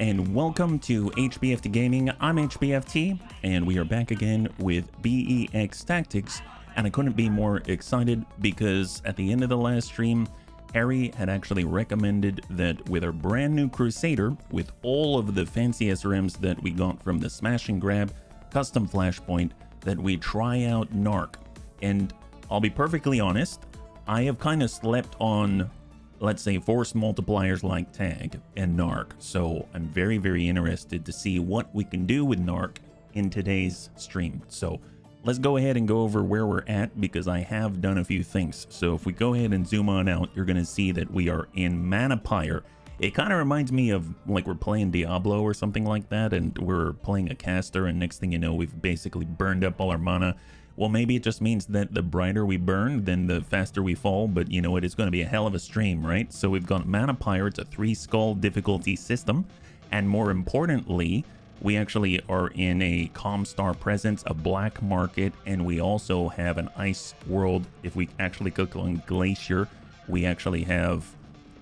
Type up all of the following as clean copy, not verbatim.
and welcome to HBFT Gaming. I'm HBFT, and we are back again with BEX Tactics, and I couldn't be more excited because at the end of the last stream, Harry had actually recommended that with our brand new Crusader, with all of the fancy SRMs that we got from the Smash and Grab custom Flashpoint, that we try out Narc. And I'll be perfectly honest, I have kind of slept on, let's say, force multipliers like Tag and Narc. So I'm very, very interested to see what we can do with Narc in today's stream. So let's go ahead and go over where we're at, because I have done a few things. So if we go ahead and zoom on out, you're going to see that we are in Manapire. It kind of reminds me of like we're playing Diablo or something like that, and we're playing a caster, and next thing you know, we've basically burned up all our mana. Well, maybe it just means that the brighter we burn, then the faster we fall, but you know what, it's going to be a hell of a stream, right? So we've got Manapire, it's a 3-skull difficulty system, and more importantly, we actually are in a Comstar presence, a black market, and we also have an ice world. If we actually click on Glacier, we actually have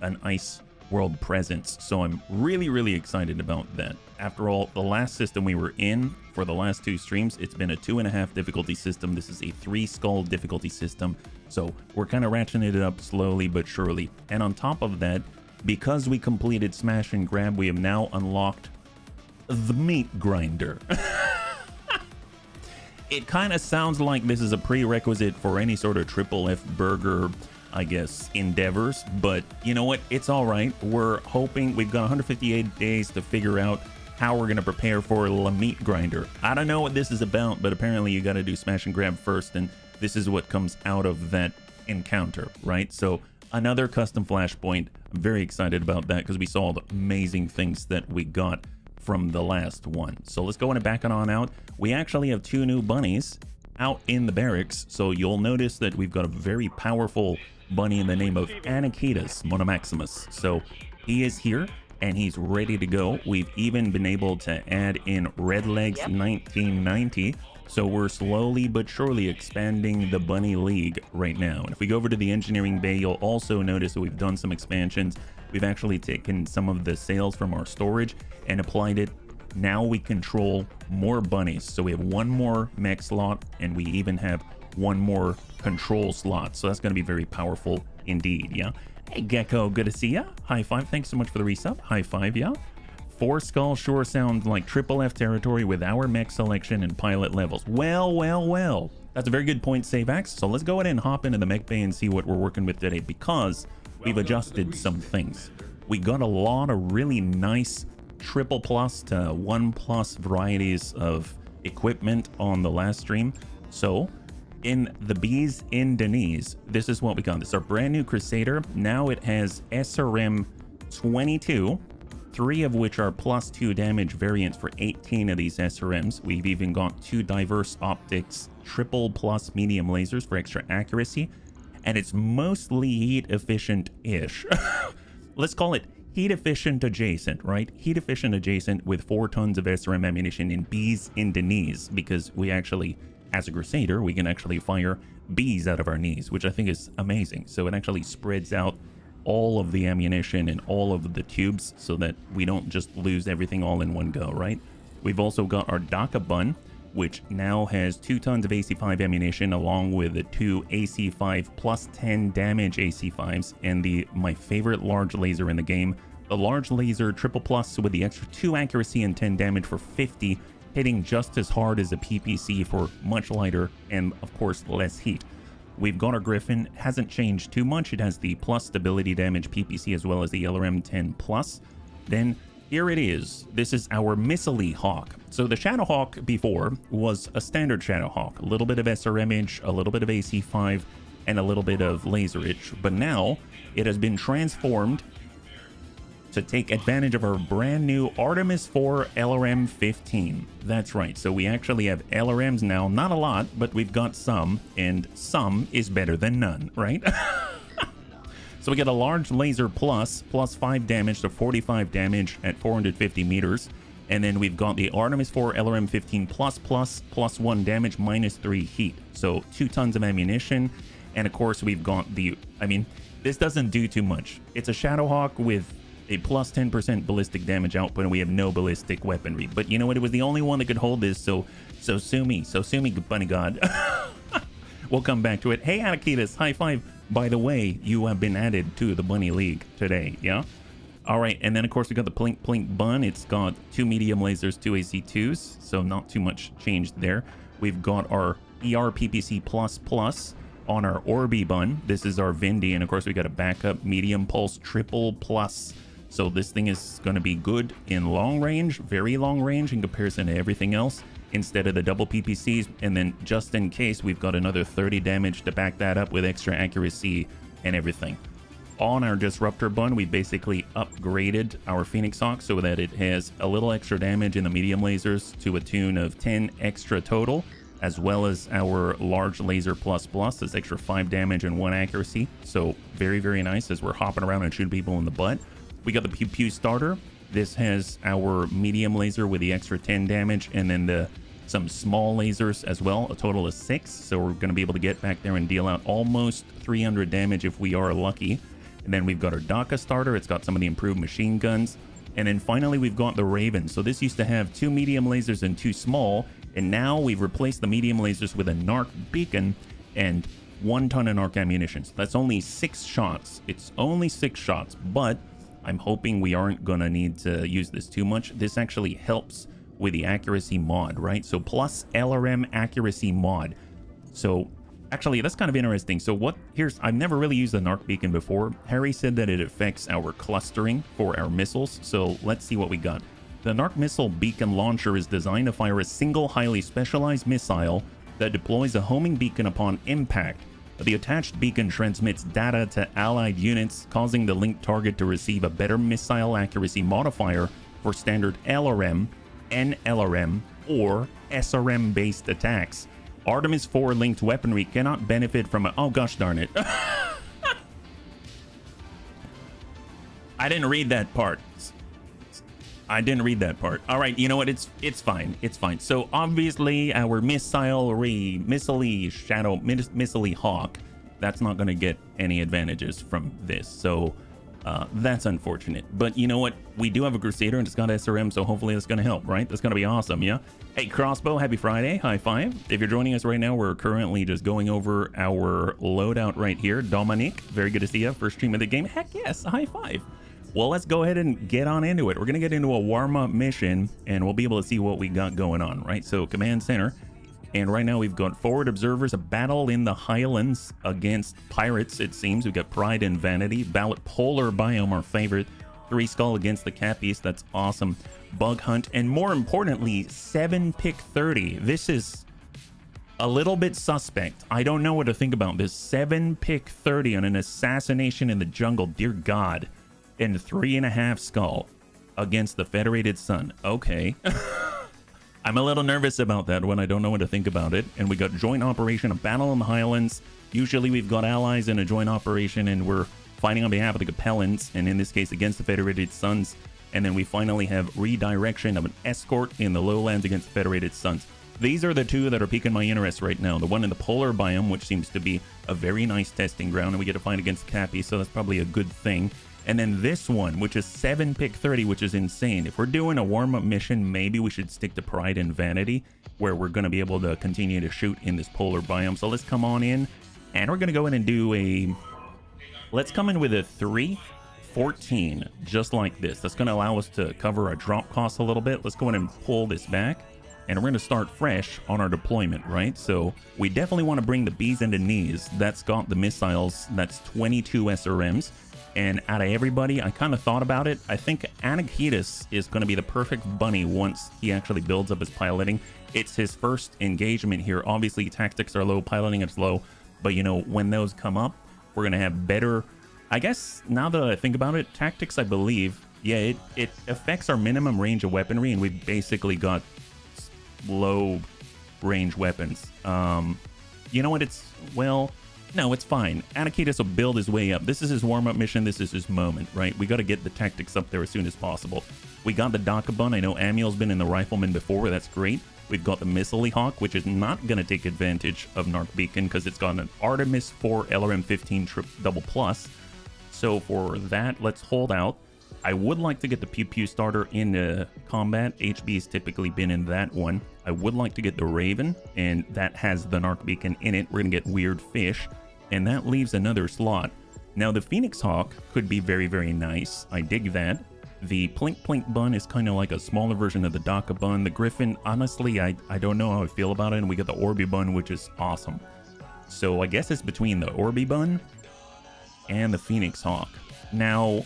an ice world presence. So I'm really, really excited about that. After all, the last system we were in for the last 2 streams, it's been a 2.5 difficulty system. This is a 3-skull difficulty system. So we're kind of ratcheting it up slowly but surely. And on top of that, because we completed Smash and Grab, we have now unlocked the meat grinder. It kind of sounds like this is a prerequisite for any sort of triple F burger, I guess, endeavors, but you know what, it's all right. We're hoping, we've got 158 days to figure out how we're going to prepare for the meat grinder. I don't know what this is about, but apparently you got to do Smash and Grab first, and this is what comes out of that encounter, right? So another custom Flashpoint. I'm very excited about that because we saw all the amazing things that we got from the last one. So let's go back on out. We actually have 2 new bunnies out in the barracks, so you'll notice that we've got a very powerful bunny in the name of Anakitas Monomaximus. So he is here and he's ready to go. We've even been able to add in Redlegs 1990. So we're slowly but surely expanding the bunny league right now. And if we go over to the engineering bay, you'll also notice that we've done some expansions. We've actually taken some of the sales from our storage and applied it. Now we control more bunnies. So we have 1 more mech slot, and we even have 1 more control slot. So that's going to be very powerful indeed. Yeah. Hey Gecko, good to see ya. High five. Thanks so much for the resub. High five. Yeah. 4 skull sure sounds like triple F territory with our mech selection and pilot levels. Well. That's a very good point, Savax. So let's go ahead and hop into the mech bay and see what we're working with today, because we've adjusted some things. We got a lot of really nice triple plus to 1+ varieties of equipment on the last stream. So in the Bees in Denise, this is what we got. This is our brand new Crusader. Now it has SRM 22, 3 of which are +2 damage variants for 18 of these SRMs. We've even got 2 diverse optics, triple plus medium lasers for extra accuracy, and it's mostly heat efficient-ish. Let's call it heat efficient adjacent, right? Heat efficient adjacent with 4 tons of SRM ammunition in Bees in Denise, because we actually, as a Crusader, we can actually fire bees out of our knees, which I think is amazing. So it actually spreads out all of the ammunition and all of the tubes so that we don't just lose everything all in one go, right? We've also got our Daka Bun, which now has 2 tons of AC5 ammunition, along with the 2 AC5 +10 damage AC5s, and my favorite large laser in the game, the large laser triple plus with the extra 2 accuracy and 10 damage for 50, hitting just as hard as a PPC for much lighter and of course less heat. We've got our Griffin. Hasn't changed too much. It has the plus stability damage PPC as well as the LRM 10+. Then here it is. This is our Missile Hawk. So the Shadow Hawk before was a standard Shadow Hawk, a little bit of SRMage, a little bit of AC5, and a little bit of laserage. But now it has been transformed to take advantage of our brand new Artemis 4 LRM 15. That's right. So we actually have LRMs now, not a lot, but we've got some, and some is better than none, right? So we get a large laser +5 damage to 45 damage at 450 meters. And then we've got the Artemis 4 LRM 15 +1 damage -3 heat. So 2 tons of ammunition. And of course we've got the, I mean, this doesn't do too much. It's a Shadowhawk with a plus 10% ballistic damage output, and we have no ballistic weaponry. But you know what? It was the only one that could hold this, so sue me, bunny god. We'll come back to it. Hey, Anakitas, high five. By the way, you have been added to the Bunny League today, yeah? All right, and then of course we got the Plink Plink Bun. It's got 2 medium lasers, 2 AC2s, so not too much changed there. We've got our ER PPC++ on our Orby Bun. This is our Vindy, and of course we got a backup medium pulse triple plus. So this thing is going to be good in long range, very long range in comparison to everything else, instead of the double PPCs. And then just in case, we've got another 30 damage to back that up with extra accuracy and everything. On our Disruptor Bun, we basically upgraded our Phoenix Hawk so that it has a little extra damage in the medium lasers to a tune of 10 extra total, as well as our large laser plus that's extra 5 damage and 1 accuracy. So very, very nice as we're hopping around and shooting people in the butt. We got the Pew Pew starter. This has our medium laser with the extra 10 damage, and then some small lasers as well, a total of 6. So we're going to be able to get back there and deal out almost 300 damage if we are lucky. And then we've got our DACA starter. It's got some of the improved machine guns. And then finally, we've got the Raven. So this used to have 2 medium lasers and 2 small. And now we've replaced the medium lasers with a narc beacon and 1 ton of narc ammunition. So that's only 6 shots. It's only 6 shots, but I'm hoping we aren't going to need to use this too much. This actually helps with the accuracy mod, right? So plus LRM accuracy mod. So actually, that's kind of interesting. So I've never really used the narc beacon before. Harry said that it affects our clustering for our missiles. So let's see what we got. The narc missile beacon launcher is designed to fire a single highly specialized missile that deploys a homing beacon upon impact. The attached beacon transmits data to allied units, causing the linked target to receive a better missile accuracy modifier for standard LRM, NLRM, or SRM-based attacks. Artemis 4 linked weaponry cannot benefit from oh gosh darn it. I didn't read that part. All right, you know what? It's fine. It's fine. So obviously our missile Hawk, that's not going to get any advantages from this. So that's unfortunate. But you know what? We do have a Crusader and it's got SRM, so hopefully that's going to help, right? That's going to be awesome, yeah? Hey, Crossbow, happy Friday. High five. If you're joining us right now, we're currently just going over our loadout right here. Dominique, very good to see you. First stream of the game. Heck yes, high five. Well, let's go ahead and get on into it. We're going to get into a warm-up mission, and we'll be able to see what we got going on, right? So, Command Center. And right now, we've got forward observers, a battle in the Highlands against pirates, it seems. We've got Pride and Vanity. Polar biome, our favorite. 3 Skull against the Cappies. That's awesome. Bug Hunt. And more importantly, 7 Pick 30. This is a little bit suspect. I don't know what to think about this. 7 Pick 30 on an assassination in the jungle. Dear God. And 3.5 Skull against the Federated Sun. Okay. I'm a little nervous about that one. I don't know what to think about it. And we got joint operation, a battle in the Highlands. Usually we've got allies in a joint operation and we're fighting on behalf of the Capellans, and in this case against the Federated Suns. And then we finally have redirection of an escort in the lowlands against the Federated Suns. These are the 2 that are piquing my interest right now. The one in the polar biome, which seems to be a very nice testing ground, and we get to fight against Cappy, so that's probably a good thing. And then this one, which is 7 Pick 30, which is insane. If we're doing a warm-up mission, maybe we should stick to Pride and Vanity, where we're going to be able to continue to shoot in this polar biome. So let's come on in, and we're going to go in and do a... Let's come in with a 3-14, just like this. That's going to allow us to cover our drop costs a little bit. Let's go in and pull this back, and we're going to start fresh on our deployment, right? So we definitely want to bring the bees and the knees. That's got the missiles. That's 22 SRMs. And out of everybody, I kind of thought about it. I think Anakitas is going to be the perfect bunny once he actually builds up his piloting. It's his first engagement here. Obviously, tactics are low, piloting is low. But, you know, when those come up, we're going to have better... I guess, now that I think about it, tactics, I believe, yeah, it affects our minimum range of weaponry, and we've basically got low range weapons. You know what? Well... No, it's fine. Anakitas will build his way up. This is his warm-up mission. This is his moment, right? We got to get the tactics up there as soon as possible. We got the DACA Bun. I know Amiel's been in the Rifleman before. That's great. We've got the Missile Hawk, which is not going to take advantage of Narc Beacon because it's got an Artemis 4 LRM 15 double plus. So for that, let's hold out. I would like to get the Pew Pew starter in combat. HB's typically been in that one. I would like to get the Raven, and that has the Narc Beacon in it. We're going to get Weird Fish, and that leaves another slot. Now, the Phoenix Hawk could be very, very nice. I dig that. The Plink Plink Bun is kind of like a smaller version of the Daka Bun. The Griffin, honestly, I don't know how I feel about it, and we got the Orby Bun, which is awesome. So I guess it's between the Orby Bun and the Phoenix Hawk. Now,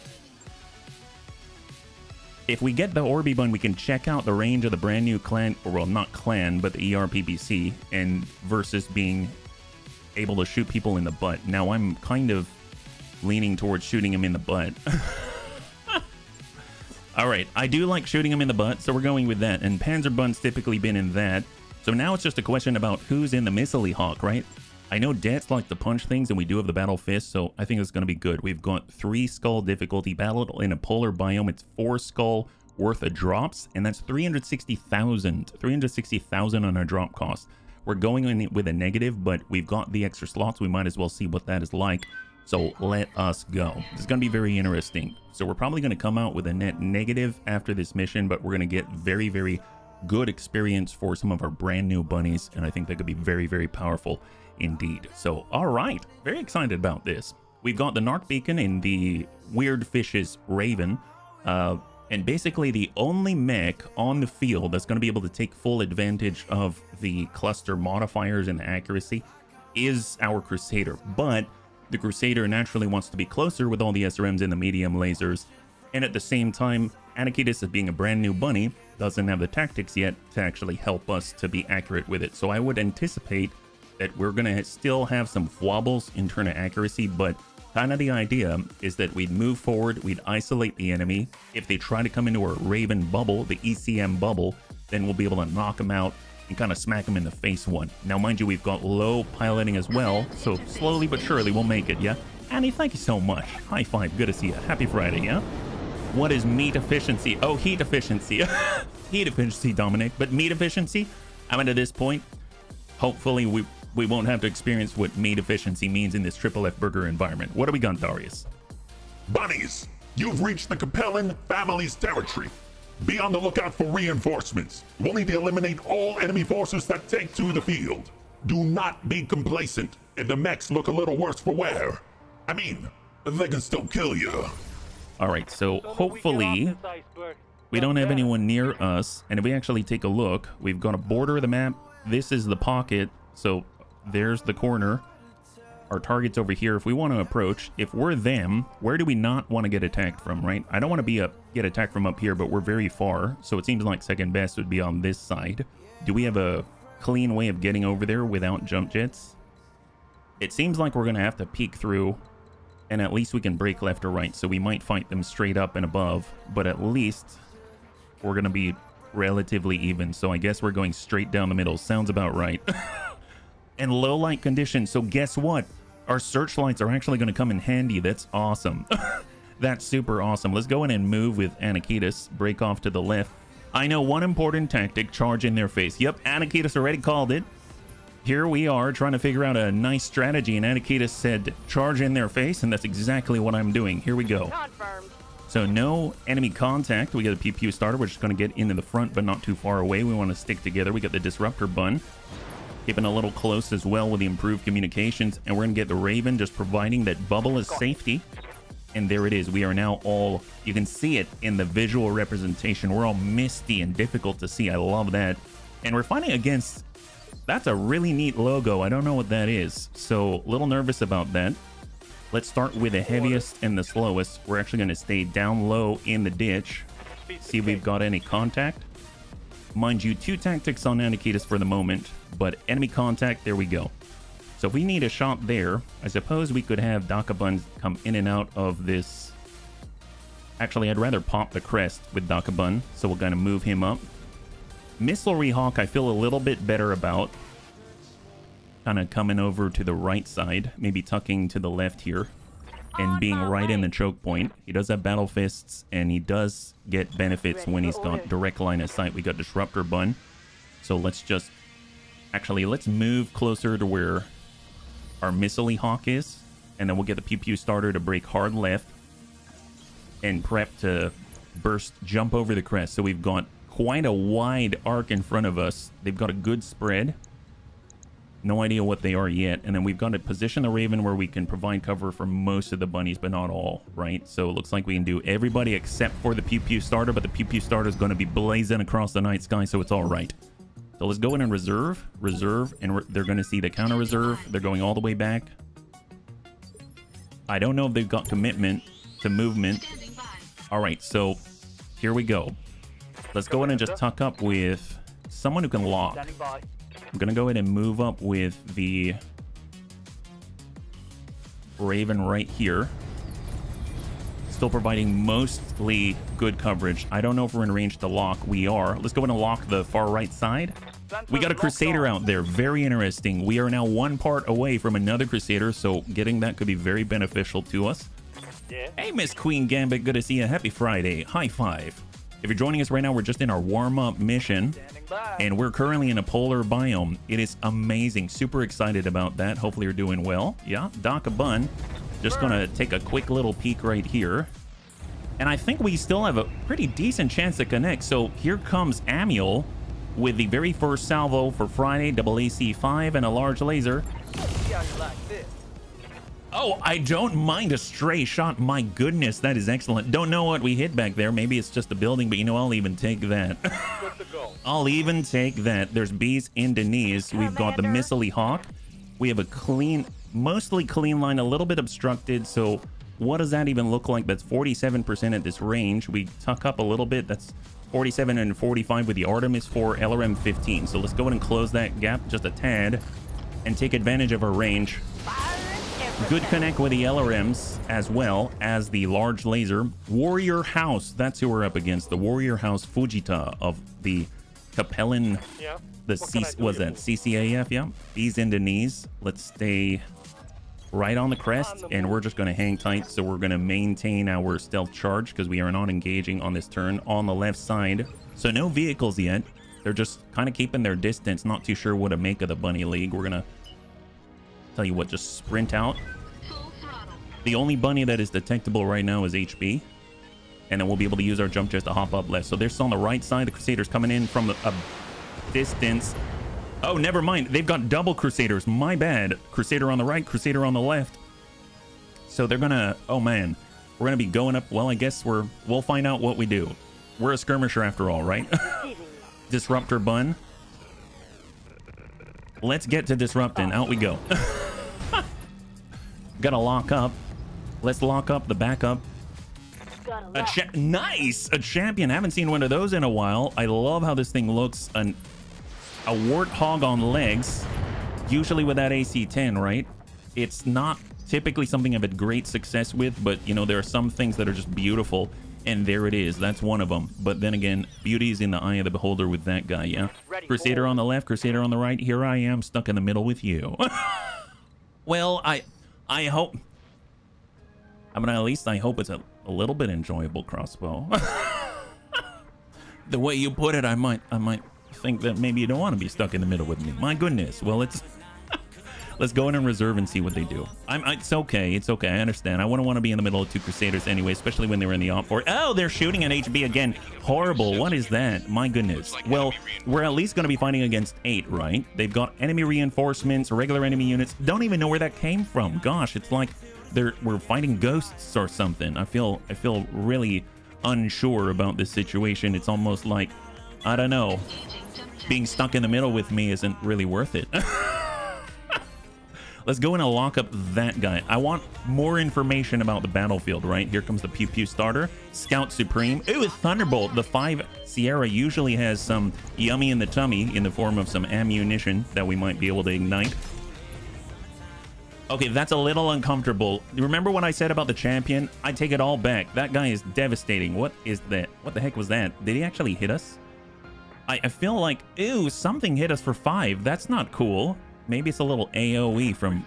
if we get the Orby Bun, we can check out the range of the brand new clan, or well, not clan, but the ERPBC, and versus being able to shoot people in the butt. Now, I'm kind of leaning towards shooting him in the butt. All right, I do like shooting him in the butt, so we're going with that. And Panzer Bun's typically been in that. So now it's just a question about who's in the Missile Hawk, right? I know Dets like to punch things, and we do have the Battle Fist, so I think it's going to be good. We've got 3 skull difficulty battle in a polar biome. It's 4 skull worth of drops, and that's 360,000 on our drop cost. We're going in with a negative, but we've got the extra slots. We might as well see what that is like. So let us go. It's going to be very interesting. So we're probably going to come out with a net negative after this mission, but we're going to get very, very good experience for some of our brand new bunnies, and I think that could be very, very powerful indeed. So, all right, very excited about this. We've got the Narc Beacon in the Weird Fish's Raven, and basically the only mech on the field that's going to be able to take full advantage of the cluster modifiers and the accuracy is our Crusader, but the Crusader naturally wants to be closer with all the SRMs and the medium lasers, and at the same time, Anakitis, as being a brand new bunny, doesn't have the tactics yet to actually help us to be accurate with it. So I would anticipate that we're going to still have some wobbles in terms of accuracy, but kind of the idea is that we'd move forward, we'd isolate the enemy. If they try to come into our Raven bubble, the ECM bubble, then we'll be able to knock them out and kind of smack them in the face one. Now, mind you, we've got low piloting as well, so slowly but surely we'll make it, yeah? Annie, thank you so much. High five, good to see you. Happy Friday, yeah? What is meat efficiency? Oh, heat efficiency. Heat efficiency, Dominic, but meat efficiency? I mean, at this point, hopefully we won't have to experience what meat efficiency means in this Triple F burger environment. What do we got, Darius? Bunnies, you've reached the Capellan family's territory. Be on the lookout for reinforcements. We'll need to eliminate all enemy forces that take to the field. Do not be complacent if the mechs look a little worse for wear. I mean, they can still kill you. All right, so hopefully we don't have anyone near us. And if we actually take a look, we've got a border of the map. This is the pocket. So there's the corner. Our target's over here. If we want to approach, if we're them, where do we not want to get attacked from, right? I don't want to get attacked from up here, but we're very far. So it seems like second best would be on this side. Do we have a clean way of getting over there without jump jets? It seems like we're going to have to peek through, and at least we can break left or right. So we might fight them straight up and above, but at least we're going to be relatively even. So I guess we're going straight down the middle. Sounds about right. And low light conditions. So guess what? Our searchlights are actually going to come in handy. That's awesome. That's super awesome. Let's go in and move with Anakitis. Break off to the left. I know one important tactic. Charge in their face. Yep, Anakitis already called it. Here we are trying to figure out a nice strategy, and Anakitis said charge in their face, and that's exactly what I'm doing. Here we go. Confirmed. So no enemy contact. We got a PPU starter. We're just going to get into the front, but not too far away. We want to stick together. We got the Disruptor Bun. Keeping a little close as well with the improved communications, and we're going to get the Raven, just providing that bubble is safety. And there it is. We are now all, you can see it in the visual representation. We're all misty and difficult to see. I love that. And we're fighting against, that's a really neat logo. I don't know what that is, so a little nervous about that. Let's start with the heaviest and the slowest. We're actually going to stay down low in the ditch. See if we've got any contact. Mind you, 2 tactics on Anakitis for the moment, but enemy contact, there we go. So if we need a shot there, I suppose we could have Dakabun come in and out of this. Actually, I'd rather pop the crest with Dakabun, so we're going to move him up. Missilery Hawk, I feel a little bit better about. Kind of coming over to the right side, maybe tucking to the left here, and being right in the choke point. He does have Battle Fists, and he does get benefits when he's got direct line of sight. We got Disruptor Bun. So let's just... Actually, let's move closer to where our Missile Hawk is, and then we'll get the PPU starter to break hard left. and prep to jump over the crest. So we've got quite a wide arc in front of us. They've got a good spread. No idea what they are yet. And then we've got to position the Raven where we can provide cover for most of the bunnies, but not all, right? So it looks like we can do everybody except for the Pew Pew starter, but the Pew Pew starter is going to be blazing across the night sky, so it's all right. So let's go in and reserve, and they're going to see the counter reserve. They're going all the way back. I don't know if they've got commitment to movement. All right, so here we go. Let's go in and just tuck up with someone who can lock. I'm going to go ahead and move up with the Raven right here. Still providing mostly good coverage. I don't know if we're in range to lock. We are. Let's go in and lock the far right side. We got a Crusader out there. Very interesting. We are now one part away from another Crusader, so getting that could be very beneficial to us. Yeah. Hey, Miss Queen Gambit. Good to see you. Happy Friday. High five. If you're joining us right now, we're just in our warm-up mission, and we're currently in a polar biome. It is amazing. Super excited about that. Hopefully you're doing well. Yeah, Doc a Bun. Just gonna take a quick little peek right here. And I think we still have a pretty decent chance to connect. So here comes Amiel with the very first salvo for Friday, double AC5 and a large laser. Oh, I don't mind a stray shot. My goodness, that is excellent. Don't know what we hit back there. Maybe it's just a building, but you know, I'll even take that. I'll even take that. There's bees in Denise. We've got the Missile Hawk. We have a clean, mostly clean line, a little bit obstructed. So what does that even look like? That's 47% at this range. We tuck up a little bit. That's 47 and 45 with the Artemis 4 LRM 15. So let's go ahead and close that gap just a tad and take advantage of our range. Good connect with the LRMs as well as the large laser. Warrior House, that's who we're up against. The Warrior House Fujita of the Capellan, CCAF, yeah. Bees into knees. Let's stay right on the crest, and we're just going to hang tight. So we're going to maintain our stealth charge because we are not engaging on this turn on the left side. So no vehicles yet. They're just kind of keeping their distance. Not too sure what to make of the Bunny League. We're going to tell you what, just sprint out. The only bunny that is detectable right now is HB, and then we'll be able to use our jump just to hop up left. So they're still on the right side. The Crusaders coming in from a distance. Oh, never mind. They've got double Crusaders. My bad. Crusader on the right, Crusader on the left. So they're gonna, oh man, we're gonna be going up. Well, I guess we'll find out what we do. We're a skirmisher after all, right? Disruptor Bun. Let's get to disrupting. Out we go. Gotta lock up. Let's lock up the backup. Nice! A champion. Haven't seen one of those in a while. I love how this thing looks. A warthog on legs. Usually with that AC-10, right? It's not typically something I've had great success with, but you know, there are some things that are just beautiful. And there it is. That's one of them. But then again, beauty is in the eye of the beholder with that guy, yeah? Crusader on the left, Crusader on the right. Here I am, stuck in the middle with you. Well, I hope... I mean, at least I hope it's a little bit enjoyable crossbow. The way you put it, I might think that maybe you don't want to be stuck in the middle with me. My goodness. Well, it's... Let's go in and reserve and see what they do. It's okay. It's okay. I understand. I wouldn't want to be in the middle of two Crusaders anyway, especially when they were in the op for. Oh, they're shooting at HB again. Horrible. What is that? My goodness. Well, we're at least going to be fighting against 8, right? They've got enemy reinforcements, regular enemy units. Don't even know where that came from. Gosh, it's like we're fighting ghosts or something. I feel really unsure about this situation. It's almost like, I don't know, being stuck in the middle with me isn't really worth it. Let's go in and lock up that guy. I want more information about the battlefield, right? Here comes the Pew Pew starter. Scout Supreme. Ooh, Thunderbolt. The 5 Sierra usually has some yummy in the tummy in the form of some ammunition that we might be able to ignite. Okay, that's a little uncomfortable. Remember what I said about the champion? I take it all back. That guy is devastating. What is that? What the heck was that? Did he actually hit us? I feel like, ew, something hit us for 5. That's not cool. Maybe it's a little AoE from...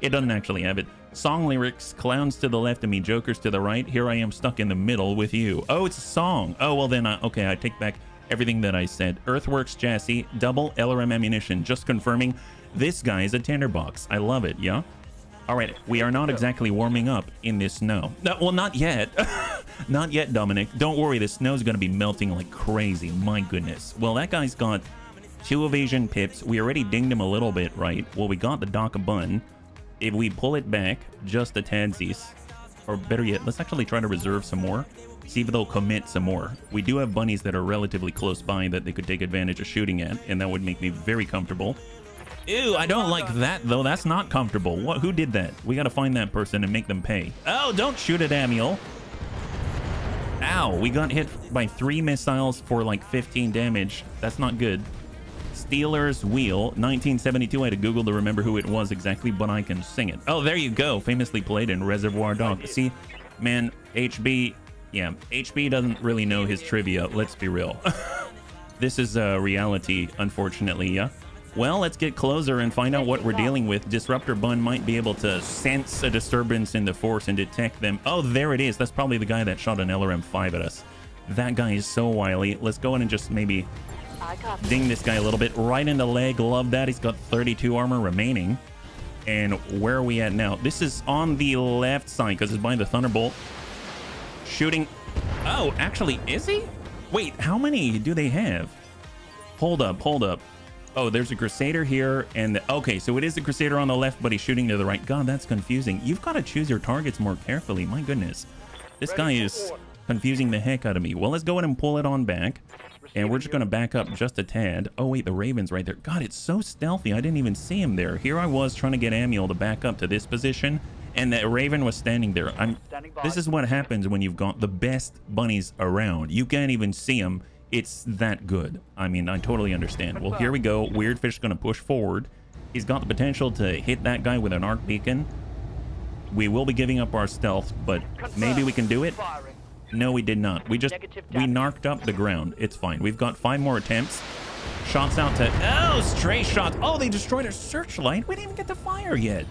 It doesn't actually have it. Song lyrics, clowns to the left of me, jokers to the right. Here I am stuck in the middle with you. Oh, it's a song. Oh, well then, okay, I take back everything that I said. Earthworks chassis, double LRM ammunition. Just confirming, this guy is a tinderbox. I love it, yeah? All right, we are not exactly warming up in this snow. No, well, not yet. Not yet, Dominic. Don't worry, the snow's gonna be melting like crazy. My goodness. Well, that guy's got 2 evasion pips. We already dinged him a little bit, right? Well, we got the Daka Bun. If we pull it back just a tadsies, or better yet, let's actually try to reserve some more. See if they'll commit some more. We do have bunnies that are relatively close by that they could take advantage of shooting at, and that would make me very comfortable. Ew, I don't like that, though. That's not comfortable. What? Who did that? We gotta find that person and make them pay. Oh, don't shoot at Amiel. Ow, we got hit by 3 missiles for like 15 damage. That's not good. Steeler's Wheel, 1972. I had to Google to remember who it was exactly, but I can sing it. Oh, there you go. Famously played in Reservoir Dogs. See, man, HB... Yeah, HB doesn't really know his trivia, let's be real. This is reality, unfortunately, yeah? Well, let's get closer and find out what we're dealing with. Disruptor Bun might be able to sense a disturbance in the force and detect them. Oh, there it is. That's probably the guy that shot an LRM-5 at us. That guy is so wily. Let's go in and just maybe ding this guy a little bit. Right in the leg. Love that. He's got 32 armor remaining. And where are we at now? This is on the left side because it's by the Thunderbolt. Shooting. Oh, actually, is he? Wait, how many do they have? Hold up, hold up. Oh, there's a Crusader here, and okay, so it is the Crusader on the left, but he's shooting to the right. God, that's confusing. You've got to choose your targets more carefully. My goodness. This guy is confusing the heck out of me. Well, let's go ahead and pull it on back, and we're just going to back up just a tad. Oh, wait, the Raven's right there. God, it's so stealthy. I didn't even see him there. Here I was trying to get Amiel to back up to this position, and that Raven was standing there. This is what happens when you've got the best bunnies around. You can't even see them. It's that good. I mean, I totally understand. Well, here we go. Weirdfish going to push forward. He's got the potential to hit that guy with an arc beacon. We will be giving up our stealth, but maybe we can do it. No, we did not. We narked up the ground. It's fine. We've got 5 more attempts. Shots out to... Oh, stray shots. Oh, they destroyed our searchlight. We didn't even get to fire yet.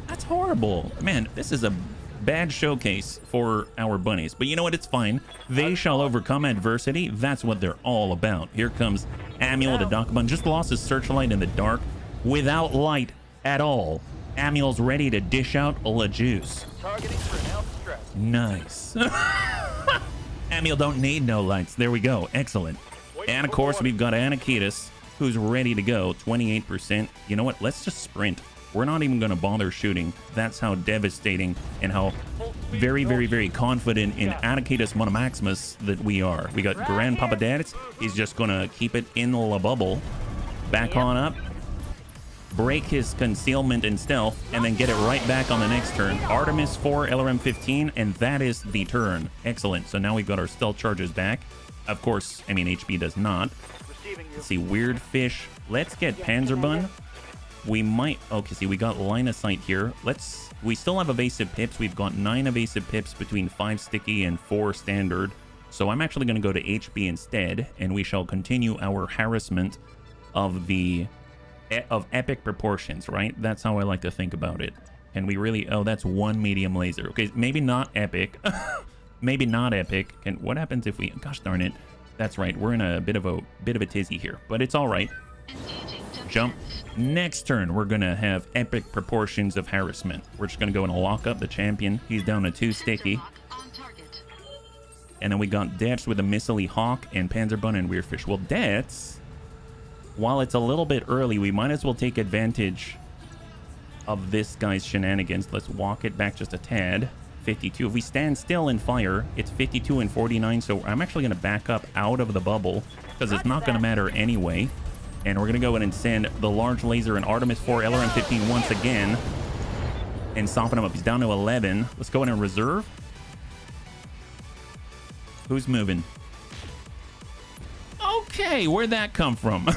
That's horrible. Man, this is a bad showcase for our bunnies. But you know what? It's fine. They shall overcome adversity. That's what they're all about. Here comes Amiel the Dakabun. Just lost his searchlight in the dark without light at all. Amiel's ready to dish out a juice. Nice. Amiel don't need no lights. There we go. Excellent. And of course, we've got Anakitis, who's ready to go. 28%. You know what? Let's just sprint. We're not even going to bother shooting. That's how devastating and how very, very, very confident in Anakitis Monomaximus that we are. We got Grandpapa Dadis. He's just going to keep it in the bubble. Back on up. Break his concealment and stealth, and then get it right back on the next turn. Artemis 4, LRM 15, and that is the turn. Excellent. So now we've got our stealth charges back. Of course, I mean, HB does not. Let's see, Weirdfish. Let's get Panzerbun. We might... Okay, see, we got line of sight here. We still have evasive pips. We've got 9 evasive pips between 5 sticky and 4 standard. So I'm actually going to go to HB instead, and we shall continue our harassment of epic proportions, right? That's how I like to think about it. And we really... Oh, that's 1 medium laser. Okay, maybe not epic. Maybe not epic. And what happens if we... Gosh darn it. That's right. We're in a bit of a tizzy here, but it's all right. Jump. Next turn, we're going to have epic proportions of harassment. We're just going to go and lock up the champion. He's down to 2 sticky. And then we got Dets with a Missile Hawk and Panzerbun and Weirdfish. Well, Dets, while it's a little bit early, we might as well take advantage of this guy's shenanigans. Let's walk it back just a tad. 52. If we stand still and fire, it's 52 and 49. So I'm actually going to back up out of the bubble because it's not going to matter anyway. And we're going to go in and send the large laser and Artemis 4 LRM 15 once again and soften him up. He's down to 11. Let's go in and reserve. Who's moving? Okay, where'd that come from?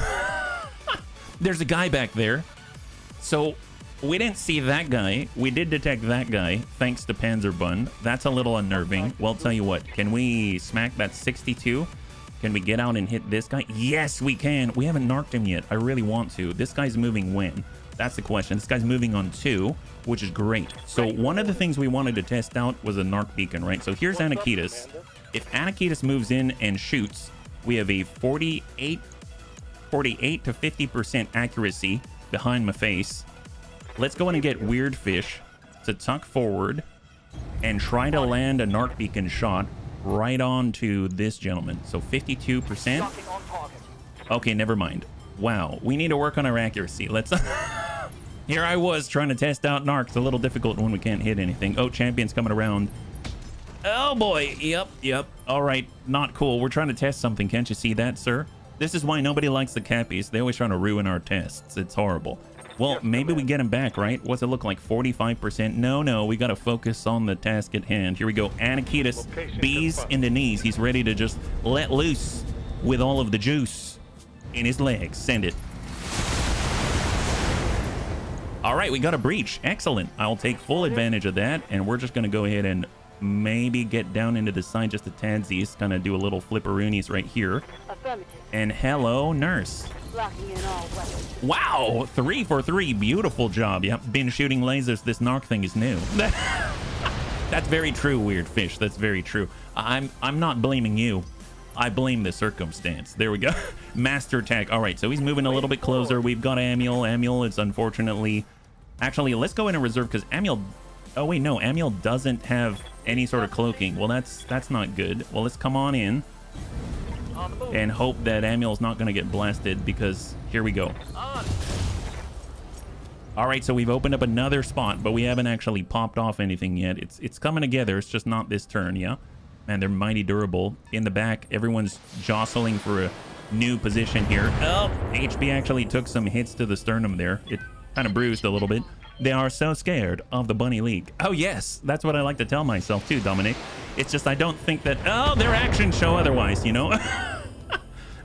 There's a guy back there. So we didn't see that guy. We did detect that guy, thanks to Panzerbun. That's a little unnerving. Well, tell you what, can we smack that 62? Can we get out and hit this guy? Yes, we can. We haven't narked him yet. I really want to. This guy's moving when? That's the question. This guy's moving on 2, which is great. So one of the things we wanted to test out was a narc beacon, right? So here's Anakitis. If Anakitis moves in and shoots, we have a 48 to 50% accuracy behind my face. Let's go in and get Weirdfish to tuck forward and try to land a narc beacon shot. right on to this gentleman. So 52%. Okay, never mind. Wow, we need to work on our accuracy. Let's... Here I was trying to test out Narc. It's a little difficult when we can't hit anything. Oh, champion's coming around. Oh boy, yep. All right, not cool. We're trying to test something. Can't you see that, sir? This is why nobody likes the Cappies. They always trying to ruin our tests. It's horrible. Well, maybe we get him back, right? What's it look like? 45%? No, we got to focus on the task at hand. Here we go. Anakitis, bees in the knees. He's ready to just let loose with all of the juice in his legs. Send it. All right, we got a breach. Excellent. I'll take full advantage of that, and we're just going to go ahead and maybe get down into the side just a tadsies. Kind of do a little flipperoonies right here. And hello, nurse. Wow, 3 for 3. Beautiful job. Yep, been shooting lasers. This Narc thing is new. That's very true, weird fish. That's very true. I'm not blaming you. I blame the circumstance. There we go. Master attack. All right, so he's moving a little bit closer. We've got Amiel. Amiel is unfortunately... Actually, let's go in and reserve because Amiel... Oh, wait, no. Amiel doesn't have any sort of cloaking. Well, that's not good. Well, let's come on in and hope that Amiel's not going to get blasted because here we go. All right, so we've opened up another spot, but we haven't actually popped off anything yet. It's coming together. It's just not this turn, yeah? Man, they're mighty durable. In the back, everyone's jostling for a new position here. Oh, HB actually took some hits to the sternum there. It kind of bruised a little bit. They are so scared of the Bunny League. Oh, yes. That's what I like to tell myself, too, Dominic. It's just I don't think that... Oh, their actions show otherwise, you know?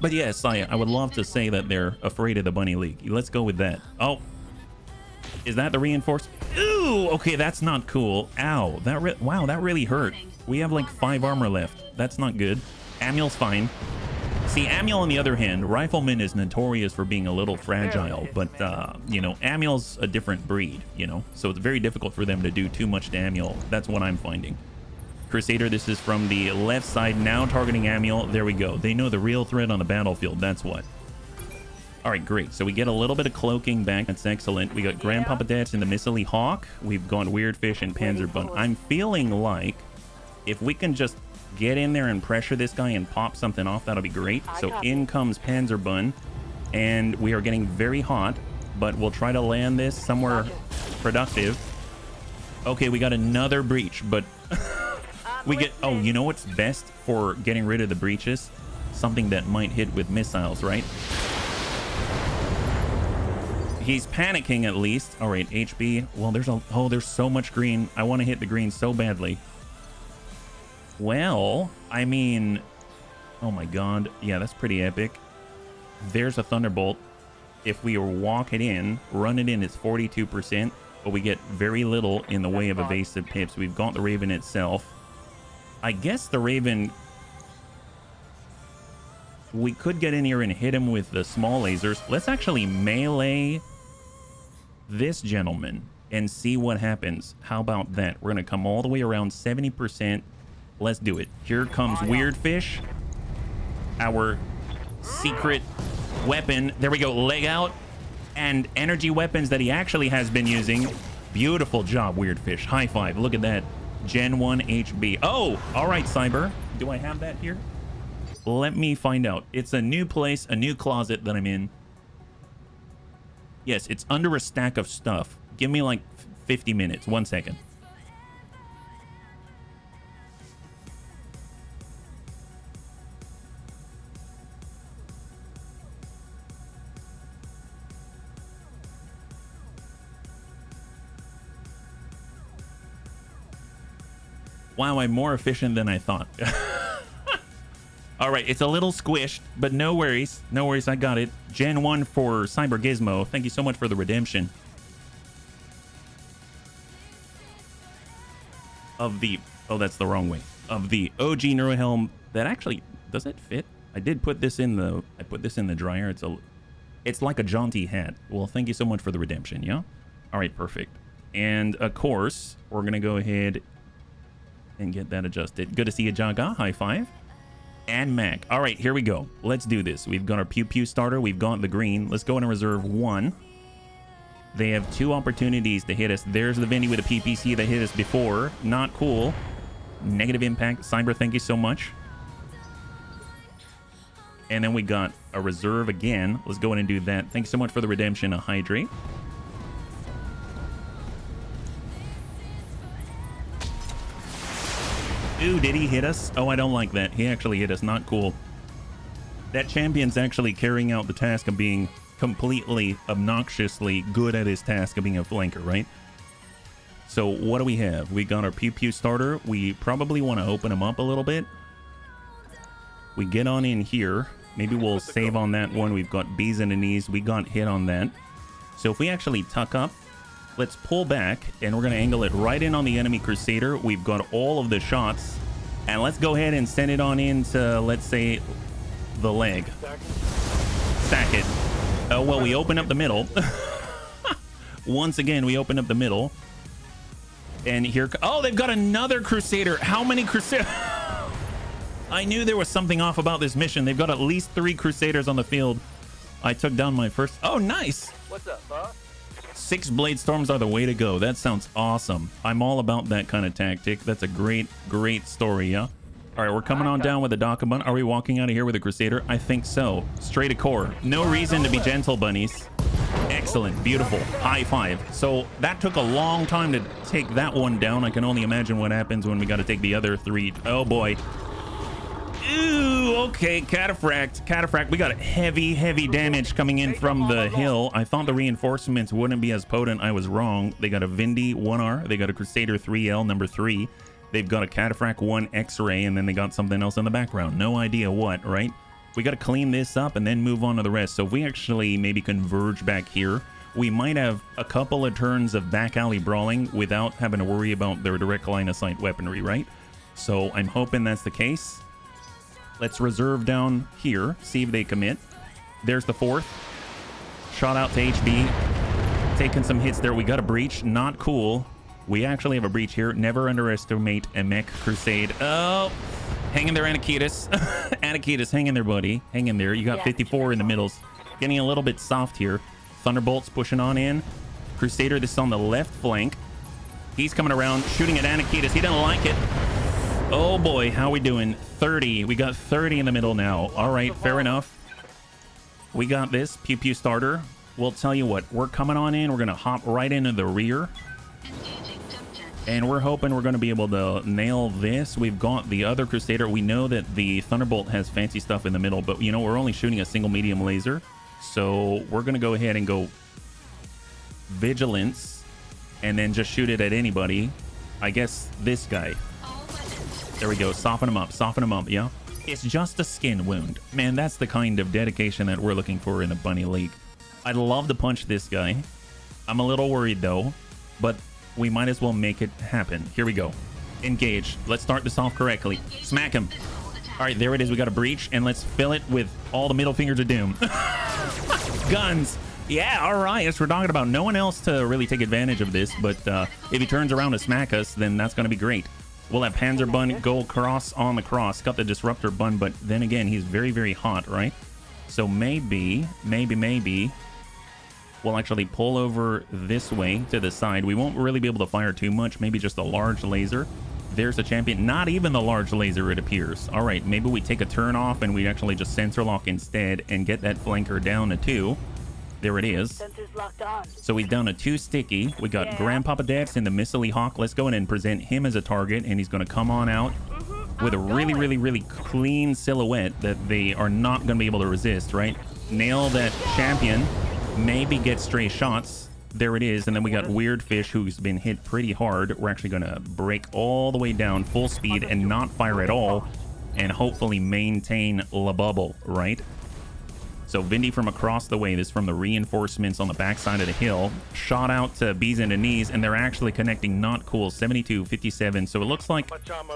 But yes, I would love to say that they're afraid of the Bunny League. Let's go with that. Oh. Is that the reinforced? Ooh, okay, that's not cool. Ow. Wow, that really hurt. We have like 5 armor left. That's not good. Amiel's fine. See, Amiel, on the other hand, Rifleman is notorious for being a little fragile, but, you know, Amiel's a different breed, you know, so it's very difficult for them to do too much to Amiel. That's what I'm finding. Crusader, this is from the left side, now targeting Amiel. There we go. They know the real threat on the battlefield. That's what. All right, great. So we get a little bit of cloaking back. That's excellent. We got Grandpapa Dad's in the Missile Hawk. We've gone Weird Fish and Panzerbun. I'm feeling like if we can just get in there and pressure this guy and pop something off, that'll be great. So in comes Panzerbun, and we are getting very hot, but we'll try to land this somewhere productive. Okay, we got another breach, but we get... Oh, you know what's best for getting rid of the breaches? Something that might hit with missiles, right? He's panicking at least. All right, HB. Well, there's so much green. I want to hit the green so badly. Well, I mean, oh my god. Yeah, that's pretty epic. There's a Thunderbolt. If we walk it in, run it in, it's 42%, but we get very little in the way of evasive pips. We've got the Raven itself. I guess the Raven... We could get in here and hit him with the small lasers. Let's actually melee this gentleman and see what happens. How about that? We're going to come all the way around 70%. Let's do it. Here comes Weird Fish, our secret weapon. There we go. Leg out and energy weapons that he actually has been using. Beautiful job, Weird Fish. High five. Look at that. Gen 1 HB. Oh, all right, Cyber. Do I have that here? Let me find out. It's a new place, a new closet that I'm in. Yes, it's under a stack of stuff. Give me like 50 minutes. 1 second. Wow, I'm more efficient than I thought. All right, it's a little squished, but no worries. No worries, I got it. Gen 1 for Cyber Gizmo. Thank you so much for the redemption. Of the... Oh, that's the wrong way. Of the OG Neurohelm. That actually... Does it fit? I did put this in the... I put this in the dryer. It's like a jaunty hat. Well, thank you so much for the redemption, yeah? All right, perfect. And, of course, we're going to go ahead and get that adjusted. Good to see you, Jaga. High five. And Mech. All right, here we go. Let's do this. We've got our Pew Pew starter. We've got the green. Let's go in and reserve 1. They have 2 opportunities to hit us. There's the Vindy with a PPC that hit us before. Not cool. Negative impact. Cyber, thank you so much. And then we got a reserve again. Let's go in and do that. Thank you so much for the redemption, a hydrate. Ooh, did he hit us? Oh, I don't like that. He actually hit us. Not cool. That champion's actually carrying out the task of being completely obnoxiously good at his task of being a flanker, right? So what do we have? We got our pew pew starter. We probably want to open him up a little bit. We get on in here. Maybe we'll save on that one. We've got bees in the knees. We got hit on that. So if we actually tuck up, let's pull back, and we're going to angle it right in on the enemy Crusader. We've got all of the shots. And let's go ahead and send it on into, let's say, the leg. Stack it. Oh, well, we open up the middle. Once again, we open up the middle. And here... Oh, they've got another Crusader. How many Crusaders? I knew there was something off about this mission. They've got at least 3 Crusaders on the field. I took down my first... Oh, nice. What's up, boss? 6 Blade Storms are the way to go. That sounds awesome. I'm all about that kind of tactic. That's a great, great story, yeah? All right, we're coming on down with the Dakabun. Are we walking out of here with a Crusader? I think so. Straight to core. No reason to be gentle, bunnies. Excellent. Beautiful. High five. So that took a long time to take that one down. I can only imagine what happens when we got to take the other 3. Oh, boy. Ooh, okay, cataphract. We got heavy damage coming in from the hill. I thought the reinforcements wouldn't be as potent. I was wrong. They got a Vindy 1R. They got a Crusader 3L number 3. They've got a cataphract 1 X-ray, and then they got something else in the background. No idea what, right? We got to clean this up and then move on to the rest. So if we actually maybe converge back here, we might have a couple of turns of back alley brawling without having to worry about their direct line of sight weaponry, right? So I'm hoping that's the case. Let's reserve down here, see if they commit. There's the 4th. Shot out to HB. Taking some hits there. We got a breach. Not cool. We actually have a breach here. Never underestimate a Mech Crusade. Oh, hang in there, Anakitas. Anakitas, hang in there, buddy. Hang in there. You got 54 in the middles. Getting a little bit soft here. Thunderbolts pushing on in. Crusader, this is on the left flank. He's coming around, shooting at Anakitas. He doesn't like it. Oh boy, how we doing? 30. We got 30 in the middle now. All right, fair enough. We got this. Pew pew starter. We'll tell you what, we're coming on in. We're going to hop right into the rear. And we're hoping we're going to be able to nail this. We've got the other Crusader. We know that the Thunderbolt has fancy stuff in the middle, but you know, we're only shooting a single medium laser. So we're going to go ahead and go Vigilance and then just shoot it at anybody. I guess this guy. There we go. Soften him up. Soften him up. Yeah. It's just a skin wound. Man, that's the kind of dedication that we're looking for in a Bunny League. I'd love to punch this guy. I'm a little worried, though. But we might as well make it happen. Here we go. Engage. Let's start this off correctly. Smack him. All right, there it is. We got a breach. And let's fill it with all the middle fingers of doom. Guns. Yeah, all right. That's what we're talking about. No one else to really take advantage of this. But if he turns around to smack us, then that's going to be great. We'll have Panzer Bun go cross on the cross. Got the Disruptor Bun, but then again, he's very, very hot, right? So maybe, we'll actually pull over this way to the side. We won't really be able to fire too much. Maybe just a large laser. There's a champion. Not even the large laser, it appears. All right, maybe we take a turn off and we actually just sensor lock instead and get that flanker down to 2. There it is. Sensors locked on. So he's down to 2 sticky. We got Grandpapa Dex and the Missile Hawk. Let's go in and present him as a target, and he's going to come on out with a really clean silhouette that they are not going to be able to resist, right? Nail that champion. Maybe get stray shots. There it is. And then we got Weird Fish, who's been hit pretty hard. We're actually going to break all the way down full speed and not fire at all, and hopefully maintain La Bubble, right? So Vindy from across the way. This is from the reinforcements on the backside of the hill. Shot out to Bees and the knees, and they're actually connecting. Not cool. 72, 57. So it looks like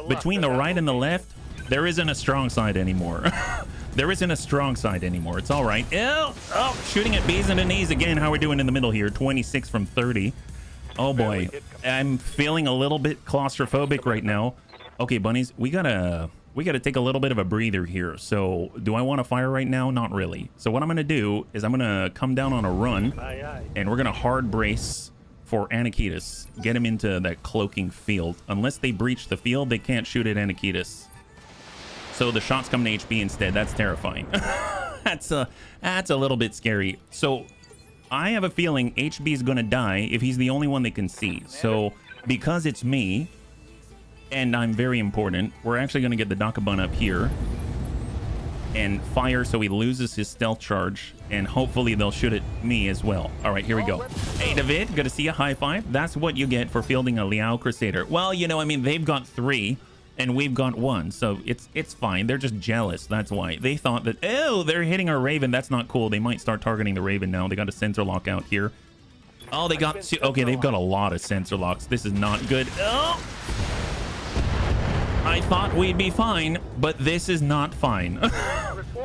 between the right and the left, there isn't a strong side anymore. There isn't a strong side anymore. It's all right. Oh, shooting at Bees and the knees again. How are we doing in the middle here? 26 from 30. Oh boy, I'm feeling a little bit claustrophobic right now. Okay, bunnies, we gotta take a little bit of a breather here. So do I want to fire right now? Not really. So what I'm going to do is I'm going to come down on a run, and we're going to hard brace for Anakitas. Get him into that cloaking field. Unless they breach the field, they can't shoot at Anakitas. So the shots come to HB instead. That's terrifying. That's a little bit scary. So I have a feeling HB is going to die if he's the only one they can see. So because it's me, and I'm very important, we're actually going to get the Dakabun up here and fire so he loses his stealth charge, and hopefully they'll shoot at me as well. All right, here we go. Hey, David, good to see you. High five. That's what you get for fielding a Liao Crusader. Well, you know, I mean, they've got 3 and we've got 1, so it's fine. They're just jealous. That's why they thought that, oh, they're hitting our Raven. That's not cool. They might start targeting the Raven now. They got a sensor lock out here. Oh, they got 2. Okay, they've got a lot of sensor locks. This is not good. Oh, I thought we'd be fine, but this is not fine.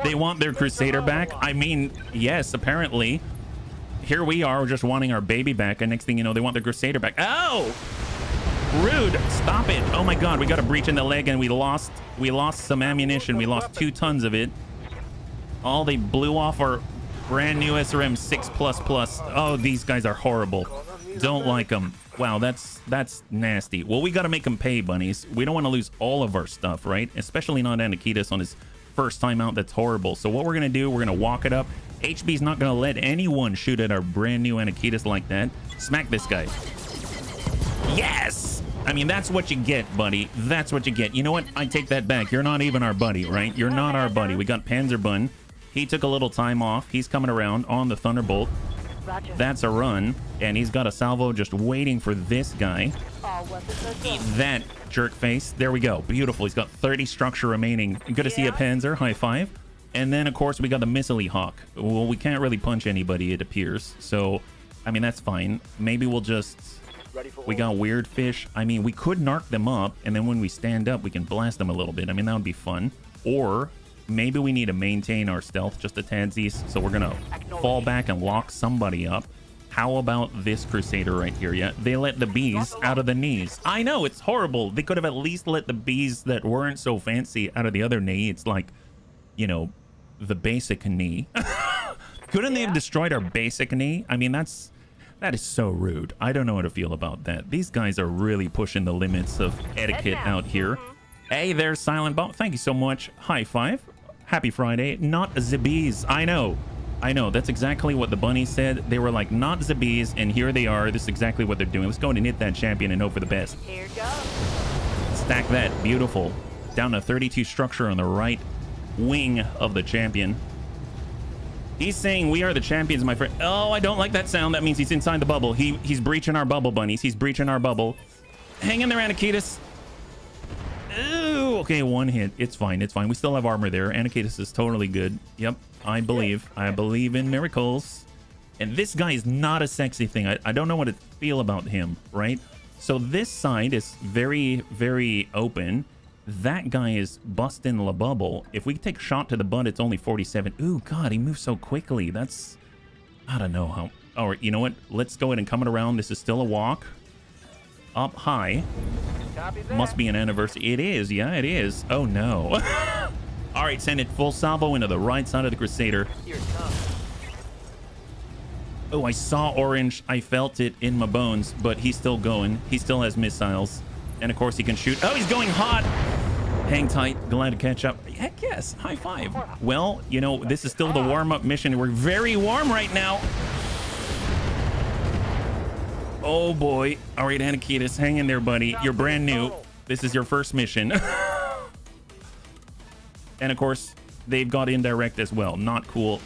They want their Crusader back. I mean, yes, apparently. Here we are just wanting our baby back, and next thing you know, they want their Crusader back. Oh! Rude. Stop it. Oh my god, we got a breach in the leg, and we lost some ammunition. We lost 2 tons of it. Oh, they blew off our brand new SRM 6++. Oh, these guys are horrible. Don't like them. Wow, that's nasty. Well, we got to make them pay, bunnies. We don't want to lose all of our stuff, right? Especially not Anakitas on his first time out. That's horrible. So what we're going to do, we're going to walk it up. HB's not going to let anyone shoot at our brand new Anakitas like that. Smack this guy. Yes! I mean, that's what you get, buddy. That's what you get. You know what? I take that back. You're not even our buddy, right? You're not our buddy. We got Panzerbun. He took a little time off. He's coming around on the Thunderbolt. That's a run, and he's got a salvo just waiting for this guy. Eat that, jerk face. There we go. Beautiful. He's got 30 structure remaining. Good to see a Panzer. High five. And then, of course, we got the Missile Hawk. Well, we can't really punch anybody, it appears. So, I mean, that's fine. Maybe we'll just... We got Weird Fish. I mean, we could narc them up, and then when we stand up, we can blast them a little bit. I mean, that would be fun. Or... maybe we need to maintain our stealth just a tadsies, so we're gonna fall back and lock somebody up. How about this Crusader right here? Yeah, they let the bees out of the knees. I know, it's horrible. They could have at least let the bees that weren't so fancy out of the other knee. It's like, you know, the basic knee. Couldn't they have destroyed our basic knee? I mean, that is so rude. I don't know how to feel about that. These guys are really pushing the limits of etiquette out here. Hey, there's Silent Bomb. Thank you so much. High five. Happy Friday. Not the bees. I know. That's exactly what the bunnies said. They were like, not the bees, and here they are. This is exactly what they're doing. Let's go and hit that champion and hope for the best. Here goes. Stack that. Beautiful. Down to 32 structure on the right wing of the champion. He's saying we are the champions, my friend. Oh, I don't like that sound. That means he's inside the bubble. He's breaching our bubble, bunnies. He's breaching our bubble. Hang in there, Anakitas. Ooh, okay, 1 hit. It's fine. It's fine. We still have armor there. Anakitas is totally good. Yep, I believe. I believe in miracles. And this guy is not a sexy thing. I don't know what to feel about him, right? So this side is very, very open. That guy is busting the bubble. If we take a shot to the butt, it's only 47. Ooh, God, he moves so quickly. That's... I don't know how... All right, you know what? Let's go ahead and come it around. This is still a walk. Up high. Must be an anniversary. It is. Yeah, it is. Oh, no. All right, send it full salvo into the right side of the Crusader. Oh, I saw orange. I felt it in my bones, but he's still going. He still has missiles. And, of course, he can shoot. Oh, he's going hot. Hang tight. Glad to catch up. Heck yes. High five. Well, you know, this is still the warm-up mission. We're very warm right now. Oh boy. All right, Anakitas, hang in there, buddy. You're brand new. This is your first mission. And of course, they've got indirect as well. Not cool.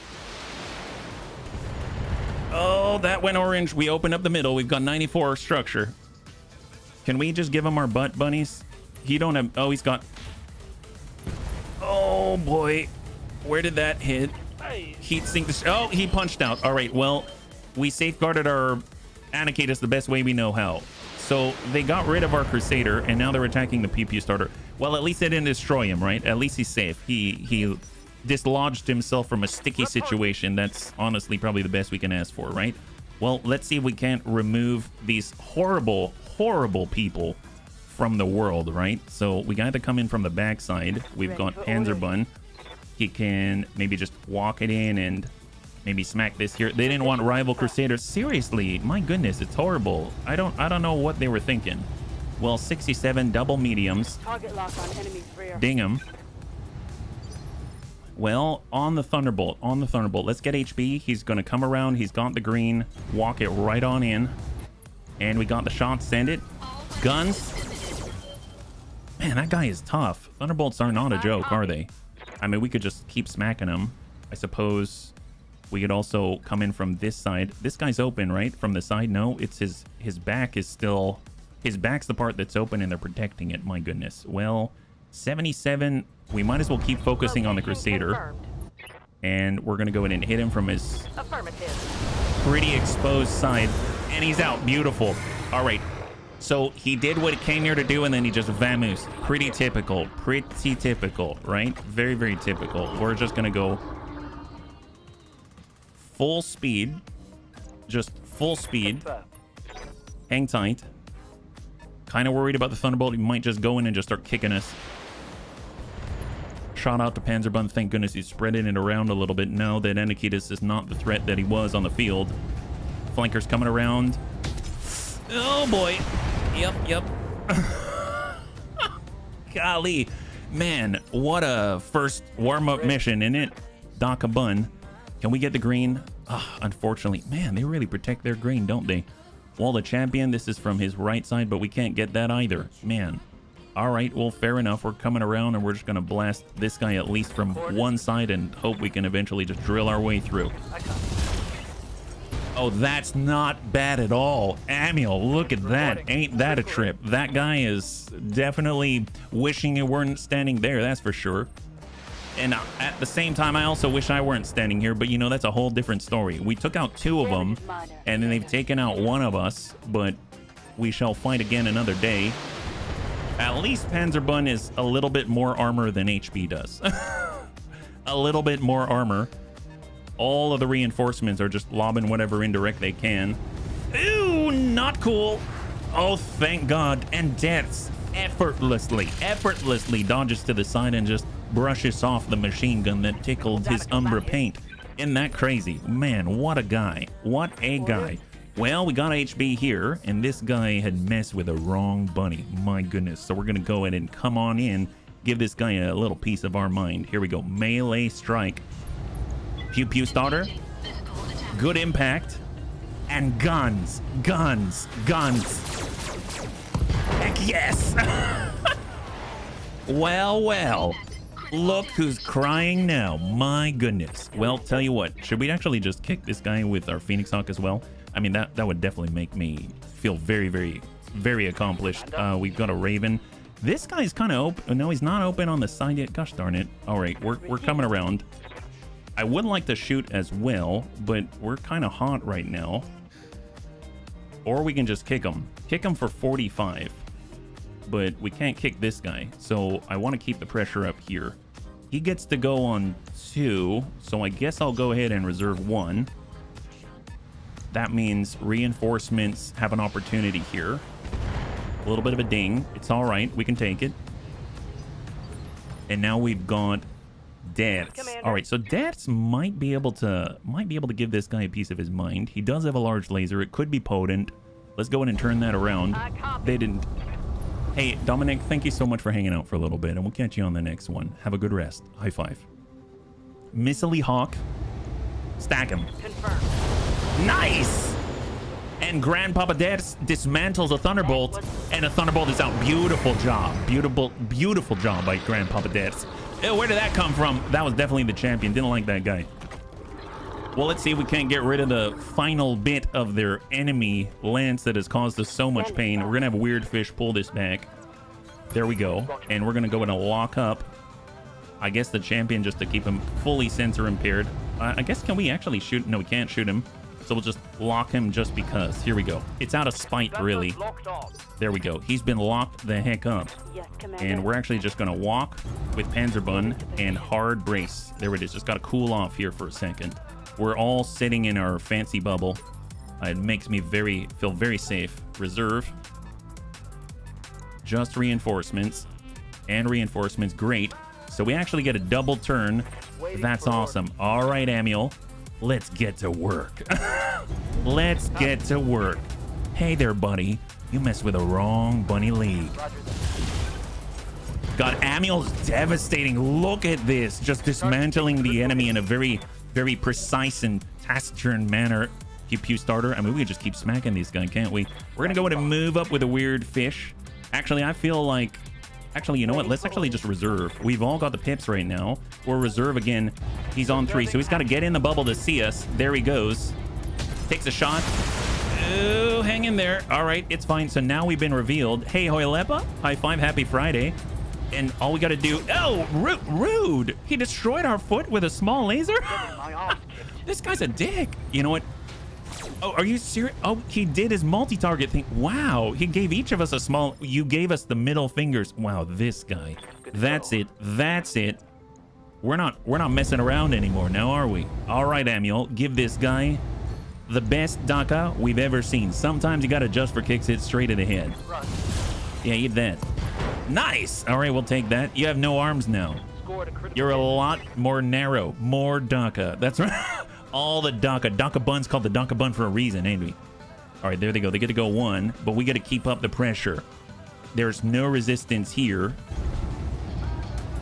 Oh, that went orange. We opened up the middle. We've got 94 structure. Can we just give him our butt, bunnies? He don't have... Oh, he's got... Oh boy. Where did that hit? Heat sink this... Oh, he punched out. All right, well, we safeguarded our... Anakitas the best way we know how. So they got rid of our Crusader, and now they're attacking the pew starter. Well, at least they didn't destroy him, right? At least he's safe. He dislodged himself from a sticky situation. That's honestly probably the best we can ask for, right? Well, let's see if we can't remove these horrible, horrible people from the world, right? So we got to come in from the backside. We've got Panzerbun. He can maybe just walk it in and Maybe smack this here. They didn't want rival crusaders. Seriously, my goodness, it's horrible. I don't know what they were thinking. Well, 67 double mediums. Target lock on enemy's rear. Ding him. Well, on the Thunderbolt, let's get HB. He's going to come around. He's got the green. Walk it right on in. And we got the shot. Send it. Guns. Man, that guy is tough. Thunderbolts are not a joke, are they? I mean, we could just keep smacking him. I suppose we could also come in from this side. This guy's open, right? From the side? No, it's his back is still... His back's the part that's open and they're protecting it. My goodness. Well, 77. We might as well keep focusing on the Crusader. And we're going to go in and hit him from his pretty exposed side. And he's out. Beautiful. All right. So he did what he came here to do, and then he just vamoosed. Pretty typical. Pretty typical, right? Very, very typical. We're just going to go full speed. Just full speed. Hang tight. Kind of worried about the Thunderbolt. He might just go in and just start kicking us. Shot out to Panzerbund. Thank goodness he's spreading it around a little bit now that Enikitas is not the threat that he was on the field. Flankers coming around. Oh boy. Yep. Golly. Man, what a first warm-up mission, isn't it? Doc a bun. Can we get the green? Unfortunately. Man, they really protect their green, don't they? Well, the champion, this is from his right side, but we can't get that either. Man. All right, well, fair enough. We're coming around, and we're just going to blast this guy at least from one side and hope we can eventually just drill our way through. Oh, that's not bad at all. Amiel, look at that. Ain't that a trip? That guy is definitely wishing he weren't standing there, that's for sure. And at the same time, I also wish I weren't standing here, but you know, that's a whole different story. We took out 2 of them, and then they've taken out 1 of us, but we shall fight again another day. At least Panzerbund is a little bit more armor than HB does. A little bit more armor. All of the reinforcements are just lobbing whatever indirect they can. Ooh, not cool. Oh, thank God. And Deaths effortlessly dodges to the side and just brushes off the machine gun that tickled his Umbra paint. Isn't that crazy? Man, what a guy. What a guy. Well, we got HB here, and this guy had messed with the wrong bunny. My goodness. So we're going to go ahead and come on in, give this guy a little piece of our mind. Here we go. Melee strike. Pew pew starter. Good impact. And guns. Heck yes. Well. Look who's crying now. My goodness. Well, tell you what. Should we actually just kick this guy with our Phoenix Hawk as well? I mean, that would definitely make me feel very, very, very accomplished. We've got a Raven. This guy's kind of open. No, he's not open on the side yet. Gosh darn it. All right, we're coming around. I would like to shoot as well, but we're kind of hot right now. Or we can just kick him. Kick him for 45. But we can't kick this guy. So I want to keep the pressure up here. He gets to go on 2. So I guess I'll go ahead and reserve 1. That means reinforcements have an opportunity here. A little bit of a ding. It's all right. We can take it. And now we've got Deaths. All right, so Deaths might be able to give this guy a piece of his mind. He does have a large laser. It could be potent. Let's go in and turn that around. They didn't. Hey, Dominic, thank you so much for hanging out for a little bit, and we'll catch you on the next one. Have a good rest. High five. Missile Hawk. Stack him. Confirmed. Nice! And Grandpapa Deaths dismantles a Thunderbolt, and a Thunderbolt is out. Beautiful job. Beautiful job by Grandpapa Deaths. Where did that come from? That was definitely the champion. Didn't like that guy. Well, let's see if we can't get rid of the final bit of their enemy lance that has caused us so much pain. We're going to have Weird Fish pull this back. There we go. And we're going to go and lock up, I guess, the champion just to keep him fully sensor impaired. I guess, can we actually shoot? No, we can't shoot him. So we'll just lock him just because. Here we go. It's out of spite, really. There we go. He's been locked the heck up. And we're actually just going to walk with Panzerbund and hard brace. There it is. Just got to cool off here for a second. We're all sitting in our fancy bubble. It makes me feel very safe. Reserve. Just reinforcements. And reinforcements. Great. So we actually get a double turn. That's awesome. All right, Amiel. let's get to work. Let's get to work. Hey there, buddy. You messed with the wrong bunny league. God, Amiel's devastating. Look at this. Just dismantling the enemy in a very, very precise and taciturn manner. Pew starter. I mean, we could just keep smacking these guys, can't we? We're gonna go in and move up with a weird fish. Actually, I feel like... Actually, you know what? Let's actually just reserve. We've all got the pips right now. We'll reserve again. He's on 3, so he's got to get in the bubble to see us. There he goes. Takes a shot. Oh, hang in there. All right, it's fine. So now we've been revealed. Hey, Hoylepa. High five. Happy Friday. And all we got to do... Oh, rude. He destroyed our foot with a small laser? This guy's a dick. You know what? Oh, are you serious? Oh, he did his multi-target thing. Wow. He gave each of us a small... You gave us the middle fingers. Wow, this guy. That's it. That's it. We're not messing around anymore now, are we? All right, Amiel. Give this guy the best Daka we've ever seen. Sometimes you got to just for kicks, hit straight in the head. Yeah, eat that. Nice. All right, we'll take that. You have no arms now. You're a lot more narrow. More Daka. That's right. All the Daka. Daka bun's called the Daka bun for a reason, ain't we? All right, there they go. They get to go 1, but we got to keep up the pressure. There's no resistance here.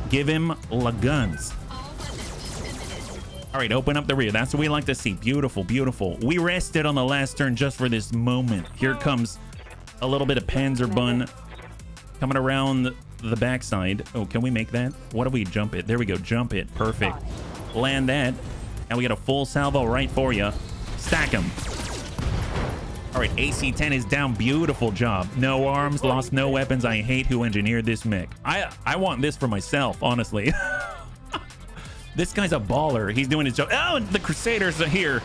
Give him la guns. All right, open up the rear. That's what we like to see. Beautiful, beautiful. We rested on the last turn just for this moment. Here comes a little bit of Panzer bun coming around the backside. Oh, can we make that? What do we jump it? There we go. Jump it. Perfect. Land that. And we got a full salvo right for you. Stack him. All right, AC-10 is down. Beautiful job. No arms, lost no weapons. I hate who engineered this mech. I want this for myself, honestly. This guy's a baller. He's doing his job. Oh, the Crusaders are here.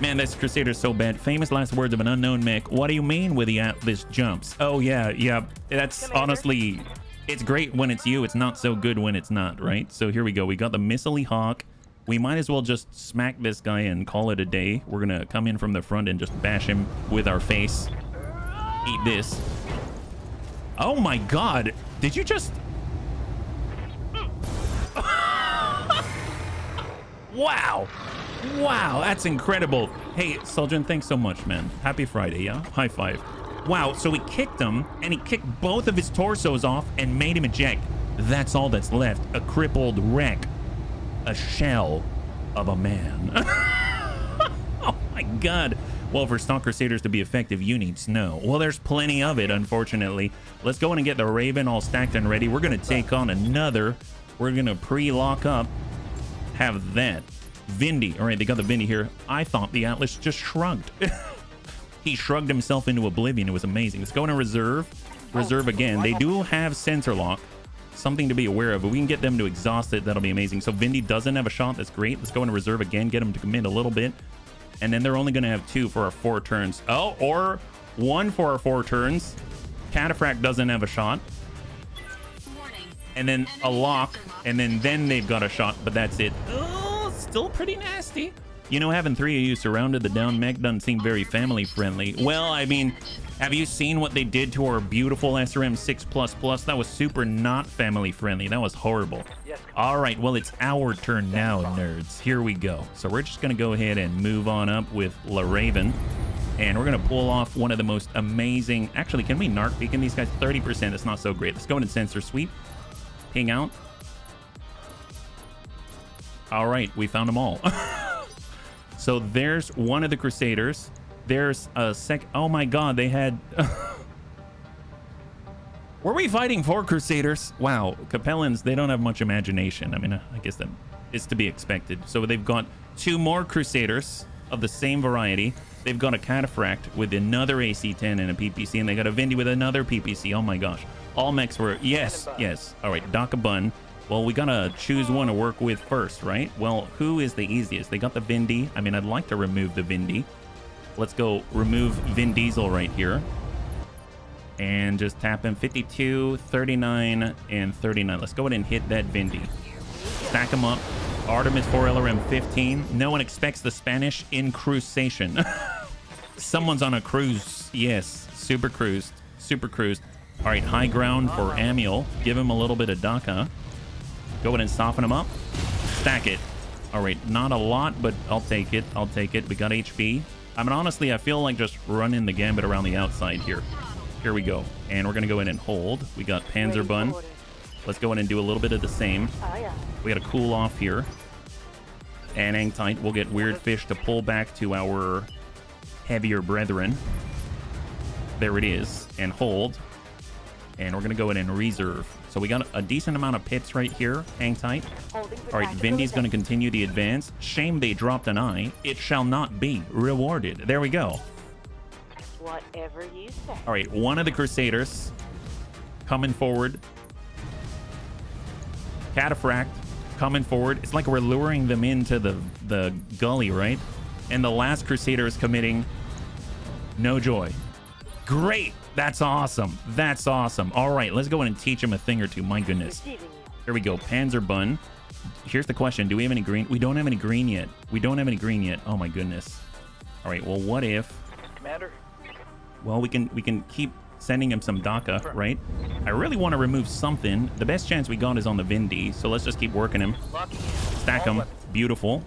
Man, this Crusader's so bad. Famous last words of an unknown mech. What do you mean with the Atlas jumps? Oh, yeah. That's honestly... It's great when it's you. It's not so good when it's not, right? So here we go. We got the Missile Hawk. We might as well just smack this guy and call it a day. We're gonna come in from the front and just bash him with our face. Eat this. Oh my god. Did you just... Wow. Wow, that's incredible. Hey, Soljin, thanks so much, man. Happy Friday, yeah? High five. Wow, so we kicked him, and he kicked both of his torsos off and made him eject. That's all that's left. A crippled wreck. A shell of a man. Oh my god. Well, for Stock Crusaders to be effective, you need snow. Well, there's plenty of it, unfortunately. Let's go in and get the Raven all stacked and ready. We're going to take on another. We're going to pre-lock up. Have that. Vindy. All right, they got the Vindy here. I thought the Atlas just shrugged. He shrugged himself into oblivion. It was amazing. Let's go into reserve. Reserve again. They do have sensor lock. Something to be aware of, but we can get them to exhaust it. That'll be amazing. So Vindy doesn't have a shot. That's great. Let's go into reserve again, get them to commit a little bit, and then they're only going to have 2 for our 4 turns. Oh, or 1 for our 4 turns. Cataphract doesn't have a shot, and then a lock, and then they've got a shot, but that's it. Oh, still pretty nasty. You know, having 3 of you surrounded the down mech doesn't seem very family friendly. Well, I mean, have you seen what they did to our beautiful SRM 6++? That was super not family friendly. That was horrible. All right, well, it's our turn now, nerds. Here we go. So we're just going to go ahead and move on up with La Raven. And we're going to pull off one of the most amazing... Actually, can we narc beacon these guys? 30%. That's not so great. Let's go into sensor sweep. Ping out. All right, we found them all. So there's one of the Crusaders. There's a oh my god, they had... Were we fighting 4 Crusaders? Wow, Capellans, they don't have much imagination. I mean, I guess that is to be expected. So they've got 2 more Crusaders of the same variety. They've got a Cataphract with another AC-10 and a PPC, and they got a Vindy with another PPC. Oh my gosh. All mechs were... Yes. All right, Daka Bun. Well, we gotta choose one to work with first, right? Well, who is the easiest? They got the Vindy. I mean, I'd like to remove the Vindy. Let's go remove Vin Diesel right here. And just tap him. 52, 39, and 39. Let's go ahead and hit that Vindy. Stack him up. Artemis 4 LRM 15. No one expects the Spanish in cruisation. Someone's on a cruise. Yes, super cruised. Super cruised. All right, high ground for Amiel. Give him a little bit of Daka. Go ahead and soften him up. Stack it. All right, not a lot, but I'll take it. I'll take it. We got HP. I mean, honestly, I feel like just running the gambit around the outside here. Here we go. And we're going to go in and hold. We got Panzerbun. Let's go in and do a little bit of the same. We got to cool off here. And hang tight. We'll get Weird Fish to pull back to our heavier brethren. There it is. And hold. And we're going to go in and reserve. So we got a decent amount of pits right here. Hang tight. All right, Vindy's going to continue the advance. Shame they dropped an eye. It shall not be rewarded. There we go. Whatever you say. All right, one of the Crusaders coming forward. Cataphract coming forward. It's like we're luring them into the gully, right? And the last Crusader is committing no joy. Great. That's awesome. That's awesome. All right, let's go in and teach him a thing or two. My goodness. There we go. Panzerbun. Here's the question. Do we have any green? We don't have any green yet. We don't have any green yet. Oh, my goodness. All right, well, what if... Commander? Well, we can keep sending him some DACA, right? I really want to remove something. The best chance we got is on the Vindy, so let's just keep working him. Stack him. Beautiful.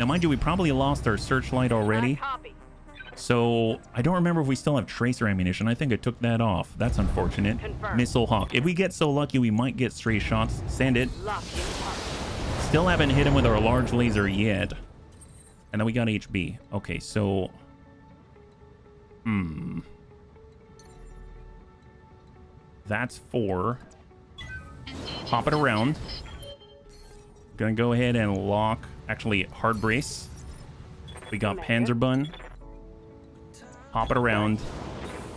Now, mind you, we probably lost our searchlight already. So, I don't remember if we still have tracer ammunition. I think I took that off. That's unfortunate. Missile Hawk. If we get so lucky, we might get stray shots. Send it. Still haven't hit him with our large laser yet. And then we got HB. Okay, so... That's 4. Pop it around. Gonna go ahead and lock... Actually, hard brace. We got Panzerbun. Pop it around,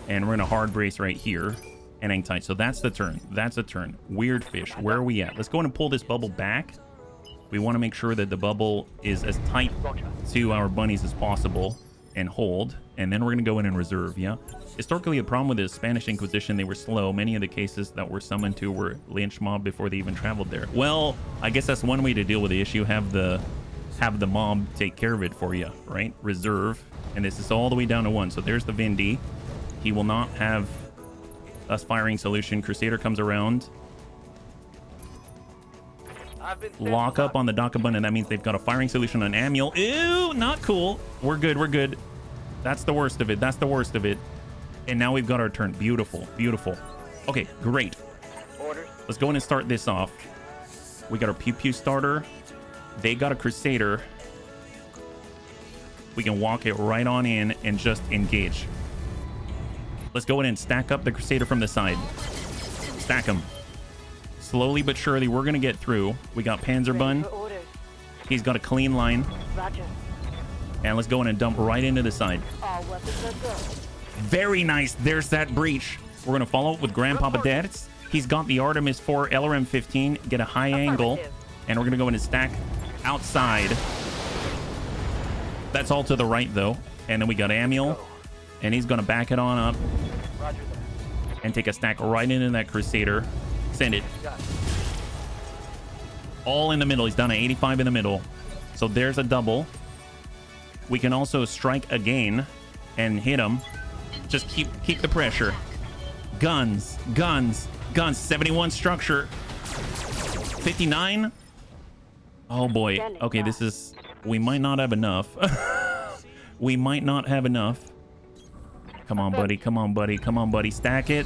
and we're gonna hard brace right here and hang tight. So that's the turn. That's a turn. Weird Fish, where are we at? Let's go in and pull this bubble back. We want to make sure that the bubble is as tight to our bunnies as possible and hold. And then we're gonna go in and reserve. Yeah. Historically, the problem with the Spanish Inquisition, they were slow. Many of the cases that were summoned to were lynch mob before they even traveled there. Well, I guess that's one way to deal with the issue. Have the mob take care of it for you, right? Reserve. And this is all the way down to 1. So there's the Vindy. He will not have us firing solution. Crusader comes around. Lock up on the DACA, and that means they've got a firing solution on Amiel. Ew, not cool. We're good. We're good. That's the worst of it. That's the worst of it. And now we've got our turn. Beautiful. Beautiful. Okay, great. Let's go in and start this off. We got our Pew Pew starter. They got a Crusader. We can walk it right on in and just engage. Let's go in and stack up the Crusader from the side. Stack him. Slowly but surely, we're going to get through. We got Panzerbun. He's got a clean line. And let's go in and dump right into the side. Very nice. There's that breach. We're going to follow up with Grandpapa Dad's. He's got the Artemis 4 LRM 15. Get a high angle. And we're going to go in and stack outside. That's all to the right, though. And then we got Amiel. And he's going to back it on up. And take a stack right into that Crusader. Send it. All in the middle. He's done an 85 in the middle. So there's a double. We can also strike again and hit him. Just keep the pressure. Guns. Guns. Guns. 71 structure. 59. Oh, boy. Okay, this is... We might not have enough. We might not have enough. Come on, buddy. Come on, buddy. Come on, buddy. Stack it.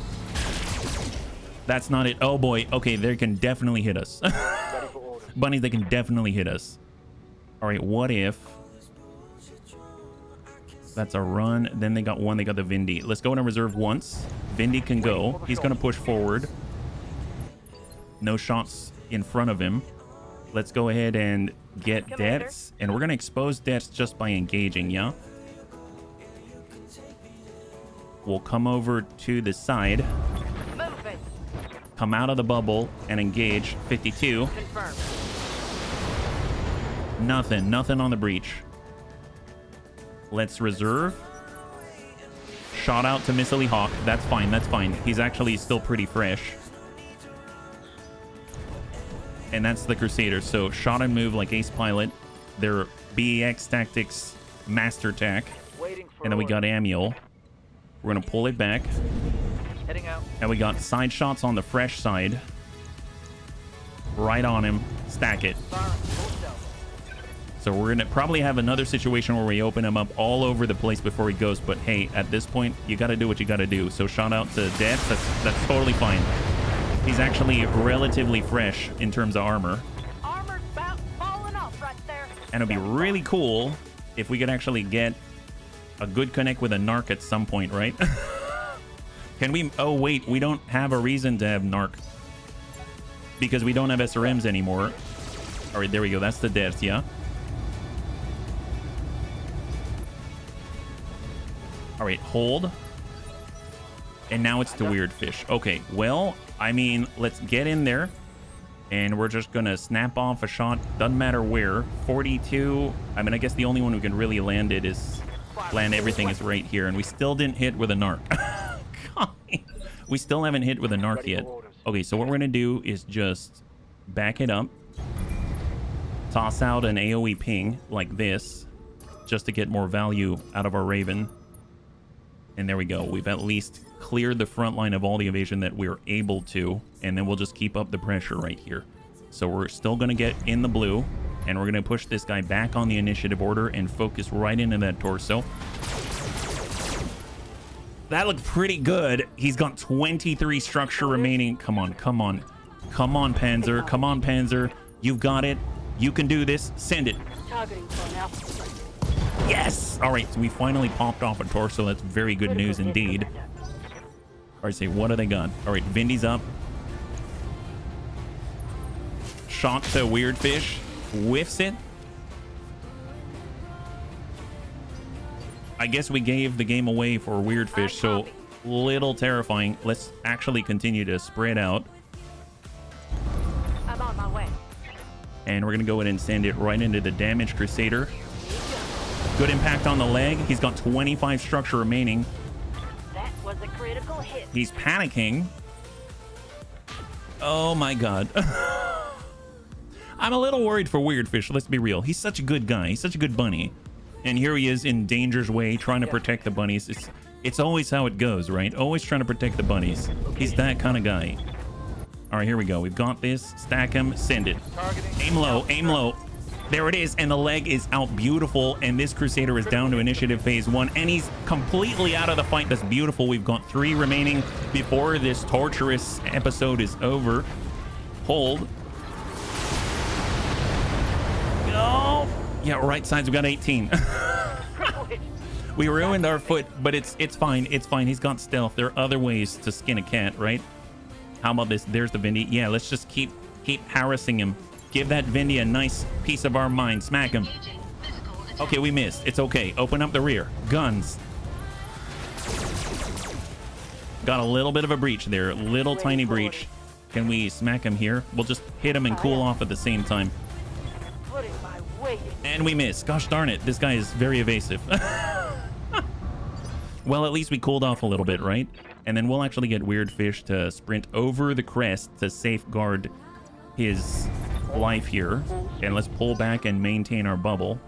That's not it. Oh, boy. Okay, they can definitely hit us. Bunnies, they can definitely hit us. All right, what if... That's a run. Then they got one. They got the Vindy. Let's go in and reserve once. Vindy can go. He's going to push forward. No shots in front of him. Let's go ahead and get Debts. And we're going to expose Debts just by engaging, yeah? We'll come over to the side. Come out of the bubble and engage. 52. Nothing. Nothing on the breach. Let's reserve. Shot out to Missile Hawk. That's fine. That's fine. He's actually still pretty fresh. And that's the Crusader. So shot and move like Ace Pilot. They're BEX Tactics Master Tac. And then we got Amiel. We're going to pull it back. Heading out. And we got side shots on the fresh side. Right on him. Stack it. So we're gonna probably have another situation where we open him up all over the place before he goes. But hey, at this point, you got to do what you got to do. So shout out to Death. That's totally fine. He's actually relatively fresh in terms of armor. Armor's about falling off right there. And it'd be really cool if we could actually get a good connect with a narc at some point, right? Can we? Oh, wait, we don't have a reason to have narc because we don't have SRMs anymore. All right, there we go. That's the deaths, yeah? All right, hold. And now it's the weird fish. Okay, well, I mean, let's get in there. And we're just going to snap off a shot. Doesn't matter where. 42. I mean, I guess the only one who can really land it is... Land everything is right here. And we still didn't hit with a narc. God. We still haven't hit with a narc yet. Okay, so what we're going to do is just back it up. Toss out an AoE ping like this. Just to get more value out of our Raven. And there we go. We've at least cleared the front line of all the evasion that we're able to. And then we'll just keep up the pressure right here. So we're still going to get in the blue. And we're going to push this guy back on the initiative order and focus right into that torso. That looked pretty good. He's got 23 structure remaining. Come on, come on. Come on, Panzer. Come on, Panzer. You've got it. You can do this. Send it. Targeting for now. Yes! All right, so we finally popped off a torso. That's very good news indeed. All right, say, what do they got? All right, Vindy's up. Shot to Weird Fish. Whiffs it. I guess we gave the game away for Weird Fish, so little terrifying. Let's actually continue to spread out. I'm on my way. And we're going to go ahead and send it right into the Damage Crusader. Good impact on the leg. He's got 25 structure remaining. That was a critical hit. He's panicking. Oh my god. I'm a little worried for Weird Fish, let's be real. He's such a good guy. He's such a good bunny. And here he is in danger's way, trying to protect the bunnies. It's always how it goes, right? Always trying to protect the bunnies. He's that kind of guy. All right, here we go. We've got this. Stack him. Send it. Aim low. Aim low. There it is. And the leg is out beautiful. And this Crusader is down to initiative phase 1. And he's completely out of the fight. That's beautiful. We've got 3 remaining before this torturous episode is over. Hold. Oh. Yeah, right sides. We got 18. We ruined our foot, but it's fine. It's fine. He's got stealth. There are other ways to skin a cat, right? How about this? There's the Vindy. Yeah, let's just keep harassing him. Give that Vindy a nice piece of our mind. Smack him. Okay, we missed. It's okay. Open up the rear. Guns. Got a little bit of a breach there. Little tiny breach. Can we smack him here? We'll just hit him and cool off at the same time. And we miss. Gosh darn it. This guy is very evasive. Well, at least we cooled off a little bit, right? And then we'll actually get Weird Fish to sprint over the crest to safeguard his life here. And let's pull back and maintain our bubble.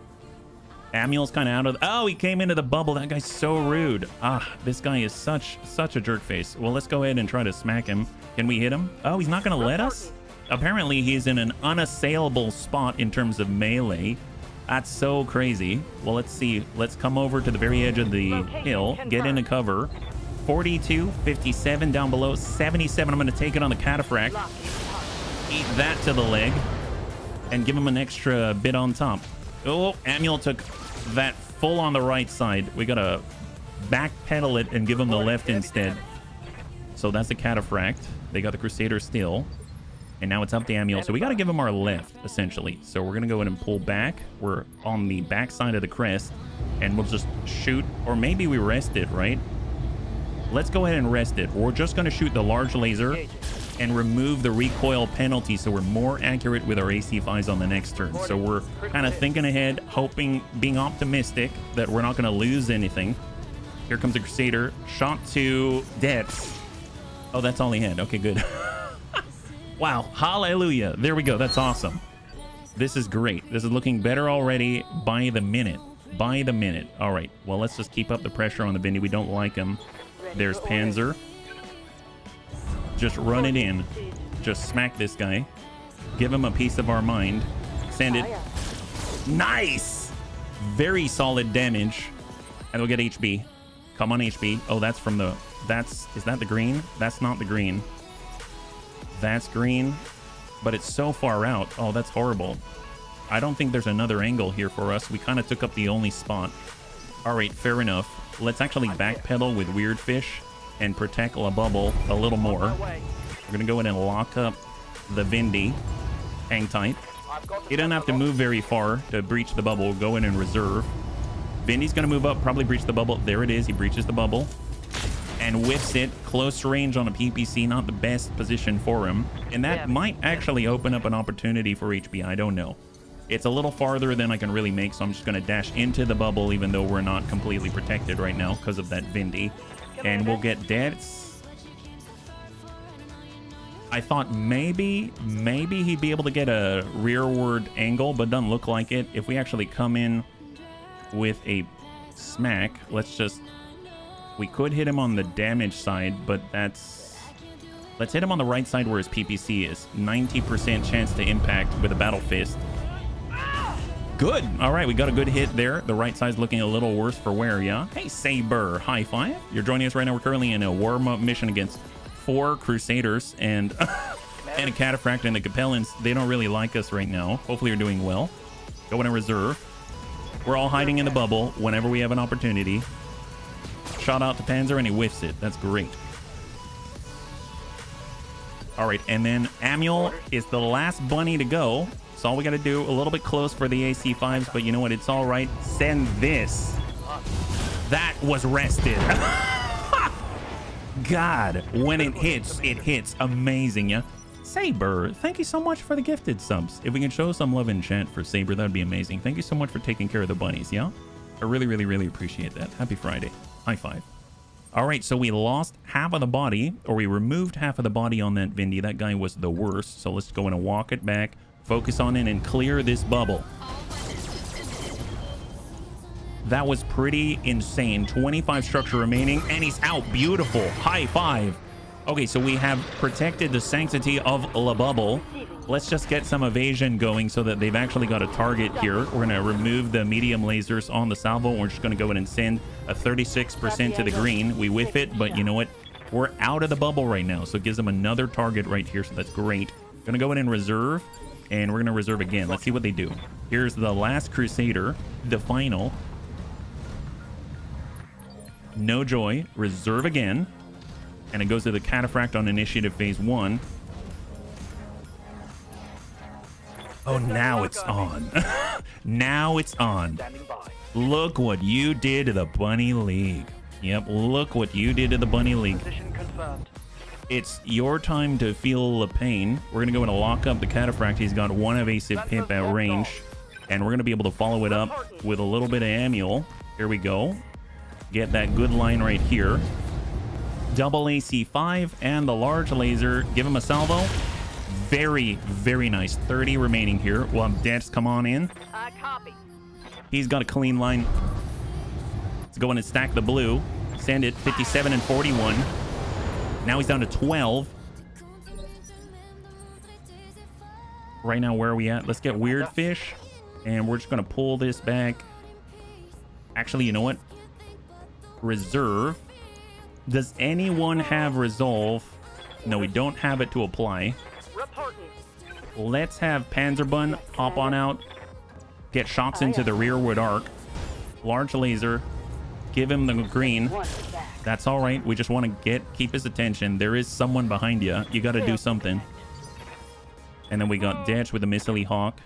Amuel's kind of out of... Oh, he came into the bubble. That guy's so rude. Ah, this guy is such a jerk face. Well, let's go ahead and try to smack him. Can we hit him? Oh, he's not going to let us? Apparently, he's in an unassailable spot in terms of melee. That's so crazy. Well, let's see. Let's come over to the very edge of the hill. Get into cover. 42, 57 down below, 77. I'm going to take it on the cataphract. Eat that to the leg. And give him an extra bit on top. Oh, Amuel took that full on the right side. We got to backpedal it and give him the left instead. So that's the cataphract. They got the Crusader still. And now it's up to Amuel. So we got to give him our left, essentially. So we're going to go ahead and pull back. We're on the back side of the crest. And we'll just shoot. Or maybe we rest it, right? Let's go ahead and rest it. We're just going to shoot the large laser and remove the recoil penalty so we're more accurate with our AC5s on the next turn. So we're kind of thinking ahead, hoping, being optimistic that we're not going to lose anything. Here comes the Crusader. Shot to death. Oh, that's all he had. Okay, good. Wow. Hallelujah. There we go. That's awesome. This is great. This is looking better already by the minute. By the minute. All right. Well, let's just keep up the pressure on the Vindy. We don't like him. There's Panzer. Just run it in. Just smack this guy. Give him a piece of our mind. Send it. Nice. Very solid damage. And we'll get HB. Come on, HB. Oh, that's from the... Is that the green? That's not the green. That's green. But it's so far out. Oh, that's horrible. I don't think there's another angle here for us. We kind of took up the only spot. All right, fair enough. Let's actually backpedal with Weird Fish and protect La Bubble a little more. We're going to go in and lock up the Vindy. Hang tight. He doesn't have to move very far to breach the bubble. Go in and reserve. Vindy's going to move up, probably breach the bubble. There it is. He breaches the bubble and whiffs it. Close range on a PPC, not the best position for him. And that might actually open up an opportunity for HB. I don't know. It's a little farther than I can really make, so I'm just going to dash into the bubble, even though we're not completely protected right now because of that Vindy. And we'll get deaths. I thought maybe he'd be able to get a rearward angle, but doesn't look like it. If we actually come in with a smack, we could hit him on the damage side, but let's hit him on the right side where his PPC is. 90% chance to impact with a Battle Fist. Good. All right, we got a good hit there. The right side's looking a little worse for wear, yeah? Hey, Saber, high five. You're joining us right now. We're currently in a warm-up mission against 4 Crusaders and and a Cataphract and the Capellans. They don't really like us right now. Hopefully you're doing well. Go in and reserve. We're all hiding in the bubble whenever we have an opportunity. Shot out to Panzer and he whiffs it. That's great. All right, and then Amuel is the last bunny to go. So all we got to do, a little bit close for the AC5s, but you know what? It's all right. Send this. That was rested. God, when it hits. Amazing, yeah? Saber, thank you so much for the gifted subs. If we can show some love in chat for Saber, that would be amazing. Thank you so much for taking care of the bunnies, yeah? I really, really, really appreciate that. Happy Friday. High five. All right, so we lost half of the body, or we removed half of the body on that Vindy. That guy was the worst. So let's go in and walk it back. Focus on it and clear this bubble. That was pretty insane. 25 structure remaining, and he's out. Beautiful. High five. Okay, so we have protected the sanctity of La Bubble. Let's just get some evasion going so that they've actually got a target here. We're going to remove the medium lasers on the salvo. We're just going to go in and send a 36% to the green. We whiff it, but you know what? We're out of the bubble right now, so it gives them another target right here, so that's great. Going to go in and reserve. And we're going to reserve again. Let's see what they do. Here's the last Crusader, the final. No joy. Reserve again. And it goes to the Cataphract on initiative phase 1. Oh, now it's on. Now it's on. Look what you did to the Bunny League. Yep, look what you did to the Bunny League. Position confirmed. It's your time to feel the pain. We're going to go in and lock up the Cataphract. He's got 1 evasive pimp at range. And we're going to be able to follow it up with a little bit of Amuel. Here we go. Get that good line right here. Double AC5 and the large laser. Give him a salvo. Very, very nice. 30 remaining here. We'll have Deaths come on in. I copy. He's got a clean line. Let's go in and stack the blue. Send it 57 and 41. Now he's down to 12. Right now, where are we at? Let's get Weird Fish. And we're just going to pull this back. Actually, you know what? Reserve. Does anyone have Resolve? No, we don't have it to apply. Reporting. Let's have Panzerbun hop on out. Get shots into the rearward arc. Large laser. Give him the green. That's all right. We just want to keep his attention. There is someone behind you. You got to do something. And then we got Detch with a Missile Hawk.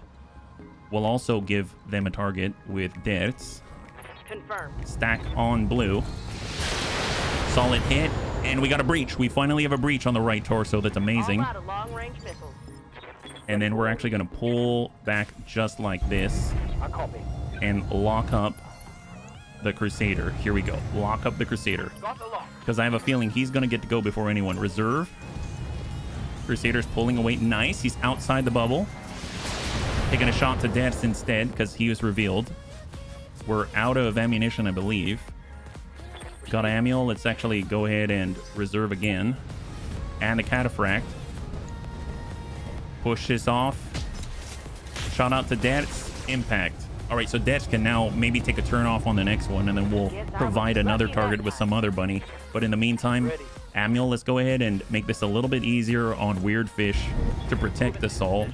We'll also give them a target with Deaths. Confirmed. Stack on blue. Solid hit. And we got a breach. We finally have a breach on the right torso. That's amazing. All out of long-range missiles. And then we're actually going to pull back just like this. I copy. And lock up the Crusader. Here we go. Lock up the Crusader. Got the lock. Because I have a feeling he's going to get to go before anyone. Reserve. Crusader's pulling away. Nice. He's outside the bubble. Taking a shot to Deaths instead because he was revealed. We're out of ammunition, I believe. Got Amuel. Let's actually go ahead and reserve again. And the Cataphract. Push this off. Shot out to Deaths. Impact. All right, so Detch can now maybe take a turn off on the next one, and then we'll provide another target with some other bunny. But in the meantime, Amiel, let's go ahead and make this a little bit easier on Weird Fish to protect us all.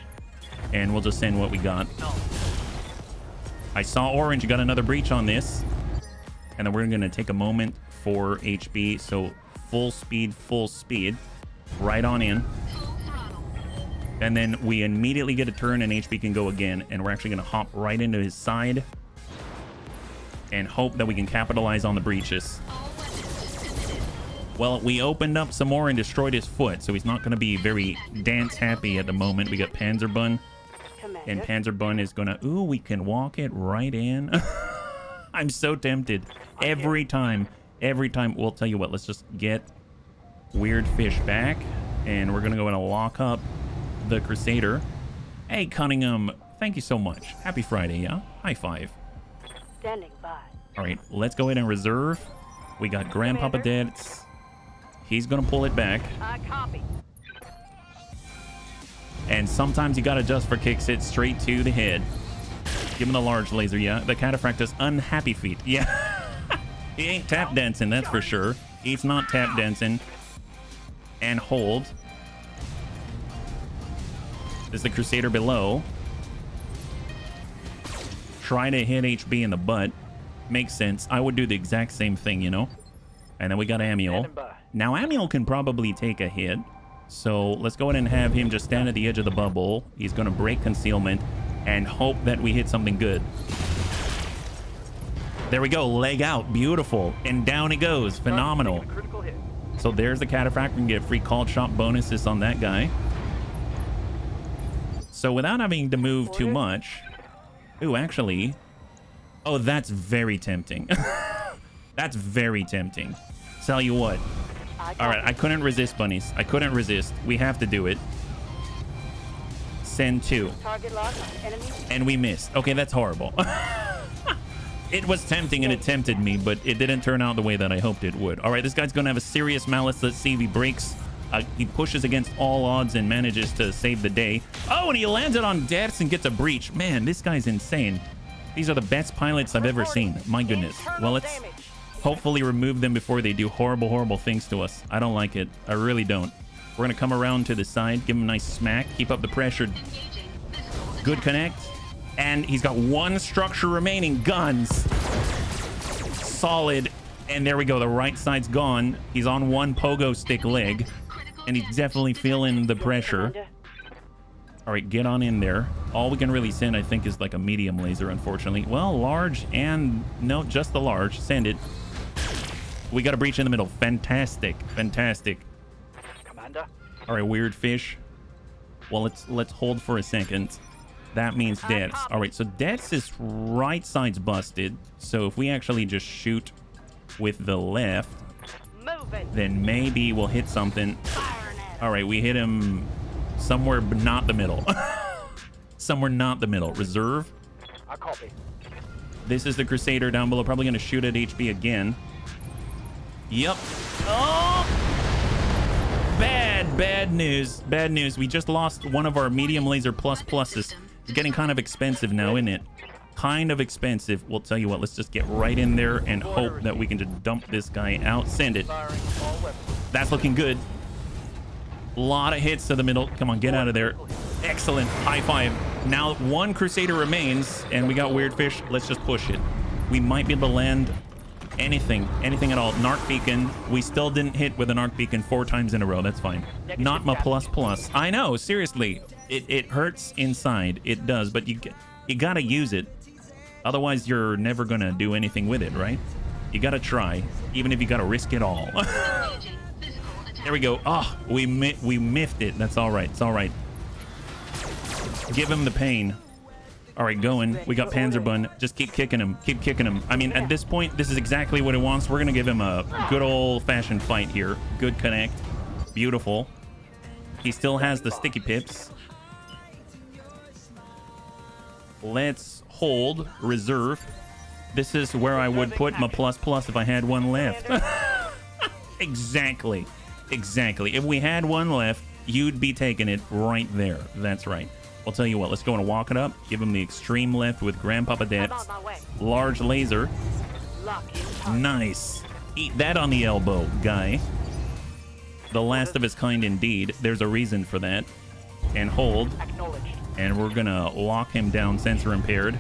And we'll just send what we got. I saw Orange got another breach on this. And then we're going to take a moment for HB. So full speed, right on in. And then we immediately get a turn and HB can go again. And we're actually going to hop right into his side and hope that we can capitalize on the breaches. Well, we opened up some more and destroyed his foot, so he's not going to be very dance happy at the moment. We got Panzerbun, and Panzerbun is going to... Ooh, we can walk it right in. I'm so tempted. Every time. We'll tell you what, let's just get Weird Fish back, and we're going to go and lock up the Crusader. Hey, Cunningham, thank you so much. Happy Friday, yeah? High five. Standing by. All right, let's go ahead and reserve. We got Grandpapa Dance. He's going to pull it back. I copy. And sometimes you got to just for kicks it straight to the head. Give him the large laser, yeah. The Cataphractus unhappy feet. Yeah. He ain't tap dancing, that's for sure. He's not tap dancing. And hold. There's the Crusader below. Try to hit HB in the butt. Makes sense. I would do the exact same thing, you know. And then we got Amiel. Now Amiel can probably take a hit. So let's go ahead and have him just stand at the edge of the bubble. He's going to break concealment and hope that we hit something good. There we go. Leg out. Beautiful. And down he goes. Phenomenal. So there's the Cataphract. We can get free called shot bonuses on that guy. So without having to move too much... Ooh, actually... Oh, that's very tempting. That's very tempting. Tell you what. All right, I couldn't resist, bunnies. I couldn't resist. We have to do it. Send 2. Target lock, enemy. And we missed. Okay, that's horrible. It was tempting and it tempted me, but it didn't turn out the way that I hoped it would. All right, this guy's going to have a serious malice. Let's see if he breaks. He pushes against all odds and manages to save the day. Oh, and he landed on deaths and gets a breach. Man, this guy's insane. These are the best pilots I've ever seen. My goodness. Well, let's hopefully remove them before they do horrible, horrible things to us. I don't like it. I really don't. We're going to come around to the side, give him a nice smack, keep up the pressure. Good connect. And he's got 1 structure remaining. Guns. Solid. And there we go. The right side's gone. He's on 1 pogo stick leg. And he's definitely feeling the pressure. All right, get on in there. All we can really send, I think, is like a medium laser, unfortunately. Well, large and... No, just the large. Send it. We got a breach in the middle. Fantastic. Fantastic. Commander. All right, Weird Fish. Well, let's hold for a second. That means Deaths. All right, so Deaths is right side's busted. So if we actually just shoot with the left, then maybe we'll hit something. All right, we hit him somewhere but not the middle. Somewhere not the middle. Reserve. I copy. This is the Crusader down below. Probably going to shoot at HB again. Yep. Oh! Bad news. Bad news. We just lost one of our medium laser pluses. It's getting kind of expensive now, isn't it? Kind of expensive. We'll tell you what. Let's just get right in there and hope that we can just dump this guy out. Send it. That's looking good. A lot of hits to the middle. Come on, get out of there. Excellent. High five. Now 1 Crusader remains, and we got Weird Fish. Let's just push it. We might be able to land anything at all. Narc Beacon. We still didn't hit with an Narc Beacon 4 times in a row. That's fine. Not my plus. I know, seriously. It hurts inside. It does, but you gotta use it. Otherwise, you're never gonna do anything with it, right? You gotta try, even if you gotta risk it all. There we go. Oh, we miffed it. That's all right. It's all right. Give him the pain. All right, going. We got Panzerbun. Just keep kicking him. Keep kicking him. I mean, at this point, this is exactly what he wants. We're going to give him a good old-fashioned fight here. Good connect. Beautiful. He still has the sticky pips. Let's hold. Reserve. This is where I would put my plus if I had one left. Exactly. If we had one left, you'd be taking it right there. That's right. I'll tell you what, let's go and walk it up. Give him the extreme left with Grandpapa I'm Dance. on my way. Large laser. Lock in target. Nice. Eat that on the elbow, guy. The last of his kind indeed. There's a reason for that. And hold. Acknowledged. And we're gonna lock him down, sensor impaired.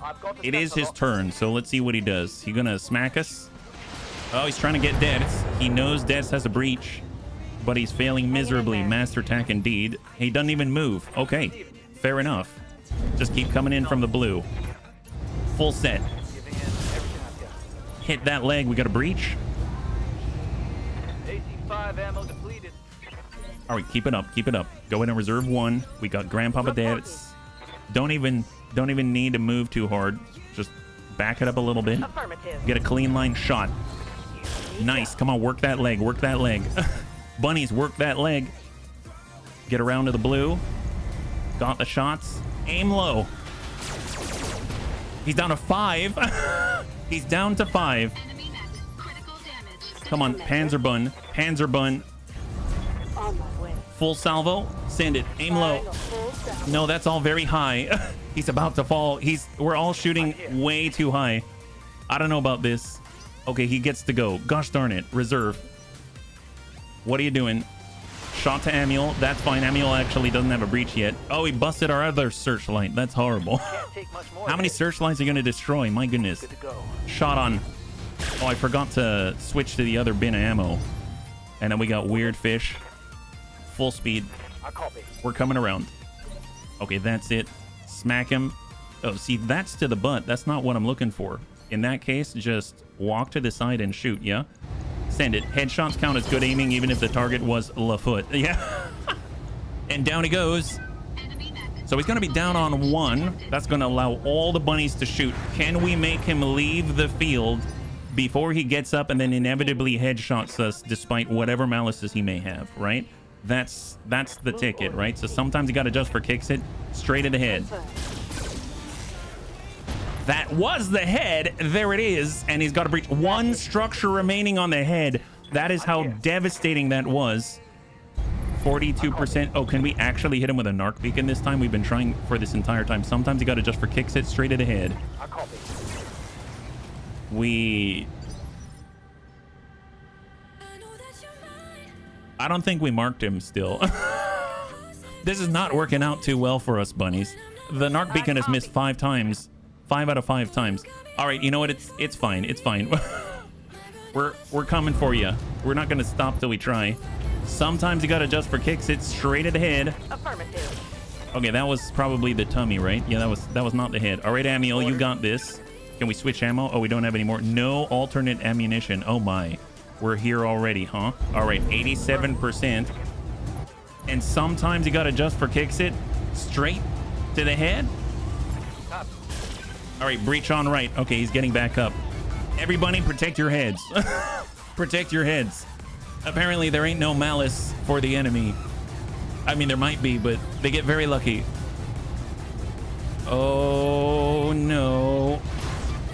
I've got It is his lock. turn, so let's see what he does. He gonna smack us? Oh, he's trying to get Dets. He knows Dets has a breach, but he's failing miserably. Master attack indeed. He doesn't even move. Okay, fair enough. Just keep coming in from the blue. Full set. Giving in everything I've got. Hit that leg. We got a breach. AC5 ammo depleted. All right, keep it up. Keep it up. Go in and reserve one. We got Grandpapa Dets. Don't even need to move too hard. Just back it up a little bit. Affirmative. Get a clean line shot. Nice. Come on, work that leg. Work that leg. Bunnies, work that leg. Get around to the blue. Got the shots. Aim low. He's down to 5. He's down to 5. Enemy met. Critical damage. Come on, Panzerbun. Panzerbun. On my way. Full salvo. Send it. Aim low. Firing a full salvo. No, that's all very high. He's about to fall. We're all shooting way too high. I don't know about this. Okay, he gets to go. Gosh darn it. Reserve. What are you doing? Shot to Amiel. That's fine. Amiel actually doesn't have a breach yet. Oh, he busted our other searchlight. That's horrible. Can't take much more. How many searchlights are you going to destroy? My goodness. Good to go. Shot on. Oh, I forgot to switch to the other bin of ammo. And then we got weird fish. Full speed. I copy. We're coming around. Okay, that's it. Smack him. Oh, see, that's to the butt. That's not what I'm looking for. In that case, just walk to the side and shoot, yeah? Send it. Headshots count as good aiming even if the target was LaFoot. Yeah. And down he goes. Enemy met. So he's going to be down on 1. That's going to allow all the bunnies to shoot. Can we make him leave the field before he gets up and then inevitably headshots us despite whatever malices he may have, right? That's the ticket, right? So sometimes you got to adjust for kicks it straight at the head. That was the head. There it is. And he's got to breach. 1 structure remaining on the head. That is how devastating that was. 42%. Oh, can we actually hit him with a narc beacon this time? We've been trying for this entire time. Sometimes you got to adjust for kicks it straight at the head. I copy. I don't think we marked him still. This is not working out too well for us, bunnies. The narc beacon has missed 5 times. 5 out of 5 times. All right, you know what? It's fine. It's fine. We're coming for you. We're not gonna stop till we try. Sometimes you gotta adjust for kicks. It's straight at the head. Affirmative. Okay, that was probably the tummy, right? Yeah, that was not the head. All right, Amiel, you got this. Can we switch ammo? Oh, we don't have any more. No alternate ammunition. Oh my. We're here already, huh? All right, 87%. And sometimes you gotta adjust for kicks it straight to the head. All right, breach on right. Okay, he's getting back up. Everybody protect your heads. Protect your heads. Apparently there ain't no malice for the enemy. I mean, there might be, but they get very lucky. Oh no.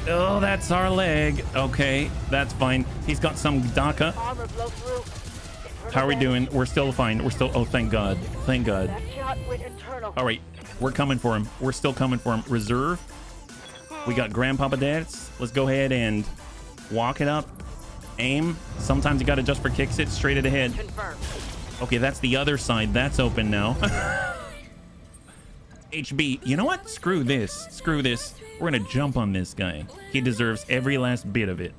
Oh, that's our leg. Okay, that's fine. He's got some DACA. Armor blow through. How are we doing? We're still fine. We're still, oh, thank God. Thank God. That shot went internal. All right, we're coming for him. We're still coming for him. Reserve. We got Grandpapa Dance. Let's go ahead and walk it up. Aim. Sometimes you got to adjust for kicks it straight at the head. Confirmed. Okay, that's the other side. That's open now. HB. You know what? Screw this. Screw this. We're going to jump on this guy. He deserves every last bit of it.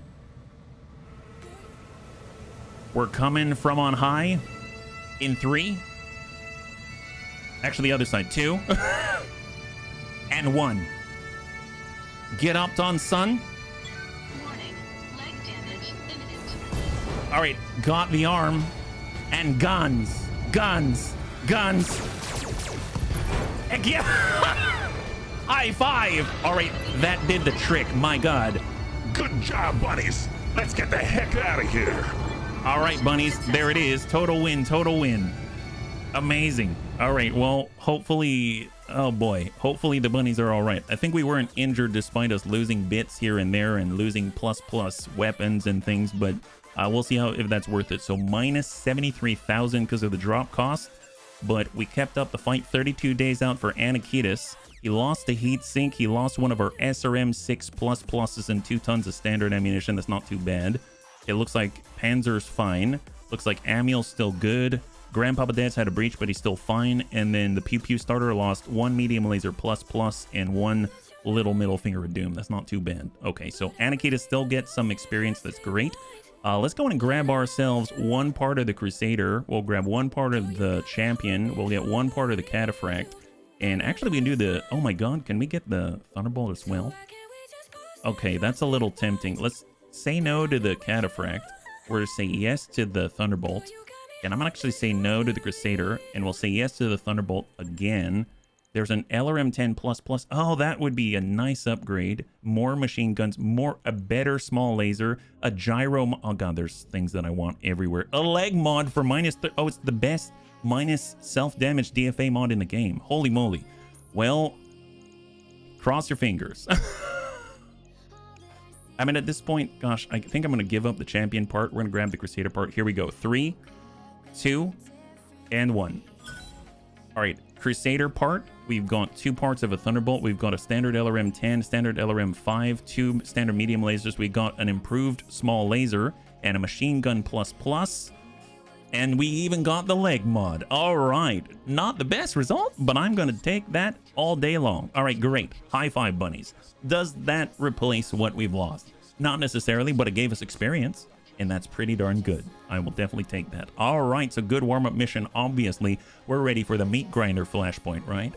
We're coming from on high in 3. Actually, the other side. 2. And 1. Get upped on, son. Warning. Leg damage imminent. All right, got the arm and guns. Heck yeah. High 5. All right, that did the trick. My God. Good job, bunnies. Let's get the heck out of here. All right, bunnies. There it is. Total win. Total win. Amazing. All right. Well, hopefully, oh boy, hopefully the bunnies are all right. I think we weren't injured despite us losing bits here and there and losing plus weapons and things, but we'll see if that's worth it. So minus 73,000 because of the drop cost, but we kept up the fight. 32 days out for Anakitis. He lost the heat sink. He lost one of our SRM 6++s and 2 tons of standard ammunition. That's not too bad. It looks like Panzer's fine. Looks like Amiel's still good. Grandpapa Dad's had a breach, but he's still fine. And then the Pew Pew starter lost 1 medium laser ++ and 1 little middle finger of doom. That's not too bad. Okay, so Anakitis still gets some experience. That's great. Let's go and grab ourselves 1 part of the Crusader. We'll grab 1 part of the Champion. We'll get 1 part of the Cataphract. And actually we can do the... Oh my god, can we get the Thunderbolt as well? Okay, that's a little tempting. Let's say no to the Cataphract. We're to say yes to the Thunderbolt. And I'm gonna actually say no to the Crusader. And we'll say yes to the Thunderbolt again. There's an LRM 10++. Oh, that would be a nice upgrade. More machine guns, a better small laser, a gyro. Oh god, there's things that I want everywhere. A leg mod for oh, it's the best minus self-damage DFA mod in the game. Holy moly. Well, cross your fingers. I mean, at this point, gosh, I think I'm going to give up the Champion part. We're going to grab the Crusader part. Here we go. 3, 2, and 1. All right, Crusader part. We've got 2 parts of a Thunderbolt. We've got a standard LRM 10, standard LRM 5, 2 standard medium lasers. We got an improved small laser and a machine gun ++. And we even got the leg mod. All right, not the best result, but I'm going to take that all day long. All right, great. High five, bunnies. Does that replace what we've lost? Not necessarily, but it gave us experience, and that's pretty darn good. I will definitely take that. All right, so good warm-up mission. Obviously, we're ready for the meat grinder flashpoint, right?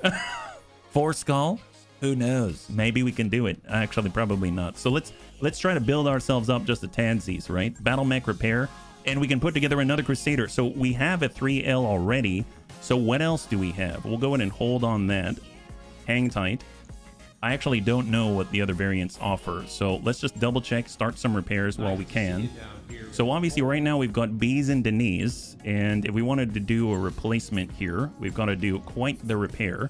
4 skull? Who knows? Maybe we can do it. Actually, probably not. So let's try to build ourselves up just a tadsies, right? Battle mech repair. And we can put together another Crusader. So we have a 3L already. So what else do we have? We'll go ahead and hold on that. Hang tight. I actually don't know what the other variants offer. So let's just double check, start some repairs while we can. So obviously right now we've got Bees and Denise. And if we wanted to do a replacement here, we've got to do quite the repair.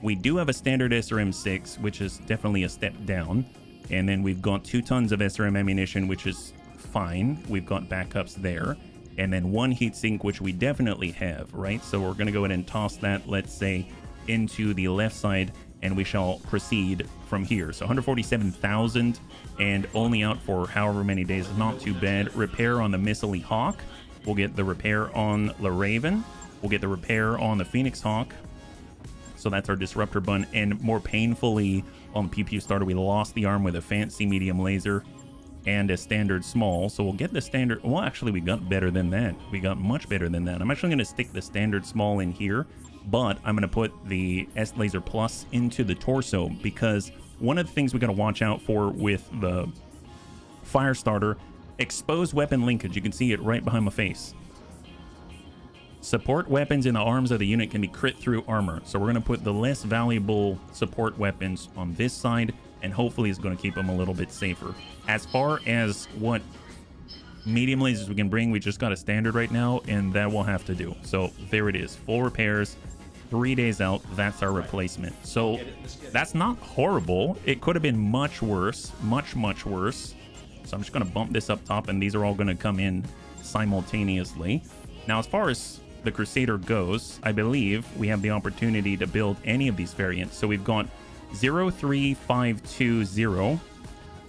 We do have a standard SRM 6, which is definitely a step down. And then we've got 2 tons of SRM ammunition, which is fine. We've got backups there, and then 1 heatsink, which we definitely have, right? So we're going to go ahead and toss that, let's say, into the left side, and we shall proceed from here. So 147,000 and only out for however many days. Not too bad. Repair on the Missile Hawk. We'll get the repair on the Raven. We'll get the repair on the Phoenix Hawk. So that's our Disruptor Bun. And more painfully on the Pew Pew starter, we lost the arm with a fancy medium laser and a standard small. So we'll get the standard. Well, actually, we got better than that. We got much better than that. I'm actually going to stick the standard small in here, but I'm going to put the S Laser Plus into the torso, because one of the things we got to watch out for with the fire starter, exposed weapon linkage. You can see it right behind my face. Support weapons in the arms of the unit can be crit through armor. So we're going to put the less valuable support weapons on this side, and hopefully it's going to keep them a little bit safer. As far as what medium lasers we can bring, we just got a standard right now, and that will have to do. So there it is. Full repairs, 3 days out. That's our replacement. So that's not horrible. It could have been much worse. Much, much worse. So I'm just going to bump this up top, and these are all going to come in simultaneously. Now, as far as the Crusader goes, I believe we have the opportunity to build any of these variants. So we've got 03520.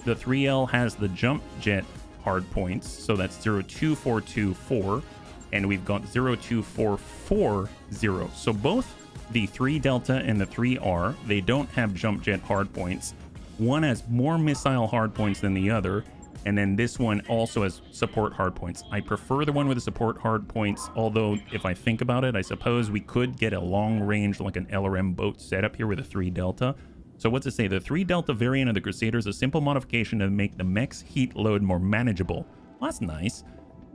The 3L has the jump jet hard points, so that's 02424, and we've got 02440. So both the 3 Delta and the 3R, they don't have jump jet hard points. One has more missile hard points than the other, and then this one also has support hard points. I prefer the one with the support hard points, although if I think about it, I suppose we could get a long range, like an LRM boat setup here with a 3 Delta. So what's it say? The 3 Delta variant of the Crusader is a simple modification to make the mech's heat load more manageable. Well, that's nice.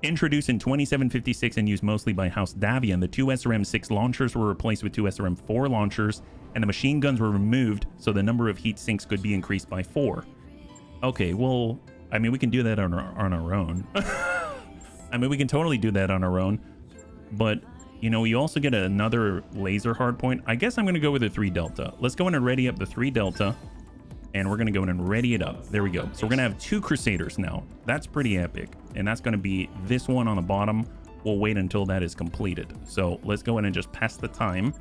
Introduced in 2756 and used mostly by House Davian, the 2 SRM-6 launchers were replaced with 2 SRM-4 launchers, and the machine guns were removed, so the number of heat sinks could be increased by 4. Okay, well, I mean, we can do that on our own. I mean, we can totally do that on our own, but, you know, you also get another laser hardpoint. I guess I'm going to go with the 3 Delta. Let's go in and ready up the 3 Delta, and we're going to go in and ready it up. There we go. So we're going to have 2 Crusaders now. That's pretty epic, and that's going to be this one on the bottom we'll wait until that is completed. So let's go in and just pass the time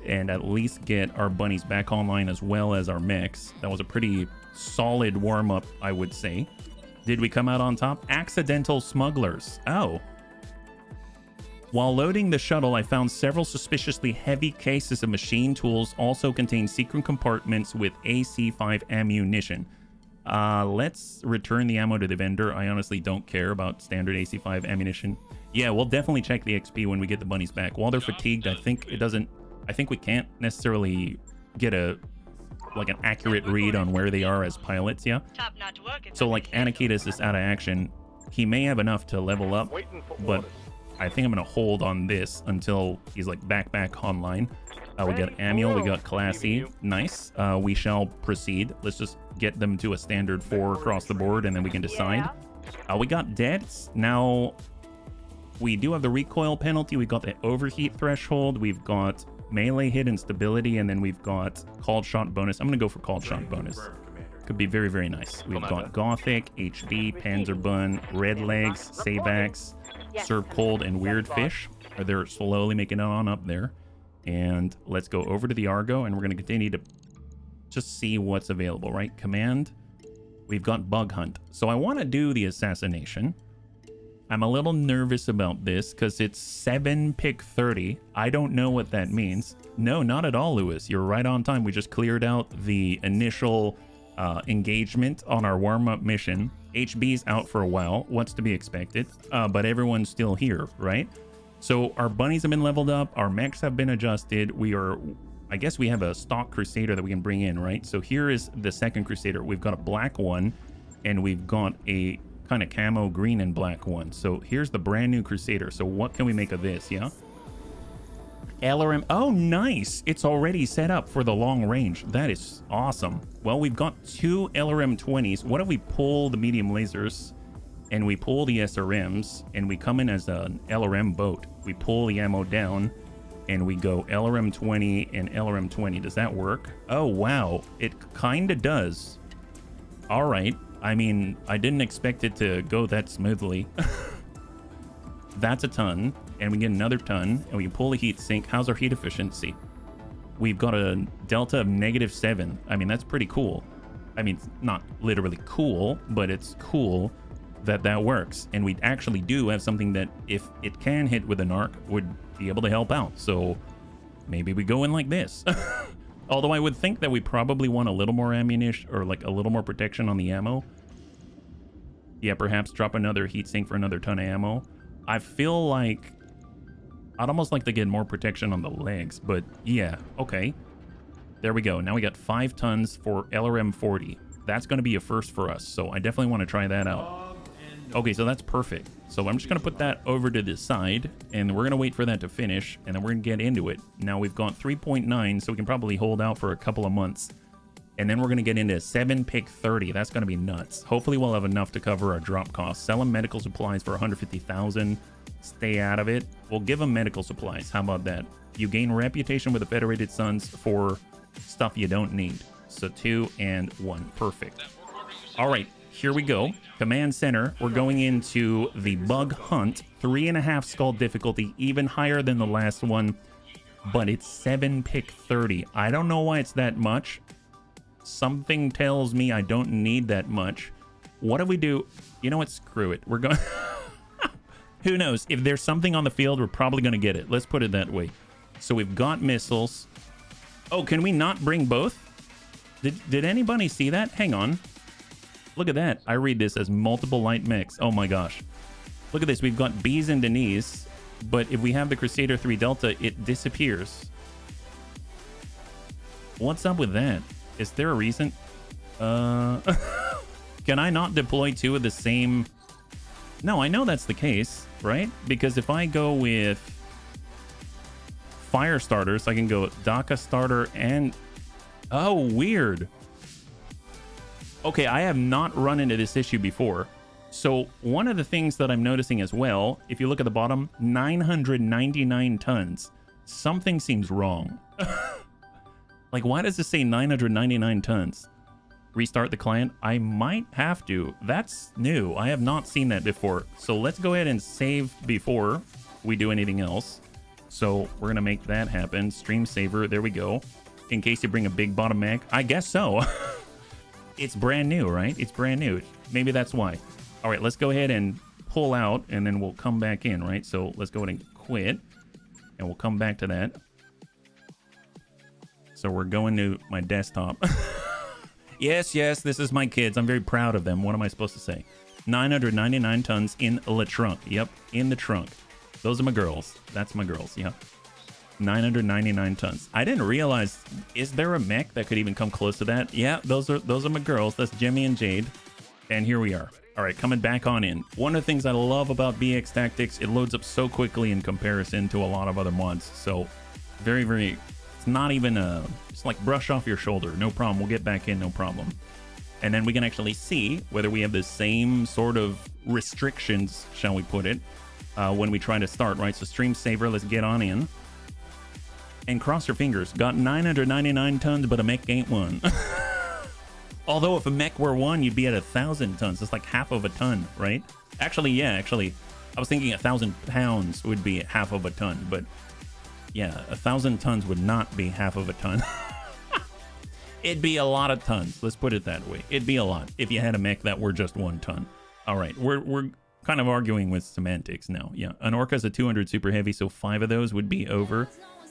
and at least get our bunnies back online as well as our mechs. That was a pretty solid warm-up, I would say. Did we come out on top? Accidental smugglers. Oh. While loading the shuttle, I found several suspiciously heavy cases of machine tools also contain secret compartments with AC-5 ammunition. Let's return the ammo to the vendor. I honestly don't care about standard AC-5 ammunition. Yeah, we'll definitely check the XP when we get the bunnies back. While they're fatigued, I think we can't necessarily get an accurate read on where they are as pilots, yeah? So like Anakitas is out of action. He may have enough to level up, but I think I'm gonna hold on this until he's like back online. We got Amiel, we got Classy, nice. We shall proceed. Let's just get them to a standard 4 across the board and then we can decide. We got deaths. Now, we do have the recoil penalty. We've got the overheat threshold. We've got melee hit and stability, and then we've got called shot bonus. I'm gonna go for called shot bonus. Could be very, very nice. We've got Gothic, HD, Panzerbun, Red Legs, Sabax, Serve Cold, and Weird Fish. They're slowly making it on up there. And let's go over to the Argo, and we're going to continue to just see what's available, right? Command. We've got Bug Hunt. So I want to do the assassination. I'm a little nervous about this because it's 7 pick 30. I don't know what that means. No, not at all, Lewis. You're right on time. We just cleared out the initial engagement on our warm-up mission. HB's out for a while. What's to be expected? But everyone's still here, right? So our bunnies have been leveled up. Our mechs have been adjusted. I guess we have a stock Crusader that we can bring in, right? So here is the second Crusader. We've got a black one, and we've got a kind of camo green and black one. So here's the brand new Crusader. So what can we make of this, yeah? LRM. Oh, nice. It's already set up for the long range. That is awesome. Well, we've got 2 LRM 20s. What if we pull the medium lasers and we pull the SRMs and we come in as an LRM boat? We pull the ammo down and we go LRM 20 and LRM 20. Does that work? Oh, wow. It kind of does. All right. I mean, I didn't expect it to go that smoothly. That's a ton, and we get another ton, and we pull a heat sink. How's our heat efficiency? We've got a delta of -7. I mean, that's pretty cool. I mean, it's not literally cool, but it's cool that that works. And we actually do have something that, if it can hit with an arc, would be able to help out. So maybe we go in like this. Although I would think that we probably want a little more ammunition, or like a little more protection on the ammo. Yeah, perhaps drop another heat sink for another ton of ammo. I feel like I'd almost like to get more protection on the legs, but yeah, okay. There we go. Now we got 5 tons for LRM 40. That's going to be a first for us, so I definitely want to try that out. Okay, so that's perfect. So I'm just going to put that over to the side, and we're going to wait for that to finish, and then we're going to get into it. Now we've got 3.9, so we can probably hold out for a couple of months. And then we're going to get into 7 pick 30. That's going to be nuts. Hopefully we'll have enough to cover our drop costs. Sell them medical supplies for 150,000. Stay out of it. We'll give them medical supplies. How about that? You gain reputation with the Federated Sons for stuff you don't need. So 2 and 1. Perfect. All right, here we go. Command Center. We're going into the Bug Hunt. 3.5 skull difficulty, even higher than the last one. But it's 7 pick 30. I don't know why it's that much. Something tells me I don't need that much. What do we do? You know what? Screw it. We're going... Who knows? If there's something on the field, we're probably going to get it. Let's put it that way. So we've got missiles. Oh, can we not bring both? Did anybody see that? Hang on. Look at that. I read this as multiple light mechs. Oh my gosh. Look at this. We've got Bees and Denise. But if we have the Crusader 3 Delta, it disappears. What's up with that? Is there a reason? Can I not deploy 2 of the same? No, I know that's the case, right? Because if I go with fire starters, I can go DACA starter and... Oh, weird. Okay, I have not run into this issue before. So one of the things that I'm noticing as well, if you look at the bottom, 999 tons. Something seems wrong. Like, why does it say 999 tons? Restart the client. I might have to. That's new. I have not seen that before. So let's go ahead and save before we do anything else. So we're going to make that happen. Stream saver. There we go. In case you bring a big bottom mech. I guess so. It's brand new, right? It's brand new. Maybe that's why. All right, let's go ahead and pull out and then we'll come back in, right? So let's go ahead and quit and we'll come back to that. So we're going to my desktop. Yes, this is my kids. I'm very proud of them. What am I supposed to say? 999 tons in the trunk. Yep, in the trunk. Those are my girls. That's my girls, yeah. 999 tons. I didn't realize, is there a mech that could even come close to that? Yeah, those are my girls. That's Jimmy and Jade. And here we are. All right, coming back on in. One of the things I love about BEX Tactics, it loads up so quickly in comparison to a lot of other mods. So very, it's not even it's like brush off your shoulder. No problem. We'll get back in, no problem. And then we can actually see whether we have the same sort of restrictions, shall we put it, when we try to start, right? So stream saver, let's get on in. And cross your fingers. Got 999 tons, but a mech ain't one. Although if a mech were one, you'd be at 1,000 tons. It's like half of a ton, right? Actually, yeah, I was thinking 1,000 pounds would be half of a ton, but yeah, 1,000 tons would not be half of a ton. It'd be a lot of tons. Let's put it that way. It'd be a lot if you had a mech that were just 1 ton. All right, we're kind of arguing with semantics now. Yeah, an Orca's a 200 super heavy, so 5 of those would be over.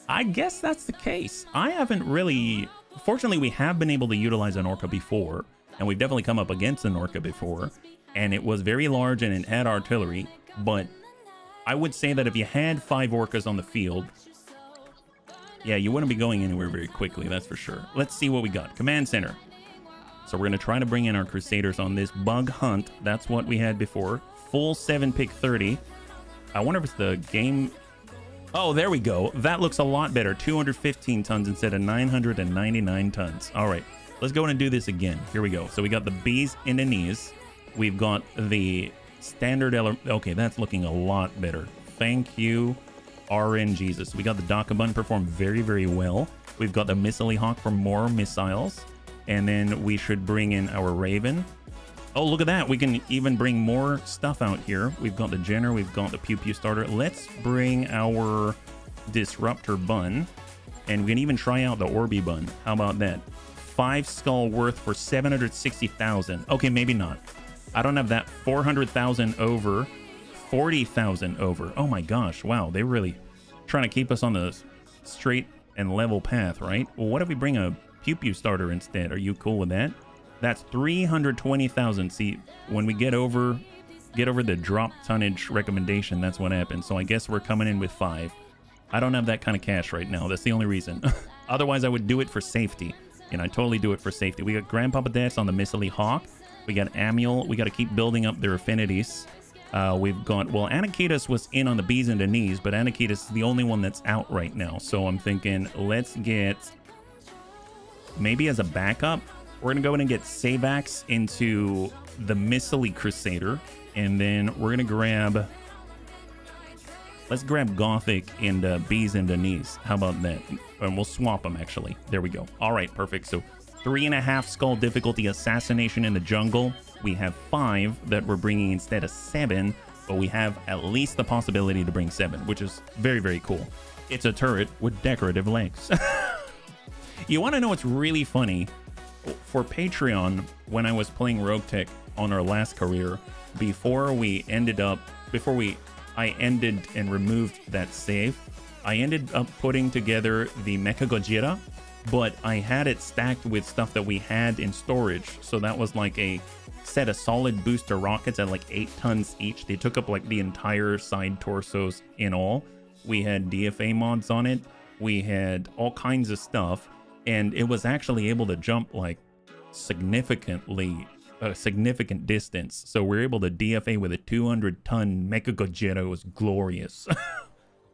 I guess that's the case. I haven't really... Fortunately, we have been able to utilize an Orca before, and we've definitely come up against an Orca before, and it was very large and it had artillery, but I would say that if you had 5 Orcas on the field, yeah, you wouldn't be going anywhere very quickly, that's for sure. Let's see what we got. Command center. So we're going to try to bring in our Crusaders on this bug hunt. That's what we had before. Full 7-pick 30. I wonder if it's the game... Oh, there we go. That looks a lot better. 215 tons instead of 999 tons. All right, let's go in and do this again. Here we go. So we got the bees in the knees. We've got the standard okay, that's looking a lot better. Thank you, RN Jesus. We got the Dakabun performed very well. We've got the Missile Hawk for more missiles. And then we should bring in our Raven. Oh, look at that. We can even bring more stuff out here. We've got the Jenner. We've got the Pew Pew starter. Let's bring our Disruptor Bun. And we can even try out the Orby Bun. How about that? 5 skull worth for 760,000. Okay, maybe not. I don't have that. 400,000 over. 40,000 over. Oh my gosh. Wow, they're really trying to keep us on the straight and level path, right? Well, what if we bring a Pew Pew starter instead? Are you cool with that? That's 320,000. See, when we get over the drop tonnage recommendation, that's what happens. So I guess we're coming in with 5. I don't have that kind of cash right now. That's the only reason. Otherwise, I would do it for safety. And I totally do it for safety. We got Grandpapa Deaths on the Missile Hawk. We got Amiel. We got to keep building up their affinities. We've got, well, Anakitas was in on the bees and the knees, but Anakitas is the only one that's out right now. So I'm thinking, let's get, maybe as a backup, we're going to go in and get Savax into the Missile Crusader. And then we're going to grab... Let's grab Gothic and Bees and the Knees. How about that? And we'll swap them, actually. There we go. All right, perfect. So 3.5 skull difficulty assassination in the jungle. We have 5 that we're bringing instead of 7. But we have at least the possibility to bring 7, which is very cool. It's a turret with decorative legs. You want to know what's really funny? For Patreon, when I was playing Rogue Tech on our last career, I ended and removed that save, I ended up putting together the Mecha Gojira, but I had it stacked with stuff that we had in storage. So that was like a set of solid booster rockets at like 8 tons each. They took up like the entire side torsos in all. We had DFA mods on it. We had all kinds of stuff. And it was actually able to jump like significant distance. So we're able to DFA with a 200-ton Mecha Gojira. It was glorious.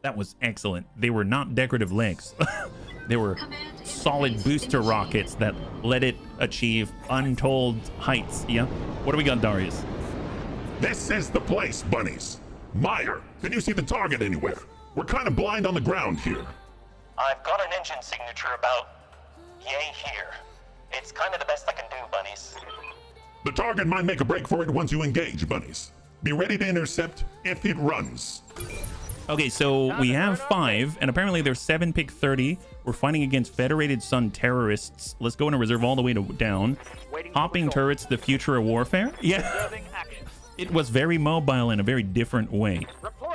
That was excellent. They were not decorative legs. They were solid booster rockets that let it achieve untold heights. Yeah? What do we got, Darius? This is the place, bunnies. Meyer, can you see the target anywhere? We're kind of blind on the ground here. I've got an engine signature about yay here. It's kind of the best I can do, bunnies. The target might make a break for it once you engage, bunnies. Be ready to intercept if it runs. Okay, so we have 5, and apparently there's 7 pick 30. We're fighting against Federated Sun terrorists. Let's go and reserve all the way to down. Hopping turrets, the future of warfare. Yeah, Observing action. it was very mobile in a very different way.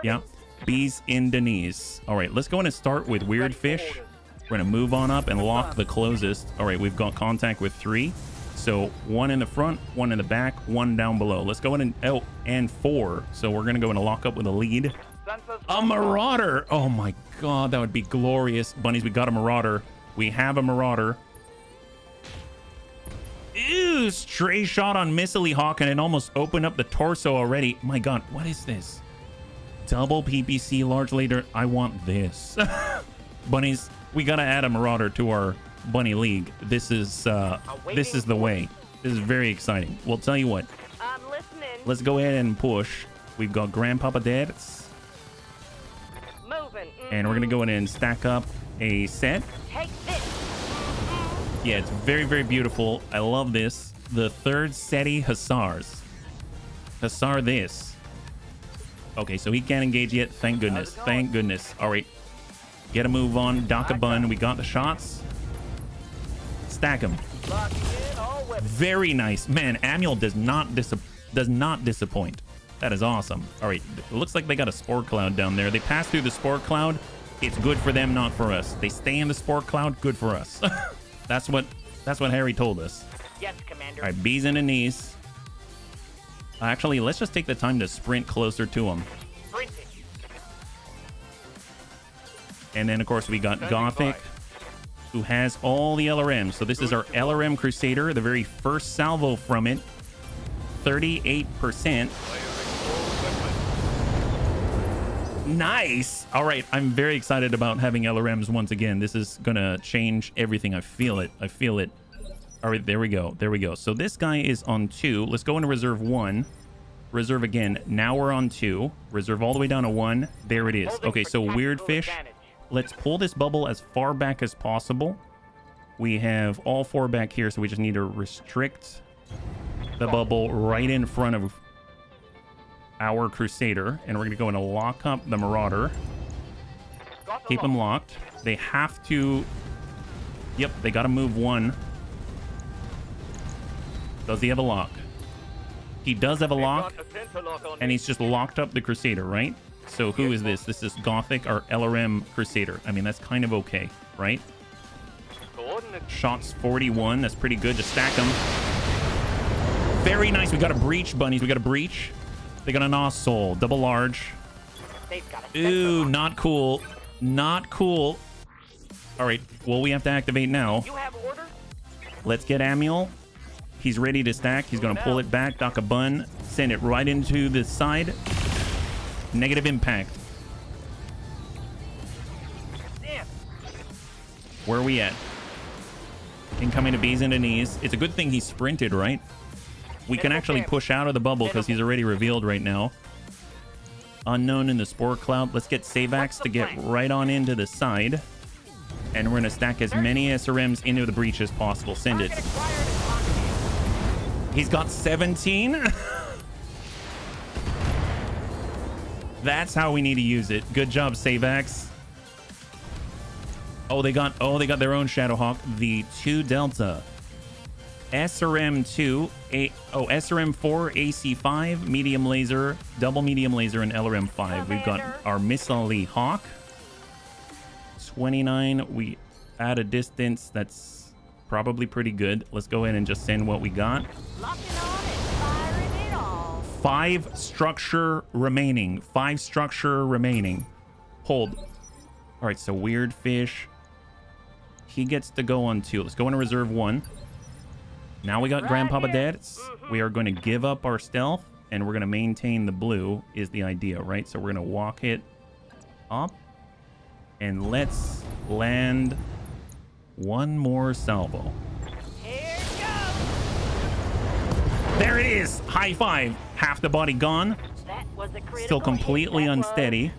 Yeah, bees in the knees. All right, let's go in and start with weird fish. We're gonna move on up and lock the closest. All right, we've got contact with 3. So 1 in the front, 1 in the back, 1 down below. Let's go in and, oh, and 4. So we're gonna go in and lock up with a lead. A marauder. Oh my god, that would be glorious. Bunnies, we got a marauder. We have a marauder. Ew, stray shot on Missile Hawk, and it almost opened up the torso already. My god, what is this? Double PPC large leader. I want this. Bunnies, we gotta add a marauder to our bunny league. This is the way. This is very exciting. Well, tell you what, I'm listening. let's go ahead and push. We've got Grandpapa Dad's, Moving. and we're gonna go in and stack up a set. Take this. Yeah, it's very, very beautiful. I love this. The 3rd SETI Hussars. Hussar this. Okay, so he can't engage yet. Thank goodness. Thank goodness. All right. Get a move on. Daka Bun. We got the shots. Stack them. Locking in all weapons. Very nice. Man, Manuel does not disappoint. That is awesome. All right. It looks like they got a spore cloud down there. They pass through the spore cloud. It's good for them, not for us. They stay in the spore cloud. Good for us. That's what Harry told us. Yes, Commander. All right, bees in the knees. Actually, let's just take the time to sprint closer to them. Sprinting. And then, of course, we got Gothic, who has all the LRMs. So this is our LRM Crusader, the very first salvo from it. 38%. Nice. All right, I'm very excited about having LRMs once again. This is gonna change everything. I feel it. I feel it. All right, there we go. There we go. So this guy is on 2. Let's go into reserve 1. Reserve again. Now we're on 2. Reserve all the way down to 1. There it is. Okay, so weird fish. Let's pull this bubble as far back as possible. We have all 4 back here, so we just need to restrict the bubble right in front of our Crusader, and we're gonna go in and lock up the Marauder. Keep them locked. They have to. Yep, they gotta move 1. Does he have a lock? He does have a lock, and he's just locked up the Crusader, right? So who is this? This is Gothic, our LRM Crusader. I mean, that's kind of okay, right? Shots 41. That's pretty good. Just stack them. Very nice. We got a breach, bunnies. We got a breach. They got an Soul. Double large. Ooh, not cool. Not cool. All right. Well, we have to activate now. You have order? Let's get Manuel. He's ready to stack. He's going to pull it back. Dock a bun. Send it right into the side. Negative impact. Damn. Where are we at? Incoming to bees into knees. It's a good thing he sprinted, right? We can actually push out of the bubble because he's already revealed right now. Unknown in the spore cloud. Let's get Savax to get right on into the side. And we're going to stack as many SRMs into the breach as possible. Send it. He's got 17. That's how we need to use it. Good job, Savax. Oh, they got their own Shadowhawk. The 2 Delta. SRM2, SRM4, AC5, medium laser, double medium laser, and LRM5. We've got our Missile Hawk. 29. We add a distance that's probably pretty good. Let's go ahead and just send what we got. Locking on and firing it all. 5 structure remaining. 5 structure remaining. Hold. All right, so weird fish. He gets to go on 2. Let's go into reserve 1. Now we got Grandpapa Dad's. We are going to give up our stealth, and we're going to maintain the blue is the idea, right? So we're going to walk it up, and let's land 1 more salvo. Here it goes. There it is. High 5. Half the body gone. That was a critical Still completely hit, that was. unsteady.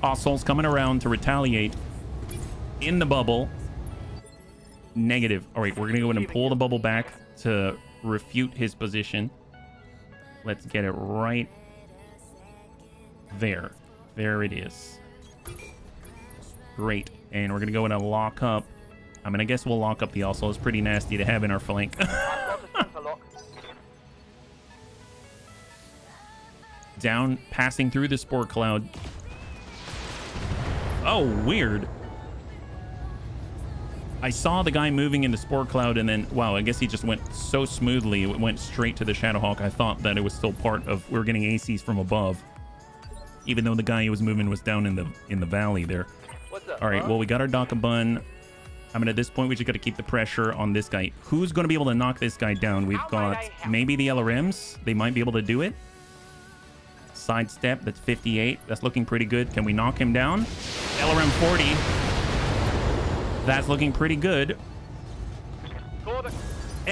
Ossoul's coming around to retaliate in the bubble. Negative. All right, we're going to go ahead and pull the bubble back to refute his position. Let's get it right there. There it is. Great. And we're going to go in and lock up. I mean, I guess we'll lock up the also. It's pretty nasty to have in our flank. Down, passing through the spore cloud. Oh, weird. I saw the guy moving in the spore cloud, and then, wow, I guess he just went so smoothly. It went straight to the Shadowhawk. I thought that it was still part of, we were getting ACs from above, even though the guy he was moving was down in the valley there. What's up, All right, well, we got our Dakabun. I mean, at this point, we just got to keep the pressure on this guy. Who's going to be able to knock this guy down? We've got maybe the LRMs. They might be able to do it. Sidestep, that's 58. That's looking pretty good. Can we knock him down? LRM 40. That's looking pretty good.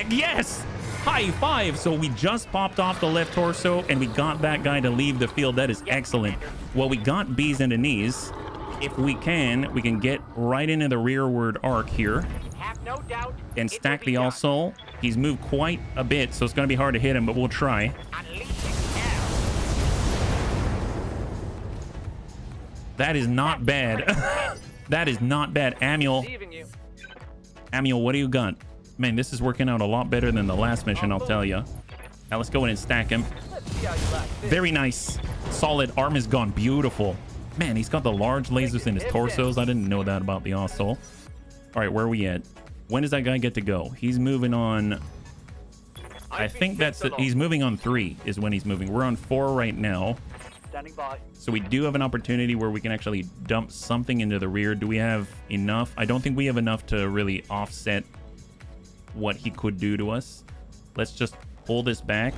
Yes! High five! So we just popped off the left torso, and we got that guy to leave the field. That is excellent. Well, we got bees in the knees. If we can get right into the rearward arc here. Have no doubt. And stack the All Soul. He's moved quite a bit, so it's going to be hard to hit him, but we'll try. That is not bad. That is not bad. Amiel, what do you got? Man, this is working out a lot better than the last mission, I'll tell you. Now let's go in and stack him. Very nice. Solid. Arm is gone. Beautiful. Man, he's got the large lasers in his torsos. I didn't know that about the Osol. All right, where are we at? When does that guy get to go? He's moving on... I think that's it. He's moving on 3 is when he's moving. We're on 4 right now. Standing by. So we do have an opportunity where we can actually dump something into the rear. Do we have enough? I don't think we have enough to really offset what he could do to us. Let's just pull this back.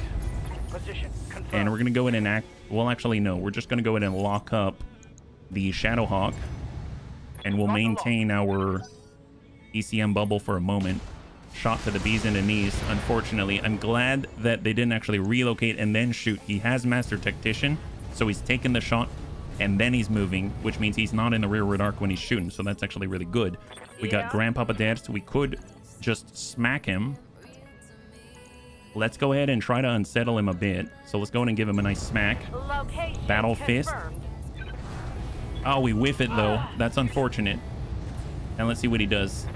Position confirmed. And we're going to go in and act... Well, actually, no. We're just going to go in and lock up the Shadowhawk. And we'll maintain our ECM bubble for a moment. Shot to the bees in the knees, unfortunately. I'm glad that they didn't actually relocate and then shoot. He has Master Tactician. So he's taking the shot and then he's moving, which means he's not in the rearward arc when he's shooting. So that's actually really good. We got Grandpapa Dad, so we could just smack him. Let's go ahead and try to unsettle him a bit. So let's go in and give him a nice smack. Battle Fist. Oh, we whiff it though. That's unfortunate. And let's see what he does.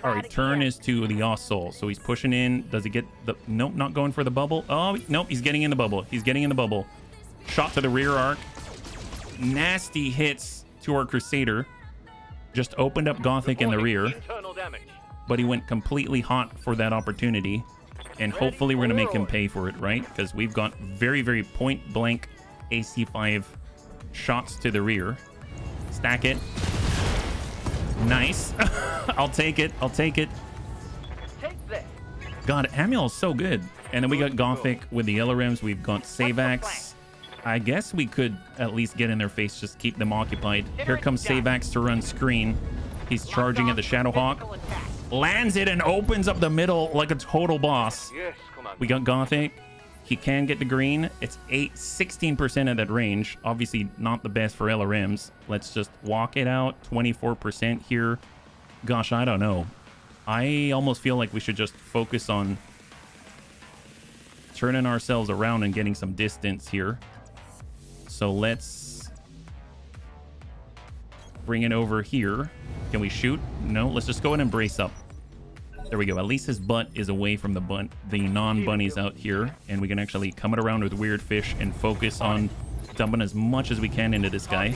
All right, turn is to the Osol. So he's pushing in. Does he get the... Nope, not going for the bubble. Oh, nope, he's getting in the bubble. He's getting in the bubble. Shot to the rear arc. Nasty hits to our Crusader. Just opened up Gothic in the rear. But he went completely hot for that opportunity. And hopefully we're going to make him pay for it, right? Because we've got very, very point-blank AC5 shots to the rear. Stack it. Nice. I'll take it. I'll take it. God, Amiel is so good. And then we got Gothic with the LRMs. We've got Savax. I guess we could at least get in their face, just keep them occupied. Here comes Savax to run screen. He's charging at the Shadowhawk. Lands it and opens up the middle like a total boss. We got Gothic. He can get the green. It's 16% of that range. Obviously not the best for LRMs. Let's just walk it out. 24% here. Gosh, I don't know. I almost feel like we should just focus on turning ourselves around and getting some distance here. So let's bring it over here. Can we shoot? No, let's just go ahead and brace up. There we go. At least his butt is away from the non-bunnies out here. And we can actually come it around with Weird Fish and focus on dumping as much as we can into this guy.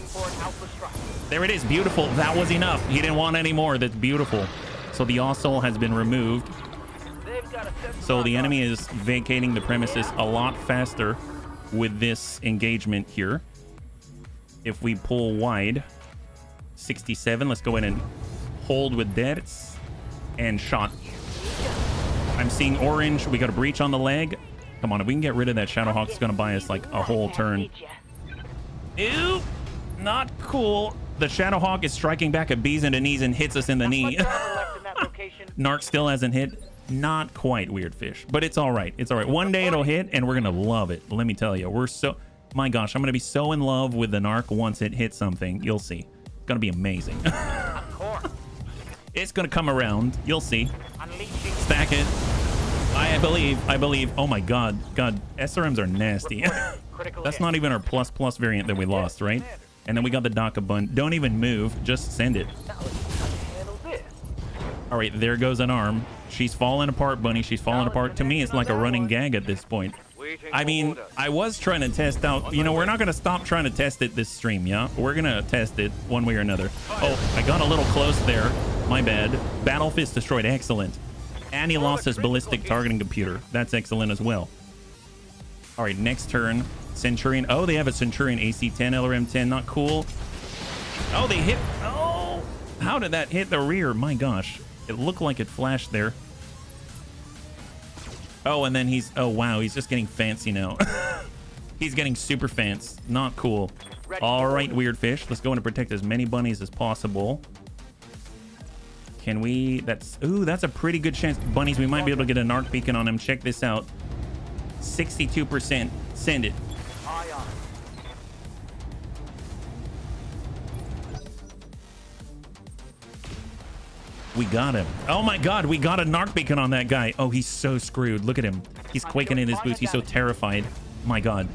There it is. Beautiful. That was enough. He didn't want any more. That's beautiful. So the Osol has been removed. So the enemy is vacating the premises a lot faster with this engagement here. If we pull wide, 67. Let's go in and hold with deaths and shot. I'm seeing orange. We got a breach on the leg. Come on, if we can get rid of that Shadowhawk, it's going to buy us like a whole turn. Ew, not cool. The Shadowhawk is striking back at bees in the knees and hits us in the knee. Narc still hasn't hit. Not quite, Weird Fish, but it's all right. It's all right. One day it'll hit and we're going to love it. Let me tell you, we're so... My gosh, I'm going to be so in love with the Narc once it hits something. You'll see. It's going to be amazing. It's gonna come around. You'll see. Unleashing. Stack it. I believe. Oh my God. SRMs are nasty. Critical That's hit. not even our plus variant that we lost, right? And then we got the Daka bun. Don't even move. Just send it. Now let's handle this. All right, there goes an arm. She's falling apart, Bunny. She's falling apart. To me, it's like a running gag at this point. Waiting I mean, order. I was trying to test out. You know, we're not going to stop trying to test it this stream, yeah? We're going to test it one way or another. Oh, I got a little close there. My bad. Battle Fist destroyed. Excellent. And he lost his ballistic targeting computer. That's excellent as well. All right, next turn. Centurion. Oh, they have a Centurion AC-10, LRM-10. Not cool. Oh, they hit. Oh, how did that hit the rear? My gosh. It looked like it flashed there. Oh, and then he's... Oh, wow. He's just getting fancy now. He's getting super fancy. Not cool. All right, weird fish. Let's go in and protect as many bunnies as possible. Can we... That's... Ooh, that's a pretty good chance. Bunnies, we might be able to get an arc beacon on them. Check this out. 62%. Send it. Eye on it. We got him. Oh my God, we got a narc beacon on that guy. Oh, he's so screwed. Look at him. He's quaking in his boots. He's so terrified. My God.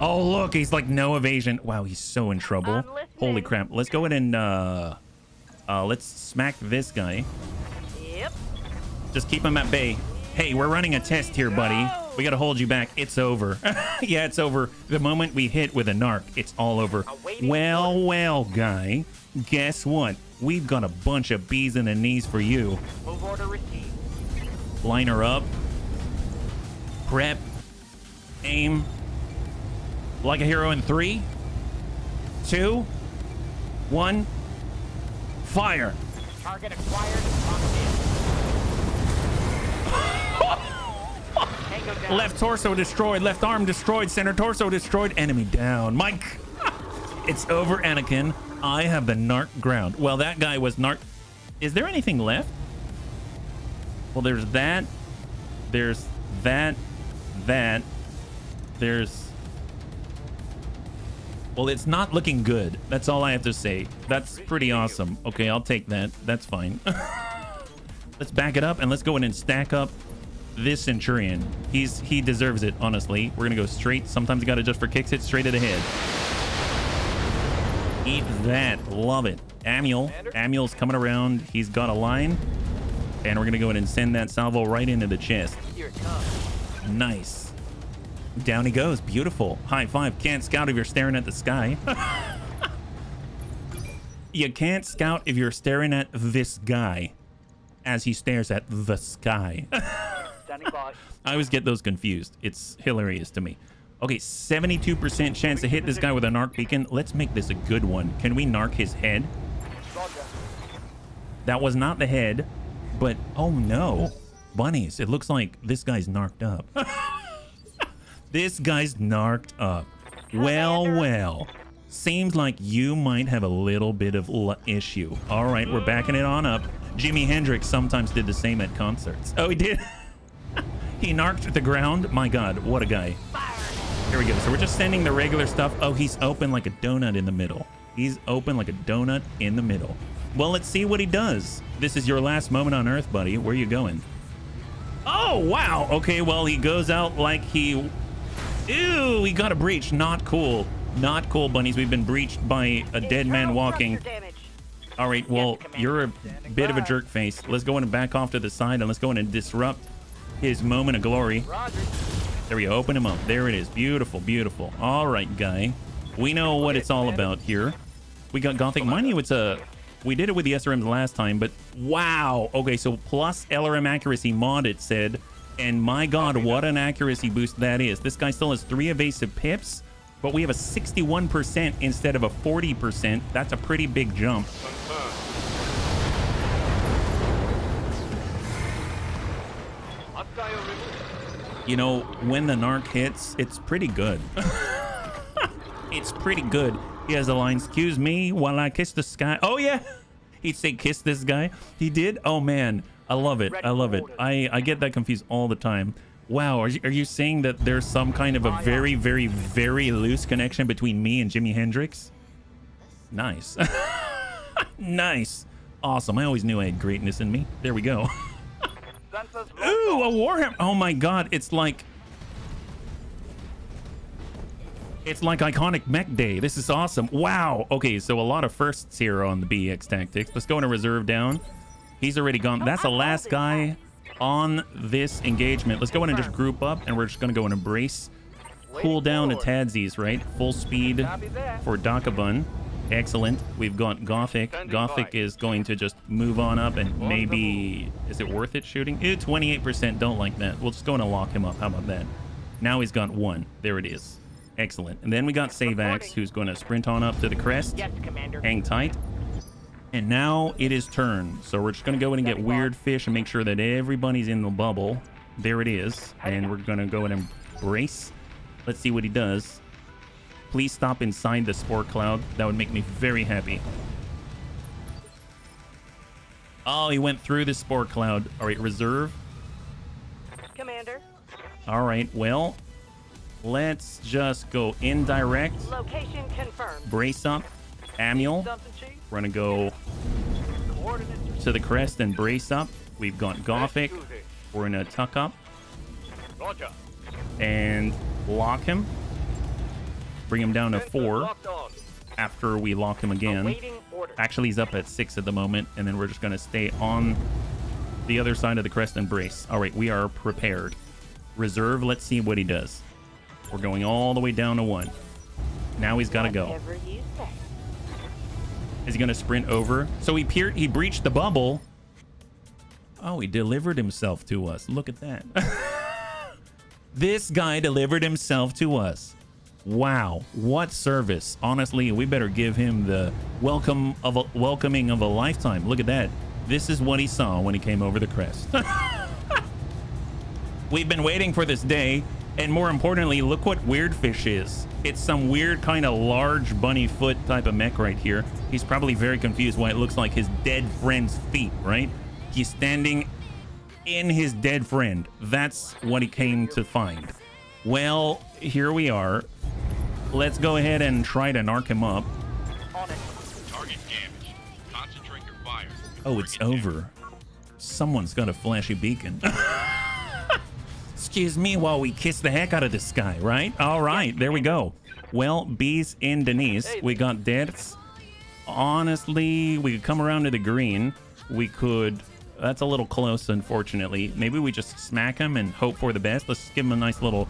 Oh, look, he's like no evasion. Wow, he's so in trouble. I'm listening. Holy crap. Let's go ahead and let's smack this guy. Yep. Just keep him at bay. Hey, we're running a test here, buddy. We got to hold you back. It's over. Yeah, it's over. The moment we hit with a narc, it's all over. Well, guy. Guess what? We've got a bunch of bees in the knees for you. Move order received. Line her up. Prep. Aim. Like a hero in 3, 2, 1. Fire. Target acquired. Locked in. Tango down. Left torso destroyed. Left arm destroyed. Center torso destroyed. Enemy down. Mike. It's over, Anakin. I have the narc ground. Well, that guy was narc. Is there anything left? Well, there's that. There's that. There's... Well, it's not looking good. That's all I have to say. That's pretty awesome. Okay, I'll take that. That's fine. Let's back it up and let's go in and stack up this Centurion. He deserves it, honestly. We're gonna go straight. Sometimes you gotta just for kicks it straight at the head. Eat that. Love it. Amiel's coming around. He's got a line. And we're gonna go in and send that salvo right into the chest. Here it comes. Nice. Down he goes. Beautiful. High five. Can't scout if you're staring at the sky. You can't scout if you're staring at this guy as he stares at the sky. Standing by. I always get those confused. It's hilarious to me. Okay, 72% chance to hit this guy with an arc beacon. Let's make this a good one. Can we narc his head? Roger. That was not the head, but oh no. Bunnies, it looks like this guy's narked up. This guy's narked up. Well. Seems like you might have a little bit of issue. All right, we're backing it on up. Jimi Hendrix sometimes did the same at concerts. Oh, he did? He narked the ground. My God, what a guy. Here we go. So we're just sending the regular stuff. Oh, he's open like a donut in the middle. He's open like a donut in the middle. Well, let's see what he does. This is your last moment on Earth, buddy. Where are you going? Oh, wow. Okay, well, he goes out like he... Ew, he got a breach. Not cool. Not cool, bunnies. We've been breached by a dead man walking. All right, well, you're a bit of a jerk face. Let's go in and back off to the side, and let's go in and disrupt his moment of glory. Roger. There we go. Open him up. There it is. Beautiful, beautiful. All right, guy. We know what it's all about here. We got Gothic. Mind you, it's a... We did it with the SRMs last time, but wow. Okay, so plus LRM accuracy mod, it said. And my God, what an accuracy boost that is. This guy still has 3 evasive pips, but we have a 61% instead of a 40%. That's a pretty big jump. You know, when the narc hits, it's pretty good. It's pretty good. He has a line, excuse me while I kiss the sky. Oh, yeah. He'd say kiss this guy. He did? Oh, man. I love it. I love it. I get that confused all the time. Wow. Are you saying that there's some kind of a very, very, very loose connection between me and Jimi Hendrix? Nice. Nice. Awesome. I always knew I had greatness in me. There we go. Sensors Ooh, a warhammer. Oh my god, it's like iconic mech day. This is awesome. Wow. Okay, so a lot of firsts here on the BEX Tactics. Let's go into reserve down. He's already gone. That's the last guy on this engagement. Let's go in and just group up, and we're just going to go and embrace. Cool down to Tadsies, right? Full speed for Dakabun. Excellent. We've got Gothic. Gothic is going to just move on up and maybe... Is it worth it shooting? 28%. Don't like that. We'll just go in and lock him up. How about that? Now he's got 1. There it is. Excellent. And then we got Savax, who's going to sprint on up to the crest. Yes, Commander. Hang tight. And now it is turn. So we're just going to go in and get weird fish and make sure that everybody's in the bubble. There it is. And we're going to go in and embrace. Let's see what he does. Please stop inside the spore cloud. That would make me very happy. Oh, he went through the spore cloud. All right, reserve. Commander. All right, well, let's just go indirect. Location confirmed. Brace up. Amiel. Something, Chief? We're going to go Coordinates. to the crest and brace up. We've got Gothic. We're going to tuck up Roger. and lock him. Bring him down to Sensors 4 locked on. after we lock him again. Awaiting orders. Actually, he's up at 6 at the moment, and then we're just going to stay on the other side of the crest and brace. All right, we are prepared. Reserve, let's see what he does. We're going all the way down to 1. Now he's got to go. Whatever you say. Is he going to sprint over? So he breached the bubble. Oh, he delivered himself to us. Look at that. This guy delivered himself to us. Wow, what service. Honestly, we better give him the welcoming of a lifetime. Look at that. This is what he saw when he came over the crest. We've been waiting for this day, and more importantly, look what Weirdfish is. It's some weird kind of large bunny foot type of mech right here. He's probably very confused why it looks like his dead friend's feet, right? He's standing in his dead friend. That's what he came to find. Well, here we are. Let's go ahead and try to narc him up. On it. Target damage. Concentrate your fire. Oh, it's over. Someone's got a flashy beacon. Excuse me while we kiss the heck out of this guy, right? All right, there we go. Well, B's in Denise. We got deaths. Honestly, we could come around to the green. We could... That's a little close, unfortunately. Maybe we just smack him and hope for the best. Let's give him a nice little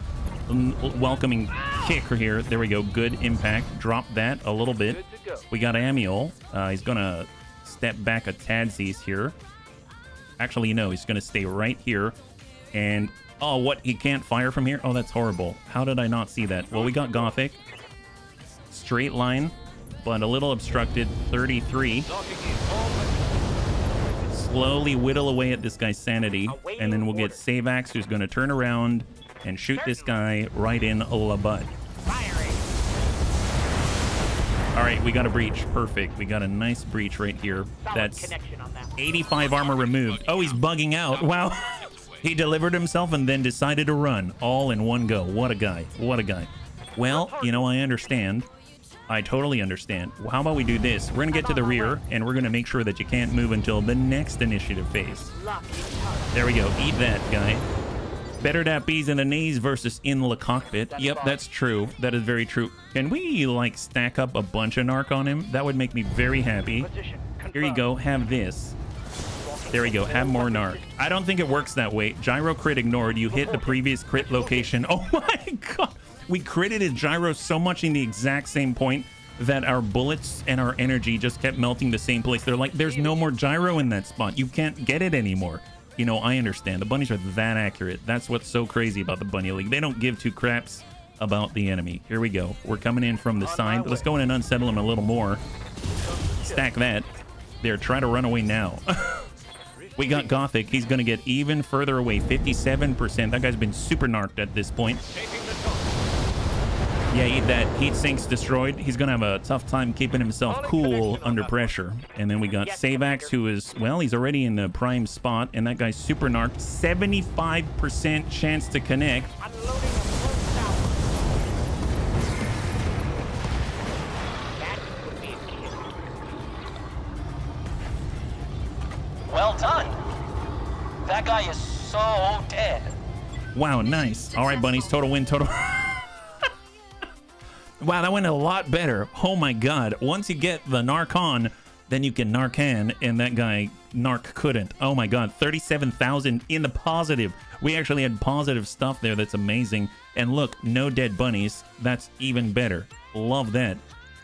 welcoming kick here. There we go. Good impact. Drop that a little bit. Good to go. We got Amiel. He's going to step back a tadsies here. Actually, no. He's going to stay right here. And, oh, what? He can't fire from here? Oh, that's horrible. How did I not see that? Well, we got Gothic. Straight line, but a little obstructed. 33. Locking in all weapons. Slowly whittle away at this guy's sanity, and then we'll get Savax, who's going to turn around and shoot this guy right in the butt. Firing. All right, we got a breach. Perfect. We got a nice breach right here. Solid That's connection on that. 85 armor removed. Oh, he's bugging out. Wow. He delivered himself and then decided to run all in one go. What a guy. What a guy. Well, you know, I understand. I totally understand. Well, how about we do this? We're going to get to the rear, and we're going to make sure that you can't move until the next initiative phase. Lock in target. There we go. Eat that, guy. Better that bees in the knees versus in the cockpit. Yep, that's true. That is very true. Can we, like, stack up a bunch of narc on him? That would make me very happy. Position. Here you go. Have this. There we go. Have more narc. I don't think it works that way. Gyro crit ignored. You hit the previous crit location. Oh, my God. We critted his gyro so much in the exact same point that our bullets and our energy just kept melting the same place. They're like, there's no more gyro in that spot. You can't get it anymore. You know, I understand. The bunnies are that accurate. That's what's so crazy about the Bunny League. They don't give two craps about the enemy. Here we go. We're coming in from the side. Let's go in and unsettle him a little more. Stack that. There, try to run away now. We got Gothic. He's going to get even further away. 57%. That guy's been super narked at this point. Yeah, eat that. Heat sink's destroyed. He's going to have a tough time keeping himself cool under pressure. And then we got Savax, who is, well, he's already in the prime spot. And that guy's super narked. 75% chance to connect. Unloading a full tower. That would be a kill. That guy is so dead. Wow, nice. All right, bunnies, total win, total. Wow, that went a lot better. Oh my god. Once you get the narc on, then you can narcan, and that guy narc couldn't. Oh my god, 37,000 in the positive. We actually had positive stuff there. That's amazing. And look, no dead bunnies. That's even better. Love that.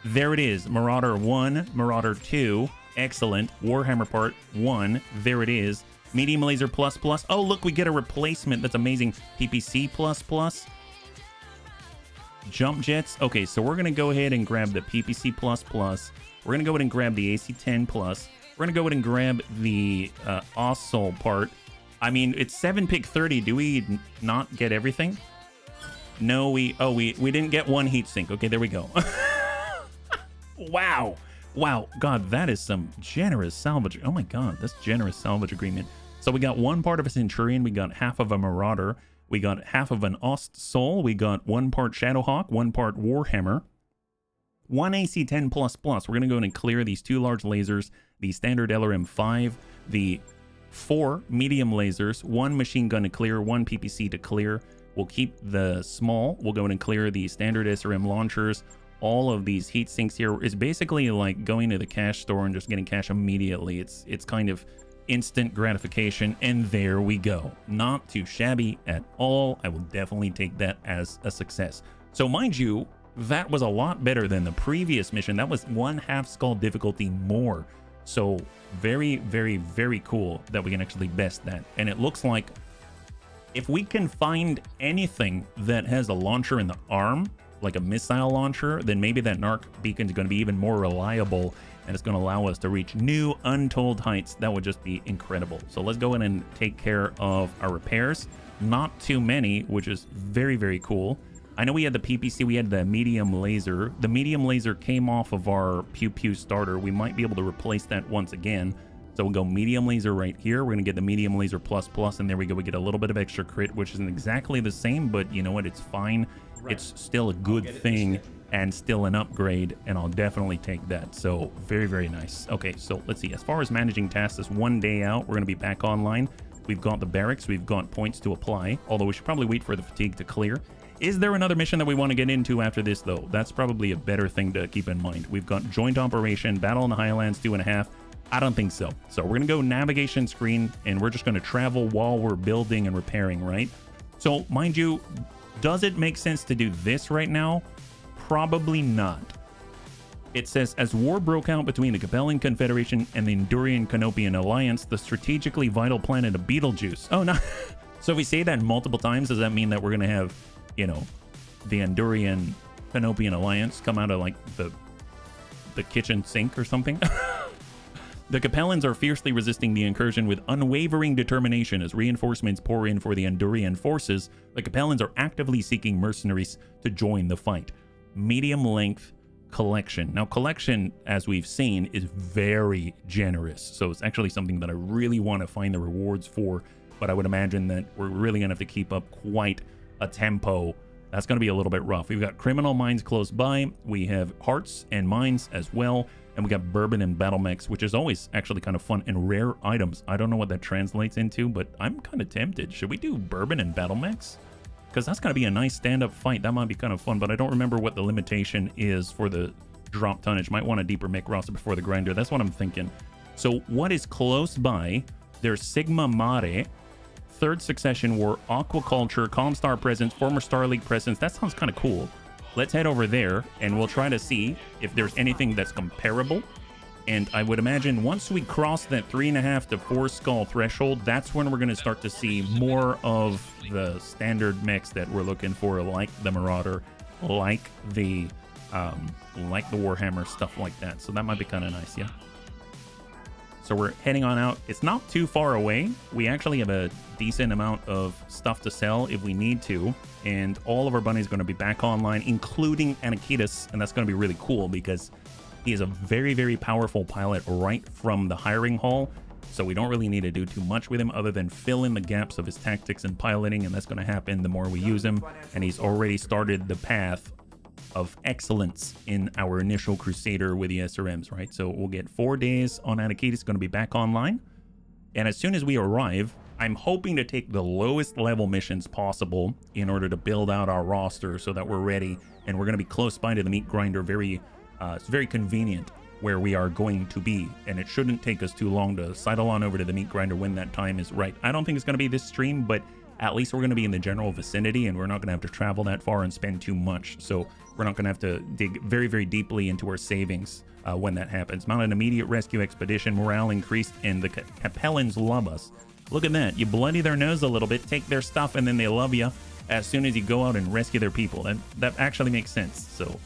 There it is. Marauder 1, Marauder 2. Excellent. Warhammer Part 1. There it is. Medium Laser plus plus. Oh, look, we get a replacement. That's amazing. PPC plus plus. Jump jets. Okay, so we're going to go ahead and grab the PPC plus plus. We're going to go ahead and grab the AC-10 plus. We're going to go ahead and grab the Ossol part. I mean, it's 7 pick 30. Do we not get everything? No, we didn't get one heatsink. Okay, there we go. Wow. Wow. God, that is some generous salvage. Oh my God, that's generous salvage agreement. So we got one part of a Centurion. We got half of a Marauder. We got half of an Ost Soul. We got 1 part Shadowhawk, 1 part Warhammer. 1 AC-10 plus plus. We're going to go in and clear these 2 large lasers, the standard LRM-5, the 4 medium lasers, 1 machine gun to clear, 1 PPC to clear. We'll keep the small. We'll go in and clear the standard SRM launchers. All of these heat sinks here is basically like going to the cash store and just getting cash immediately. It's kind of instant gratification, and there we go. Not too shabby at all. I will definitely take that as a success. So mind you, that was a lot better than the previous mission. That was 1/2 skull difficulty more. So very, very, very cool that we can actually best that. And it looks like if we can find anything that has a launcher in the arm, like a missile launcher, then maybe that narc beacon is going to be even more reliable, and it's going to allow us to reach new untold heights. That would just be incredible. So let's go in and take care of our repairs. Not too many, which is very, very cool. I know we had the PPC, we had the medium laser. The medium laser came off of our Pew Pew starter. We might be able to replace that once again. So we'll go medium laser right here. We're going to get the medium laser plus plus, and there we go. We get a little bit of extra crit, which isn't exactly the same, but you know what? It's fine. Right. It's still a good thing and still an upgrade, and I'll definitely take that. So very, very nice. Okay, so let's see. As far as managing tasks, this 1 day out, we're going to be back online. We've got the barracks. We've got points to apply, although we should probably wait for the fatigue to clear. Is there another mission that we want to get into after this, though? That's probably a better thing to keep in mind. We've got joint operation, battle in the Highlands, 2.5. I don't think so. So we're going to go navigation screen, and we're just going to travel while we're building and repairing, right? So mind you, does it make sense to do this right now? Probably not. It says, as war broke out between the Capellan Confederation and the Andurian Canopian Alliance, the strategically vital planet of Betelgeuse. Oh, no. So if we say that multiple times, does that mean that we're going to have, you know, the Andurian Canopian Alliance come out of, like, the kitchen sink or something? The Capellans are fiercely resisting the incursion with unwavering determination as reinforcements pour in for the Andurian forces. The Capellans are actively seeking mercenaries to join the fight. Medium length collection. Now, collection, as we've seen, is very generous. So it's actually something that I really want to find the rewards for. But I would imagine that we're really going to have to keep up quite a tempo. That's going to be a little bit rough. We've got criminal mines close by. We have hearts and mines as well. And we got bourbon and battle mechs, which is always actually kind of fun, and rare items. I don't know what that translates into, but I'm kind of tempted. Should we do bourbon and battle mechs? Because that's going to be a nice stand-up fight. That might be kind of fun, but I don't remember what the limitation is for the drop tonnage. Might want a deeper mech roster before the grinder. That's what I'm thinking. So what is close by? There's Sigma Mare, Third Succession War, Aquaculture, Comstar presence, former Star League presence. That sounds kind of cool. Let's head over there, and we'll try to see if there's anything that's comparable. And I would imagine once we cross that 3.5 to 4 skull threshold, that's when we're going to start to see more of the standard mechs that we're looking for, like the Marauder, like the Warhammer, stuff like that. So that might be kind of nice, yeah. So we're heading on out. It's not too far away. We actually have a decent amount of stuff to sell if we need to. And all of our bunnies are going to be back online, including Anakitas. And that's going to be really cool because he is a very, very powerful pilot right from the hiring hall. So we don't really need to do too much with him other than fill in the gaps of his tactics and piloting. And that's going to happen the more we use him. And he's already started the path of excellence in our initial Crusader with the SRMs, right? So we'll get 4 days on Anakitas, going to be back online. And as soon as we arrive, I'm hoping to take the lowest level missions possible in order to build out our roster so that we're ready, and we're going to be close by to the meat grinder. It's very convenient where we are going to be, and it shouldn't take us too long to sidle on over to the meat grinder when that time is right. I don't think it's going to be this stream, but at least we're going to be in the general vicinity, and we're not going to have to travel that far and spend too much. So we're not going to have to dig very, very deeply into our savings when that happens. Mount an immediate rescue expedition, morale increased, and the Capellans love us. Look at that. You bloody their nose a little bit, take their stuff, and then they love you as soon as you go out and rescue their people. That actually makes sense. So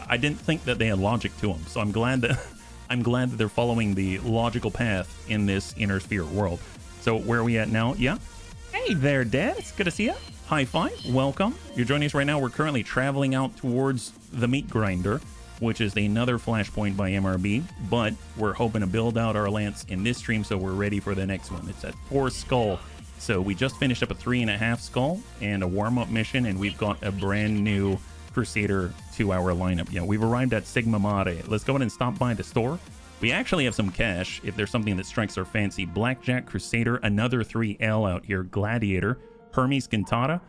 I didn't think that they had logic to them. So I'm glad that they're following the logical path in this inner sphere world. So where are we at now? Yeah. Hey there, Dad. It's good to see you. High five. Welcome. You're joining us right now. We're currently traveling out towards the meat grinder, which is another flashpoint by MRB, but we're hoping to build out our lance in this stream so we're ready for the next one. It's at 4 skull. So we just finished up a 3.5 skull and a warm-up mission, and we've got a brand new Crusader to our lineup. Yeah, we've arrived at Sigma Mare. Let's go ahead and stop by the store. We actually have some cash if there's something that strikes our fancy. Blackjack, Crusader, another 3L out here, Gladiator, Hermes Cantata,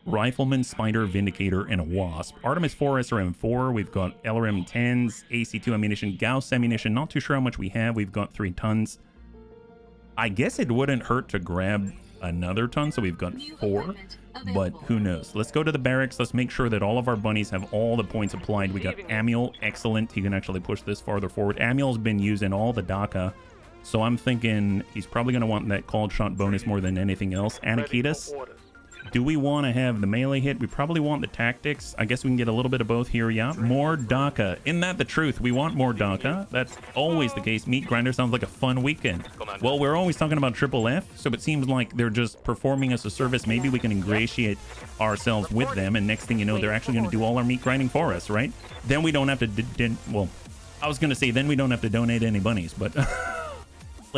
Rifleman, Spider, Vindicator, and a Wasp. Artemis 4, SRM 4. We've got LRM 10s, AC2 ammunition, Gauss ammunition. Not too sure how much we have. We've got 3 tons. I guess it wouldn't hurt to grab another ton, so we've got 4, but who knows. Let's go to the barracks. Let's make sure that all of our bunnies have all the points applied. We got Amiel, excellent. He can actually push this farther forward. Amiel's been using all the DACA, so I'm thinking he's probably going to want that called shot bonus more than anything else. Anakitas, do we want to have the melee hit? We probably want the tactics. I guess we can get a little bit of both here, yeah. More DACA. Isn't that the truth? We want more DACA. That's always the case. Meat grinder sounds like a fun weekend. Well, we're always talking about Triple F, so it seems like they're just performing us a service. Maybe we can ingratiate ourselves with them, and next thing you know, they're actually going to do all our meat grinding for us, right? Then we don't have to, well, I was going to say then we don't have to donate any bunnies, but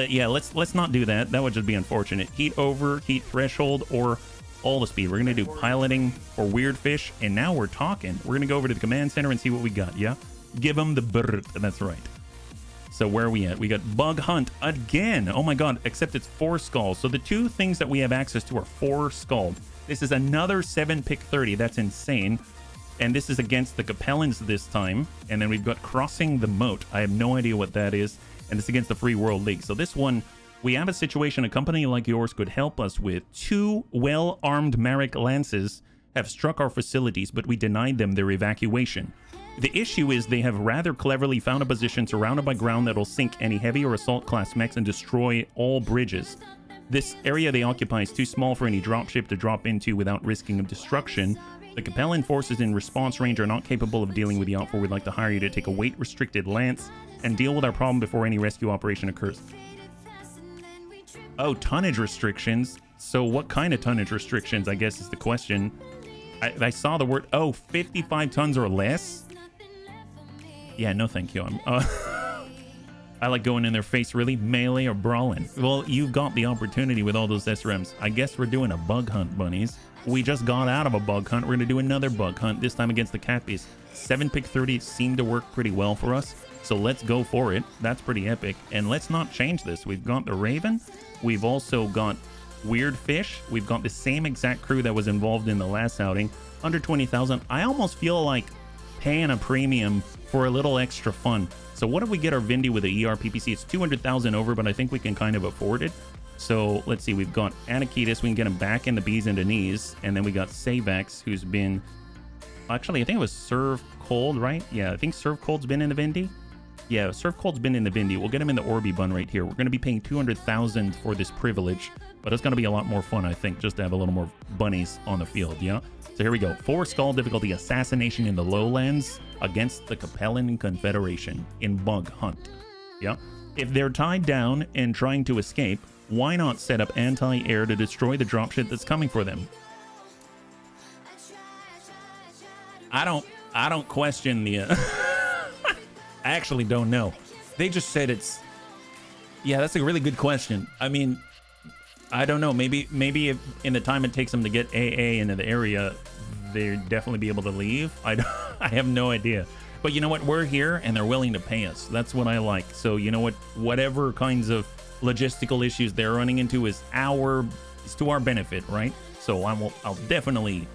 yeah, let's not do that. That would just be unfortunate. Heat over, heat threshold, or all the speed. We're going to do piloting for weird fish, and now we're talking. We're going to go over to the command center and see what we got, yeah? Give them the brr. That's right. So where are we at? We got bug hunt again. Oh my god, except it's 4 skulls. So the 2 things that we have access to are 4 skull. This is another 7 pick 30. That's insane. And this is against the Capellans this time. And then we've got crossing the moat. I have no idea what that is. And it's against the Free World League. So this one, we have a situation a company like yours could help us with. 2 well-armed Marek Lances have struck our facilities, but we denied them their evacuation. The issue is they have rather cleverly found a position surrounded by ground that'll sink any heavy or assault class mechs and destroy all bridges. This area they occupy is too small for any dropship to drop into without risking of destruction. The Capellan forces in response range are not capable of dealing with the outfit. We'd like to hire you to take a weight-restricted lance and deal with our problem before any rescue operation occurs. Oh, tonnage restrictions. So what kind of tonnage restrictions, I guess, is the question. I saw the word, 55 tons or less? Yeah, no thank you. I like going in their face, really. Melee or brawling. Well, you've got the opportunity with all those SRMs. I guess we're doing a bug hunt, bunnies. We just got out of a bug hunt. We're going to do another bug hunt, this time against the Catbeast. 7 pick 30 seemed to work pretty well for us. So let's go for it. That's pretty epic. And let's not change this. We've got the Raven. We've also got Weird Fish. We've got the same exact crew that was involved in the last outing. Under 20,000. I almost feel like paying a premium for a little extra fun. So what if we get our Vindy with the ERPPC? It's 200,000 over, but I think we can kind of afford it. So let's see. We've got Anakitas. We can get him back in the B's and the knees. And then we got Savax, who's been... Actually, I think it was Serve Cold, right? Yeah, I think Serve Cold's been in the Vindy. Yeah, Serve Cold's been in the Vindy. We'll get him in the Orby bun right here. We're going to be paying 200,000 for this privilege, but it's going to be a lot more fun, I think, just to have a little more bunnies on the field, yeah? So here we go. 4 skull difficulty, assassination in the lowlands against the Capellan Confederation in bug hunt, yeah? If they're tied down and trying to escape, why not set up anti-air to destroy the dropship that's coming for them? I don't question the... I actually don't know. They just said it's... Yeah, that's a really good question. I mean, I don't know. Maybe if in the time it takes them to get AA into the area, they'd definitely be able to leave. I have no idea. But you know what? We're here and they're willing to pay us. That's what I like. So you know what? Whatever kinds of logistical issues they're running into is to our benefit, right? So I'll definitely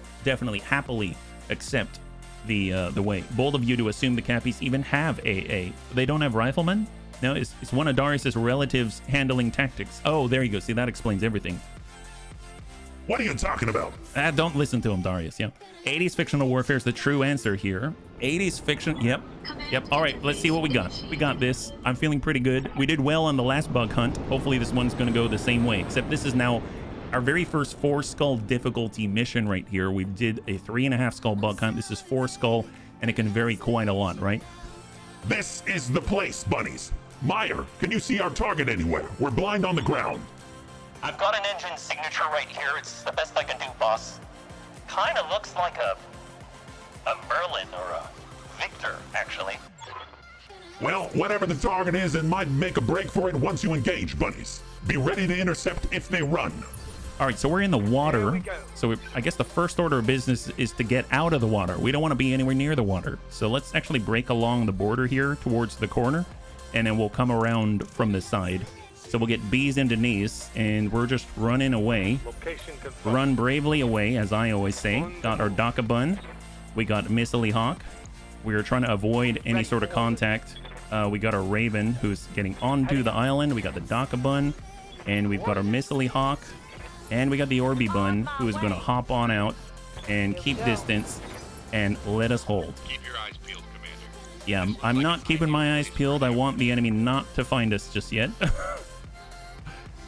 happily accept the way. Bold of you to assume the Cappies even have AA. They don't have riflemen? No, it's one of Darius's relatives handling tactics. Oh, there you go. See, that explains everything. What are you talking about? Don't listen to him, Darius. Yeah. 80s fictional warfare is the true answer here. 80s fiction. Yep. All right, let's see what we got. We got this. I'm feeling pretty good. We did well on the last bug hunt. Hopefully this one's going to go the same way, except this is now our very first 4-skull difficulty mission right here. We did a 3.5 skull bug hunt. This is 4 skull, and it can vary quite a lot, right? This is the place, bunnies. Meyer, can you see our target anywhere? We're blind on the ground. I've got an engine signature right here. It's the best I can do, boss. Kind of looks like a Merlin or a Victor, actually. Well, whatever the target is, it might make a break for it once you engage, bunnies. Be ready to intercept if they run. All right, so we're in the water. we go. So I guess the first order of business is to get out of the water. We don't want to be anywhere near the water. So let's actually break along the border here towards the corner, and then we'll come around from the side. So we'll get B's into knees, and we're just running away. Location confirmed. Run bravely away, as I always say. Got our Daka Bun. We got Missile Hawk. We are trying to avoid any sort of contact. We got our Raven, who's getting onto the island. We got the Daka Bun, and we've got our Missile Hawk. And we got the Orby Bun, who is going to hop on out and keep distance and let us hold. Keep your eyes peeled, Commander. Yeah, I'm not keeping my eyes peeled. I want the enemy not to find us just yet.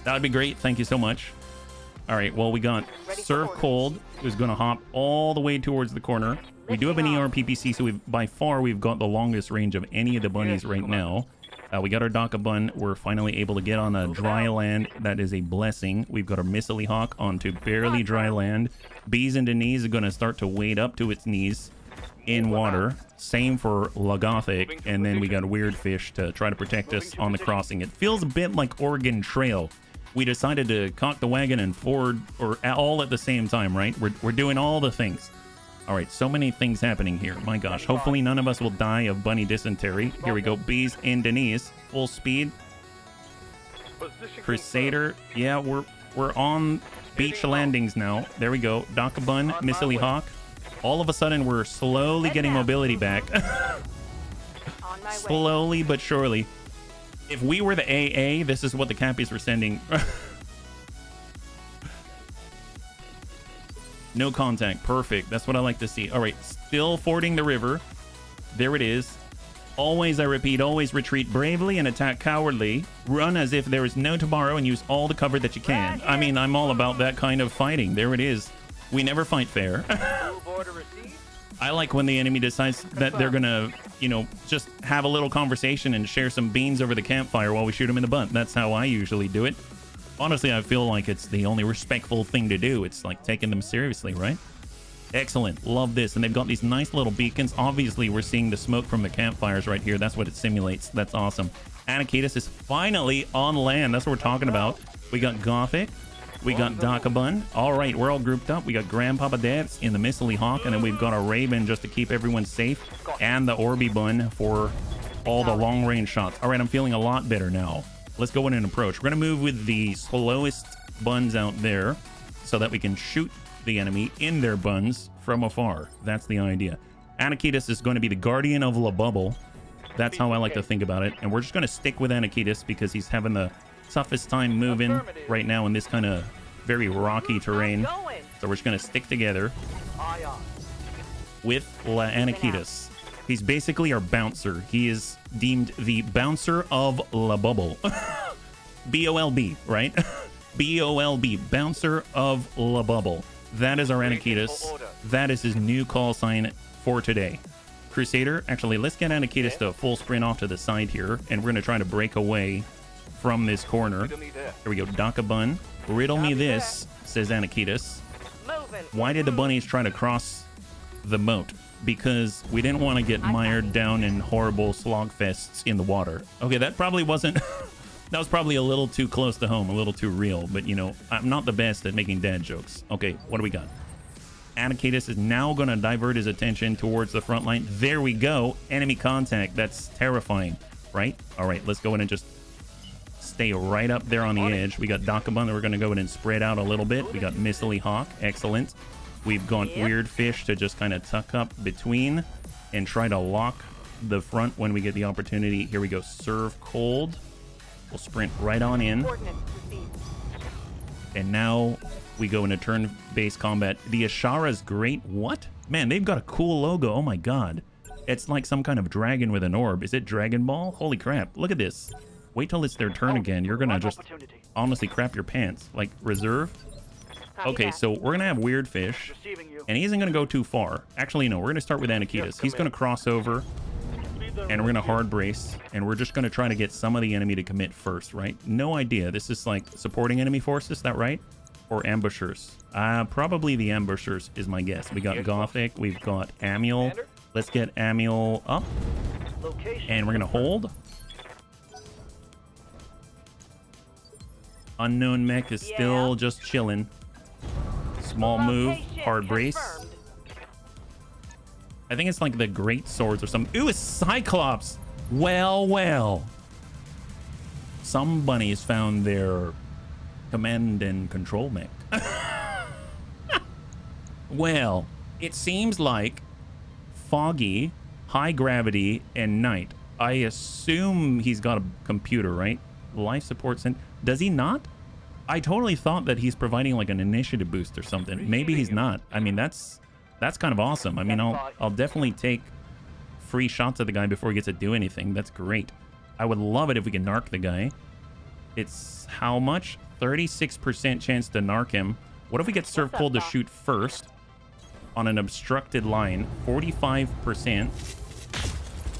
That would be great. Thank you so much. All right, well, we got Serve Cold, who's going to hop all the way towards the corner. We do have an ER PPC, so by far we've got the longest range of any of the bunnies right now. We got our Daka Bun. We're finally able to get on a dry land. That is a blessing. We've got our Missile Hawk onto barely dry land. Bees into knees are going to start to wade up to its knees in water. Same for Lagothic. And then we got Weird Fish to try to protect us on the crossing. It feels a bit like Oregon Trail. We decided to cock the wagon and forward, or all at the same time, right? We're doing all the things. All right, so many things happening here. My gosh, hopefully none of us will die of bunny dysentery. Here we go, Bees in Denise, full speed. Position Crusader, yeah, we're on beach landings now. There we go, Daka Bun, Missile Hawk. All of a sudden, we're slowly getting mobility back. On my way. Slowly but surely. If we were the AA, this is what the Cappies were sending. No contact. Perfect. That's what I like to see. All right. Still fording the river. There it is. Always, I repeat, always retreat bravely and attack cowardly. Run as if there is no tomorrow and use all the cover that you can. I mean, I'm all about that kind of fighting. There it is. We never fight fair. Move order received. I like when the enemy decides that they're going to, you know, just have a little conversation and share some beans over the campfire while we shoot them in the butt. That's how I usually do it. Honestly, I feel like it's the only respectful thing to do. It's like taking them seriously, right? Excellent. Love this. And they've got these nice little beacons. Obviously, we're seeing the smoke from the campfires right here. That's what it simulates. That's awesome. Anakitas is finally on land. That's what we're talking about. We got Gothic. We got Daka Bun. All right, we're all grouped up. We got Grandpapa Dance in the Missile Hawk. And then we've got our Raven just to keep everyone safe. And the Orby Bun for all the long-range shots. All right, I'm feeling a lot better now. Let's go in and approach. We're going to move with the slowest buns out there so that we can shoot the enemy in their buns from afar. That's the idea. Anakitas is going to be the guardian of La Bubble. That's how I like to think about it. And we're just going to stick with Anakitas because he's having the toughest time moving right now in this kind of very rocky terrain. So we're just going to stick together with La Anakitas. He's basically our bouncer. He is deemed the bouncer of La Bubble. B-O-L-B, right? B-O-L-B, bouncer of La Bubble. That is our Anakitas. That is his new call sign for today. Crusader, actually, let's get Anakitas to full sprint off to the side here, and we're going to try to break away from this corner. Here we go, Daka Bun. Riddle me this, says Anakitas. Why did the bunnies try to cross the moat? Because we didn't want to get mired down in horrible slog fests in the water. Okay, that probably wasn't... that was probably a little too close to home, a little too real. But, you know, I'm not the best at making dad jokes. Okay, what do we got? Anakitas is now going to divert his attention towards the front line. There we go. Enemy contact. That's terrifying, right? All right, let's go in and just stay right up there on the edge. We got Dakabun that we're going to go in and spread out a little bit. We got Missily Hawk. Excellent. We've got Weird Fish to just kind of tuck up between and try to lock the front when we get the opportunity. Here we go. Serve Cold. We'll sprint right on in. Coordinates received. And now we go into turn-based combat. The Ashara's great. What? Man, they've got a cool logo. Oh my god. It's like some kind of dragon with an orb. Is it Dragon Ball? Holy crap. Look at this. Wait till it's their turn again. You're gonna just honestly crap your pants. Like, reserve. Copy Okay, that. so we're gonna have Weird Fish. And he isn't gonna go too far. Actually, no. We're gonna start with Anakitas. He's gonna cross over. And we're gonna hard brace. And we're just gonna try to get some of the enemy to commit first, right? No idea. This is like supporting enemy forces, is that right? Or ambushers? Probably the ambushers is my guess. We got Gothic. We've got Amiel. Let's get Amiel up. And we're gonna hold. Unknown Mech is still just chilling. Small move, Location hard brace. confirmed. I think it's like the Great Swords or something. Ooh, it's Cyclops. Well, well. Somebody's found their command and control mech. Well, it seems like Foggy, High Gravity, and Night. I assume he's got a computer, right? Life support center. Does he not? I totally thought that he's providing like an initiative boost or something. Maybe he's not. I mean, that's kind of awesome. I mean, I'll definitely take free shots at the guy before he gets to do anything. That's great. I would love it if we can narc the guy. It's how much? 36% chance to narc him. What if we get Serve Cold to shoot first on an obstructed line? 45%.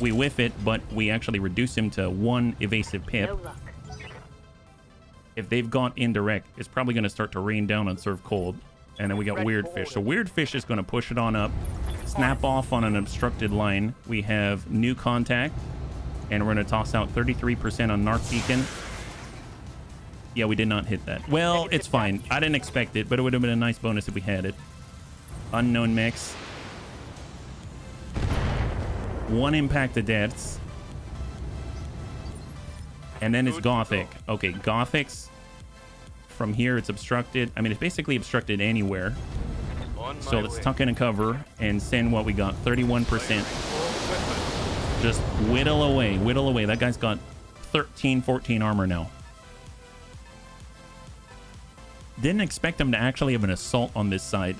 We whiff it, but we actually reduce him to 1 evasive pip. No luck. If they've got indirect, it's probably going to start to rain down on Serve Cold. And then we got Weird Fish. So Weird Fish is going to push it on up. Snap off on an obstructed line. We have new contact. And we're going to toss out 33% on Narc Beacon. Yeah, we did not hit that. Well, it's fine. I didn't expect it, but it would have been a nice bonus if we had it. Unknown Mechs. 1 impact to deaths. And then it's Gothic. Okay, Gothic's from here, it's obstructed. I mean, it's basically obstructed anywhere. So let's tuck in a cover and send what we got, 31%. Just whittle away, whittle away. That guy's got 13, 14 armor now. Didn't expect him to actually have an assault on this side.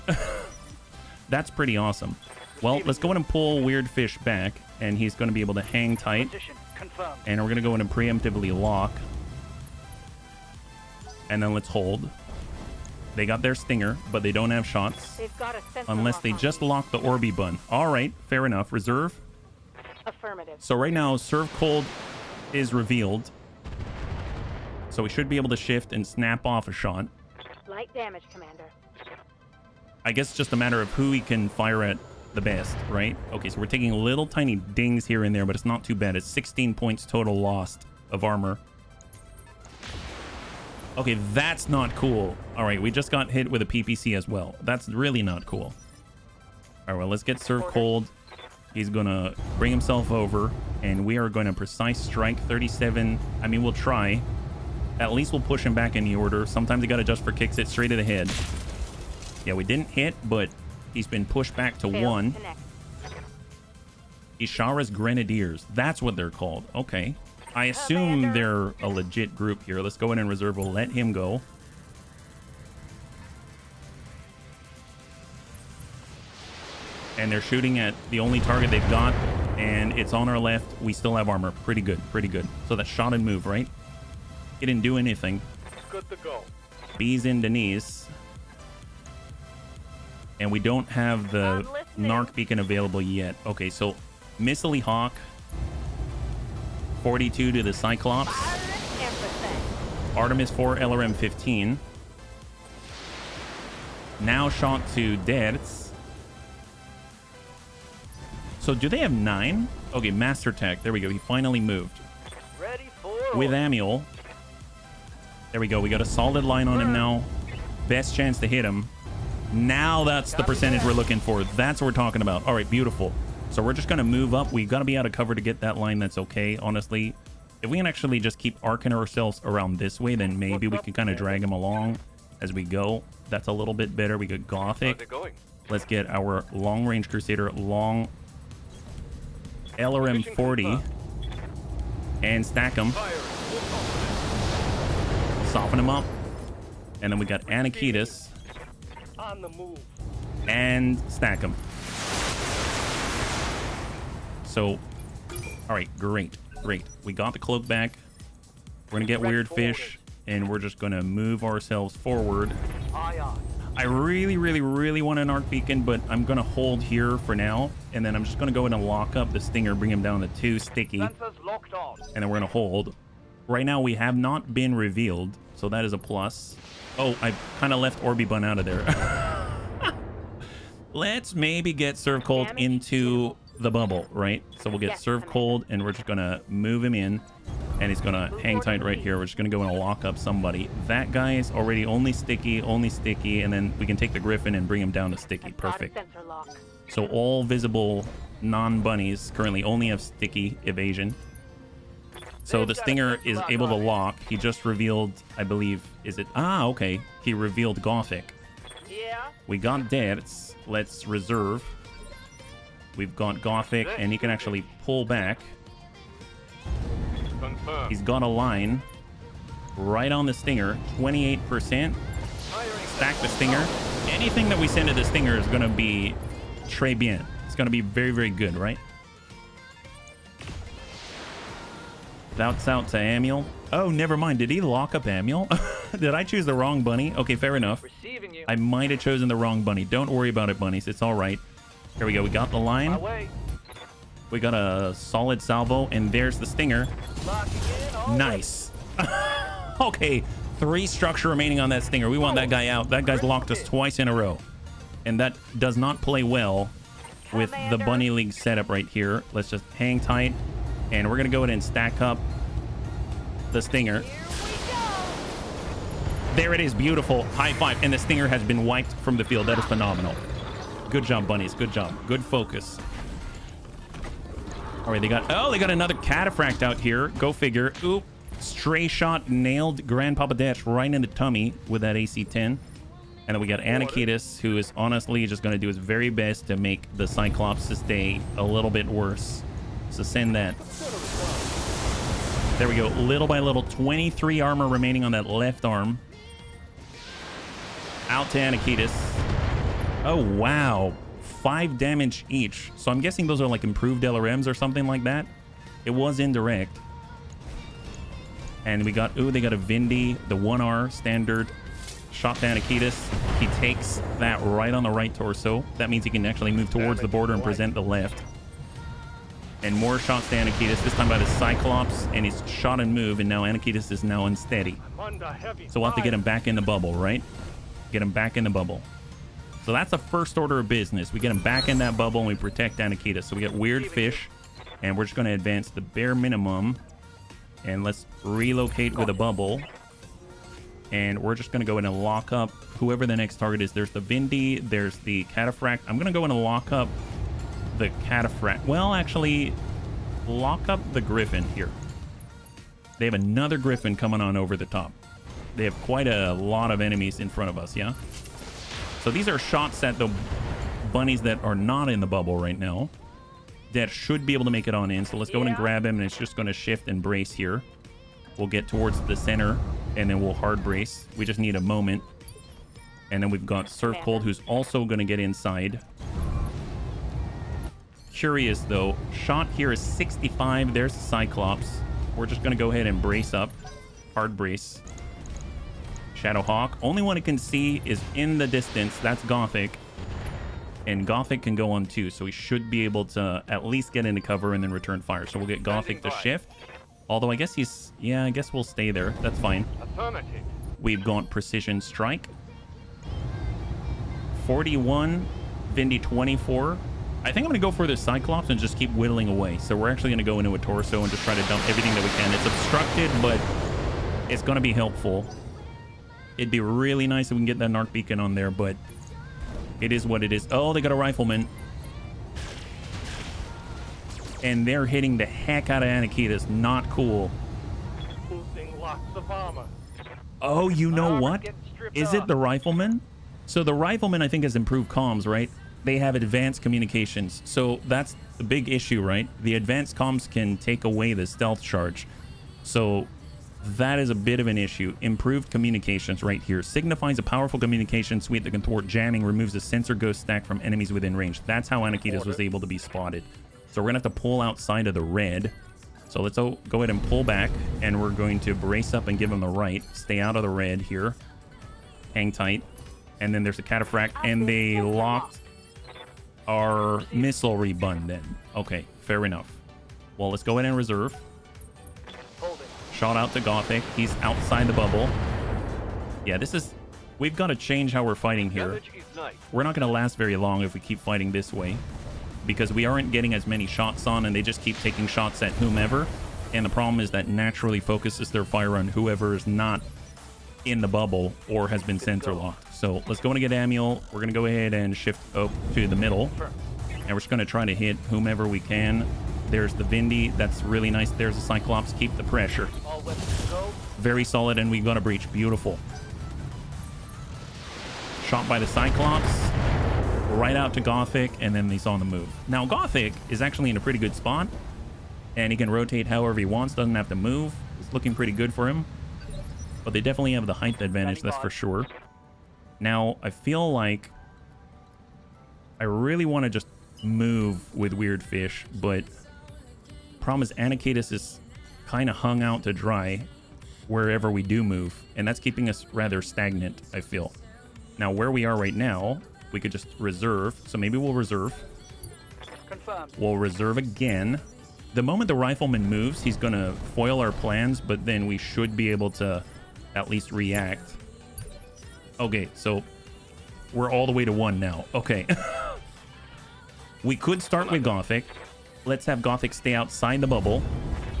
That's pretty awesome. Well, let's go in and pull Weird Fish back, and he's going to be able to hang tight. And we're going to go in and preemptively lock. And then let's hold. They got their stinger, but they don't have shots. They've got a sensor Unless lock they on just me. lock the Orby bun. All right, fair enough. Reserve. Affirmative. So right now, Serve Cold is revealed. So we should be able to shift and snap off a shot. Light damage, Commander. I guess it's just a matter of who he can fire at the best, right? Okay, so we're taking little tiny dings here and there, but it's not too bad. It's 16 points total lost of armor. Okay, that's not cool. All right, we just got hit with a PPC as well. That's really not cool. All right, well, let's get Serve Cold. He's going to bring himself over, and we are going to precise strike 37. I mean, we'll try. At least we'll push him back in the order. Sometimes you got to just for kicks it straight to the head. Yeah, we didn't hit, but he's been pushed back to Failed 1. to connect. Ishara's Grenadiers. That's what they're called. Okay. I assume they're a legit group here. Let's go in and reserve. We'll let him go. And they're shooting at the only target they've got. And it's on our left. We still have armor. Pretty good. Pretty good. So that's shot and move, right? He didn't do anything. Good to go. B's in Denise. And we don't have the I'm listening. Narc Beacon available yet. Okay, so Missily Hawk. 42 to the Cyclops. Everything. Artemis 4, LRM 15. Now shot to Deaths. So do they have 9? Okay, Master Tech. There we go. He finally moved. Ready for With Amiel. There we go. We got a solid line on him now. Best chance to hit him. Now that's the percentage we're looking for. That's what we're talking about. All right, beautiful. So we're just going to move up. We've got to be out of cover to get that line. That's okay. Honestly, If we can actually just keep arcing ourselves around this way, then maybe we can kind of drag them along as we go. That's a little bit better. We got How's Gothic. it going? Let's get our long range Crusader, long LRM 40, and stack them. Fire. Full complement. Soften them up. And then we got Anakitas On the move. and stack them. So, all right, great. We got the cloak back. We're gonna get weird fish, and we're just gonna move ourselves forward. Aye, aye. I really want an arc beacon, but I'm gonna hold here for now, and then I'm just gonna go in and lock up the stinger, bring him down to 2 sticky, and Sensors locked on. then we're gonna hold. Right now we have not been revealed, so that is a plus. Oh, I kind of left Orby Bun out of there. Let's maybe get Serve Cold into the bubble, right? So we'll get Yes, Serve Commander. Cold, and we're just gonna move him in, and he's gonna hang tight right here. We're just gonna go and lock up somebody. That guy is already only sticky, and then we can take the Griffin and bring him down to sticky. I've got a Perfect. sensor lock. So all visible non-bunnies currently only have sticky evasion. So the Stinger is able to lock. He just revealed, I believe, is it? Ah, okay. He revealed Gothic. Yeah. We got Debts. Let's reserve. We've got Gothic, and he can actually pull back. Confirm. He's got a line right on the Stinger, 28%. Stack the Stinger. Anything that we send to the Stinger is going to be très bien. It's going to be very good, right? That's out to Amiel. Oh, never mind. Did he lock up Amiel? Did I choose the wrong bunny? Okay, fair enough. Receiving you. I might have chosen the wrong bunny. Don't worry about it, bunnies. It's all right. Here we go. We got the My line. way. We got a solid salvo, and there's the Stinger. Locking in. All Nice. Okay, 3 structure remaining on that Stinger. We want that guy out. That guy's locked us twice in a row. And that does not play well with the Commander. Bunny League setup right here. Let's just hang tight. And we're going to go ahead and stack up the Stinger. Here we go. There it is. Beautiful. High five. And the Stinger has been wiped from the field. That is phenomenal. Good job, bunnies. Good job. Good focus. All right, they got another Cataphract out here. Go figure. Oop. Stray shot nailed Grandpapa Dash right in the tummy with that AC-10. And then we got Anakitas, who is honestly just going to do his very best to make the Cyclops stay a little bit worse. So send that. There we go. Little by little. 23 armor remaining on that left arm. Out to Anakitas. Oh, wow. 5 damage each. So I'm guessing those are like improved LRMs or something like that. It was indirect. And we got, ooh, they got a Vindy, the 1R standard shot to Anakitas. He takes that right on the right torso. That means he can actually move towards the border and present the left. And more shots to Anakitas, this time by the Cyclops, and he's shot and move, and now Anakitas is now unsteady. I'm under heavy So we'll have to get him back in the bubble, right? Get him back in the bubble. So that's the first order of business. We get him back in that bubble, and we protect Anakitas. So we got weird fish, and we're just going to advance the bare minimum. And let's relocate with a bubble. And we're just going to go in and lock up whoever the next target is. There's the Vindy. There's the Cataphract. I'm going to go in and lock up the Cataphract. Well, actually, lock up the Griffin here. They have another Griffin coming on over the top. They have quite a lot of enemies in front of us, yeah? So these are shots at the bunnies that are not in the bubble right now. That should be able to make it on in. So let's go in and grab him, and it's just going to shift and brace here. We'll get towards the center, and then we'll hard brace. We just need a moment. And then we've got Surf Cold, who's also going to get inside. Curious, though. Shot here is 65. There's the Cyclops. We're just going to go ahead and brace up. Hard brace. Shadowhawk. Only one it can see is in the distance. That's Gothic. And Gothic can go on too, so we should be able to at least get into cover and then return fire. So we'll get Gothic to shift. Although I guess he's... yeah, I guess we'll stay there. That's fine. Affirmative. We've got Precision Strike. 41. Vindy 24. I think I'm going to go for the Cyclops and just keep whittling away. So we're actually going to go into a torso and just try to dump everything that we can. It's obstructed, but it's going to be helpful. It'd be really nice if we can get that Narc Beacon on there, but it is what it is. Oh, they got a Rifleman. And they're hitting the heck out of Anakitas. Not cool. Lots of armor. Oh, you know Armor's what? getting stripped Is it off. the rifleman? So the rifleman, I think, has improved comms, right? They have advanced communications. So that's the big issue, right? The advanced comms can take away the stealth charge. So that is a bit of an issue. Improved communications right here. Signifies a powerful communication suite that can thwart jamming, removes a sensor ghost stack from enemies within range. That's how Anakitas was able to be spotted. So we're going to have to pull outside of the red. So let's go ahead and pull back, and we're going to brace up and give him the right. Stay out of the red here. Hang tight. And then there's a cataphract, and they locked our missile rebun then. Okay, fair enough. Well, let's go ahead and reserve. Hold it. Shot out to Gothic. He's outside the bubble. Yeah, this is... We've got to change how we're fighting here. Damage ignite. We're not going to last very long if we keep fighting this way, because we aren't getting as many shots on, and they just keep taking shots at whomever. And the problem is that naturally focuses their fire on whoever is not in the bubble or has been sensor locked. So let's go and get Amiel. We're going to go ahead and shift up to the middle, and we're just going to try to hit whomever we can. There's the Vindy. That's really nice. There's the Cyclops. Keep the pressure. All weapons go. Very solid, and we got a breach. Beautiful. Shot by the Cyclops. Right out to Gothic, and then he's on the move. Now, Gothic is actually in a pretty good spot, and he can rotate however he wants. Doesn't have to move. It's looking pretty good for him. But they definitely have the height advantage, that's for sure. Now, I feel like I really want to just move with Weird Fish, but problem is Anakitas is kind of hung out to dry wherever we do move, and that's keeping us rather stagnant, I feel. Now, where we are right now, we could just reserve, so maybe we'll reserve. Confirmed. We'll reserve again. The moment the rifleman moves, he's going to foil our plans, but then we should be able to at least react. Okay, so we're all the way to 1 now. Okay. We could start with Gothic. Let's have Gothic stay outside the bubble.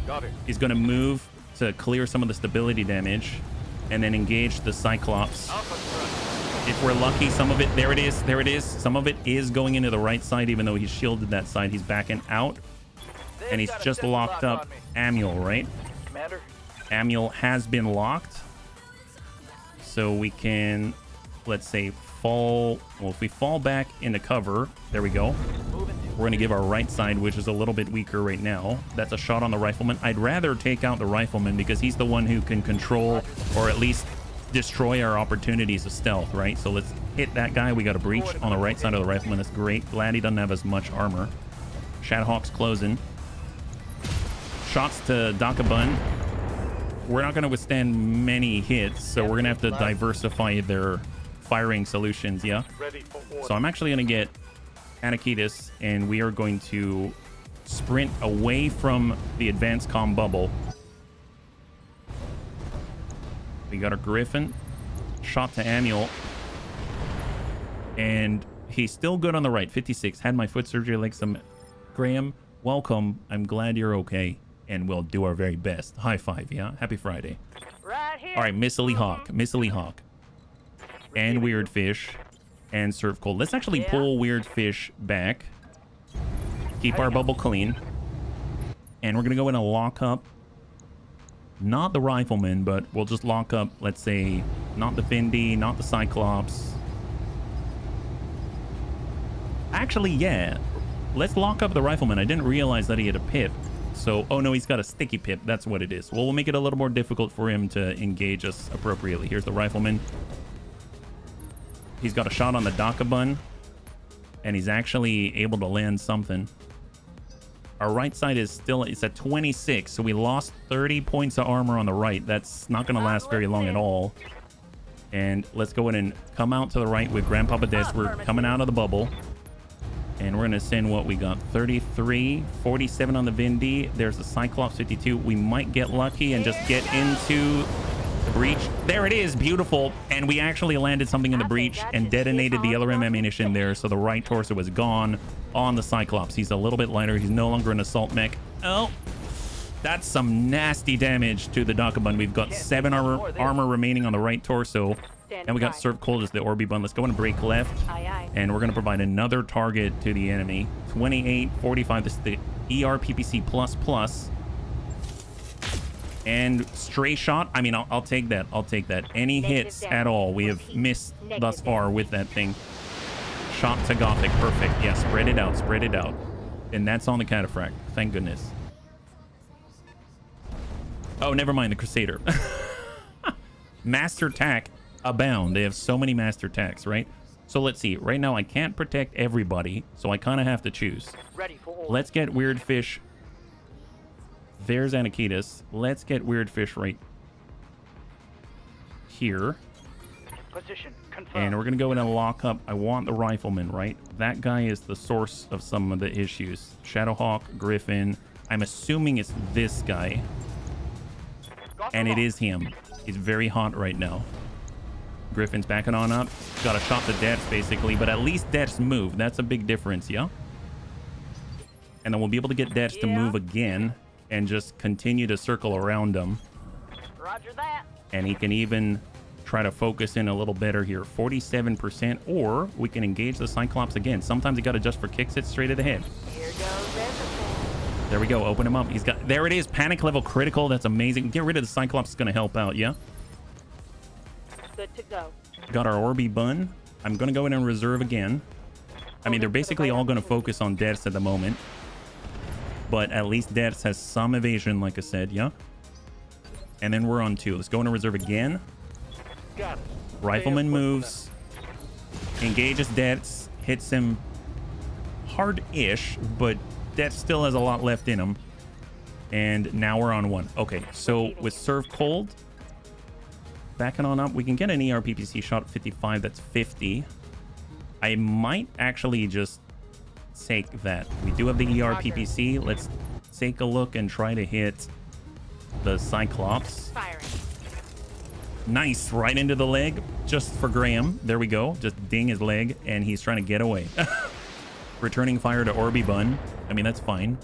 Got it. He's going to move to clear some of the stability damage and then engage the Cyclops. Alpha thrust. If we're lucky, some of it, there it is. Some of it is going into the right side, even though he's shielded that side. He's backing out, and he's They've got a just sensor locked lock up on me. Amiel, right? Commander. Amiel has been locked. So we can, let's say, fall. Well, if we fall back into cover, there we go. Moving. We're going to give our right side, which is a little bit weaker right now. That's a shot on the rifleman. I'd rather take out the rifleman because he's the one who can control or at least destroy our opportunities of stealth, right? So let's hit that guy. We got a breach on the right side of the rifleman. That's great. Glad he doesn't have as much armor. Shadowhawk's closing. Shots to Dakabun. We're not going to withstand many hits, so we're going to have to diversify their firing solutions, yeah? Ready for order. So I'm actually going to get Anakitas, and we are going to sprint away from the advanced comm bubble. We got our Griffin. Shot to Amiel. And he's still good on the right. 56. Had my foot surgery like some... Graham, welcome. I'm glad you're okay. And we'll do our very best. High five, yeah? Happy Friday. Right here. All right, Missily Hawk. Missily Hawk. And Weird Fish. And Surf Cold. Let's actually pull Weird Fish back. Keep our bubble clean. And we're going to go in and lock up. Not the Rifleman, but we'll just lock up, let's say, not the Vindy, not the Cyclops. Actually, yeah. Let's lock up the Rifleman. I didn't realize that he had a pip. So, oh no, he's got a sticky pip. That's what it is. Well, we'll make it a little more difficult for him to engage us appropriately. Here's the Rifleman. He's got a shot on the Dakabun. And he's actually able to land something. Our right side is still, it's at 26. So we lost 30 points of armor on the right. That's not going to last very long at all. And let's go in and come out to the right with Grandpapa Des. We're coming out of the bubble. And we're going to send what we got. 33, 47 on the Vindy. There's the Cyclops 52. We might get lucky and just get into the breach. There it is. Beautiful. And we actually landed something in the breach and detonated the LRM ammunition there. So the right torso is gone on the Cyclops. He's a little bit lighter. He's no longer an assault mech. Oh, that's some nasty damage to the Dakabun. We've got 7 armor remaining on the right torso. And we got Surf Cold as the Orby bun. Let's go in and break left. Aye, aye. And we're going to provide another target to the enemy. 28, 45. This is the ERPPC++. And stray shot. I mean, I'll take that. I'll take that. Any hits at all we have missed thus far with that thing. Shot to Gothic. Perfect. Yeah, spread it out. Spread it out. And that's on the cataphract. Thank goodness. Oh, never mind. The Crusader. Master tack abound. They have so many master tacks, right? So let's see. Right now, I can't protect everybody, so I kind of have to choose. Ready for all. Let's get Weird Fish. There's Anakitas. Let's get Weird Fish right here. Position confirmed. And we're going to go in and lock up. I want the Rifleman, right? That guy is the source of some of the issues. Shadowhawk, Griffin. I'm assuming it's this guy. And it is him. He's very hot right now. Griffin's backing on up. Got a shot to Deaths, basically. But at least Deaths move. That's a big difference, yeah? And then we'll be able to get Deaths to move again. And just continue to circle around him. Roger that. And he can even try to focus in a little better here. 47%. Or we can engage the Cyclops again. Sometimes you got to just for kicks it straight to the head. Here goes everything. There we go. Open him up. He's got... There it is. Panic level critical. That's amazing. Get rid of the Cyclops. Is going to help out, yeah? Good to go. Got our Orby Bun. I'm going to go in and reserve again. I mean, they're basically all going to focus on Deaths at the moment. But at least Deaths has some evasion, like I said, yeah? And then we're on 2. Let's go in and reserve again. Got it. Rifleman moves. Engages Deaths. Hits him hard-ish, but Deaths still has a lot left in him. And now we're on 1. Okay, so with Serve Cold, backing on up, we can get an ERPPC shot at 55. That's 50. I might actually just take that. We do have the ERPPC. Let's take a look and try to hit the Cyclops. Firing. Nice. Right into the leg. Just for Graham. There we go. Just ding his leg. And he's trying to get away. Returning fire to Orby Bun. I mean, that's fine.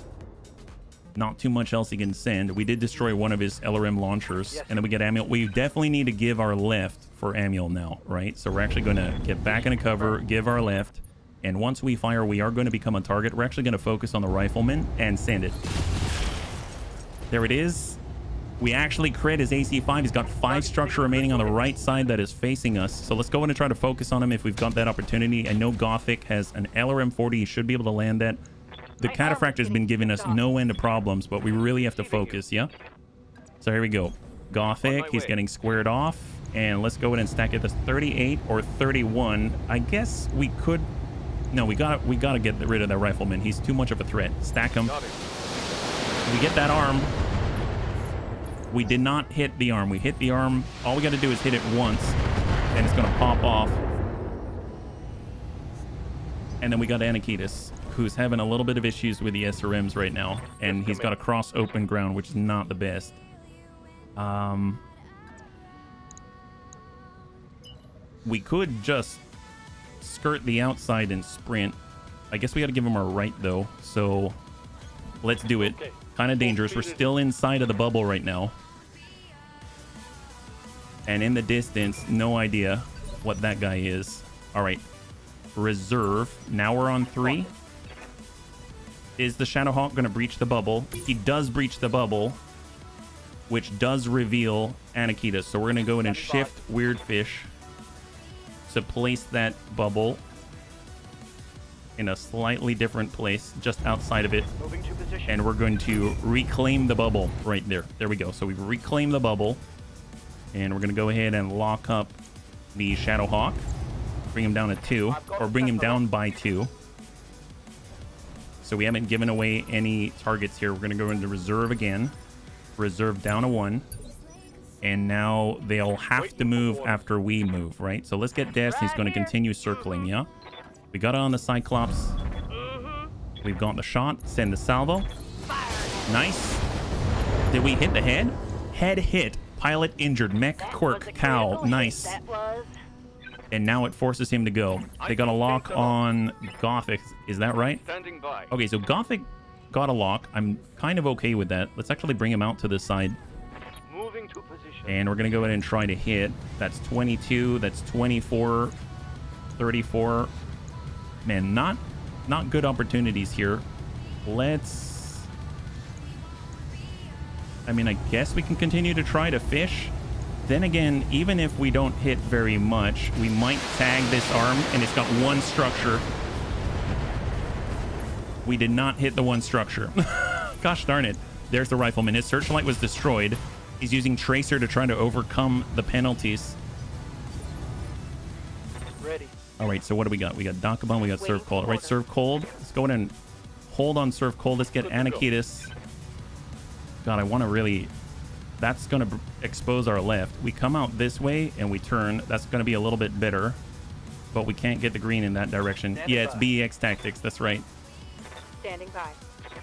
Not too much else he can send. We did destroy one of his LRM launchers. And then we get Amiel. We definitely need to give our left for Amiel now, right? So we're actually going to get back into cover, give our left. And once we fire, we are going to become a target. We're actually going to focus on the Rifleman and send it. There it is. We actually crit his AC5. He's got 5 structure remaining on the right side that is facing us. So let's go in and try to focus on him if we've got that opportunity. I know Gothic has an LRM-40. He should be able to land that. The Cataphract has been giving us no end of problems, but we really have to focus, yeah? So here we go. Gothic, he's getting squared off. And let's go in and stack it. That's 38 or 31. I guess we could... No, we gotta get rid of that Rifleman. He's too much of a threat. Stack him. We get that arm. We did not hit the arm. We hit the arm. All we got to do is hit it once, and it's going to pop off. And then we got Anakitas, who's having a little bit of issues with the SRMs right now, and he's got to cross open ground, which is not the best. We could just skirt the outside and sprint. I guess we got to give him our right, though, so let's do it. Kind of dangerous. We're still inside of the bubble right now. And in the distance, no idea what that guy is. All right. Reserve. Now we're on 3. Is the Shadowhawk going to breach the bubble? He does breach the bubble, which does reveal Anakitas. So we're going to go in and shift Weird Fish to place that bubble in a slightly different place just outside of it. Moving to position. And we're going to reclaim the bubble right there. There we go. So we've reclaimed the bubble. And we're going to go ahead and lock up the Shadowhawk. Bring him down to 2. Or bring him down by 2. So we haven't given away any targets here. We're going to go into reserve again. Reserve down to 1. And now they'll have to move after we move, right? So let's get Death. He's going to continue circling, yeah? We got it on the Cyclops. We've got the shot. Send the salvo. Nice. Did we hit the head? Head hit. Pilot injured. Mech quirk. Cow. Nice. And now it forces him to go. They got a lock on Gothic. Is that right? Standing by. Okay, so Gothic got a lock. I'm kind of okay with that. Let's actually bring him out to this side. Moving to position. And we're going to go ahead and try to hit. That's 22. That's 24. 34. Man, not good opportunities here. Let's I mean, I guess we can continue to try to fish. Then again, even if we don't hit very much, we might tag this arm, and it's got one structure. We did not hit the one structure. Gosh darn it. There's the rifleman. His searchlight was destroyed. He's using tracer to try to overcome the penalties. Ready. All right, so what do we got? We got Dakabon, we got Serve Cold. All right, Serve Cold. Let's go ahead and hold on Serve Cold. Let's get Anakitis. God, I want to really... That's going to expose our left. We come out this way and we turn. That's going to be a little bit better. But we can't get the green in that direction. Yeah, it's BEX Tactics. That's right. Standing by.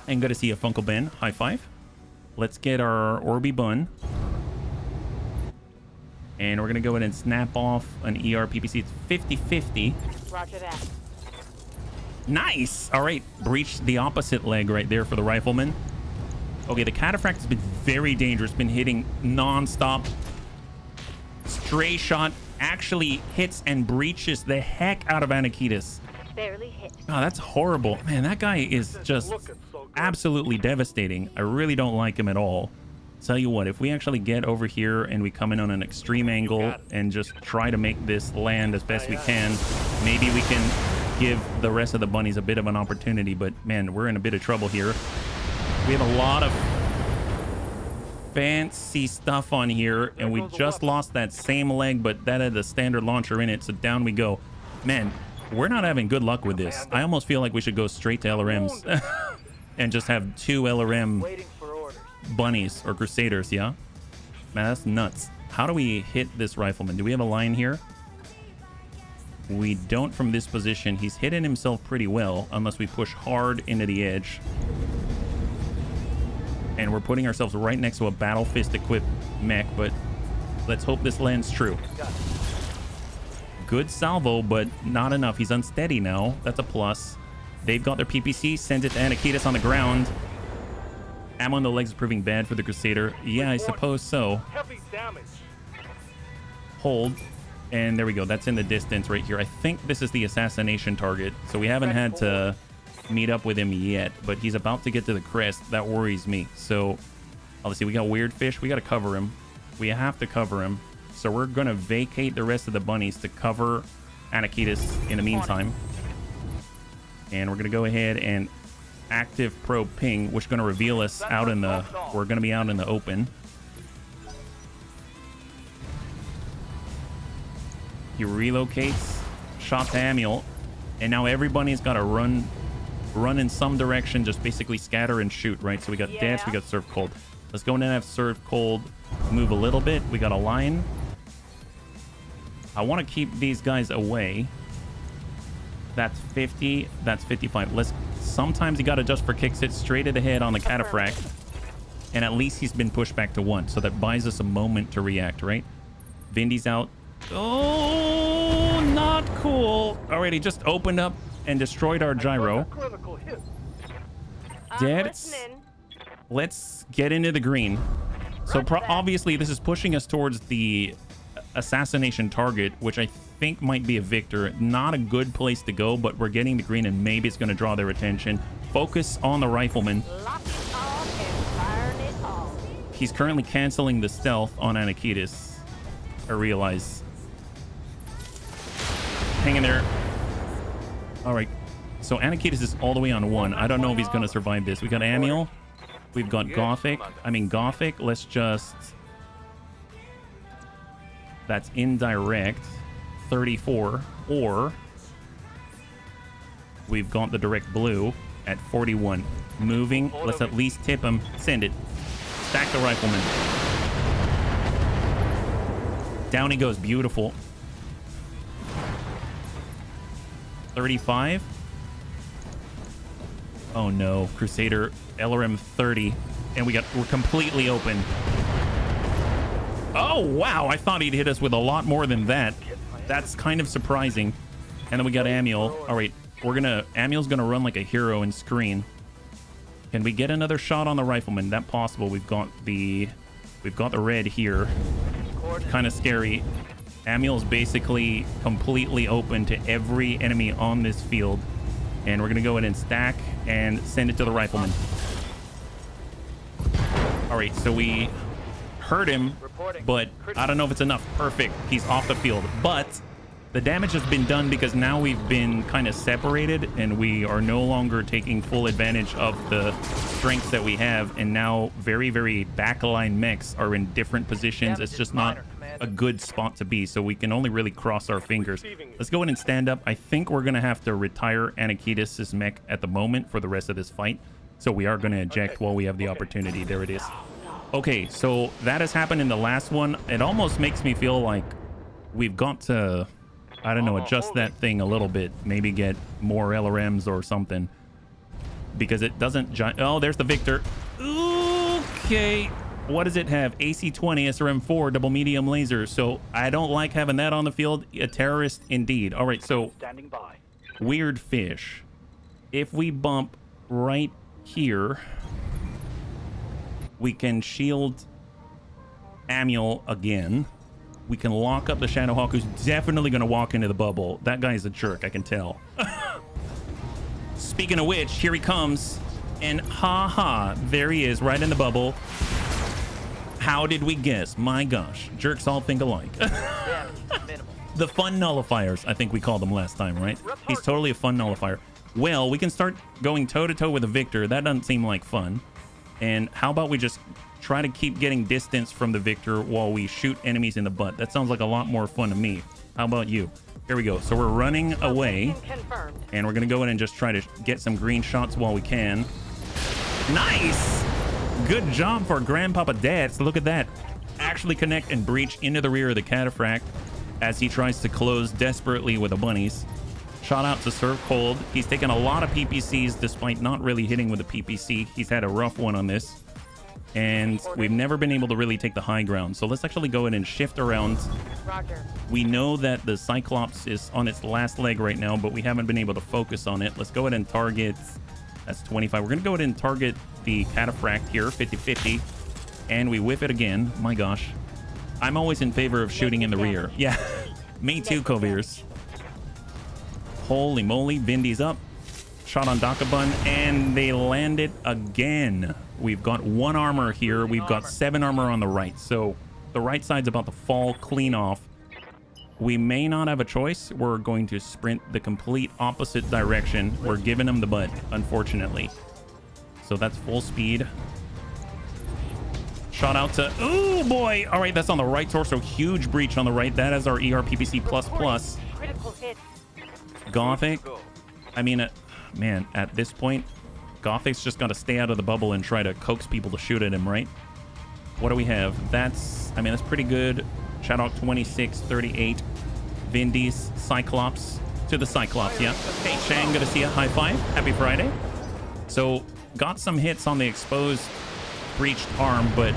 And good to see you, Funkle Ben. High five. Let's get our Orby Bun. And we're going to go ahead and snap off an ER PPC. It's 50-50. Roger that. Nice. All right. Breached the opposite leg right there for the rifleman. Okay, the Cataphract has been very dangerous. Been hitting non-stop. Stray shot actually hits and breaches the heck out of Anakitis. Barely hit. Oh, that's horrible. Man, that guy is just absolutely devastating. I really don't like him at all. Tell you what, if we actually get over here and we come in on an extreme angle and just try to make this land as best we can, maybe we can give the rest of the bunnies a bit of an opportunity. But man, we're in a bit of trouble here. We have a lot of fancy stuff on here, and we just lost that same leg, but that had the standard launcher in it, so down we go. Man, we're not having good luck with this. I almost feel like we should go straight to LRMs and just have 2 LRM Waiting for orders. bunnies or crusaders, yeah? Man, that's nuts. How do we hit this rifleman? Do we have a line here? We don't from this position. He's hitting himself pretty well, unless we push hard into the edge. And we're putting ourselves right next to a Battle Fist equipped mech, but let's hope this lands true. Good salvo, but not enough. He's unsteady now. That's a plus. They've got their PPC. Send it to Anakitis on the ground. Ammo on the legs is proving bad for the Crusader. Yeah, I suppose so. Heavy damage. Hold. And there we go. That's in the distance right here. I think this is the assassination target. So we haven't had to meet up with him yet, but he's about to get to the crest. That worries me. So let's see, we got Weird Fish. We got to cover him. We have to cover him. So we're going to vacate the rest of the bunnies to cover Anakitis in the meantime. And we're going to go ahead and active probe ping, which is going to reveal us out in the... We're going to be out in the open. He relocates. Shot to Amiel. And now every bunny's got to run in some direction, just basically scatter and shoot, right? So we got Dance, we got Serve Cold. Let's go and have Serve Cold move a little bit. We got a line. I want to keep these guys away. That's 50. That's 55. Sometimes you got to just for kicks it straight at the head on the Cataphract. And at least he's been pushed back to 1. So that buys us a moment to react, right? Vindy's out. Oh, not cool. Alright, he just opened up and destroyed our gyro. Critical hit. Dead. Let's get into the green. So obviously this is pushing us towards the assassination target, which I think might be a victor. Not a good place to go, but we're getting the green and maybe it's going to draw their attention. Focus on the rifleman. He's currently canceling the stealth on Anakitis. I realize. Hang in there. All right. So Anakitis is all the way on 1. I don't know if he's going to survive this. We got Amiel. We've got Gothic. Gothic. Let's just... That's indirect. 34. Or... We've got the direct blue at 41. Moving. Let's at least tip him. Send it. Stack the rifleman. Down he goes. Beautiful. 35. Oh no. Crusader LRM 30. And we're completely open. Oh wow. I thought he'd hit us with a lot more than that. That's kind of surprising. And then we got Amiel. All right. Amiel's gonna run like a hero and screen. Can we get another shot on the rifleman? That possible. We've got the red here. Kind of scary. Amiel's basically completely open to every enemy on this field. And we're going to go ahead and stack and send it to the rifleman. All right, so we hurt him, Reporting. but I don't know if it's enough. Perfect. He's off the field. But the damage has been done because now we've been kind of separated and we are no longer taking full advantage of the strengths that we have. And now very, very backline mechs are in different positions. It's just not a good spot to be. So we can only really cross our fingers. Let's go in and stand up. I think we're going to have to retire Anakitis' mech at the moment for the rest of this fight. So we are going to eject while we have the opportunity. There it is. Okay, so that has happened in the last one. It almost makes me feel like we've got to, I don't know, adjust that thing a little bit. Maybe get more LRMs or something. Because it doesn't... Oh, there's the Victor. Okay. What does it have? AC-20, SRM-4, double medium laser. So I don't like having that on the field. A terrorist indeed. All right, so... Standing by. Weird fish. If we bump right here... We can shield Amiel again. We can lock up the Shadowhawk, who's definitely going to walk into the bubble. That guy's a jerk, I can tell. Speaking of which, here he comes. And ha, there he is, right in the bubble. How did we guess? My gosh, jerks all think alike. Damage minimal. The fun nullifiers, I think we called them last time, right? He's totally a fun nullifier. Well, we can start going toe-to-toe with a Victor. That doesn't seem like fun. And how about we just try to keep getting distance from the Victor while we shoot enemies in the butt? That sounds like a lot more fun to me. How about you? Here we go. So we're running away. Confirmed. And we're going to go in and just try to get some green shots while we can. Nice! Good job for Grandpapa Dads. Look at that. Actually connect and breach into the rear of the Cataphract as he tries to close desperately with the bunnies. Shot out to serve cold. He's taken a lot of PPCs despite not really hitting with a PPC. He's had a rough one on this. And we've never been able to really take the high ground. So let's actually go in and shift around. Roger. We know that the Cyclops is on its last leg right now, but we haven't been able to focus on it. Let's go ahead and target... That's 25. We're going to go ahead and target the Cataphract here, 50-50. And we whip it again. My gosh. I'm always in favor of shooting in the rear. Yeah. Me too, Kovirs. Holy moly, Vindy's up. Shot on Dakabun, and they land it again. We've got 1 armor here. We've got 7 armor on the right. So the right side's about to fall clean off. We may not have a choice. We're going to sprint the complete opposite direction. We're giving them the butt, unfortunately. So that's full speed. Shot out to... Oh, boy. All right, that's on the right torso. Huge breach on the right. That is our ERPPC++. Critical hit. Gothic. I mean, man, at this point, Gothic's just got to stay out of the bubble and try to coax people to shoot at him, right? What do we have? That's, I mean, that's pretty good. Shadowhawk 26, 38. Vindy's Cyclops to the Cyclops, yeah. Hey, Shang, good to see you. High five. Happy Friday. So, got some hits on the exposed breached arm, but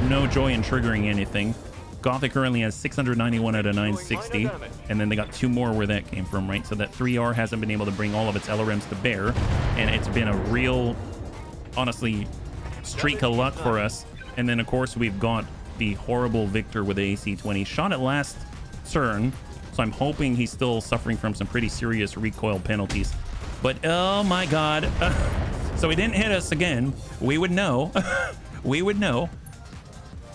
no joy in triggering anything. Gothic currently has 691 out of 960, and then they got 2 more where that came from, right? So that 3R hasn't been able to bring all of its LRMs to bear, and it's been a real, honestly, streak of luck for us. And then, of course, we've got the horrible Victor with the AC-20. Shot at last turn, so I'm hoping he's still suffering from some pretty serious recoil penalties. But, oh my god. So he didn't hit us again. We would know. We would know.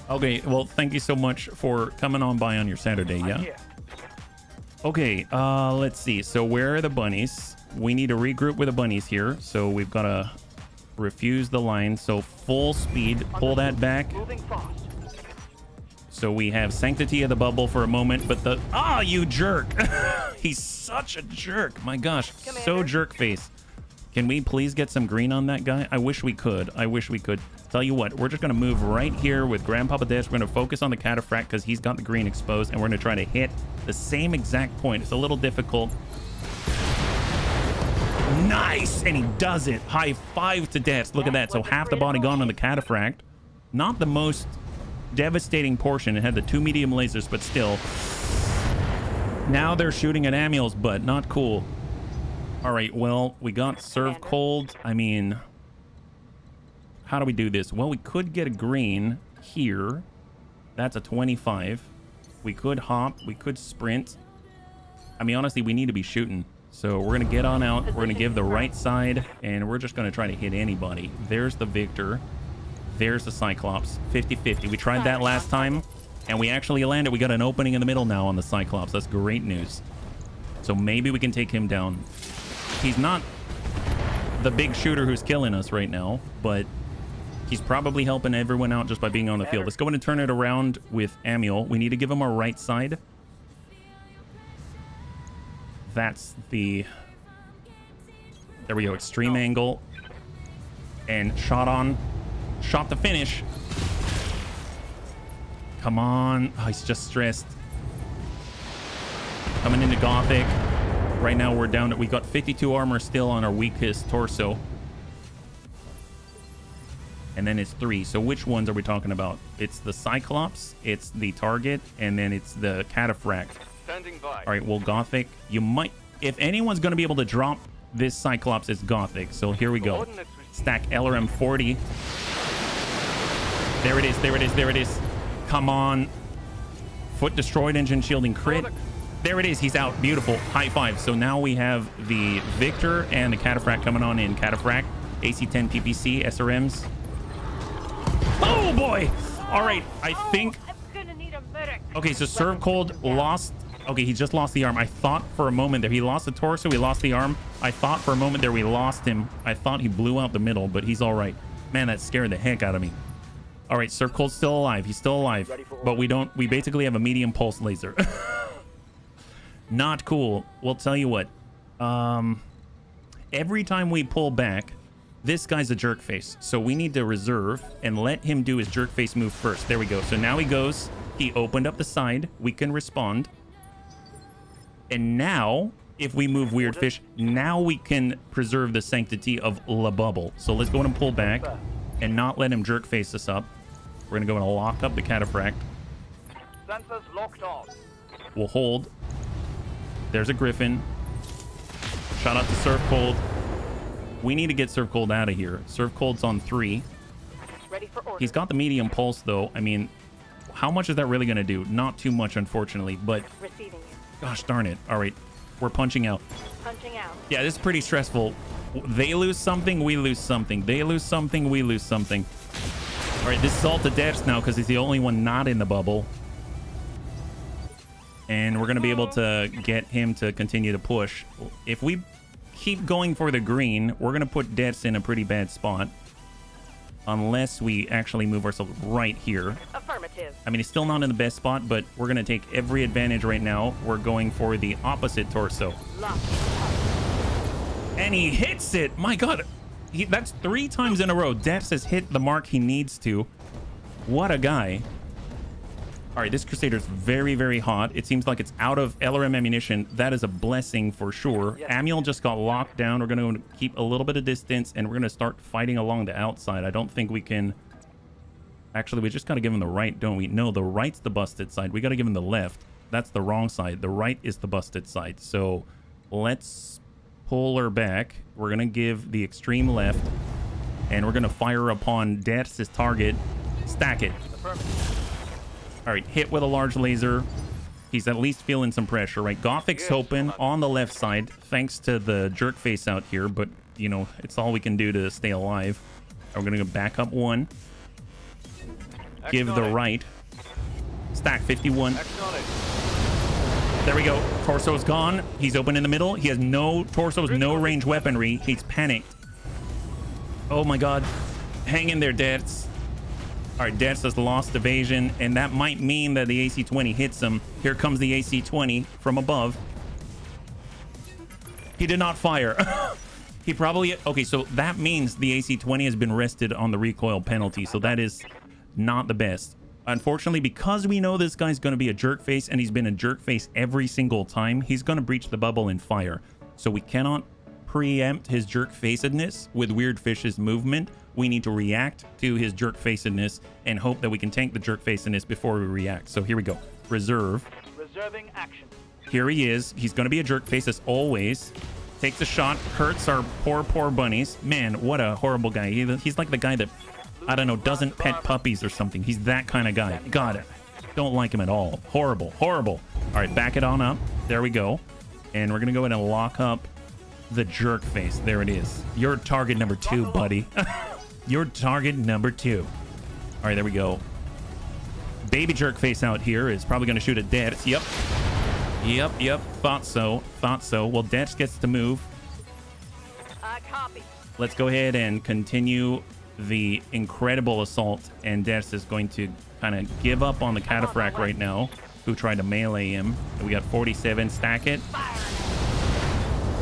Okay, well, thank you so much for coming on by on your Saturday, yeah? Okay, let's see. So where are the bunnies? We need to regroup with the bunnies here. So we've got to refuse the line. So full speed, pull that back. Moving fast. So we have sanctity of the bubble for a moment, but the... Ah, you jerk! He's such a jerk. My gosh, so jerk face. Can we please get some green on that guy? I wish we could. I wish we could. Tell you what, we're just going to move right here with Grandpapa Dash. We're going to focus on the Cataphract because he's got the green exposed, and we're going to try to hit the same exact point. It's a little difficult. Nice! And he does it. High five to Dash. Look at that. So half the body gone on the Cataphract. Not the most devastating portion. It had the 2 medium lasers, but still. Now they're shooting at Amiel's butt. Not cool. All right, well, we got serve cold. I mean... How do we do this? Well, we could get a green here. That's a 25. We could hop. We could sprint. I mean, honestly, we need to be shooting. So we're going to get on out. We're going to give the right side, and we're just going to try to hit anybody. There's the Victor. There's the Cyclops. 50-50. We tried that last time, and we actually landed. We got an opening in the middle now on the Cyclops. That's great news. So maybe we can take him down. He's not the big shooter who's killing us right now, but he's probably helping everyone out just by being on the field. Let's go in and turn it around with Manuel. We need to give him our right side. That's the... There we go. Extreme angle. And shot on. Shot to finish. Come on. Oh, he's just stressed. Coming into Gothic. Right now we're down. We got 52 armor still on our weakest torso. And then it's 3. So which ones are we talking about? It's the Cyclops, it's the target, and then it's the Cataphract. Standing by. All right, well, Gothic, you might... If anyone's going to be able to drop this Cyclops, it's Gothic. So here we go. Stack LRM 40. There it is, there it is, there it is. Come on. Foot destroyed, engine shielding crit. There it is, he's out. Beautiful. High five. So now we have the Victor and the Cataphract coming on in. Cataphract, AC-10 PPC, SRMs. Oh, boy. All right, I think... I'm gonna need a medic. Okay, so Serve Cold lost... Okay, he just lost the arm. I thought for a moment there he lost the torso, he lost the arm. I thought for a moment there we lost him. I thought he blew out the middle, but he's all right. Man, that scared the heck out of me. All right, Serve Cold's still alive. He's still alive, but we basically have a medium pulse laser. Not cool. We'll tell you what. Every time we pull back, this guy's a jerk face, so we need to reserve and let him do his jerk face move first. There we go. So now he goes. He opened up the side. We can respond. And now, if we move Weird Fish, now we can preserve the sanctity of La Bubble. So let's go ahead and pull back and not let him jerk face us up. We're going to go and lock up the Cataphract. Sensors locked on. We'll hold. There's a Griffin. Shout out to Surf Cold. We need to get Surf Cold out of here. Surf Cold's on 3. Ready for order. He's got the medium pulse, though. I mean, how much is that really going to do? Not too much, unfortunately, but... Receiving you. Gosh darn it. All right. We're punching out. Punching out. Yeah, this is pretty stressful. They lose something, we lose something. They lose something, we lose something. All right, this is all to deaths now because he's the only one not in the bubble. And we're going to be able to get him to continue to push. If we keep going for the green, we're going to put deaths in a pretty bad spot. Unless we actually move ourselves right here. Affirmative. I mean, he's still not in the best spot, but we're going to take every advantage right now. We're going for the opposite torso. Lock. And he hits it. My God. That's 3 times in a row. Dex has hit the mark he needs to. What a guy. All right, this Crusader's very, very hot. It seems like it's out of LRM ammunition. That is a blessing for sure. Yes. Amul just got locked down. We're going to keep a little bit of distance, and we're going to start fighting along the outside. I don't think we can... Actually, we just got to give him the right, don't we? No, the right's the busted side. We got to give him the left. That's the wrong side. The right is the busted side. So let's pull her back. We're going to give the extreme left, and we're going to fire upon Death's target. Stack it. All right, hit with a large laser. He's at least feeling some pressure, right? Gothic's open on the left side, thanks to the jerk face out here, but, you know, it's all we can do to stay alive. We're going to go back up 1. Give the right. Stack 51. There we go. Torso's gone. He's open in the middle. He has no torsos, no range weaponry. He's panicked. Oh, my God. Hang in there, Deaths. All right, Deaths has lost evasion, and that might mean that the AC-20 hits him. Here comes the AC-20 from above. He did not fire. He probably... Okay, so that means the AC-20 has been rested on the recoil penalty, so that is not the best. Unfortunately, because we know this guy's going to be a jerk face, and he's been a jerk face every single time, he's going to breach the bubble and fire. So we cannot preempt his jerk facedness with Weird Fish's movement. We need to react to his jerk facedness and hope that we can tank the jerk facedness before we react. So here we go. Reserve. Reserving action. Here he is. He's going to be a jerk face as always. Takes a shot. Hurts our poor, poor bunnies. Man, what a horrible guy. He's like the guy that, I don't know, doesn't pet puppies or something. He's that kind of guy. God, don't like him at all. Horrible, horrible. All right, back it on up. There we go. And we're going to go ahead and lock up the jerk face. There it is. Your target number 2, buddy. Your target number 2. All right, there we go. Baby jerk face out here is probably going to shoot at Dets. Yep. Thought so. Well, Dets gets to move. Copy. Let's go ahead and continue the incredible assault. And Dets is going to kind of give up on the cataphract right now, who tried to melee him. And we got 47. Stack it.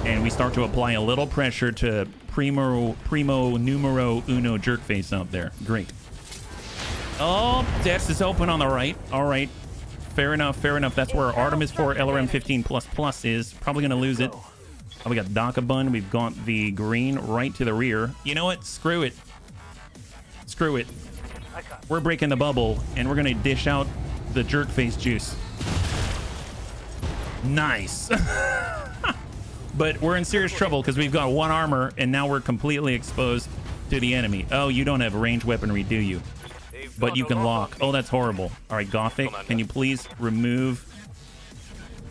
And we start to apply a little pressure to primo numero uno jerk face out there. Great. Oh, Dets is open on the right. All right. Fair enough. That's where Artemis 4 LRM 15++ is. Probably going to lose it. Oh, we got Dakabun. We've got the green right to the rear. You know what? Screw it. We're breaking the bubble, and we're going to dish out the jerk face juice. Nice. But we're in serious trouble because we've got 1 armor, and now we're completely exposed to the enemy. Oh, you don't have ranged weaponry, do you? But you can lock. Oh, that's horrible. All right, Gothic, can you please remove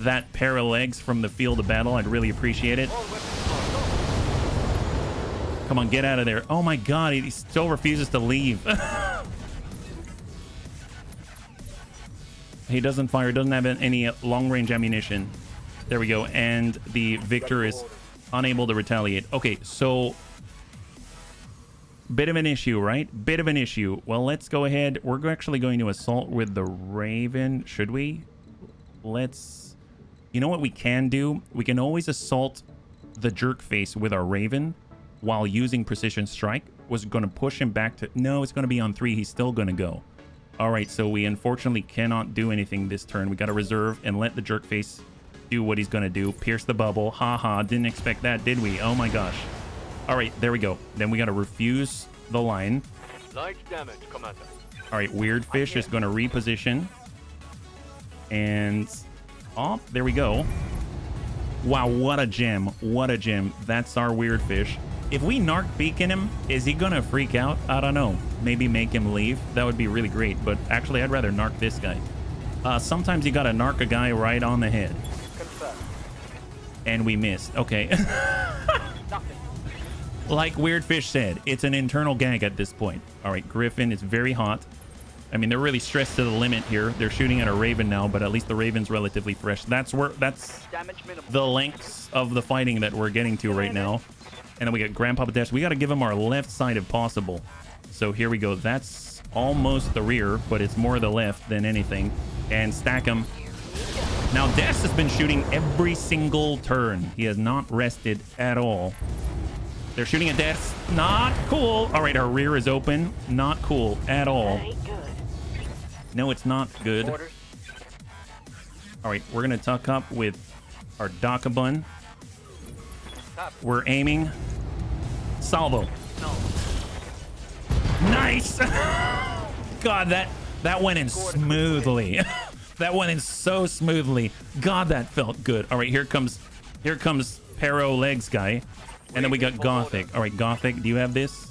that pair of legs from the field of battle? I'd really appreciate it. Come on, get out of there. Oh my god, he still refuses to leave. He doesn't fire, doesn't have any long-range ammunition. There we go, and the Victor is unable to retaliate. Okay, so bit of an issue, right? Bit of an issue. Well, let's go ahead. We're actually going to assault with the Raven. Should we? Let's... You know what we can do? We can always assault the jerk face with our Raven while using precision strike. Was going to push him back to... No, it's going to be on 3. He's still going to go. All right, so we unfortunately cannot do anything this turn. We got to reserve and let the jerk face do what he's going to do. Pierce the bubble. Haha, didn't expect that, did we? Oh my gosh. All right, there we go. Then we got to refuse the line. Light damage, Commander. All right, Weird Fish is going to reposition. And... Oh, there we go. Wow, what a gem. What a gem. That's our Weird Fish. If we narc beacon him, is he going to freak out? I don't know. Maybe make him leave. That would be really great. But actually, I'd rather narc this guy. Sometimes you got to narc a guy right on the head. And we missed. Okay. Like Weird Fish said, it's an internal gag at this point. All right, Griffin is very hot. I mean, they're really stressed to the limit here. They're shooting at a Raven now, but at least the Raven's relatively fresh. That's the lengths of the fighting that we're getting to right now. And then we got Grandpapa Dash. We got to give him our left side if possible. So here we go. That's almost the rear, but it's more the left than anything. And stack him. Now, Dash has been shooting every single turn. He has not rested at all. They're shooting at Dash. Not cool. All right, our rear is open. Not cool at all. No, it's not good. All right, we're going to tuck up with our Dakabun. We're aiming. Salvo. Nice. God, that went in smoothly. That went in so smoothly. God, that felt good. All right, here comes Pero Legs guy. And then we got Gothic. All right, Gothic, do you have this?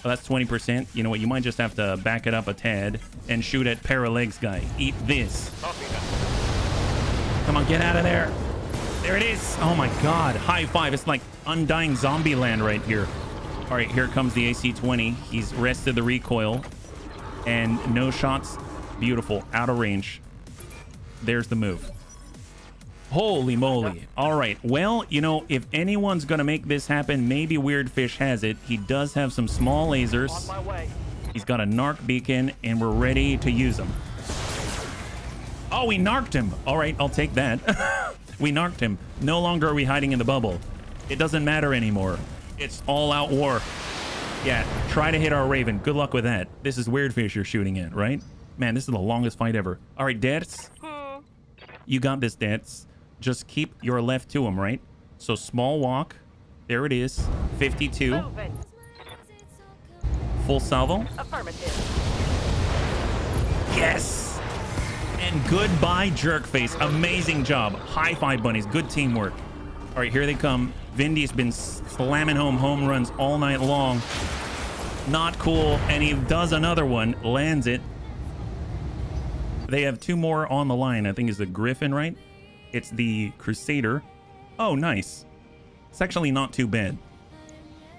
Oh, that's 20%. You know what? You might just have to back it up a tad and shoot at Paralegs guy. Eat this. Come on, get out of there. There it is. Oh my God. High five. It's like Undying Zombie Land right here. All right, here comes the AC-20. He's rested the recoil. And no shots. Beautiful. Out of range. There's the move. Holy moly. All right. Well, you know, if anyone's going to make this happen, maybe Weird Fish has it. He does have some small lasers. On my way. He's got a narc beacon, and we're ready to use them. Oh, we narked him. All right, I'll take that. We narked him. No longer are we hiding in the bubble. It doesn't matter anymore. It's all-out war. Yeah, try to hit our Raven. Good luck with that. This is Weird Fish you're shooting at, right? Man, this is the longest fight ever. All right, Dets. You got this, Dets. Just keep your left to him, right? So small walk. There it is. 52. Moving. Full salvo. Affirmative. Yes! And goodbye, Jerkface. Amazing job. High five, bunnies. Good teamwork. All right, here they come. Vindy's been slamming home runs all night long. Not cool. And he does another one. Lands it. They have two more on the line. I think it's the Griffin, right? It's the Crusader. Oh, nice. It's actually not too bad.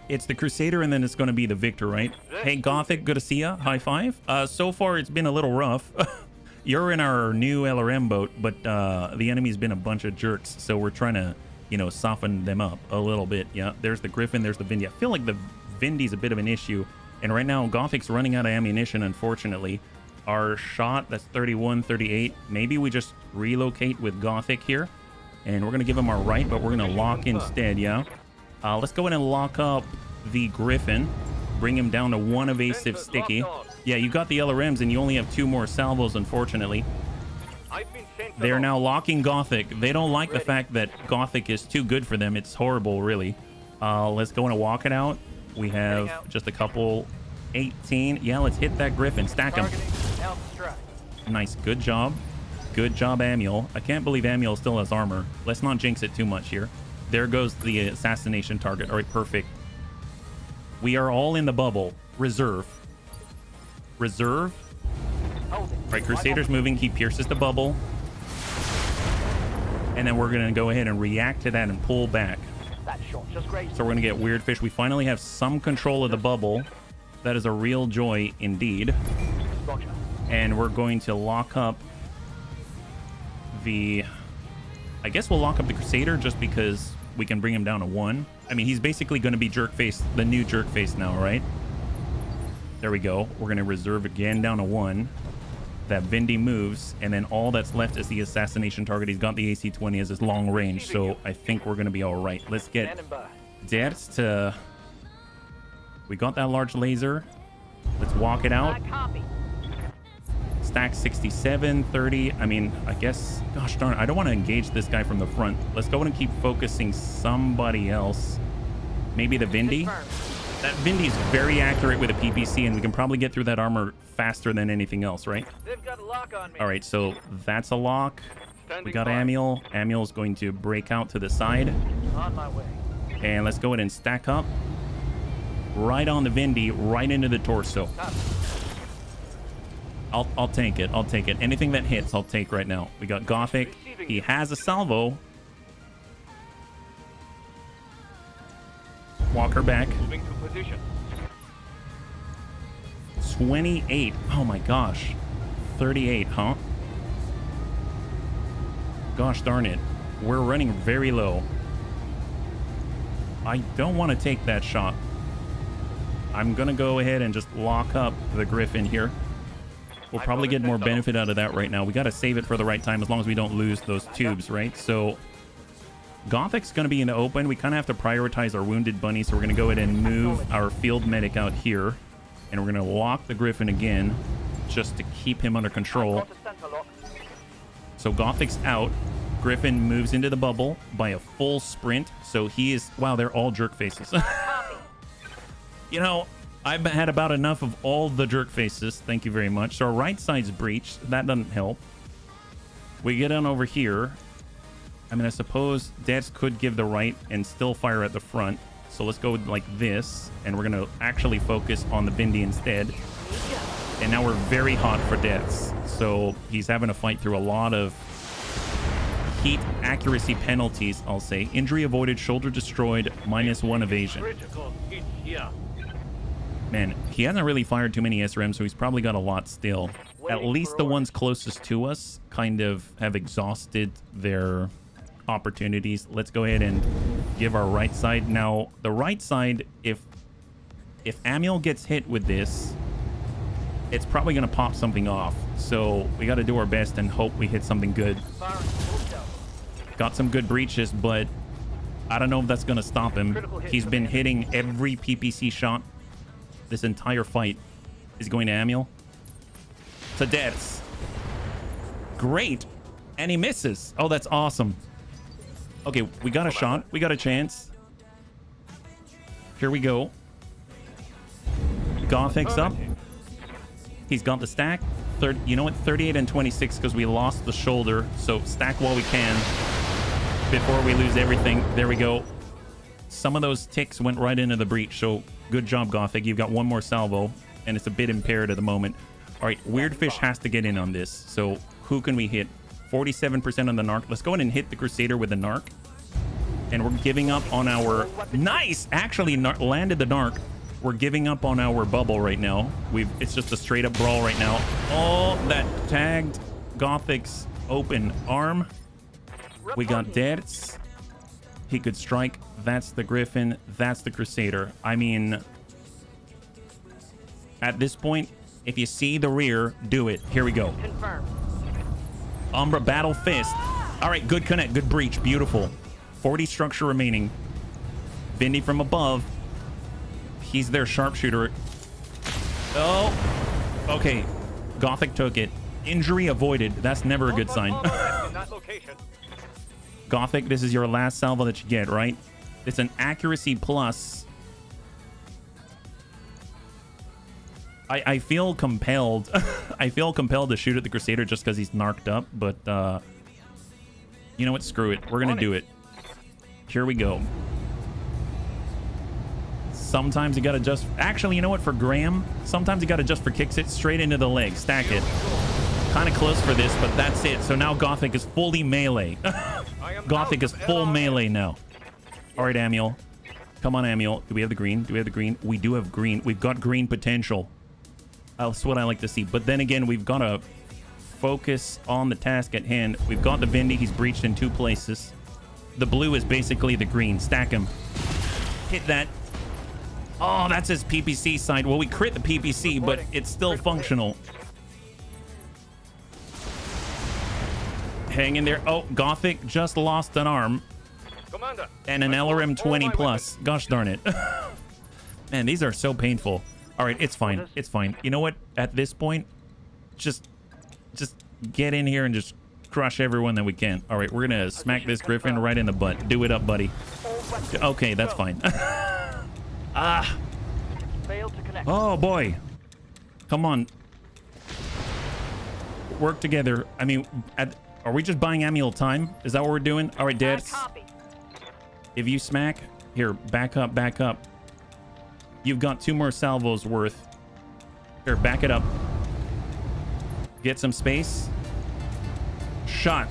It's the Crusader, and then it's going to be the Victor, right? Hey, Gothic, good to see ya. High five. So far, it's been a little rough. You're in our new LRM boat, but the enemy's been a bunch of jerks, so we're trying to, you know, soften them up a little bit. Yeah, there's the Griffin, there's the Vindy. I feel like the Vindy's a bit of an issue, and right now, Gothic's running out of ammunition, unfortunately. Our shot, that's 31, 38. Maybe we just relocate with Gothic here, and we're going to give him our right, but we're going to lock instead, yeah? Let's go in and lock up the Griffin. Bring him down to 1 evasive sticky. Yeah, you got the LRMs, and you only have 2 more salvos, unfortunately. They're now locking Gothic. They don't like the fact that Gothic is too good for them. It's horrible, really. Let's go in and walk it out. We have just a couple. 18. Yeah, let's hit that Griffin. Stack him. Nice. Good job. Good job, Amiel. I can't believe Amiel still has armor. Let's not jinx it too much here. There goes the assassination target. All right, perfect. We are all in the bubble. Reserve. Reserve. All right, Crusader's moving. He pierces the bubble. And then we're going to go ahead and react to that and pull back. So we're going to get Weird Fish. We finally have some control of the bubble. That is a real joy indeed. And we're going to lock up the... I guess we'll lock up the Crusader just because we can bring him down to 1. I mean, he's basically going to be Jerkface, the new Jerkface now, right? There we go. We're going to reserve again down to 1. That Vindy moves, and then all that's left is the assassination target. He's got the AC-20 as his long range, so I think we're going to be all right. Let's get Ders to... We got that large laser. Let's walk it out. Stack 67, 30. I mean, I guess... Gosh darn, I don't want to engage this guy from the front. Let's go and keep focusing somebody else. Maybe the Vindy? That Vindy is very accurate with a PPC, and we can probably get through that armor faster than anything else, right? They've got a lock on me. All right, so that's a lock. We got Amiel. Amiel's going to break out to the side. On my way. And let's go ahead and stack up. Right on the Vindy, right into the torso. I'll take it. I'll take it. Anything that hits, I'll take right now. We got Gothic. He has a salvo. Walk her back. Moving to position. 28. Oh my gosh. 38, huh? Gosh darn it. We're running very low. I don't want to take that shot. I'm going to go ahead and just lock up the Griffin here. We'll probably get more benefit out of that right now. We got to save it for the right time as long as we don't lose those tubes, right? So Gothic's going to be in the open. We kind of have to prioritize our wounded bunny, so we're going to go ahead and move our field medic out here. And we're going to lock the Griffin again just to keep him under control. So Gothic's out. Griffin moves into the bubble by a full sprint. So he is... Wow, they're all jerk faces. You know, I've had about enough of all the jerk faces. Thank you very much. So our right side's breached. That doesn't help. We get on over here. I mean, I suppose Dez could give the right and still fire at the front. So let's go like this. And we're going to actually focus on the Vindy instead. And now we're very hot for Dez. So he's having to fight through a lot of heat accuracy penalties, I'll say. Injury avoided, shoulder destroyed, -1 evasion. Man, he hasn't really fired too many SRMs, so he's probably got a lot still. At least the ones closest to us kind of have exhausted their opportunities. Let's go ahead and give our right side. Now, the right side, if Amiel gets hit with this, it's probably going to pop something off. So we got to do our best and hope we hit something good. Got some good breaches, but I don't know if that's going to stop him. He's been hitting every PPC shot. This entire fight is going to Amiel. To Dez. Great. And he misses. Oh, that's awesome. Okay, we got a shot. We got a chance. Here we go. Gothic's up. He's got the stack. You know what? 38 and 26 because we lost the shoulder. So stack while we can before we lose everything. There we go. Some of those ticks went right into the breach. So good job, Gothic. You've got one more salvo, and it's a bit impaired at the moment. All right, Weird Fish has to get in on this. So who can we hit? 47% on the narc. Let's go in and hit the Crusader with the narc. and we're giving up on our nice. Actually, landed the narc. We're giving up on our bubble right now. It's just a straight up brawl right now. Oh, that tagged Gothic's open arm. We got Dertz. He could strike. That's the Griffin. That's the Crusader. I mean, at this point, if you see the rear, do it. Here we go. Confirm. Umbra Battle Fist. All right, good connect, good breach. Beautiful. 40 structure remaining. Vindy from above. He's their sharpshooter. Oh, okay. Gothic took it. Injury avoided. That's never a good sign. Gothic, this is your last salvo that you get, right? It's an accuracy plus. I feel compelled. I feel compelled to shoot at the Crusader just because he's narked up, but you know what? Screw it. We're gonna do it. Here we go. Sometimes you gotta just... Actually, you know what? For Graham, sometimes you gotta just for kicks it straight into the leg. Stack it. Kind of close for this, but that's it. So now Gothic is fully melee. Gothic is full melee now. All right, Amiel. Come on, Amiel. Do we have the green? Do we have the green? We do have green. We've got green potential. That's what I like to see. But then again, we've got to focus on the task at hand. We've got the Vindy. He's breached in 2 places. The blue is basically the green. Stack him. Hit that. Oh, that's his PPC side. Well, we crit the PPC, but it's still functional. Hang in there. Oh, Gothic just lost an arm. Commander. And an LRM 20 plus. Gosh darn it. Man, these are so painful. All right, it's fine. It's fine. You know what? At this point, just get in here and just crush everyone that we can. All right, we're going to smack this Griffin right in the butt. Do it up, buddy. Okay, that's fine. Ah. Failed to connect. Oh, boy. Come on. Work together. I mean, are we just buying Amiel time? Is that what we're doing? All right, Dad. Copy. If you smack... Here, back up, back up. You've got 2 more salvos worth. Here, back it up. Get some space. Shot.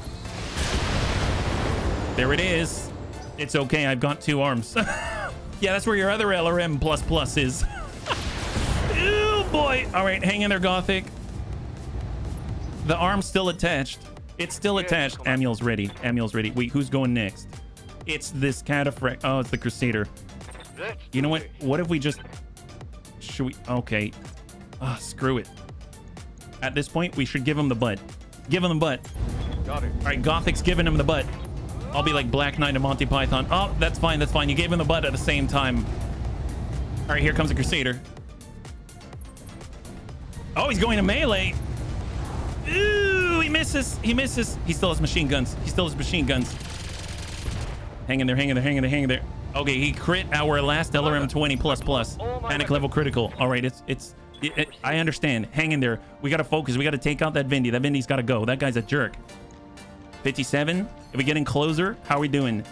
There it is. It's okay. I've got 2 arms. Yeah, that's where your other LRM plus is. Oh, boy. All right, hang in there, Gothic. The arm's still attached. It's still attached. Amiel's ready. Amiel's ready. Wait, who's going next? It's this Cataphracts. Oh, it's the Crusader. You know what? What if we just... Should we... Okay. Ah, screw it. At this point, we should give him the butt. Give him the butt. Got it. All right, Gothic's giving him the butt. I'll be like Black Knight and Monty Python. Oh, that's fine. That's fine. You gave him the butt at the same time. All right, here comes the Crusader. Oh, he's going to melee. Ooh, he misses. He misses. He still has machine guns. He still has machine guns. Hang in there, hang in there, hang in there, hang in there. Okay, he crit our last LRM 20 plus. Panic level critical. All right, I understand. Hang in there. We got to focus. We got to take out that Vindy. That Vindy's got to go. That guy's a jerk. 57. Are we getting closer? How are we doing?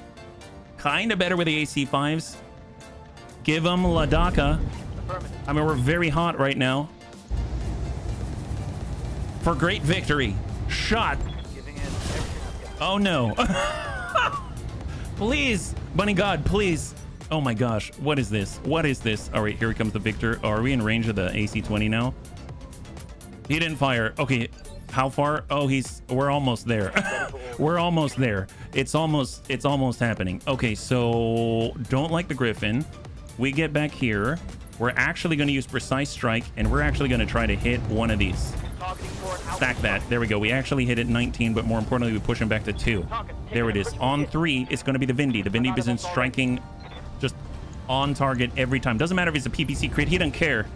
Kind of better with the AC5s. Give them Ladaka. I mean, we're very hot right now. For great victory. Shot. Oh, no. Please. Bunny God, please. Oh, my gosh. What is this? What is this? All right, here comes the victor. Oh, are we in range of the AC-20 now? He didn't fire. Okay. How far? Oh, we're almost there. We're almost there. It's almost happening. Okay, so don't like the Griffin. We get back here. We're actually going to use precise strike, and we're actually going to try to hit one of these. Stack that. There we go. We actually hit it 19, but more importantly, we push him back to 2. There it is. On 3, it's going to be the Vindy. The Vindy isn't striking just on target every time. Doesn't matter if it's a PPC crit. He doesn't care.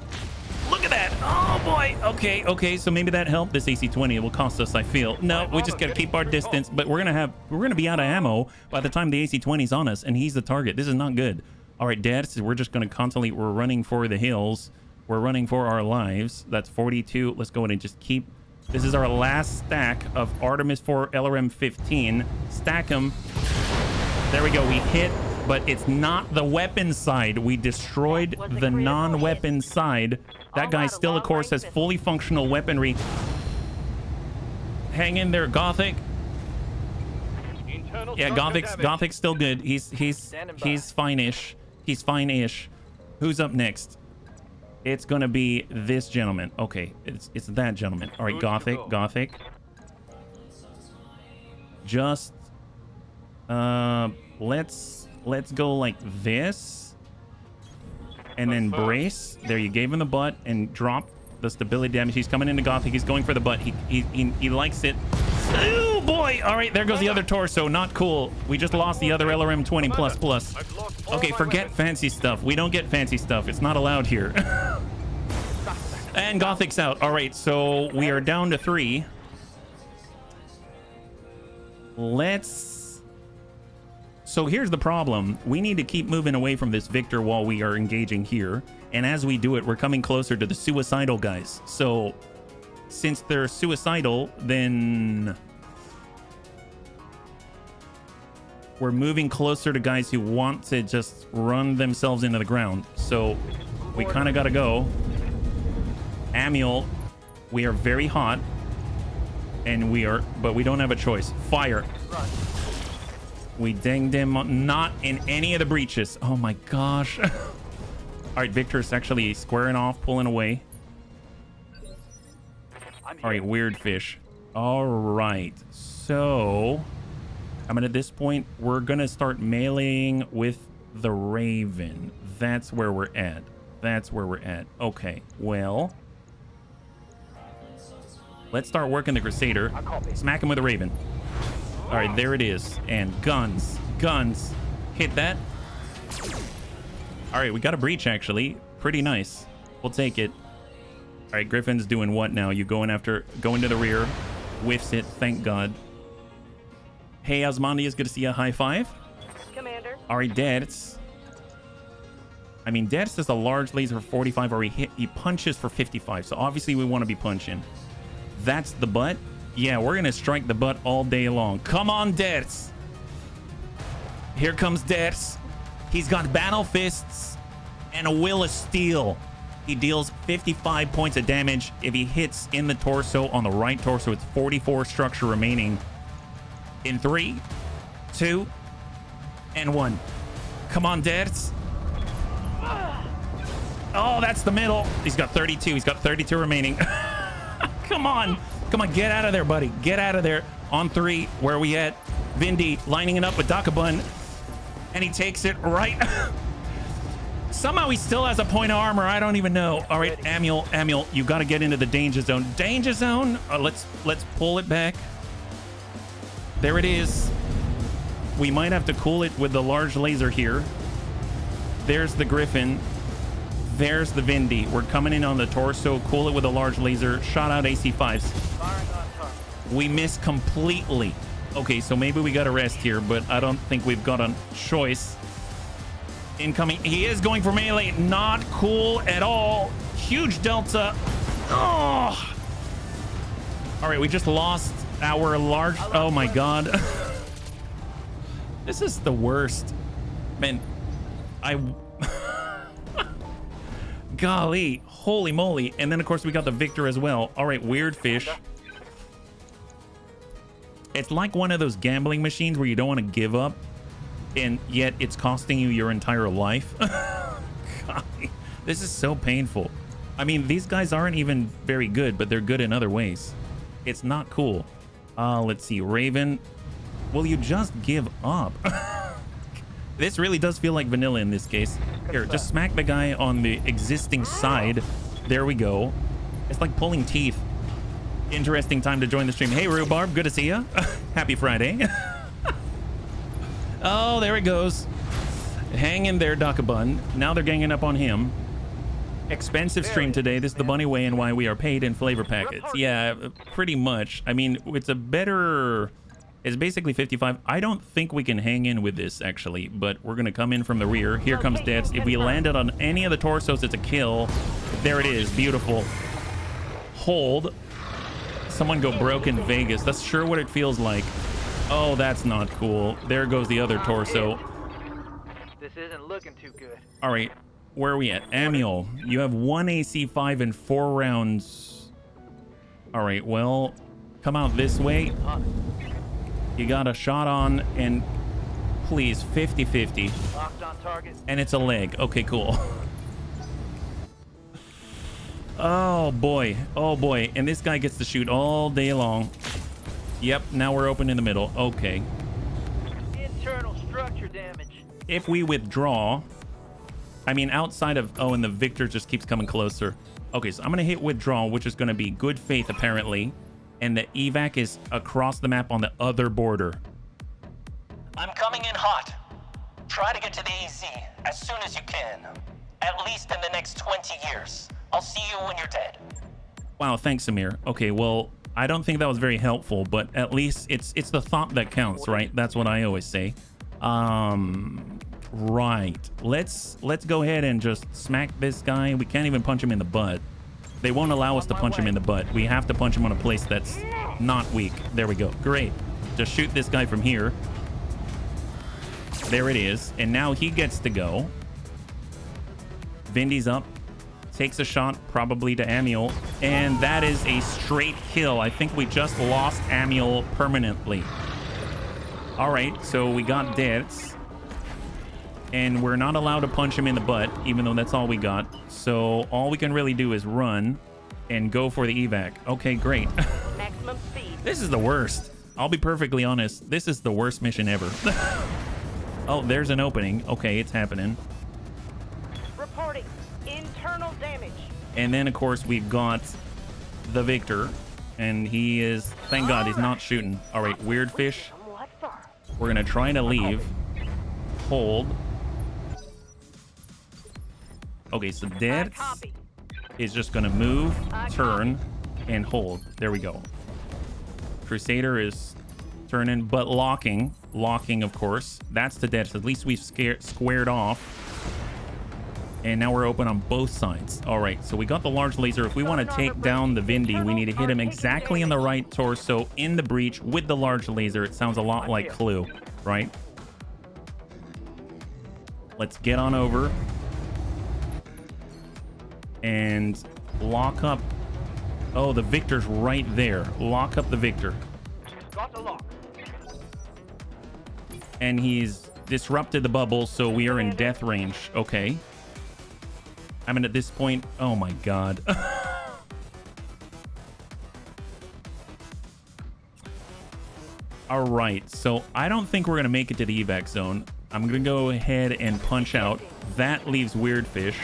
Look at that. Oh, boy. Okay. So maybe that helped this AC-20. It will cost us, I feel. No, we just got to keep our distance, but we're going to be out of ammo by the time the AC-20's on us, and he's the target. This is not good. All right, Dad, so we're just going to constantly... We're running for the hills. We're running for our lives. That's 42. Let's go in and just keep... This is our last stack of Artemis 4 LRM 15. Stack them. There we go. We hit, but it's not the weapon side. We destroyed the non-weapon side. That guy still, of course, has fully functional weaponry. Hang in there, Gothic. Internal Yeah, structure Gothic's damage. still good. He's fine-ish. He's fine-ish. Who's up next? It's gonna be this gentleman. Okay, it's that gentleman. All right, Good to go. Gothic. Just let's go like this, and then brace. There, you gave him the butt and drop the stability damage. He's coming into Gothic. He's going for the butt. He likes it. Oh boy! All right, there goes the other torso. Not cool. We just lost the other LRM 20 plus. I've lost all Okay, my forget weapons. fancy stuff. We don't get fancy stuff. It's not allowed here. And Gothic's out. All right, so we are down to 3. So here's the problem. We need to keep moving away from this Victor while we are engaging here. And as we do it, we're coming closer to the suicidal guys. So since they're suicidal, then we're moving closer to guys who want to just run themselves into the ground. So we kind of got to go. Amiel, we are very hot. But we don't have a choice. Fire. We dinged him not in any of the breaches. Oh my gosh. All right, Victor's actually squaring off, pulling away. All right, weird fish. All right, so at this point, we're gonna start meleeing with the Raven. That's where we're at. Okay, well, let's start working the Crusader. Smack him with a Raven. All right, there it is. And guns. Hit that. All right, we got a breach, actually. Pretty nice. We'll take it. All right, Griffin's doing what now? You going to the rear. Whiffs it, thank God. Hey, Osmondius, good to see you. High five. Commander. All right, Dad's. Dad's does a large laser for 45, or he punches for 55. So obviously we want to be punching. That's the butt. Yeah, we're going to strike the butt all day long. Come on, Dets. Here comes Dets. He's got battle fists and a will of steel. He deals 55 points of damage. If he hits in the torso, on the right torso, it's 44 structure remaining. In 3, 2, and 1. Come on, Dets. Oh, that's the middle. He's got 32. He's got 32 remaining. Come on, get out of there, buddy. Get out of there. On 3, where are we at? Vindy lining it up with Dakabun, and he takes it right. Somehow he still has a point of armor. I don't even know. All right, Amiel, you got to get into the danger zone. Danger zone. Let's pull it back. There it is. We might have to cool it with the large laser here. There's the Griffin. There's the Vindy. We're coming in on the torso. Cool it with a large laser. Shot out AC5s. We missed completely. Okay, so maybe we got to rest here, but I don't think we've got a choice. Incoming. He is going for melee. Not cool at all. Huge delta. Oh. All right, we just lost our large... Oh, my God. This is the worst. Man, golly, holy moly. And then, of course, we got the Victor as well. All right, weird fish. It's like one of those gambling machines where you don't want to give up, and yet it's costing you your entire life. Golly, this is so painful. These guys aren't even very good, but they're good in other ways. It's not cool. Let's see. Raven, will you just give up? This really does feel like vanilla in this case. Here, just smack the guy on the existing side. There we go. It's like pulling teeth. Interesting time to join the stream. Hey, Rhubarb, good to see you. Happy Friday. Oh, there it goes. Hang in there, Dakabun. Now they're ganging up on him. Expensive stream today. This is the bunny way and why we are paid in flavor packets. Yeah, pretty much. It's basically 55. I don't think we can hang in with this, actually, but we're going to come in from the rear. Here comes Dets. If we landed on any of the torsos, it's a kill. There it is. Beautiful. Hold. Someone go broken Vegas. That's sure what it feels like. Oh, that's not cool. There goes the other torso. This isn't looking too good. All right. Where are we at? Amiel, you have 1 AC5 and 4 rounds. All right, well, come out this way. You got a shot on, and please, 50-50. Locked on target. And it's a leg. Okay, cool. Oh boy. Oh boy. And this guy gets to shoot all day long. Yep, now we're open in the middle. Okay. Internal structure damage. If we withdraw, I mean, outside of, oh, and the victor just keeps coming closer. Okay, so I'm gonna hit withdraw, which is gonna be good faith apparently, and the evac is across the map on the other border. I'm coming in hot. Try to get to the AZ as soon as you can. At least in the next 20 years. I'll see you when you're dead. Wow, thanks, Amir. Okay, well, I don't think that was very helpful, but at least it's the thought that counts, right? That's what I always say. Right. Let's go ahead and just smack this guy. We can't even punch him in the butt. They won't allow us to punch him in the butt. We have to punch him on a place that's not weak. There we go. Great. Just shoot this guy from here. There it is. And now he gets to go. Vindy's up. Takes a shot, probably to Amiel. And that is a straight kill. I think we just lost Amiel permanently. All right, so we got deaths. And we're not allowed to punch him in the butt, even though that's all we got. So all we can really do is run and go for the evac. Okay, great. Maximum speed. This is the worst. I'll be perfectly honest. This is the worst mission ever. Oh, there's an opening. Okay, it's happening. Reporting. Internal damage. And then, of course, we've got the victor. And he is... Thank God he's not shooting. All right, weird fish. Somewhat far. We're going to try to leave. Hold. Okay, so Death Copy. is just going to move, turn, and hold. There we go. Crusader is turning, but locking. Locking, of course. That's to Death. At least we've squared off. And now we're open on both sides. All right, so we got the large laser. If we want to take down the Vindy, we need to hit him exactly in the right torso in the breach with the large laser. It sounds a lot like Clue, right? Let's get on over. And lock up. Oh, the Victor's right there. Lock up the Victor. Got the lock. And he's disrupted the bubble, so we are in death range. Okay. I mean, at this point, oh my God. All right, so I don't think we're gonna make it to the evac zone. I'm gonna go ahead and punch out. That leaves Weird Fish.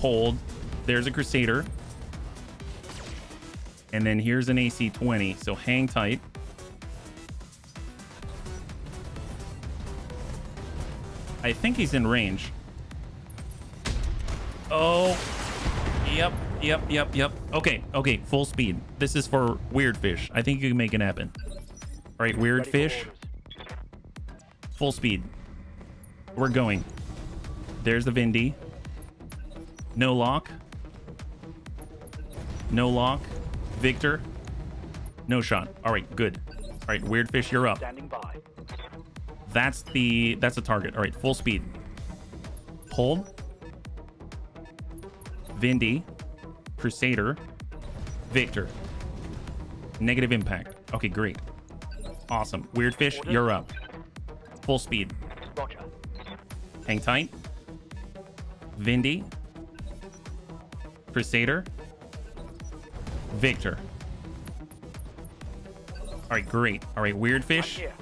Hold. There's a Crusader. And then here's an AC-20, so hang tight. I think he's in range. Oh, yep. Okay, full speed. This is for Weird Fish. I think you can make it happen. All right, Weird Fish. Full speed. We're going. There's the Vindy. No lock. No lock. Victor. No shot. All right, good. All right, Weird Fish, you're up. Standing by. That's the target. All right, full speed. Hold. Vindy, Crusader, Victor. Negative impact. Okay, great. Awesome. Weird Fish, you're up. Full speed. Roger. Hang tight. Vindy, Crusader, Victor. All right, great. All right, Weird Fish. Here.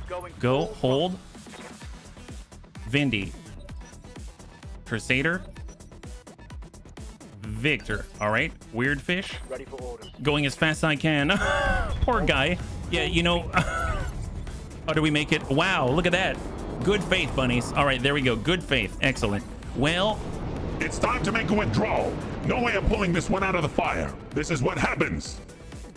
Going. Go, hold. Vindy. Crusader. Victor. All right. Weird Fish. Ready for orders. Going as fast as I can. Poor guy. Yeah, you know. How do we make it? Wow, look at that. Good faith, bunnies. All right, there we go. Good faith. Excellent. Well, It's time to make a withdrawal. No way of pulling this one out of the fire. This is what happens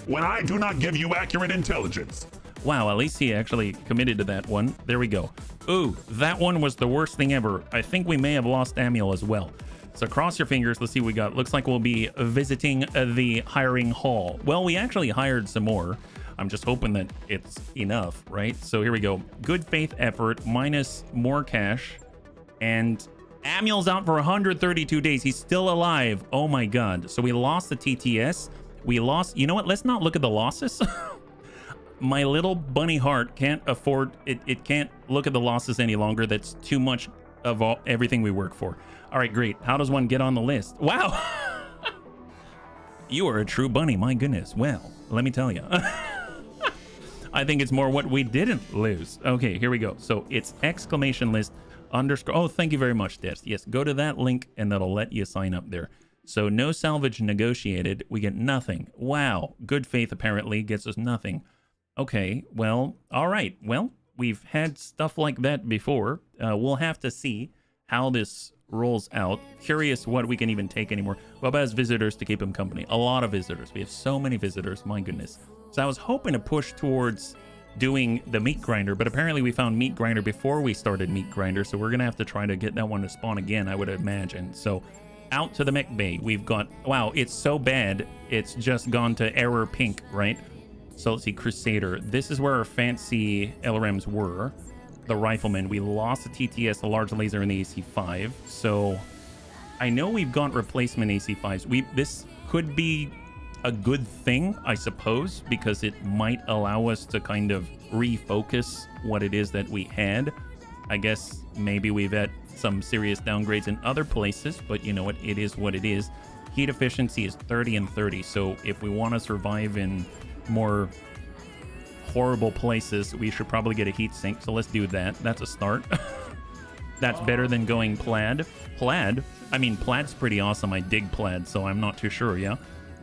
when I do not give you accurate intelligence. wow, at least he actually committed to that one. There we go. Ooh, that one was the worst thing ever. I think we may have lost Amiel as well. So cross your fingers. Let's see what we got. Looks like we'll be visiting the hiring hall. Well, we actually hired some more. I'm just hoping that it's enough, right? So here we go. Good faith effort minus more cash. And Amiel's out for 132 days. He's still alive. Oh my God. So we lost the TTS. We lost. You know what? Let's not look at the losses. My little bunny heart can't afford it. It can't look at the losses any longer. That's too much of everything we work for. All right, great. How does one get on the list? Wow. You are a true bunny. My goodness. Well, let me tell you. I think it's more what we didn't lose. Okay, here we go. So it's exclamation list underscore. Oh, thank you very much, Des. Yes, go to that link and that'll let you sign up there. So no salvage negotiated. We get nothing. Wow. Good faith apparently gets us nothing. Okay, well, all right. Well, we've had stuff like that before. We'll have to see how this rolls out. Curious what we can even take anymore. What about as visitors to keep them company? A lot of visitors. We have so many visitors. My goodness. So I was hoping to push towards doing the meat grinder, but apparently we found meat grinder before we started meat grinder. So we're going to have to try to get that one to spawn again, I would imagine. So out to the mech bay. We've got, wow, it's so bad. It's just gone to error pink, right? So let's see, Crusader. This is where our fancy LRMs were. The Rifleman. We lost the TTS, the large laser, and the AC-5. So I know we've got replacement AC-5s. This could be a good thing, I suppose, because it might allow us to kind of refocus what it is that we had. I guess maybe we've had some serious downgrades in other places, but you know what? It is what it is. Heat efficiency is 30 and 30. So if we want to survive in more horrible places, we should probably get a heat sink. So let's do that. That's a start. That's better than going plaid. Plaid? I mean, plaid's pretty awesome. I dig plaid, so I'm not too sure, yeah?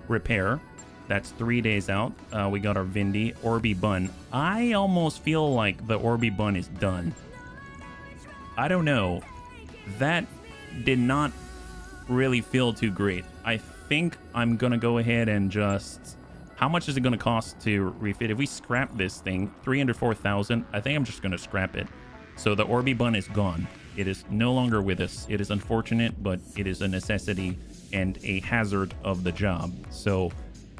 Repair. That's 3 days out. We got our Vindy. Orby Bun. I almost feel like the Orby Bun is done. I don't know. That did not really feel too great. I think I'm going to go ahead and just... How much is it going to cost to refit? If we scrap this thing, 304,000, I think I'm just going to scrap it. So the Orby Bun is gone. It is no longer with us. It is unfortunate, but it is a necessity and a hazard of the job. So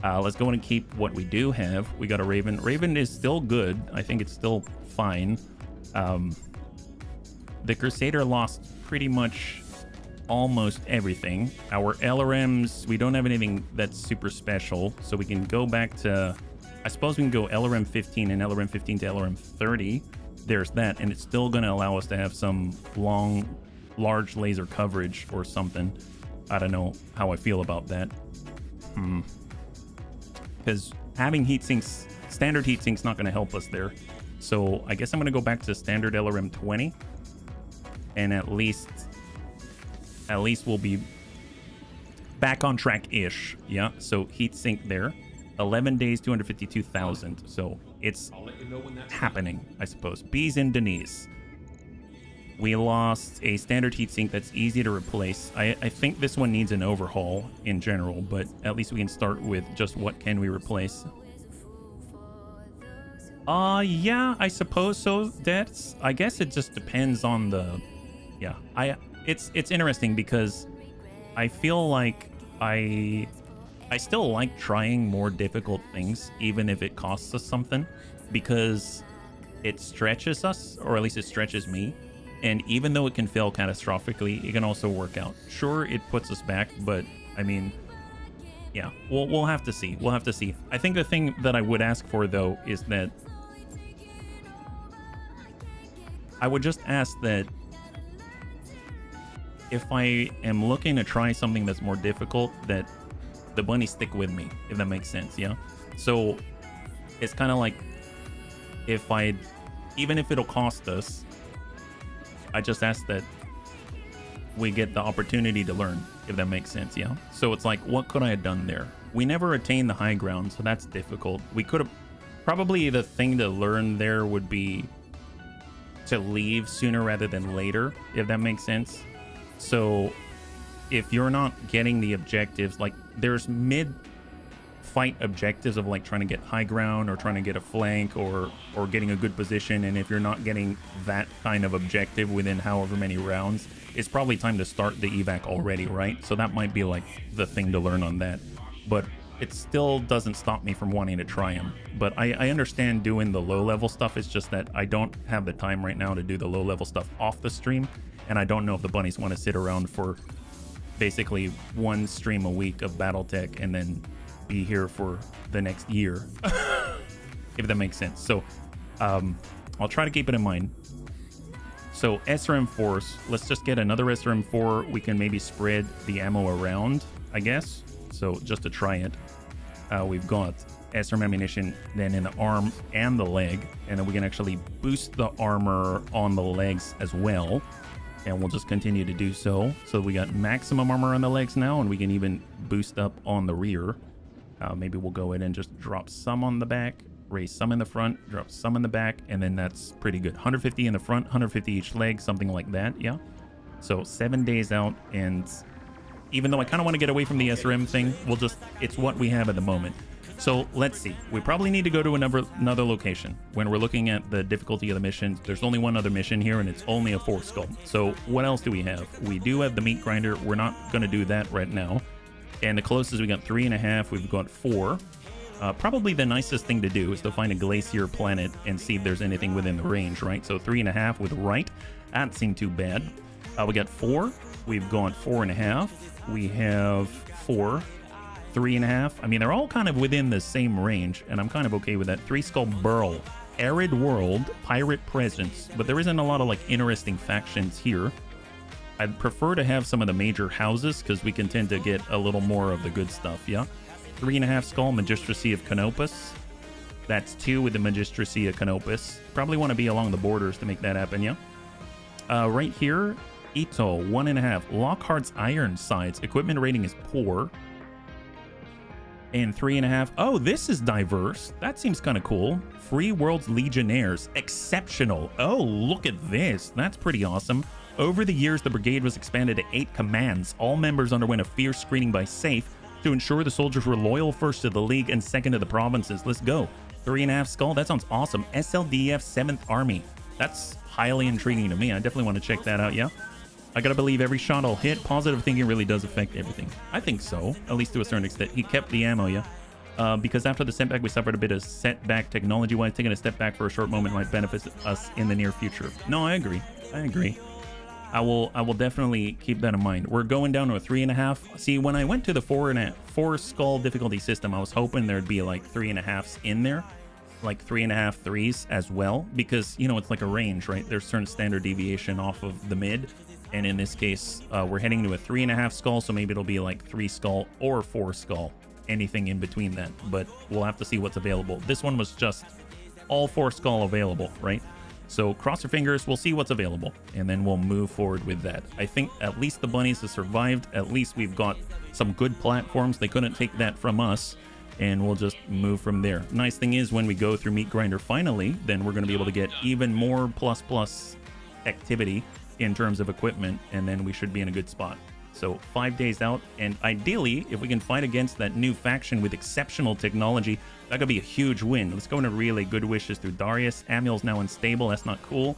let's go and keep what we do have. We got a Raven. Raven is still good. I think it's still fine. The Crusader lost pretty much almost everything. Our LRMs, we don't have anything that's super special, so we can go back to, I suppose we can go LRM 15 and LRM 15 to LRM 30. There's that, and it's still going to allow us to have some large laser coverage or something. I don't know how I feel about that. Because having heat sinks, standard heat sinks, not going to help us there. So I guess I'm going to go back to standard LRM 20, and at least we'll be back on track-ish. Yeah, so heat sink there. 11 days, 252,000. So it's happening, I suppose. Bees in Denise. We lost a standard heatsink that's easy to replace. I think this one needs an overhaul in general, but at least we can start with just what can we replace. Yeah, I suppose so. I guess it just depends on the... Yeah, it's interesting because I feel like I still like trying more difficult things, even if it costs us something, because it stretches us, or at least it stretches me. And even though it can fail catastrophically, it can also work out. Sure, it puts us back, but I mean, yeah, we'll have to see. We'll have to see. I think the thing that I would ask for, though, is that I would just ask that if I am looking to try something that's more difficult, that the bunnies stick with me, if that makes sense, yeah? So it's kind of like even if it'll cost us, I just ask that we get the opportunity to learn, if that makes sense, yeah? So it's like, what could I have done there? We never attained the high ground, so that's difficult. We could have... Probably the thing to learn there would be to leave sooner rather than later, if that makes sense. So if you're not getting the objectives, like there's mid-fight objectives of like trying to get high ground or trying to get a flank or getting a good position, and if you're not getting that kind of objective within however many rounds, it's probably time to start the evac already, right? So that might be like the thing to learn on that. But it still doesn't stop me from wanting to try them. But I understand doing the low-level stuff. It's just that I don't have the time right now to do the low-level stuff off the stream, and I don't know if the bunnies want to sit around for basically one stream a week of Battletech and then be here for the next year, if that makes sense. So I'll try to keep it in mind. So SRM force, let's just get another SRM 4. We can maybe spread the ammo around, I guess. So just to try it, we've got SRM ammunition then in the arm and the leg, and then we can actually boost the armor on the legs as well, and we'll just continue to do so. So we got maximum armor on the legs now, and we can even boost up on the rear. Maybe we'll go in and just drop some on the back, raise some in the front, drop some in the back, and then that's pretty good. 150 in the front, 150 each leg, something like that. Yeah, so 7 days out, and even though I kind of want to get away from the SRM thing, it's what we have at the moment. So let's see. We probably need to go to another location. When we're looking at the difficulty of the missions, there's only one other mission here, and it's only a 4 skull. So what else do we have? We do have the meat grinder. We're not going to do that right now. And the closest, we got 3.5. We've got 4. Probably the nicest thing to do is to find a glacier planet and see if there's anything within the range, right? So 3.5 with right. That seemed too bad. We got 4. We've gone 4.5. We have 4. 3.5. I mean, they're all kind of within the same range, and I'm kind of okay with that. 3 skull burl, arid world, pirate presence, but there isn't a lot of like interesting factions here. I'd prefer to have some of the major houses because we can tend to get a little more of the good stuff. Yeah, 3.5 skull, magistracy of Canopus. That's 2 with the magistracy of Canopus. Probably want to be along the borders to make that happen. Yeah. Right here, Ito 1.5. Lockhart's iron sides. Equipment rating is poor. And 3.5. Oh, this is diverse. That seems kind of cool. Free World's Legionnaires. Exceptional. Oh, look at this. That's pretty awesome. Over the years, the brigade was expanded to 8 commands. All members underwent a fierce screening by SAFE to ensure the soldiers were loyal first to the League and second to the provinces. Let's go. 3.5 skull. That sounds awesome. SLDF 7th Army. That's highly intriguing to me. I definitely want to check that out, yeah? I gotta believe every shot I'll hit. Positive thinking really does affect everything. I think so, at least to a certain extent. He kept the ammo, yeah? Because after the setback, we suffered a bit of setback technology-wise. Taking a step back for a short moment might benefit us in the near future. No, I agree. I agree. I will definitely keep that in mind. We're going down to a 3.5. See, when I went to the 4 skull difficulty system, I was hoping there'd be like 3.5s in there. Like 3.5 3s as well. Because, you know, it's like a range, right? There's certain standard deviation off of the mid. And in this case, we're heading to a 3.5 skull, so maybe it'll be like 3 skull or 4 skull, anything in between that. But we'll have to see what's available. This one was just all 4 skull available, right? So cross your fingers, we'll see what's available, and then we'll move forward with that. I think at least the bunnies have survived. At least we've got some good platforms. They couldn't take that from us, and we'll just move from there. Nice thing is, when we go through Meat Grinder finally, then we're going to be able to get even more plus activity in terms of equipment, and then we should be in a good spot. So 5 days out, and ideally, if we can fight against that new faction with exceptional technology, that could be a huge win. Let's go into relay good wishes through Darius. Amiel's now unstable. That's not cool.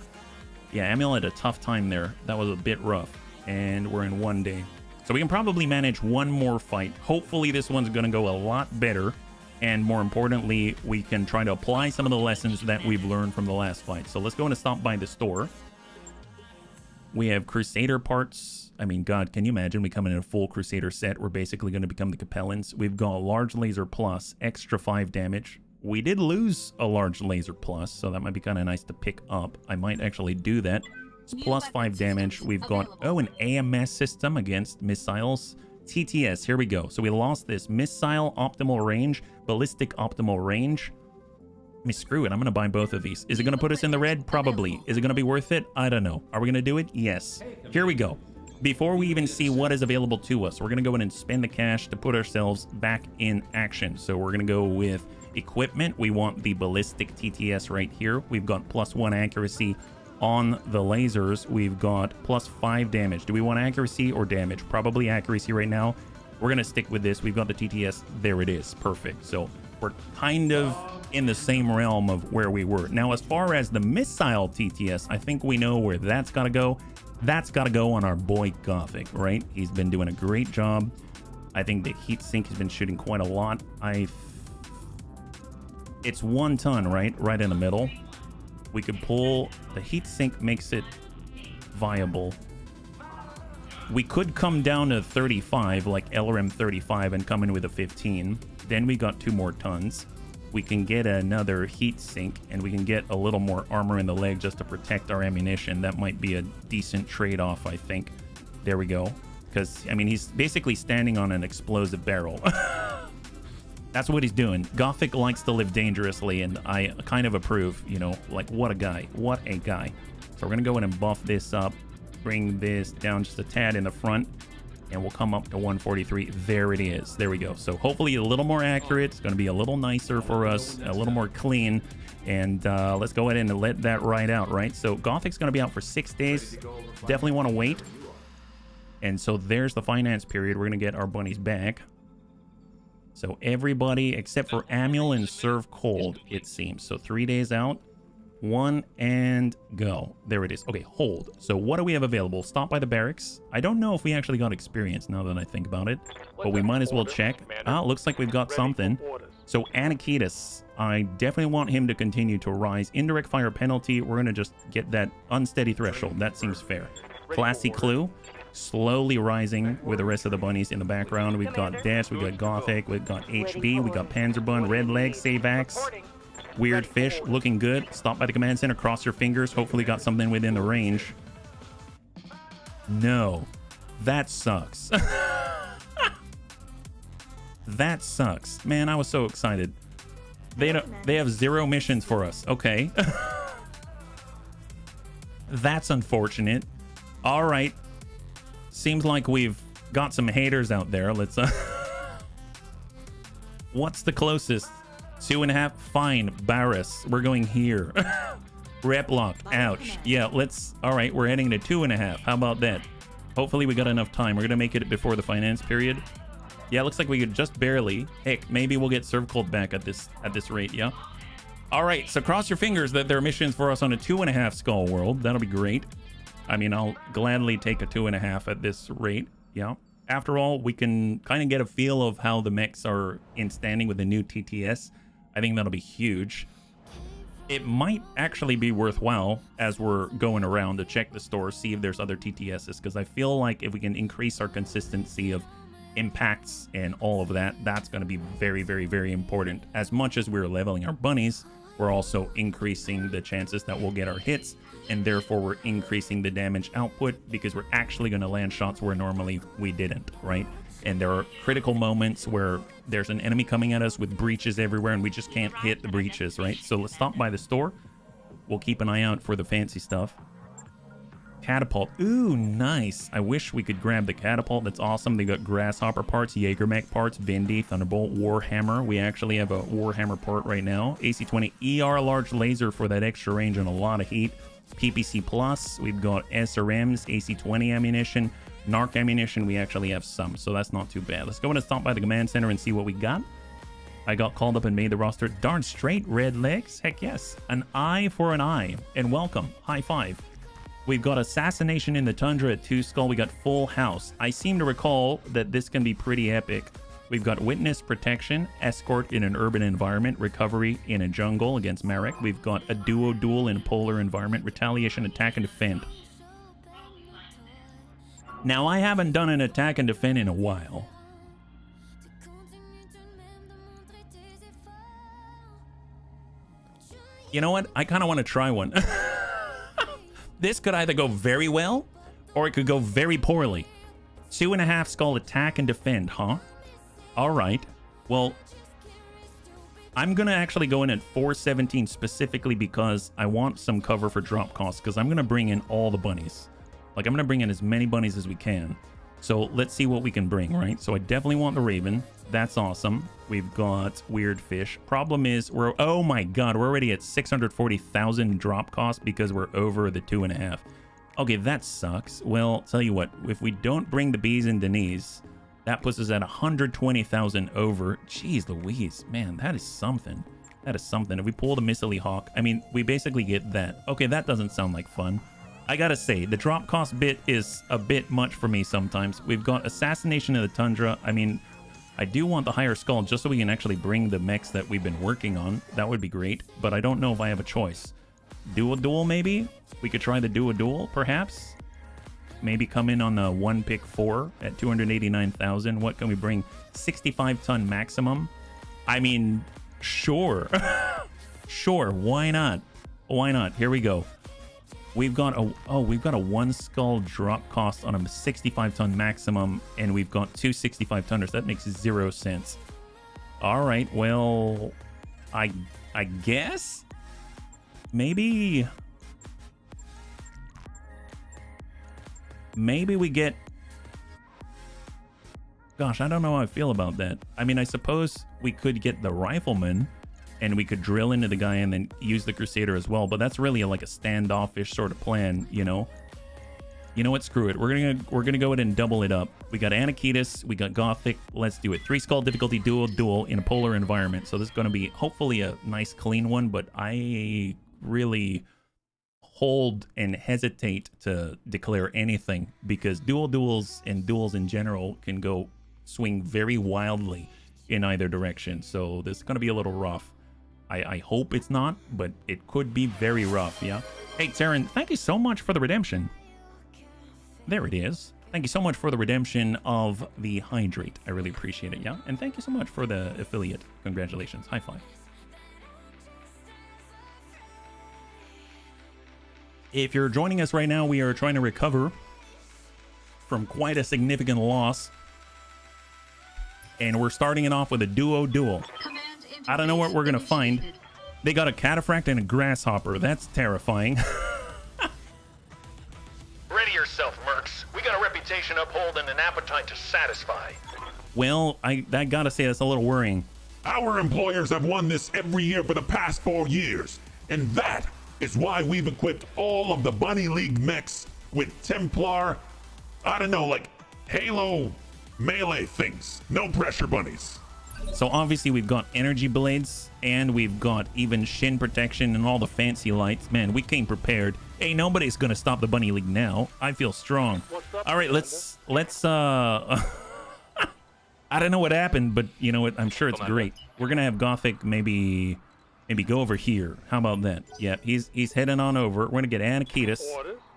Yeah, Amiel had a tough time there. That was a bit rough, and we're in 1 day. So we can probably manage one more fight. Hopefully this one's going to go a lot better, and more importantly, we can try to apply some of the lessons that we've learned from the last fight. So let's go and stop by the store. We have Crusader parts. I mean, God, can you imagine we come in a full Crusader set? We're basically going to become the Capellans. We've got a large laser plus, extra 5 damage. We did lose a large laser plus, so that might be kind of nice to pick up. I might actually do that. It's plus 5 damage. We've got, oh, an AMS system against missiles. TTS, here we go. So we lost this. Missile optimal range, ballistic optimal range. I mean, screw it. I'm going to buy both of these. Is it going to put us in the red? Probably. Is it going to be worth it? I don't know. Are we going to do it? Yes. Here we go. Before we even see what is available to us, we're going to go in and spend the cash to put ourselves back in action. So we're going to go with equipment. We want the ballistic TTS right here. We've got +1 accuracy on the lasers. We've got +5 damage. Do we want accuracy or damage? Probably accuracy right now. We're going to stick with this. We've got the TTS. There it is. Perfect. So we're kind of in the same realm of where we were. Now, as far as the missile TTS, I think we know where that's got to go. That's got to go on our boy Gothic, right? He's been doing a great job. I think the heat sink has been shooting quite a lot. It's 1 ton, right? Right in the middle. We could pull the heat sink, makes it viable. We could come down to 35, like LRM 35, and come in with a 15. Then we got 2 more tons. We can get another heat sink, and we can get a little more armor in the leg just to protect our ammunition. That might be a decent trade-off, I think. There we go. Because, I mean, he's basically standing on an explosive barrel. That's what he's doing. Gothic likes to live dangerously, and I kind of approve, you know, like, what a guy. What a guy. So we're going to go in and buff this up. Bring this down just a tad in the front, and we'll come up to 143. There it is. There we go. So hopefully a little more accurate. It's going to be a little nicer for us, a little more clean. And let's go ahead and let that ride out, right? So Gothic's going to be out for 6 days. Definitely want to wait. And so there's the finance period. We're going to get our bunnies back. So everybody except for Amuel and Serve Cold, it seems. So 3 days out. 1 and go. There it is. Okay, hold. So what do we have available? Stop by the barracks. I don't know if we actually got experience now that I think about it, but we might as well check. Looks like we've got something. So Anakitas, I definitely want him to continue to rise. Indirect fire penalty, we're going to just get that unsteady threshold. That seems fair. Classy Clue, slowly rising with the rest of the bunnies in the background. We've got Death, we've got Gothic, we've got HB, we've got Panzerbun, Red Leg, Save Axe. Weird Fish, looking good. Stop by the command center, cross your fingers. Hopefully got something within the range. No. That sucks. That sucks. Man, I was so excited. They have 0 missions for us. Okay. That's unfortunate. All right. Seems like we've got some haters out there. Let's... What's the closest? 2.5. Fine. Barris. We're going here. Replock. Ouch. Yeah, let's... All right, we're heading to 2.5. How about that? Hopefully we got enough time. We're going to make it before the finance period. Yeah, looks like we could just barely. Heck, maybe we'll get Serve Cold back at this rate, yeah? All right, so cross your fingers that there are missions for us on a 2.5 skull world. That'll be great. I mean, I'll gladly take a 2.5 at this rate, yeah? After all, we can kind of get a feel of how the mechs are in standing with the new TTS. I think that'll be huge. It might actually be worthwhile as we're going around to check the store, see if there's other TTSs, because I feel like if we can increase our consistency of impacts and all of that, that's going to be very, very, very important. As much as we're leveling our bunnies, we're also increasing the chances that we'll get our hits, and therefore we're increasing the damage output because we're actually going to land shots where normally we didn't, right? And there are critical moments where there's an enemy coming at us with breaches everywhere and we just can't hit the breaches, right? So let's stop by the store. We'll keep an eye out for the fancy stuff. Catapult. Ooh, nice. I wish we could grab the catapult. That's awesome. They got Grasshopper parts, Jaeger-Mech parts, Vindy, Thunderbolt, Warhammer. We actually have a Warhammer part right now. AC-20 ER large laser for that extra range and a lot of heat. PPC Plus. We've got SRMs, AC-20 ammunition. Narc ammunition, we actually have some, so that's not too bad. Let's go and stop by the command center and see what we got. I got called up and made the roster. Darn straight, Red Legs. Heck yes. An eye for an eye. And welcome. High five. We've got Assassination in the Tundra at 2 skull. We got Full House. I seem to recall that this can be pretty epic. We've got Witness Protection, Escort in an urban environment, Recovery in a jungle against Marek. We've got a Duo Duel in a polar environment, Retaliation, Attack and Defend. Now, I haven't done an attack and defend in a while. You know what? I kind of want to try one. This could either go very well, or it could go very poorly. 2.5 skull attack and defend, huh? All right. Well, I'm going to actually go in at 417 specifically because I want some cover for drop costs, because I'm going to bring in all the bunnies. Like, I'm going to bring in as many bunnies as we can. So let's see what we can bring, right? So I definitely want the Raven. That's awesome. We've got Weird Fish. Problem is, oh my god, we're already at 640,000 drop cost because we're over the 2.5. Okay, that sucks. Well, tell you what, if we don't bring the Bees and Denise, that puts us at 120,000 over. Jeez Louise, man, that is something. That is something. If we pull the Missile Hawk, I mean, we basically get that. Okay, that doesn't sound like fun. I gotta say, the drop cost bit is a bit much for me sometimes. We've got Assassination in the Tundra. I mean, I do want the higher skull just so we can actually bring the mechs that we've been working on. That would be great, but I don't know if I have a choice. Duo Duel, maybe? We could try the Duo Duel, perhaps? maybe come in on the 1 pick 4 at 289,000. What can we bring? 65 ton maximum. I mean, sure. Sure, why not? Why not? Here we go. We've got a 1 skull drop cost on a 65 ton maximum, and we've got 2 65 tonners. That makes 0 sense. All right, well, I guess maybe we get, gosh, I don't know how I feel about that. I mean, I suppose we could get the rifleman and we could drill into the guy and then use the Crusader as well, but that's really like a standoffish sort of plan, you know? You know what? Screw it. We're gonna go ahead and double it up. We got Anakitis, we got Gothic. Let's do it. 3 skull difficulty dual in a polar environment. So this is gonna be hopefully a nice clean one, but I really hold and hesitate to declare anything because duels and duels in general can go swing very wildly in either direction. So this is gonna be a little rough. I hope it's not, but it could be very rough, yeah? Hey, Taryn, thank you so much for the redemption. There it is. Thank you so much for the redemption of the Hydrate. I really appreciate it, yeah? And thank you so much for the affiliate. Congratulations. High five. If you're joining us right now, we are trying to recover from quite a significant loss. And we're starting it off with a duel. I don't know what we're going to find. They got a cataphract and a grasshopper. That's terrifying. Ready yourself, Mercs. We got a reputation to uphold and an appetite to satisfy. Well, I gotta say that's a little worrying. Our employers have won this every year for the past 4 years, and that is why we've equipped all of the Bunny League mechs with Templar, I don't know, like Halo melee things. No pressure bunnies. So obviously we've got energy blades and we've got even shin protection and all the fancy lights. Man, we came prepared. Hey, nobody's gonna stop the Bunny League now. I feel strong. All right, let's I don't know what happened, but you know what? I'm sure it's great. We're gonna have Gothic maybe go over here. How about that? Yeah, he's heading on over. We're gonna get Anakitis.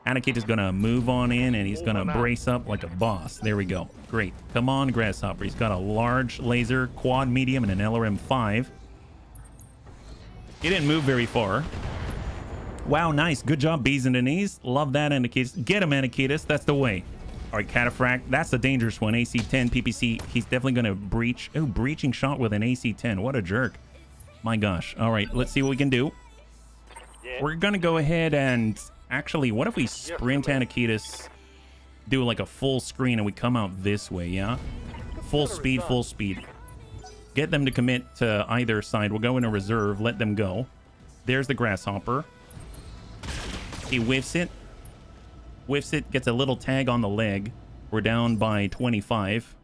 Anakitis is gonna move on in and he's gonna brace up like a boss. There we go. Great. Come on, Grasshopper. He's got a large laser, quad medium, and an LRM-5. He didn't move very far. Wow, nice. Good job, Bees and the Knees. Love that, Anakitis. Get him, Anakitis. That's the way. All right, Cataphract. That's a dangerous one. AC-10, PPC. He's definitely going to breach. Oh, breaching shot with an AC-10. What a jerk. My gosh. All right, let's see what we can do. Yeah. We're going to go ahead and... Actually, what if we sprint Anakitis, do like a full screen, and we come out this way, yeah? Full speed, full speed. Get them to commit to either side. We'll go into reserve. Let them go. There's the Grasshopper. He whiffs it. Whiffs it. Gets a little tag on the leg. We're down by 25.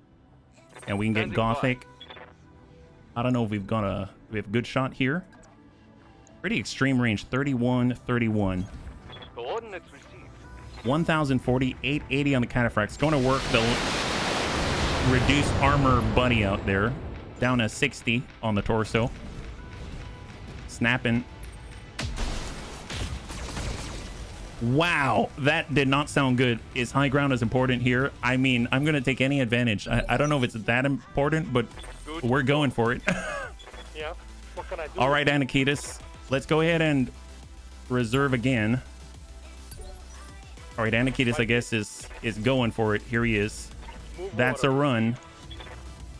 And we can get Gothic. I don't know if we have a good shot here. Pretty extreme range. 31, 31. Coordinates received. 1,040, 880 on the Cataphract. It's going to work the reduced armor buddy out there. Down to 60 on the torso. Snapping. Wow, that did not sound good. Is high ground as important here? I mean, I'm going to take any advantage. I don't know if it's that important, but we're going for it. Yeah. What can I do? All right, Anakitis. Let's go ahead and reserve again. All right, Anakitis, I guess, is going for it. Here he is. That's a run.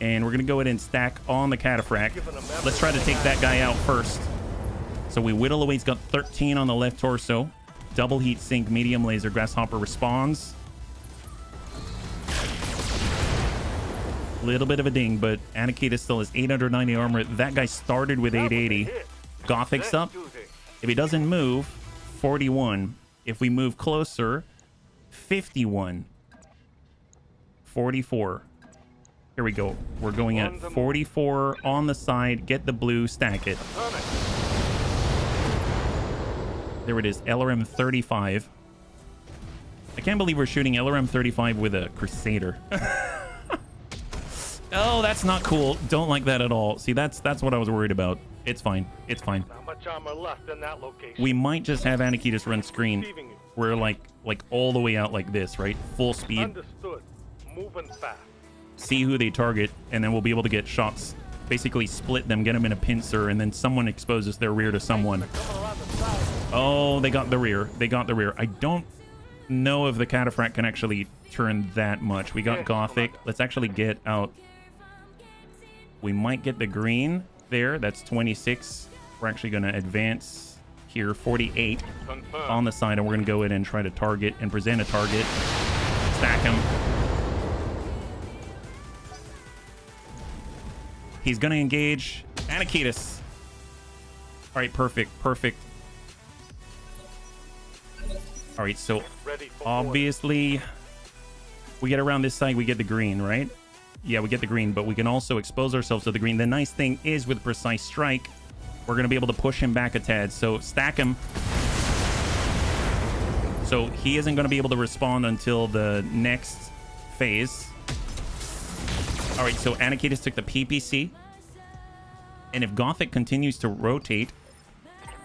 And we're going to go ahead and stack on the Cataphract. Let's try to take that guy out first. So we whittle away. He's got 13 on the left torso. Double heat sink, medium laser. Grasshopper responds. Little bit of a ding, but Anakitis still has 890 armor. That guy started with 880. Gothic's up. If he doesn't move, 41. If we move closer, 51. 44. Here we go. We're going at 44 on the side. Get the blue, stack it. There it is, LRM 35. I can't believe we're shooting LRM 35 with a Crusader. Oh, that's not cool. Don't like that at all. See, that's what I was worried about. It's fine. It's fine. How much armor left in that location? We might just have Anakitas run screen. Receiving you. We're like all the way out like this, right? Full speed. Understood. Moving fast. See who they target, and then we'll be able to get shots. Basically split them, get them in a pincer, and then someone exposes their rear to someone. Coming around the side. Oh, they got the rear. They got the rear. I don't know if the Cataphract can actually turn that much. We got Gothic. Let's actually get out. We might get the green there. That's 26. We're actually going to advance here. 48 Confirmed. on the side, and we're going to go in and try to target and present a target. Stack him. He's going to engage Anakitas. All right, perfect. Perfect. All right, so Ready for obviously we get around this side, we get the green, right? Yeah, we get the green, but we can also expose ourselves to the green. The nice thing is with Precise Strike, we're going to be able to push him back a tad. So stack him. So he isn't going to be able to respond until the next phase. All right, so Anakitas took the PPC. And if Gothic continues to rotate,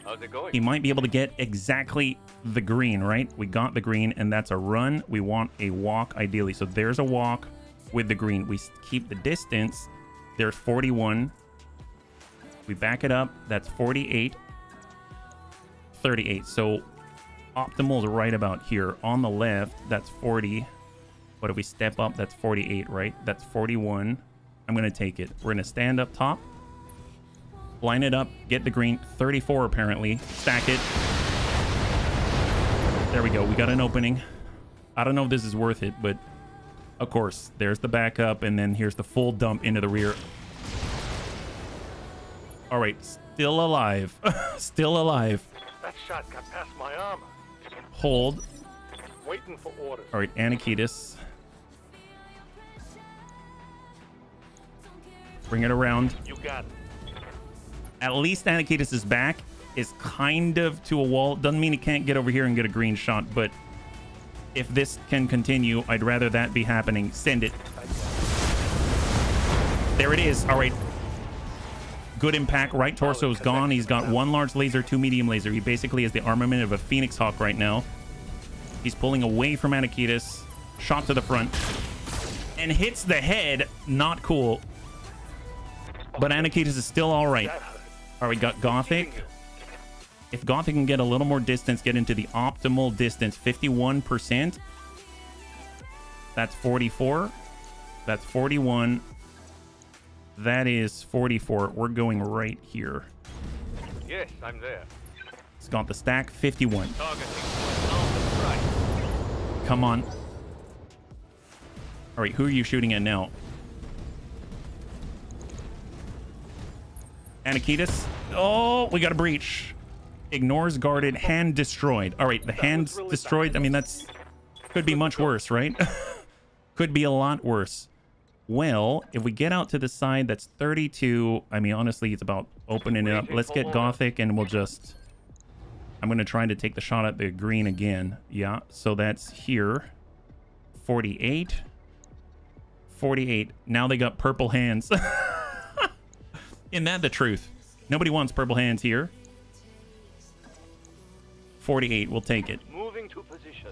How's it going? he might be able to get exactly the green, right? We got the green, and that's a run. We want a walk, ideally. So there's a walk with the green. We keep the distance. There's 41. We back it up. That's 48. 38. So optimal is right about here. On the left, that's 40. But if we step up, that's 48, right? That's 41. I'm going to take it. We're going to stand up top. Line it up. Get the green. 34, apparently. Stack it. There we go. We got an opening. I don't know if this is worth it, but of course, there's the backup, and then here's the full dump into the rear. All right. Still alive. Still alive. That shot got past my armor. Hold. Waiting for orders. All right, Anakitas. Bring it around. You got it. At least Anakitas' back is kind of to a wall. Doesn't mean he can't get over here and get a green shot, but if this can continue, I'd rather that be happening. Send it. There it is. All right. Good impact. Right torso is gone. He's got one large laser, two medium laser. He basically has the armament of a Phoenix Hawk right now. He's pulling away from Anakitas. Shot to the front. And hits the head. Not cool. But Anakitas is still all right. All right, we got Gothic. If Gothic can get a little more distance, get into the optimal distance, 51%. That's 44. That's 41. That is 44. We're going right here. Yes, I'm there. It's got the stack, 51. Targeting on the strike. Come on. All right, who are you shooting at now? Anakitas. Oh, we got a breach. Ignores guarded, hand destroyed. All right, the hand's destroyed. I mean, that's could be much worse, right? Could be a lot worse. Well, if we get out to the side, that's 32. I mean, honestly, it's about opening it up. Let's get Gothic, and we'll just... I'm going to try to take the shot at the green again. Yeah, so that's here. 48. 48. Now they got purple hands. Isn't that the truth? Nobody wants purple hands here. 48. We'll take it. Moving to position.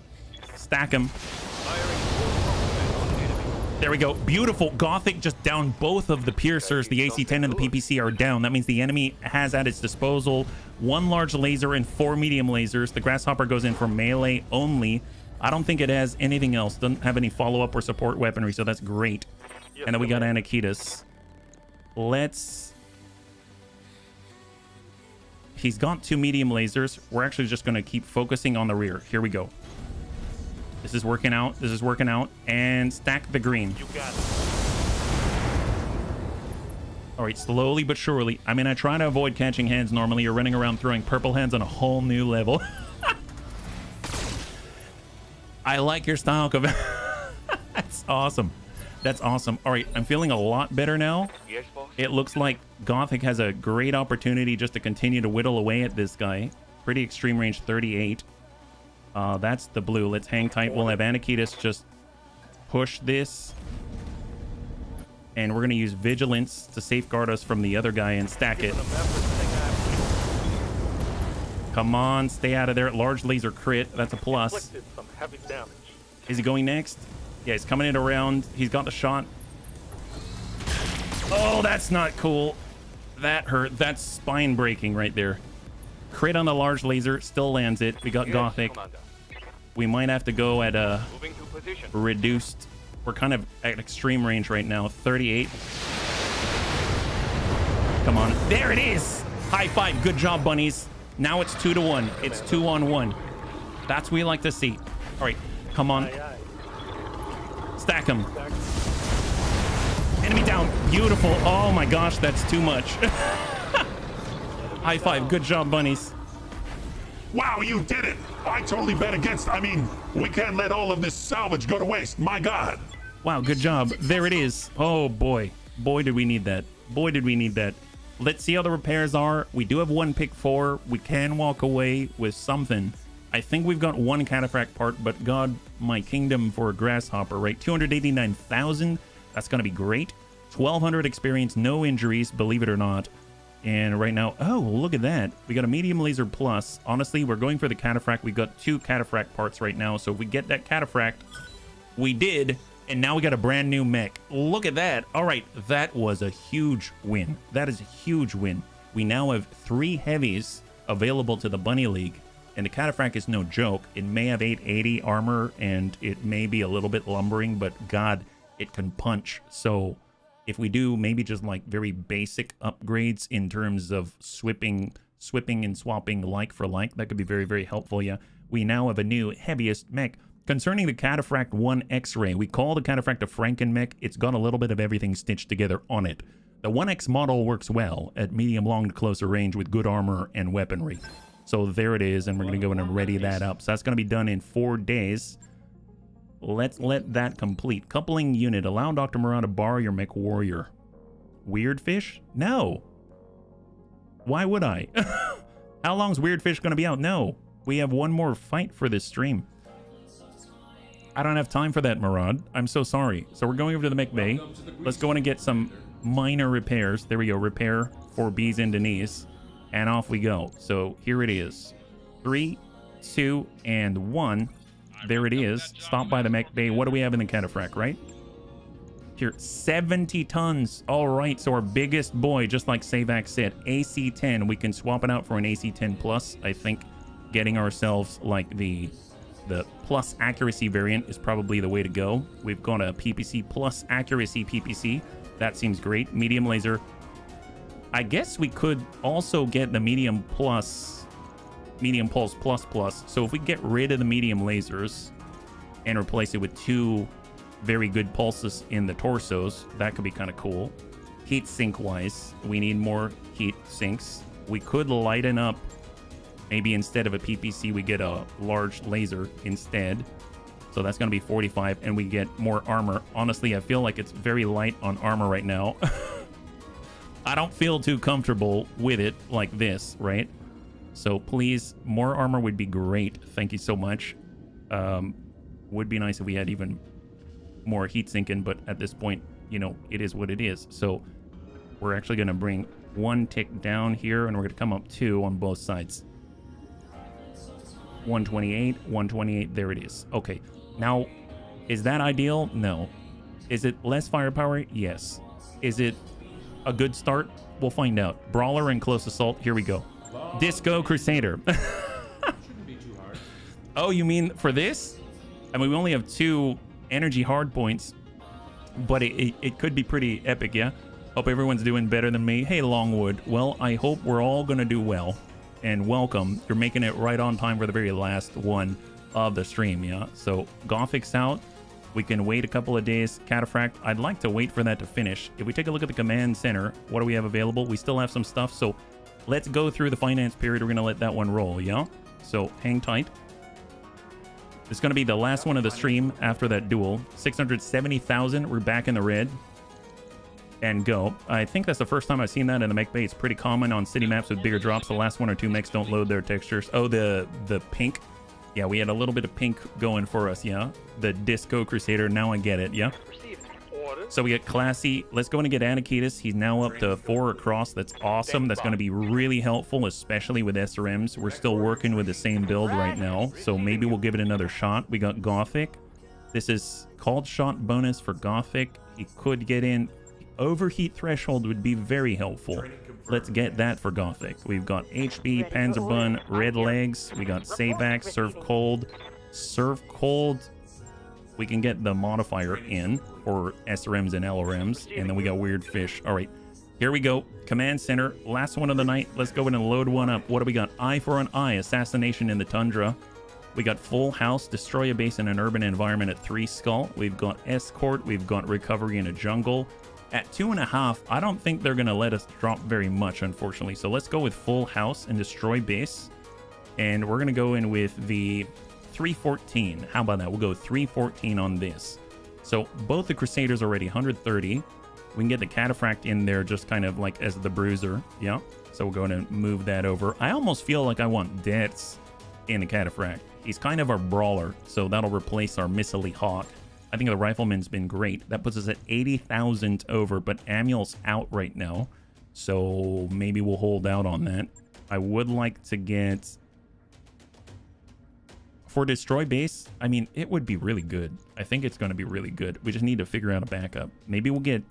Stack them. Firing full complement on enemy. There we go. Beautiful. Gothic just down both of the piercers. The AC-10 and the PPC are down. That means the enemy has at its disposal one large laser and 4 medium lasers. The Grasshopper goes in for melee only. I don't think it has anything else. Doesn't have any follow-up or support weaponry, so that's great. And then we got Anakitas. Let's... He's got 2 medium lasers. We're actually just going to keep focusing on the rear. Here we go. This is working out. This is working out. And stack the green. You got it. All right, slowly but surely. I mean, I try to avoid catching hands normally. You're running around throwing purple hands on a whole new level. I like your style, Kevin. That's awesome. That's awesome. All right, I'm feeling a lot better now. Yes, boss. It looks like Gothic has a great opportunity just to continue to whittle away at this guy. Pretty extreme range, 38. That's the blue. Let's hang tight. We'll have Anakitas just push this. And we're going to use vigilance to safeguard us from the other guy and stack it. Come on, stay out of there. Large laser crit. That's a plus. Inflicted some heavy damage. Is he going next? Yeah, he's coming in around. He's got the shot. Oh, that's not cool. That hurt. That's spine breaking right there. Crit on the large laser. Still lands it. We got Yes, Gothic. Commander. We might have to go at a Moving to position. reduced. We're kind of at extreme range right now. 38. Come on. There it is. High five. Good job, bunnies. Now it's 2-1. It's 2-on-1. That's what we like to see. All right. Come on. Stack him. Enemy down. Beautiful. Oh my gosh, that's too much. High five. Good job, bunnies. Wow, you did it! I totally bet against. I mean, we can't let all of this salvage go to waste. My God. Wow, good job. There it is. Oh boy. Boy, did we need that. Boy, did we need that. Let's see how the repairs are. We do have one pick 4. We can walk away with something. I think we've got one cataphract part, but God, my kingdom for a grasshopper, right? 289,000. That's going to be great. 1,200 experience, no injuries, believe it or not. And right now, oh, look at that. We got a medium laser plus. Honestly, we're going for the cataphract. We've got 2 cataphract parts right now. So if we get that cataphract, we did. And now we got a brand new mech. Look at that. All right, that was a huge win. That is a huge win. We now have 3 heavies available to the Bunny League. And the cataphract is no joke. It may have 880 armor and it may be a little bit lumbering, but God, it can punch. So if we do maybe just like very basic upgrades in terms of swipping and swapping like for like, that could be very, very helpful. Yeah, we now have a new heaviest mech. Concerning the Cataphract 1 X-Ray, we call the Cataphract a Franken mech. It's got a little bit of everything stitched together on it. The 1X model works well at medium, long to closer range with good armor and weaponry. So there it is, and we're going to go in and ready that up. So that's going to be done in 4 days. Let's let that complete. Coupling unit. Allow Dr. Murad to borrow your mech warrior. Weird fish? No. Why would I? How long's Weird Fish going to be out? No. We have one more fight for this stream. I don't have time for that, Murad. I'm so sorry. So we're going over to the mech bay. Let's go in and get some minor repairs. There we go. Repair for B's and Denise. And off we go. So here it is. 3, 2, and 1. There it is. Stop by the mech bay. What do we have in the cataphract, right? Here, 70 tons. All right, so our biggest boy, just like Savac said, AC-10. We can swap it out for an AC-10 plus. I think getting ourselves like the plus accuracy variant is probably the way to go. We've got a PPC plus accuracy PPC. That seems great. Medium laser. I guess we could also get the medium pulse plus. So if we get rid of the medium lasers and replace it with 2 very good pulses in the torsos, that could be kind of cool. Heat sink wise, we need more heat sinks. We could lighten up. Maybe instead of a PPC, we get a large laser instead. So that's going to be 45, and we get more armor. Honestly, I feel like it's very light on armor right now. I don't feel too comfortable with it like this, right? So please, more armor would be great. Thank you so much. Would be nice if we had even more heat sinking, but at this point, you know, it is what it is. So we're actually going to bring 1 tick down here, and we're going to come up 2 on both sides. 128, 128, there it is. Okay, now, is that ideal? No. Is it less firepower? Yes. Is it a good start? We'll find out. Brawler and close assault, here we go. Disco Crusader. Oh, you mean for this? I mean, we only have 2 energy hard points, but it could be pretty epic, yeah? Hope everyone's doing better than me. Hey, Longwood. Well, I hope we're all going to do well. And welcome. You're making it right on time for the very last one of the stream, yeah? So, Gothic's out. We can wait a couple of days. Cataphract, I'd like to wait for that to finish. If we take a look at the command center, what do we have available? We still have some stuff, so let's go through the finance period. We're going to let that one roll, yeah? So, hang tight. It's going to be the last one of the stream after that duel. 670,000. We're back in the red. And go. I think that's the first time I've seen that in the mech bay. It's pretty common on city maps with bigger drops. The last 1 or 2 mechs don't load their textures. Oh, the pink. Yeah, we had a little bit of pink going for us, yeah? The Disco Crusader. Now I get it, yeah? Received. Orders. So we get Classy. Let's go in and get Anakitis. He's now up to 4 across. That's awesome. That's going to be really helpful, especially with SRMs. We're still working with the same build right now, so maybe we'll give it another shot. We got Gothic. This is called shot bonus for Gothic. He could get in. Overheat threshold would be very helpful. Let's get that for Gothic. We've got HB, Panzerbun, Red Legs. We got Savax, Serve Cold. Serve Cold. We can get the modifier in for SRMs and LRMs. And then we got Weird Fish. All right, here we go. Command Center. Last one of the night. Let's go in and load one up. What do we got? Eye for an Eye. Assassination in the Tundra. We got Full House. Destroy a base in an urban environment at 3 Skull. We've got Escort. We've got Recovery in a Jungle. At 2.5, I don't think they're going to let us drop very much, unfortunately. So let's go with Full House and Destroy Base. And we're going to go in with the 314. How about that? We'll go 314 on this. So both the Crusaders already 130. We can get the Cataphract in there just kind of like as the bruiser. Yeah. So we're going to move that over. I almost feel like I want Deaths in the Cataphract. He's kind of our brawler, so that'll replace our Missile Hawk. I think the Rifleman's been great. That puts us at 80,000 over, but Amuel's out right now, so maybe we'll hold out on that. I would like to get... For Destroy Base, I mean, it would be really good. I think it's going to be really good. We just need to figure out a backup. Maybe we'll get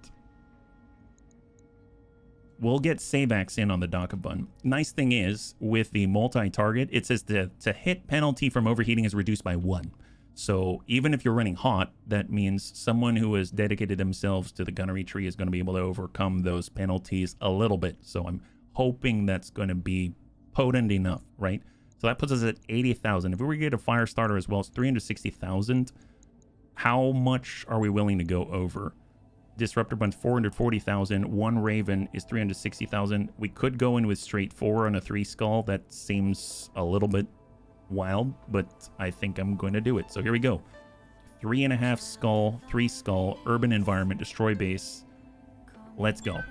Savax in on the Dakabun. Nice thing is, with the multi-target, it says to hit penalty from overheating is reduced by 1. So even if you're running hot, that means someone who has dedicated themselves to the gunnery tree is going to be able to overcome those penalties a little bit. So I'm hoping that's going to be potent enough, right? So that puts us at 80,000. If we were to get a fire starter as well, it's 360,000. How much are we willing to go over? Disruptor Bun's 440,000. One Raven is 360,000. We could go in with straight 4 on a 3 Skull. That seems a little bit wild, but I think I'm going to do it. So here we go. 3.5 Skull, 3 Skull, urban environment, destroy base. Let's go.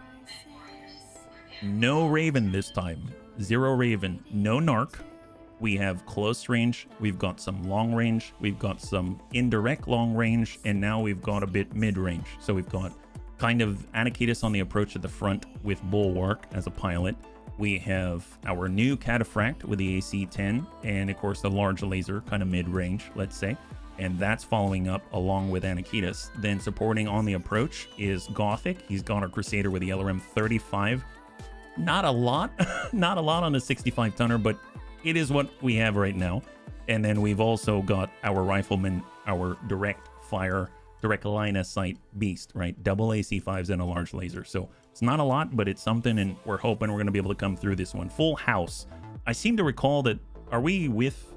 No Raven this time. 0 Raven. No Narc. We have close range. We've got some long range. We've got some indirect long range. And now we've got a bit mid range. So we've got kind of Anakitis on the approach at the front with Bulwark as a pilot. We have our new Cataphract with the AC-10 and, of course, the large laser, kind of mid-range, let's say. And that's following up along with Anakitis. Then supporting on the approach is Gothic. He's got our Crusader with the LRM 35. Not a lot. Not a lot on a 65-tonner, but it is what we have right now. And then we've also got our Rifleman, our direct fire, direct line of sight beast, right? Double AC-5s and a large laser. So it's not a lot, but it's something, and we're hoping we're going to be able to come through this one. Full House. I seem to recall that, are we with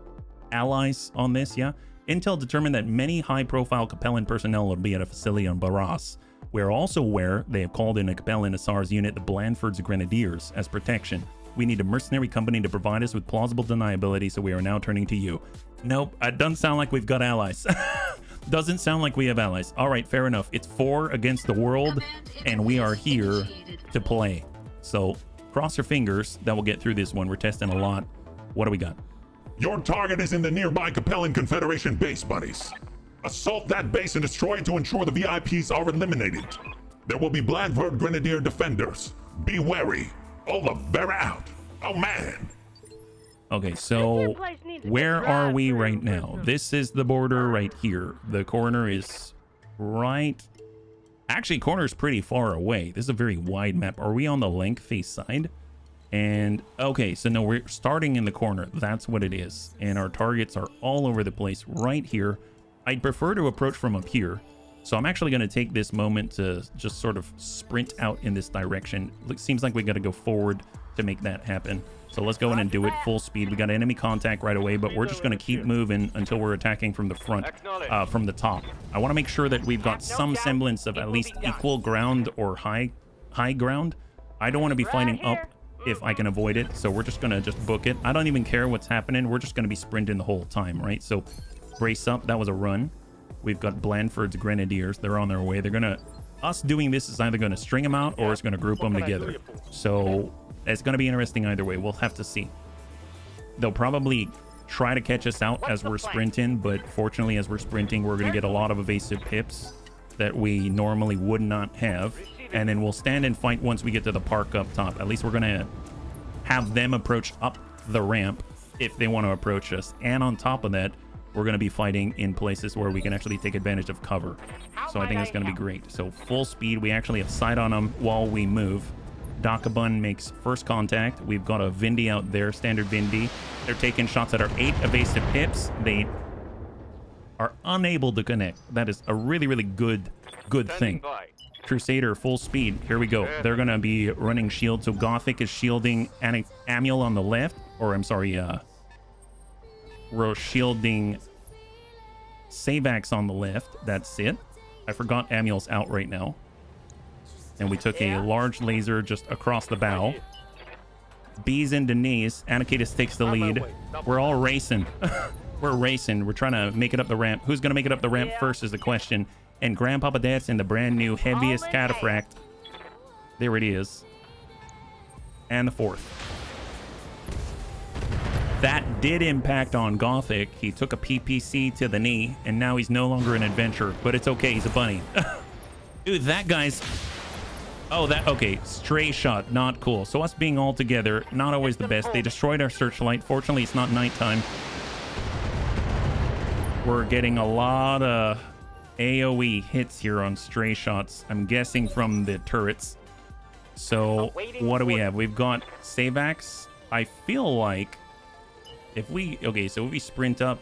allies on this? Yeah. Intel determined that many high-profile Capellan personnel will be at a facility on Barras. We're also aware they have called in a Capellan SR's unit, the Blandford's Grenadiers, as protection. We need a mercenary company to provide us with plausible deniability, so we are now turning to you. Nope, it doesn't sound like we've got allies. Doesn't sound like we have allies. All right, fair enough. It's 4 against the world, and we are here to play. So cross your fingers that we'll get through this one. We're testing a lot. What do we got? Your target is in the nearby Capellan Confederation base, buddies. Assault that base and destroy it to ensure the VIPs are eliminated. There will be Blandford Grenadier defenders. Be wary. Oliveira out. Oh, man. Okay, so where are we right now? This is the border right here. The corner is right... Actually, corner is pretty far away. This is a very wide map. Are we on the lengthy side? And, okay, so no, we're starting in the corner. That's what it is. And our targets are all over the place right here. I'd prefer to approach from up here. So I'm actually going to take this moment to just sort of sprint out in this direction. It seems like we got to go forward to make that happen. So let's go in and do it full speed. We got enemy contact right away, but we're just going to keep moving until we're attacking from the front, from the top. I want to make sure that we've got some semblance of at least equal ground or high ground. I don't want to be fighting up if I can avoid it, so we're just going to just book it. I don't even care what's happening. We're just going to be sprinting the whole time, right? So brace up. That was a run. We've got Blandford's Grenadiers. They're on their way. They're going to... Us doing this is either going to string them out or it's going to group them together. So it's going to be interesting either way. We'll have to see. They'll probably try to catch us out as we're sprinting, but fortunately as we're sprinting, we're going to get a lot of evasive pips. that we normally would not have. And then we'll stand and fight once we get to the park up top. At least we're going to have them approach up the ramp if they want to approach us. And on top of that, we're going to be fighting in places where we can actually take advantage of cover. So I think it's going to be great. So full speed. We actually have sight on them while we move. Dakabun makes first contact. We've got a Vindy out there, standard Vindy. They're taking shots at our 8 evasive pips. They are unable to connect. That is a really, really good thing. By. Crusader full speed. Here we go. They're gonna be running shield. So Gothic is shielding Amiel on the left, or I'm sorry, we're shielding Savax on the left. That's it. I forgot Amiel's out right now. And we took a large laser just across the bow. Bees and Denise. Anakitis takes the lead. We're all racing. We're racing. We're trying to make it up the ramp. Who's gonna make it up the ramp first is the question. And Grandpapa Dad's in the brand new heaviest cataphract. There it is. And the 4th. That did impact on Gothic. He took a PPC to the knee, and now he's no longer an adventurer. But it's okay, he's a bunny. Dude, that guy's... Oh, that... Okay, stray shot. Not cool. So us being all together, not always the best. They destroyed our searchlight. Fortunately, it's not nighttime. We're getting a lot of... AoE hits here on stray shots, I'm guessing from the turrets. So what do we have? We've got Savax. I feel like if we if we sprint up,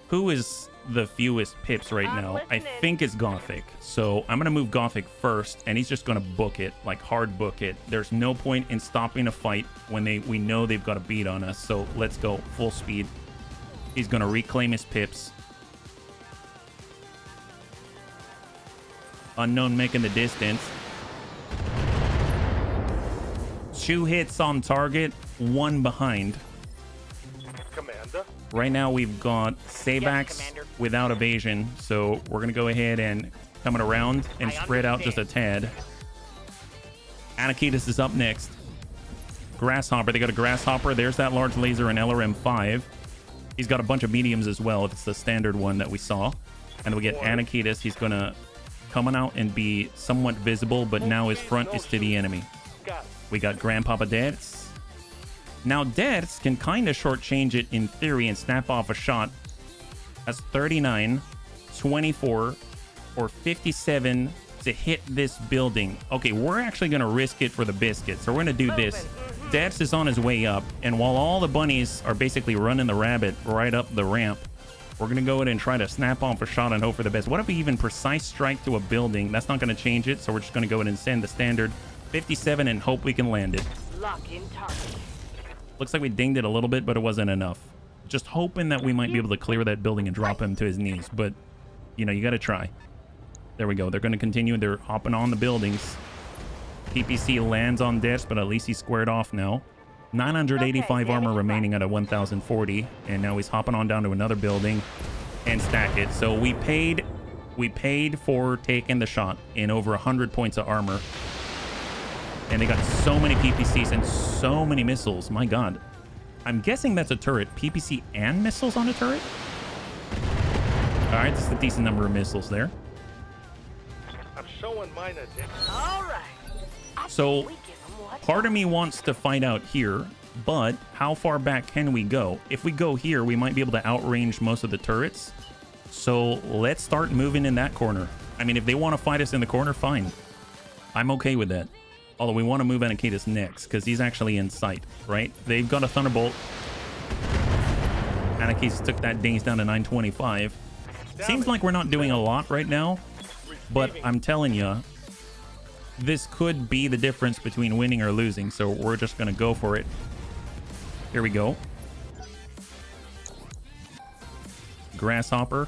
who is the fewest pips right now? I think it's Gothic. So I'm gonna move Gothic first, and he's just gonna book it, like hard book it. There's no point in stopping a fight when we know they've got a beat on us. So let's go full speed. He's gonna reclaim his pips. Unknown Mech in the distance. 2 hits on target, 1 behind. Commander. Right now we've got Savax without evasion, so we're gonna go ahead and come it around and spread out just a tad. Anakitis is up next. Grasshopper, they got a Grasshopper. There's that large laser in LRM 5. He's got a bunch of mediums as well, if it's the standard one that we saw. And then we get Anakitis. He's gonna coming out and be somewhat visible, but now his front is to the enemy. We got Grandpapa Dad's. Now Dad's can kind of shortchange it in theory and snap off a shot. That's 39, 24, or 57 to hit this building. Okay, we're actually going to risk it for the biscuit. So we're going to do this. Dad's is on his way up, and while all the bunnies are basically running the rabbit right up the ramp, we're going to go in and try to snap off a shot and hope for the best. What if we even precise strike to a building? That's not going to change it, so we're just going to go in and send the standard 57 and hope we can land it. Lock in target. Looks like we dinged it a little bit, but it wasn't enough. Just hoping that we might be able to clear that building and drop him to his knees, but, you know, you got to try. There we go. They're going to continue. They're hopping on the buildings. PPC lands on Death, but at least he's squared off now. 985 armor remaining at a 1040, and now he's hopping on down to another building and stack it. So we paid for taking the shot in over 100 points of armor, and they got so many PPCs and so many missiles. My god, I'm guessing that's a turret. PPC and missiles on a turret. All right, that's a decent number of missiles there. I'm showing mine attention. All right. So part of me wants to find out here, but how far back can we go? If we go here, we might be able to outrange most of the turrets. So let's start moving in that corner. I mean, if they want to fight us in the corner, fine. I'm okay with that. Although we want to move Anakitis next, because he's actually in sight, right? They've got a Thunderbolt. Anakitis took that dings down to 925. Seems like we're not doing a lot right now, but I'm telling you, this could be the difference between winning or losing, so we're just going to go for it. Here we go. Grasshopper.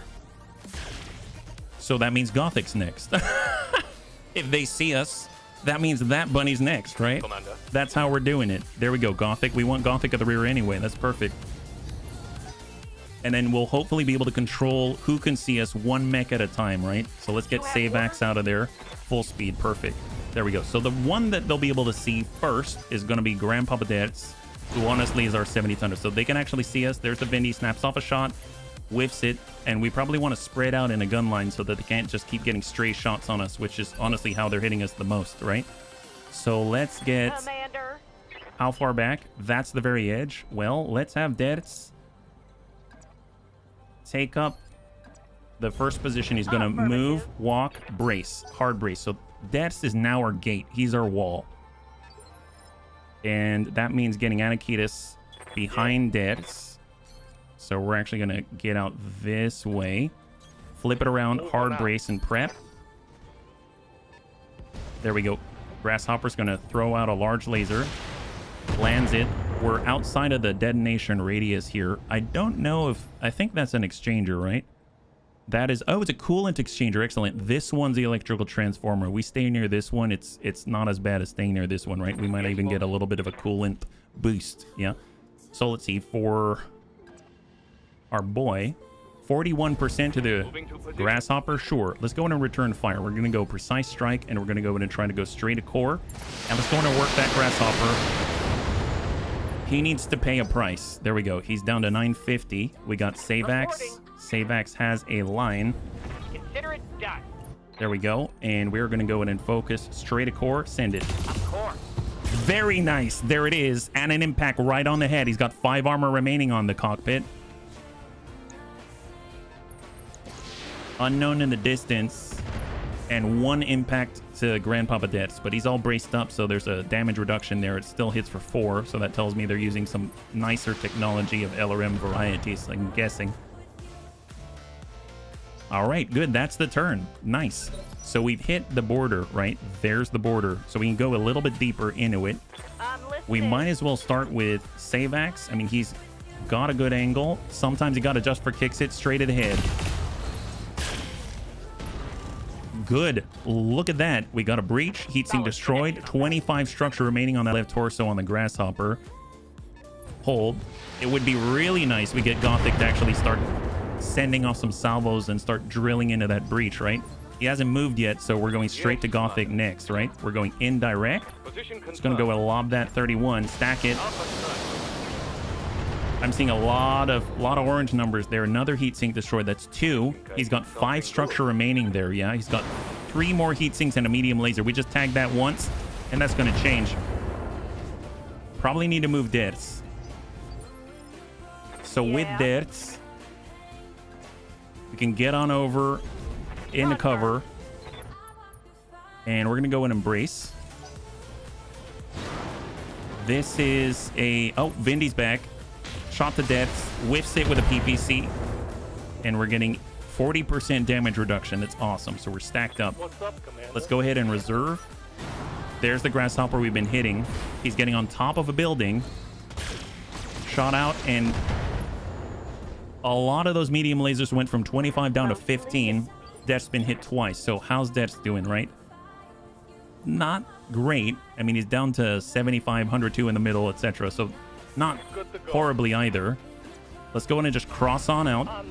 So that means Gothic's next. If they see us, that means that bunny's next, right? Commander. That's how we're doing it. There we go, Gothic. We want Gothic at the rear anyway. That's perfect. And then we'll hopefully be able to control who can see us one mech at a time, right? So let's get Savax out of there. Full speed. Perfect. There we go. So the one that they'll be able to see first is going to be Grandpapa Dad's, who honestly is our 70 Tundra. So they can actually see us. There's the Vindy. Snaps off a shot. whiffs it, and we probably want to spread out in a gun line so that they can't just keep getting stray shots on us, which is honestly how they're hitting us the most, right? So let's get... Commander. How far back? That's the very edge. Well, let's have Dertz take up the first position. He's going to move, walk, brace, hard brace. So Dertz is now our gate. He's our wall. And that means getting Anakitis behind Dertz. So we're actually going to get out this way. Flip it around, hard brace, and prep. There we go. Grasshopper's going to throw out a large laser. Lands it. We're outside of the detonation radius here. I don't know if... I think that's an exchanger, right? That is... Oh, it's a coolant exchanger. Excellent. This one's the electrical transformer. We stay near this one. It's not as bad as staying near this one, right? We might even get a little bit of a coolant boost. Yeah. So let's see. For our boy... 41% to the grasshopper. Sure. Let's go in and return fire. We're going to go precise strike, and we're going to go in and try to go straight to core. And let's go in and work that grasshopper. He needs to pay a price. There we go. He's down to 950. We got Savax. Savax has a line. Consider it done. There we go. And we're going to go in and focus straight to core. Send it. Of course. Very nice. There it is. And an impact right on the head. He's got 5 armor remaining on the cockpit. Unknown in the distance, and 1 impact to Grandpapa Dertz, but he's all braced up, so there's a damage reduction there. It still hits for 4, so that tells me they're using some nicer technology of LRM varieties, I'm guessing. All right, good. That's the turn. Nice. So we've hit the border, right? There's the border, so we can go a little bit deeper into it. We might as well start with Savax. I mean, he's got a good angle. Sometimes you got to just for kicks it straight at the head. Good. Look at that. We got a breach. Heatsink destroyed. 25 structure remaining on that left torso on the grasshopper. Hold. It would be really nice we get Gothic to actually start sending off some salvos and start drilling into that breach, right? He hasn't moved yet, so we're going straight to Gothic next, right? We're going indirect. It's going to go and lob that 31. Stack it. I'm seeing a lot of orange numbers there. Another heatsink destroyed. That's 2. He's got 5 structure remaining there. Yeah, he's got 3 more heatsinks and a medium laser. We just tagged that once, and that's going to change. Probably need to move Dertz. So with Dertz, we can get on over into cover, and we're going to go and embrace. This is a... Oh, Vindy's back. Shot to Dertz, whiffs it with a PPC, and we're getting 40% damage reduction. That's awesome. So we're stacked up. Let's go ahead and reserve. There's the grasshopper we've been hitting. He's getting on top of a building. Shot out, and a lot of those medium lasers went from 25 down to 15. Dertz's been hit twice. So how's Dertz doing, right? Not great. I mean, he's down to 75, 102 in the middle, etc. So not horribly either. Let's go in and just cross on out.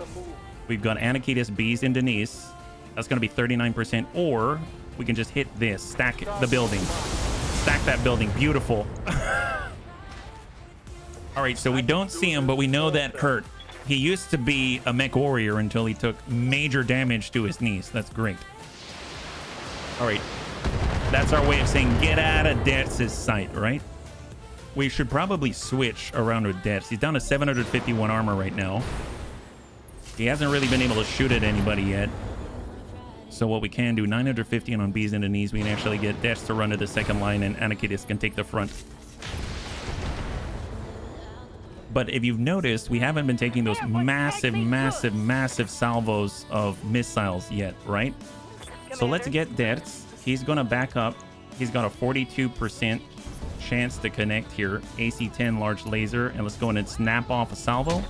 We've got Anakitis, Bees, and Denise. That's going to be 39%. Or we can just hit this. Stack the building. Stack that building. Beautiful. All right, so we don't see him, but we know that hurt. He used to be a mech warrior until he took major damage to his knees. That's great. All right. That's our way of saying get out of Dertz's sight, right? We should probably switch around with Dertz. He's down to 751 armor right now. He hasn't really been able to shoot at anybody yet. So what we can do, 950 on Bees and the knees, we can actually get Dertz to run to the second line, and Anakitis can take the front. But if you've noticed, we haven't been taking those massive, massive, massive salvos of missiles yet, right? So let's get Dertz. He's going to back up. He's got a 42% chance to connect here. AC-10 large laser, and let's go in and snap off a salvo.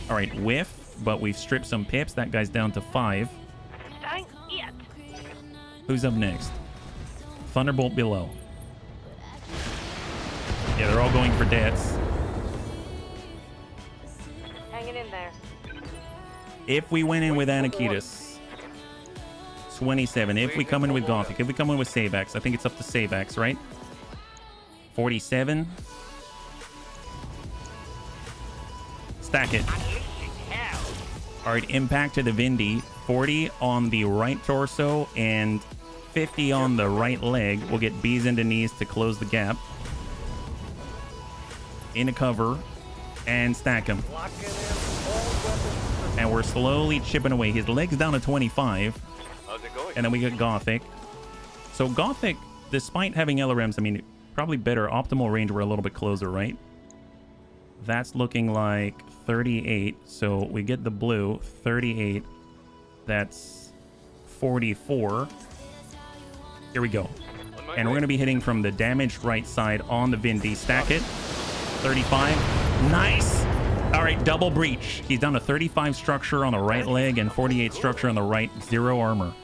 All right, whiff, but we've stripped some pips. That guy's down to 5. Who's up next? Thunderbolt below. Yeah, they're all going for Dertz. Hanging in there. If we went in with Anakitis, 27. If we come in with Gothic, if we come in with Savax, I think it's up to Savax, right? 47. Stack it. All right, impact to the Vindy. 40 on the right torso and 50 on the right leg. We'll get B's into knees to close the gap. Into cover and stack him. And we're slowly chipping away. His leg's down to 25. How's it going? And then we got Gothic. So Gothic, despite having LRMs, I mean, probably better. Optimal range, we're a little bit closer, right? That's looking like 38. So we get the blue, 38. That's 44. Here we go. And we're going to be hitting from the damaged right side on the Vindy. Stack it. 35. Nice. All right, double breach. He's down to 35 structure on the right leg and 48 structure on the right. 0 armor.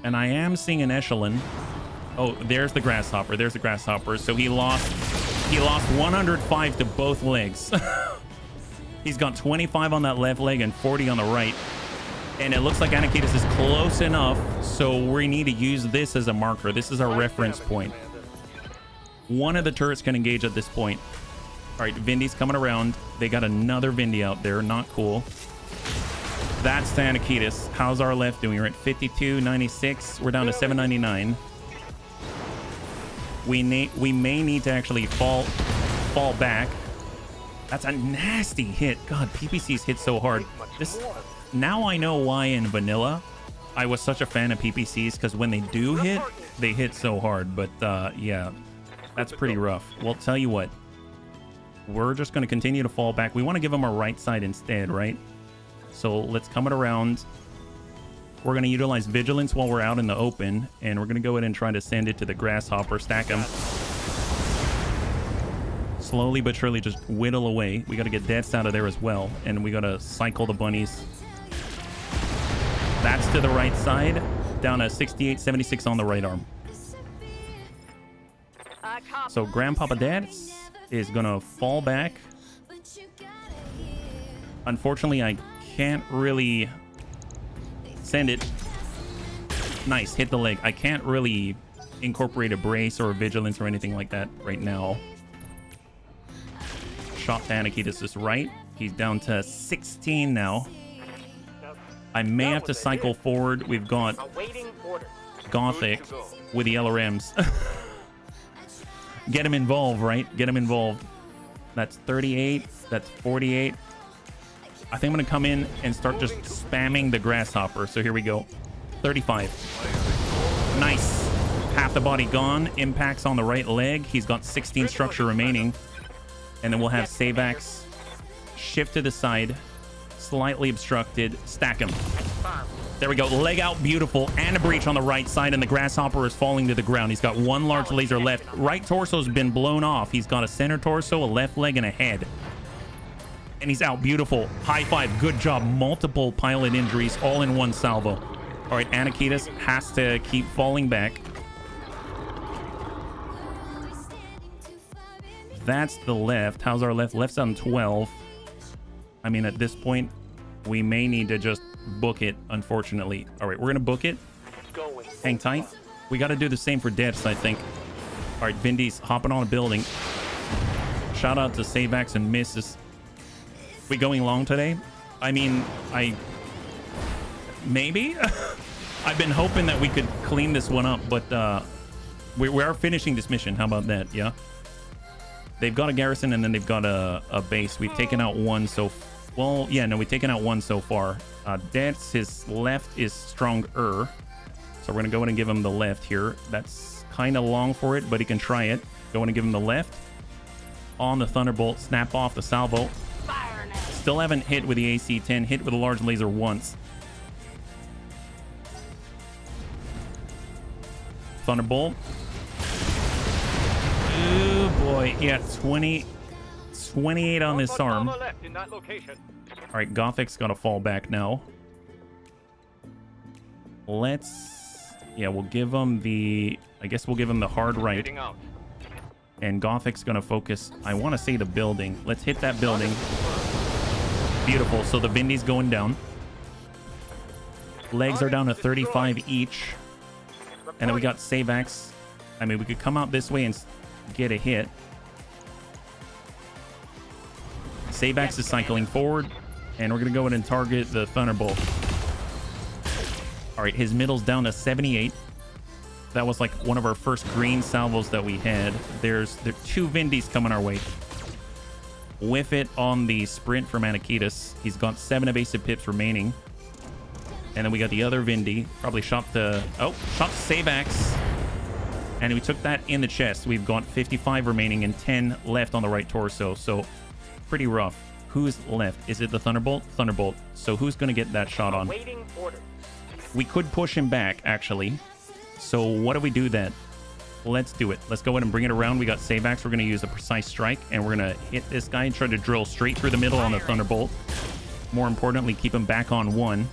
And I am seeing an echelon. Oh, there's the grasshopper. There's the grasshopper. So he lost 105 to both legs. He's got 25 on that left leg and 40 on the right. And it looks like Anakitis is close enough, so we need to use this as a marker. This is our reference point. One of the turrets can engage at this point. All right, Vindy's coming around. They got another Vindy out there. Not cool. That's the Anakitis. How's our left doing? We're at 52.96. We're down to 7.99. We may need to actually fall back. That's a nasty hit. God, PPCs hit so hard. Now I know why in vanilla I was such a fan of PPCs, because when they do hit, they hit so hard. But yeah, that's pretty rough. Well, tell you what, we're just going to continue to fall back. We want to give them our right side instead, right? So let's come it around. We're going to utilize vigilance while we're out in the open, and we're going to go ahead and try to send it to the grasshopper. Stack them. Slowly but surely just whittle away. We got to get deaths out of there as well, and we got to cycle the bunnies. That's to the right side, down to 68, 76 on the right arm. So Grandpapa Dads is gonna fall back. Unfortunately, I can't really send it. Nice, hit the leg. I can't really incorporate a brace or a vigilance or anything like that right now. Shot to Anakitis is right. He's down to 16 now. I may have to cycle forward. We've got Gothic with the LRMs. Get him involved, right? Get him involved. That's 38. That's 48. I think I'm going to come in and start just spamming the grasshopper. So here we go. 35. Nice. Half the body gone. Impacts on the right leg. He's got 16 structure remaining. And then we'll have Savax shift to the side. Slightly obstructed. Stack him. There we go. Leg out. Beautiful. And a breach on the right side. And the grasshopper is falling to the ground. He's got one large laser left. Right torso's been blown off. He's got a center torso, a left leg, and a head. And he's out. Beautiful. High five. Good job. Multiple pilot injuries all in one salvo. All right. Anakitis has to keep falling back. That's the left. How's our left? Left's on 12. I mean, at this point, we may need to just book it, unfortunately. All right, we're going to book it. Hang tight. We got to do the same for deaths, I think. All right, Vindy's hopping on a building. Shout out to Savax and Misses. We going long today? I mean, maybe? I've been hoping that we could clean this one up, but we are finishing this mission. How about that? Yeah. They've got a garrison and then they've got a base. We've taken out one so... Well, yeah, no, we've taken out one so far. That's his left is stronger. So we're going to go in and give him the left here. That's kind of long for it, but he can try it. Go in and give him the left. On the Thunderbolt. Snap off the salvo. Still haven't hit with the AC-10. Hit with a large laser once. Thunderbolt. Oh boy, yeah, 28 on this arm. All right, Gothic's got to fall back now. We'll give him the, I guess we'll give him the hard right. And Gothic's going to focus, I want to say the building. Let's hit that building. Beautiful, so the Vindy's going down. Legs are down to 35 each. And then we got Savax. I mean, we could come out this way and get a hit. Sabax is cycling forward, and we're going to go in and target the Thunderbolt. All right, his middle's down to 78. That was like one of our first green salvos that we had. There are 2 Vindis coming our way. Whiff it on the sprint for Manikitas. He's got 7 evasive pips remaining. And then we got the other Vindi. Probably shot the... Oh, shot Sabax. And we took that in the chest. We've got 55 remaining and 10 left on the right torso. So, pretty rough. Who's left? Is it the Thunderbolt? Thunderbolt. So who's going to get that shot on? Waiting order. We could push him back, actually. So what do we do then? Let's do it. Let's go ahead and bring it around. We got Sabax. We're going to use a precise strike, and we're going to hit this guy and try to drill straight through the middle on the Thunderbolt. More importantly, keep him back on 1.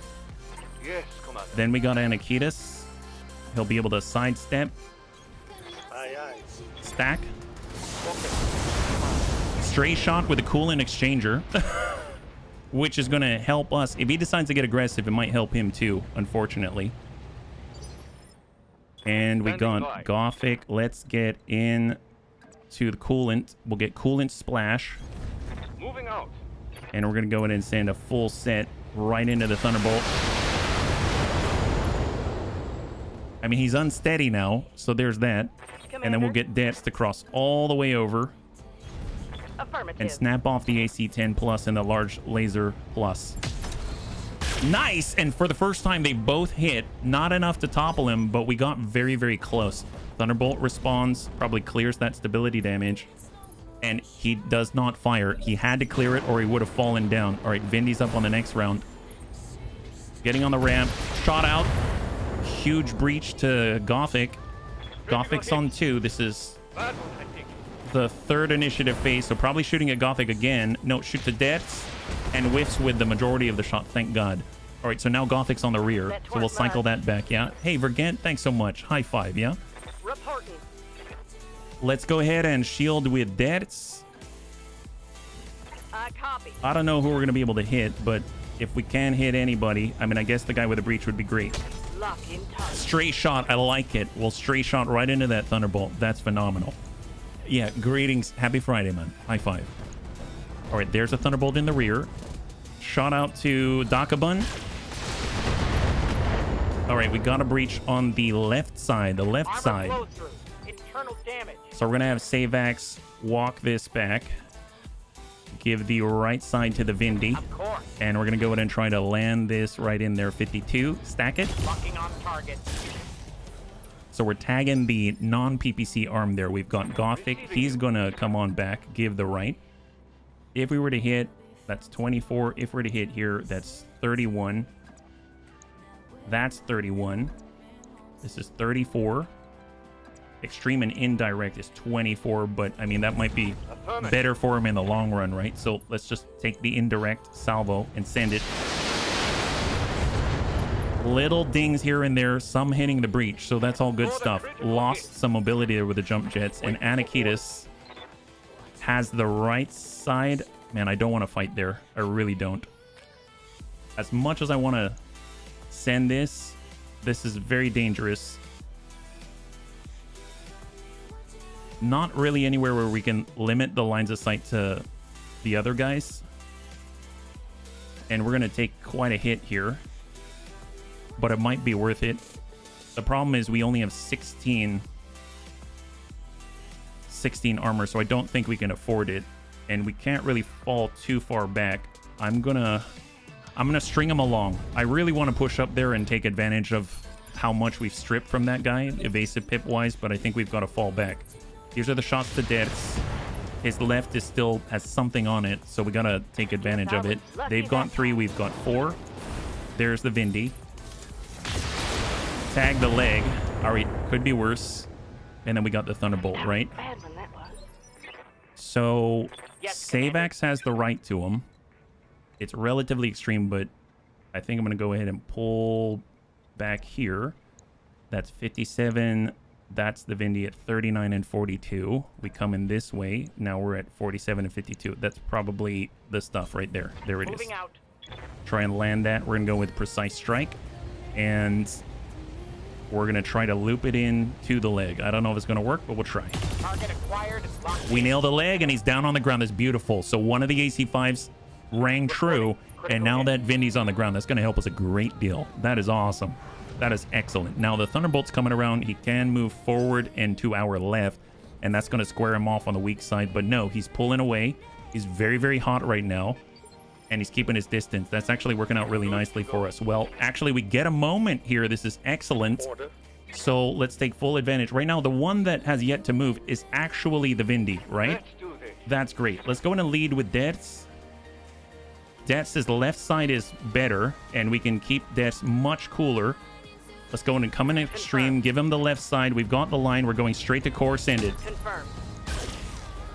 Yes, Commander. Then we got Anakitas. He'll be able to sidestep, Aye, aye. stack. Stray shot with a coolant exchanger, which is going to help us. If he decides to get aggressive, it might help him too, unfortunately. And we got Gothic. Let's get in to the coolant. We'll get coolant splash. Moving out. And we're going to go in and send a full set right into the Thunderbolt. I mean, he's unsteady now, so there's that. Commander. And then we'll get Dets to cross all the way over Affirmative. and snap off the AC-10 plus and the large laser plus. Nice! And for the first time, they both hit. Not enough to topple him, but we got very, very close. Thunderbolt responds, probably clears that stability damage. And he does not fire. He had to clear it or he would have fallen down. All right, Vindy's up on the next round. Getting on the ramp. Shot out. Huge breach to Gothic. Gothic's on 2. This is the 3rd initiative phase, so probably shooting at Gothic again. No, shoot to Dets and whiffs with the majority of the shot, thank God. All right, so now Gothic's on the rear, so we'll cycle that back, yeah? Hey, Vergent, thanks so much. High five, yeah? Reporting. Let's go ahead and shield with Dets. Copy. I don't know who we're going to be able to hit, but if we can hit anybody, I mean, I guess the guy with the breach would be great. Lock in target. Stray shot, I like it. We'll stray shot right into that Thunderbolt. That's phenomenal. Yeah, greetings. Happy Friday, man. High five. All right, there's a Thunderbolt in the rear. Shot out to Dakabun. All right, we got a breach on the left side, Armor flow through. Internal damage. So we're going to have Savax walk this back. Give the right side to the Vindy. Of course. And we're going to go ahead and try to land this right in there. 52. Stack it. Locking on target. So we're tagging the non-PPC arm there. We've got Gothic. He's going to come on back, give the right. If we were to hit, that's 24. If we're to hit here, that's 31. That's 31. This is 34. Extreme and indirect is 24, but I mean, that might be better for him in the long run, right? So let's just take the indirect salvo and send it. Little dings here and there, some hitting the breach, so that's all good stuff. Lost some mobility there with the jump jets, and Anakitas has the right side. Man, I don't want to fight there. I really don't. As much as I want to send this, this is very dangerous. Not really anywhere where we can limit the lines of sight to the other guys. And we're going to take quite a hit here. But it might be worth it. The problem is we only have 16 armor, so I don't think we can afford it. And we can't really fall too far back. I'm gonna string him along. I really want to push up there and take advantage of how much we've stripped from that guy, evasive pip wise, but I think we've got to fall back. These are the shots to deaths. His left is still has something on it, so we gotta take advantage of it. They've got 3, we've got 4. There's the Vindy. Tag the leg. All right, could be worse. And then we got the Thunderbolt, right? Bad one that was. So Yes, Savax has the right to him. It's relatively extreme, but I think I'm going to go ahead and pull back here. That's 57. That's the Vindy at 39 and 42. We come in this way. Now we're at 47 and 52. That's probably the stuff right there. There it is. Moving out. Try and land that. We're going to go with Precise Strike. And We're going to try to loop it in to the leg. I don't know if it's going to work, but we'll try. Target acquired. Locked We in. nailed the leg, and he's down on the ground. That's beautiful. So one of the AC5s rang true, and now that Vindy's on the ground, that's going to help us a great deal. That is awesome. That is excellent. Now the Thunderbolt's coming around. He can move forward and to our left, and that's going to square him off on the weak side. But no, he's pulling away. He's very, very hot right now, and he's keeping his distance. That's actually working out really nicely for us. Well, actually, we get a moment here. This is excellent. So let's take full advantage. Right now, the one that has yet to move is actually the Vindy, right? Let's do this. That's great. Let's go in and lead with Dets. Dets says the left side is better, and we can keep Dets much cooler. Let's go in and come in extreme. Give him the left side. We've got the line. We're going straight to core. Send it. Confirmed.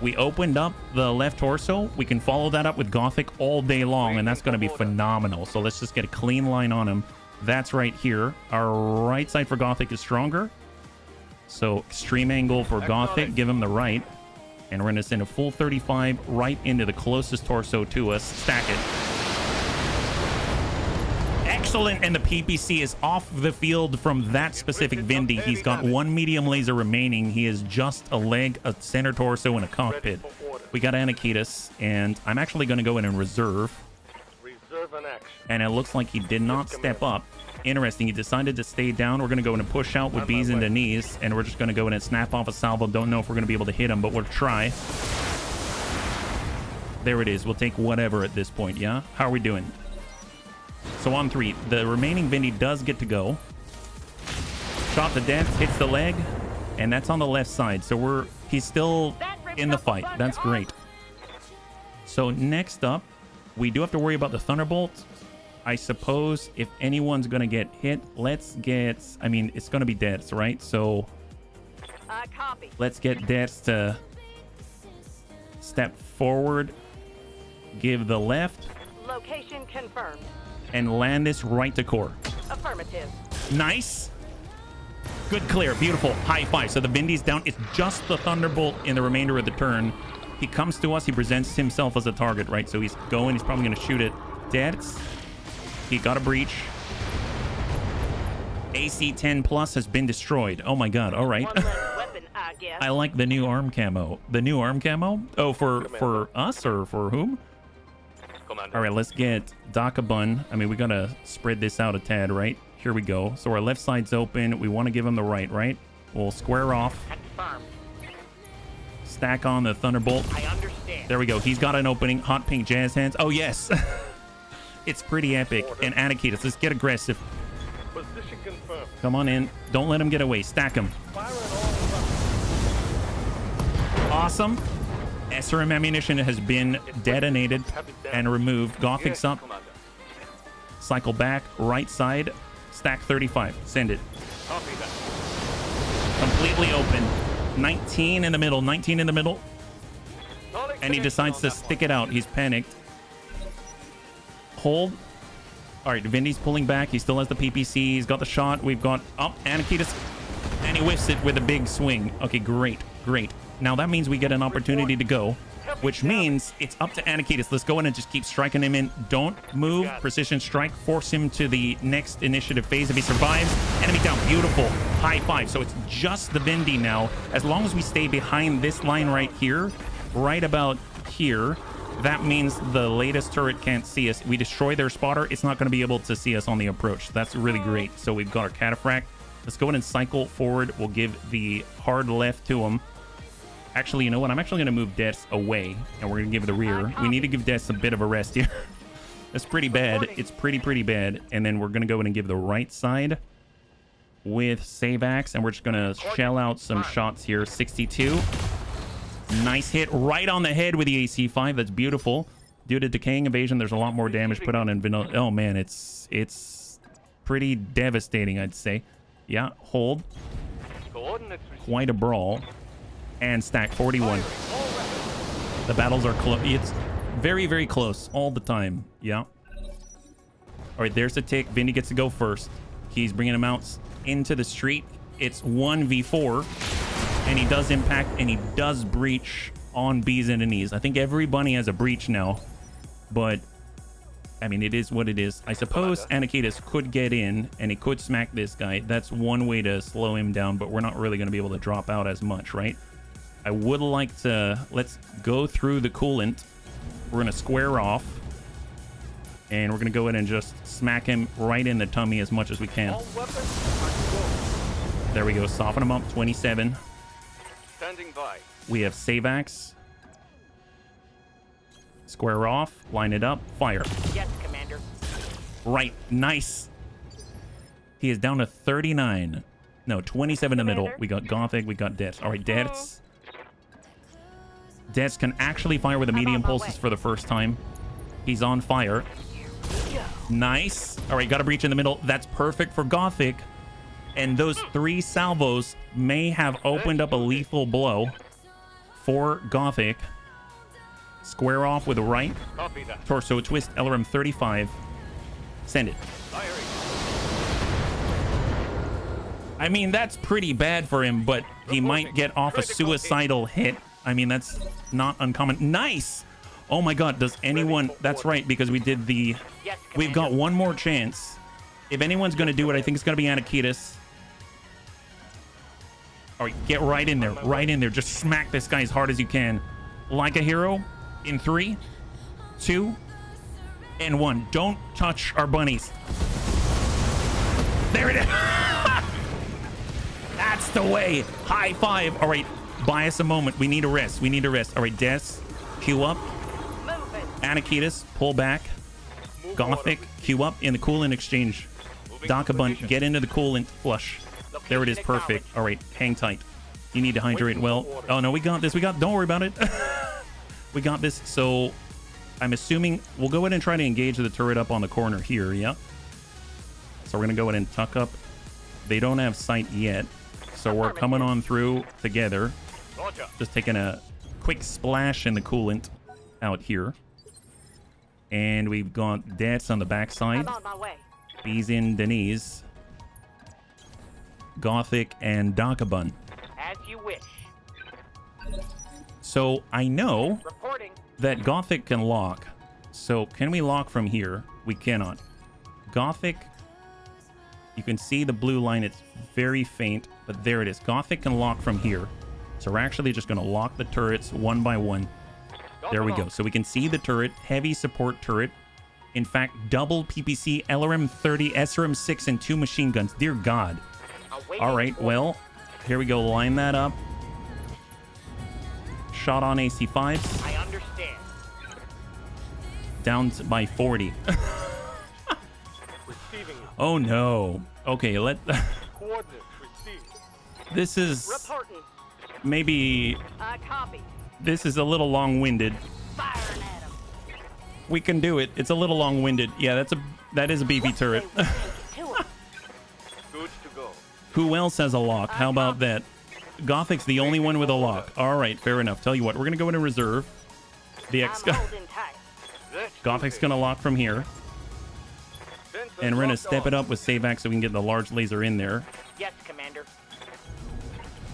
We opened up the left torso. We can follow that up with Gothic all day long, and that's going to be phenomenal. So let's just get a clean line on him. That's right here. Our right side for Gothic is stronger. So extreme angle for Gothic. Give him the right. And we're going to send a full 35 right into the closest torso to us. Stack it. Excellent. And the PPC is off the field from that specific Vindy. He's got one medium laser remaining. He is just a leg, a center torso, and a cockpit. We got Anakitas, and I'm actually going to go in and reserve. Reserve an action. And it looks like he did not step up. Interesting. He decided to stay down. We're going to go in and push out with B's into knees, and we're just going to go in and snap off a salvo. Don't know if we're going to be able to hit him, but we'll try. There it is. We'll take whatever at this point, yeah? How are we doing? So on 3, the remaining Vindy does get to go. Shot to death, hits the leg, and that's on the left side. So he's still in the fight. That's great. So next up, we do have to worry about the Thunderbolt. I suppose if anyone's going to get hit, let's get... I mean, it's going to be Deaths, right? So Copy. let's get Deaths to step forward, give the left, Location confirmed. and land this right to core. Affirmative. Nice. Good clear. Beautiful. High five. So the Vindy's down. It's just the Thunderbolt in the remainder of the turn. He comes to us. He presents himself as a target, right? So he's going. He's probably going to shoot it. Deaths. He got a breach. AC 10 plus has been destroyed. Oh my god. All right. One less weapon, I guess. I like the new arm camo. The new arm camo? Oh, for us or for whom? Commander. All right, let's get Dakabun. I mean, we got to spread this out a tad, right? Here we go. So our left side's open. We want to give him the right? We'll square off. Confirmed. Stack on the Thunderbolt. I understand. There we go. He's got an opening. Hot pink jazz hands. Oh, yes. It's pretty epic. And Anakitas, let's get aggressive. Position confirmed. Come on in. Don't let him get away. Stack him. Fire at all. Awesome. SRM ammunition has been detonated and removed. Gothic's up. Commander. Cycle back. Right side. Stack 35. Send it. Copy that. Completely open. 19 in the middle. 19 in the middle. Solid And he connection decides on to that stick one. it out. He's panicked. Hold. All right, Vindy's pulling back. He still has the PPC. He's got the shot. We've got up Anakitas, and he whiffs it with a big swing. Okay, great. Now that means we get an opportunity to go, which means it's up to Anakitas. Let's go in and just keep striking him in. Don't move. Precision strike. Force him to the next initiative phase. If he survives, enemy down. Beautiful. High five. So it's just the Vindy now. As long as we stay behind this line right here, right about here, that means the latest turret can't see us. We destroy their spotter, it's not going to be able to see us on the approach. That's really great. So we've got our cataphract. Let's go in and cycle forward. We'll give the hard left to him. Actually, you know what? I'm actually going to move Deaths away, and we're going to give the rear. We need to give Deaths a bit of a rest here. That's pretty bad. It's pretty bad. And then we're going to go in and give the right side with Save Axe, and we're just going to shell out some shots here. 62. Nice hit right on the head with the AC5. That's beautiful. Due to decaying evasion, there's a lot more damage put on in vanilla. Oh man, it's pretty devastating, I'd say. Yeah, hold. Coordinates received. Quite a brawl. And stack 41. The battles are close. It's very, very close all the time. Yeah. All right, there's the tick. Vindy gets to go first. He's bringing him out into the street. It's 1v4. And he does impact, and he does breach on B's and knees. I think every bunny has a breach now. But I mean, it is what it is. I suppose Anakitis could get in and he could smack this guy. That's one way to slow him down, but we're not really going to be able to drop out as much, right? I would like to... Let's go through the coolant. We're going to square off. And we're going to go in and just smack him right in the tummy as much as we can. All weapons are go. There we go. Soften him up. 27. Standing by. We have Savax. Square off. Line it up. Fire. Yes, Commander. Right. Nice. He is down to 39. No, 27 in the middle. We got Gothic. We got Deaths. All right, Deaths. Deaths can actually fire with the medium pulses for the first time. He's on fire. Nice. All right, got a breach in the middle. That's perfect for Gothic. And those 3 salvos may have opened up a lethal blow for Gothic. Square off with a right. Copy that. Torso twist, LRM 35. Send it. Firing. I mean, that's pretty bad for him, but he might get off a suicidal hit. I mean, that's not uncommon. Nice! Oh my god, does anyone... That's right, because we did the... Yes, We've got one more chance. If anyone's going to do it, I think it's going to be Anakitis. All right, get right in there. Right in there. Just smack this guy as hard as you can. Like a hero. In 3, 2, and 1. Don't touch our bunnies. There it is. That's the way. High five. All right, buy us a moment. We need a rest. We need a rest. All right, Des, queue up. Moving. Anakitis, pull back. Gothic, queue up in the coolant exchange. Dakabun, get into the coolant flush. There it is, perfect. All right, hang tight. You need to hydrate well. Oh no, we got this. Don't worry about it. We got this. So I'm assuming we'll go ahead and try to engage the turret up on the corner here. Yep. So we're gonna go ahead and tuck up. They don't have sight yet, so we're coming on through together. Roger. Just taking a quick splash in the coolant out here. And we've got Deaths on the backside. I'm on my way. Bees in Denise. Gothic and Dakabun. As you wish. So I know Reporting. that Gothic can lock. So can we lock from here? We cannot. Gothic, you can see the blue line. It's very faint, but there it is. Gothic can lock from here. So we're actually just going to lock the turrets one by one. There we go. So we can see the turret, heavy support turret. In fact, double PPC, LRM 30, SRM 6, and 2 machine guns. Dear God. All right, well, here we go. Line that up. Shot on AC5s. I understand. Down by 40. Receiving you. Oh no. Okay, Coordinates received. this is Reporting. maybe Copy. this is a little long-winded. Firing at him. We can do it. It's a little long-winded. Yeah, that is a BP turret. To him. Good to go. Who else has a lock? How about that? Gothic's the only one with a lock. All right, fair enough. Tell you what, we're gonna go in and reserve the X. I'm holding tight. Let's Gothic's gonna lock from here, and we're gonna step it up with Savax so we can get the large laser in there. Yes, Commander.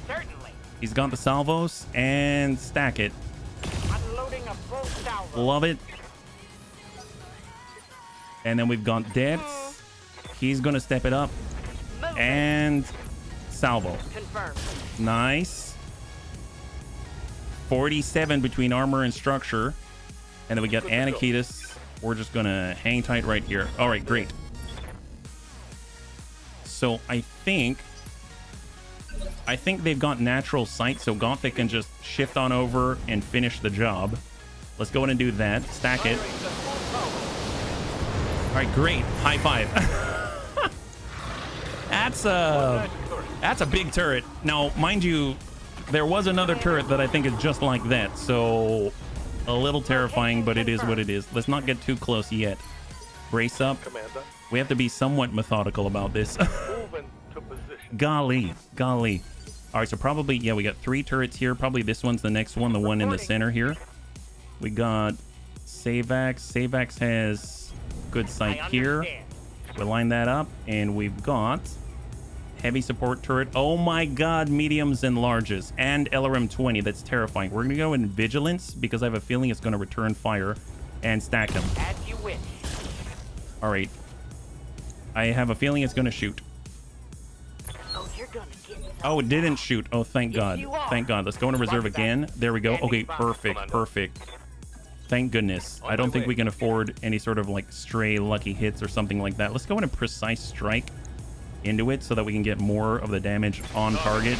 Certainly. He's got the salvos and stack it. Unloading a full salvo. Love it. And then we've got Debs. He's gonna step it up Moving. and salvo. Confirmed. Nice. 47 between armor and structure. And then we got Anakitis. We're just gonna hang tight right here. All right, great. So I think they've got natural sight, so Gothic can just shift on over and finish the job. Let's go in and do that. Stack it. All right, great. High five. That's a big turret. Now, mind you, there was another turret that I think is just like that, so a little terrifying, but it is what it is. Let's not get too close yet. Brace up. Commander. We have to be somewhat methodical about this. Moving to position. Golly. All right, so probably, yeah, we got 3 turrets here. Probably this one's the next one, the one in the center here. We got Savax. Savax has good sight here. We'll line that up, and we've got heavy support turret. Oh my god, mediums and larges, and LRM 20. That's terrifying. We're gonna go in vigilance because I have a feeling it's gonna return fire and stack them. As you wish. All right. I have a feeling it's going to shoot. Oh, you're gonna get Oh, it didn't shoot. Oh, thank God. you are. Thank God. Let's go into reserve again. There we go. Okay, perfect. Perfect. Thank goodness. I don't think we can afford any sort of like stray lucky hits or something like that. Let's go in a precise strike into it so that we can get more of the damage on target.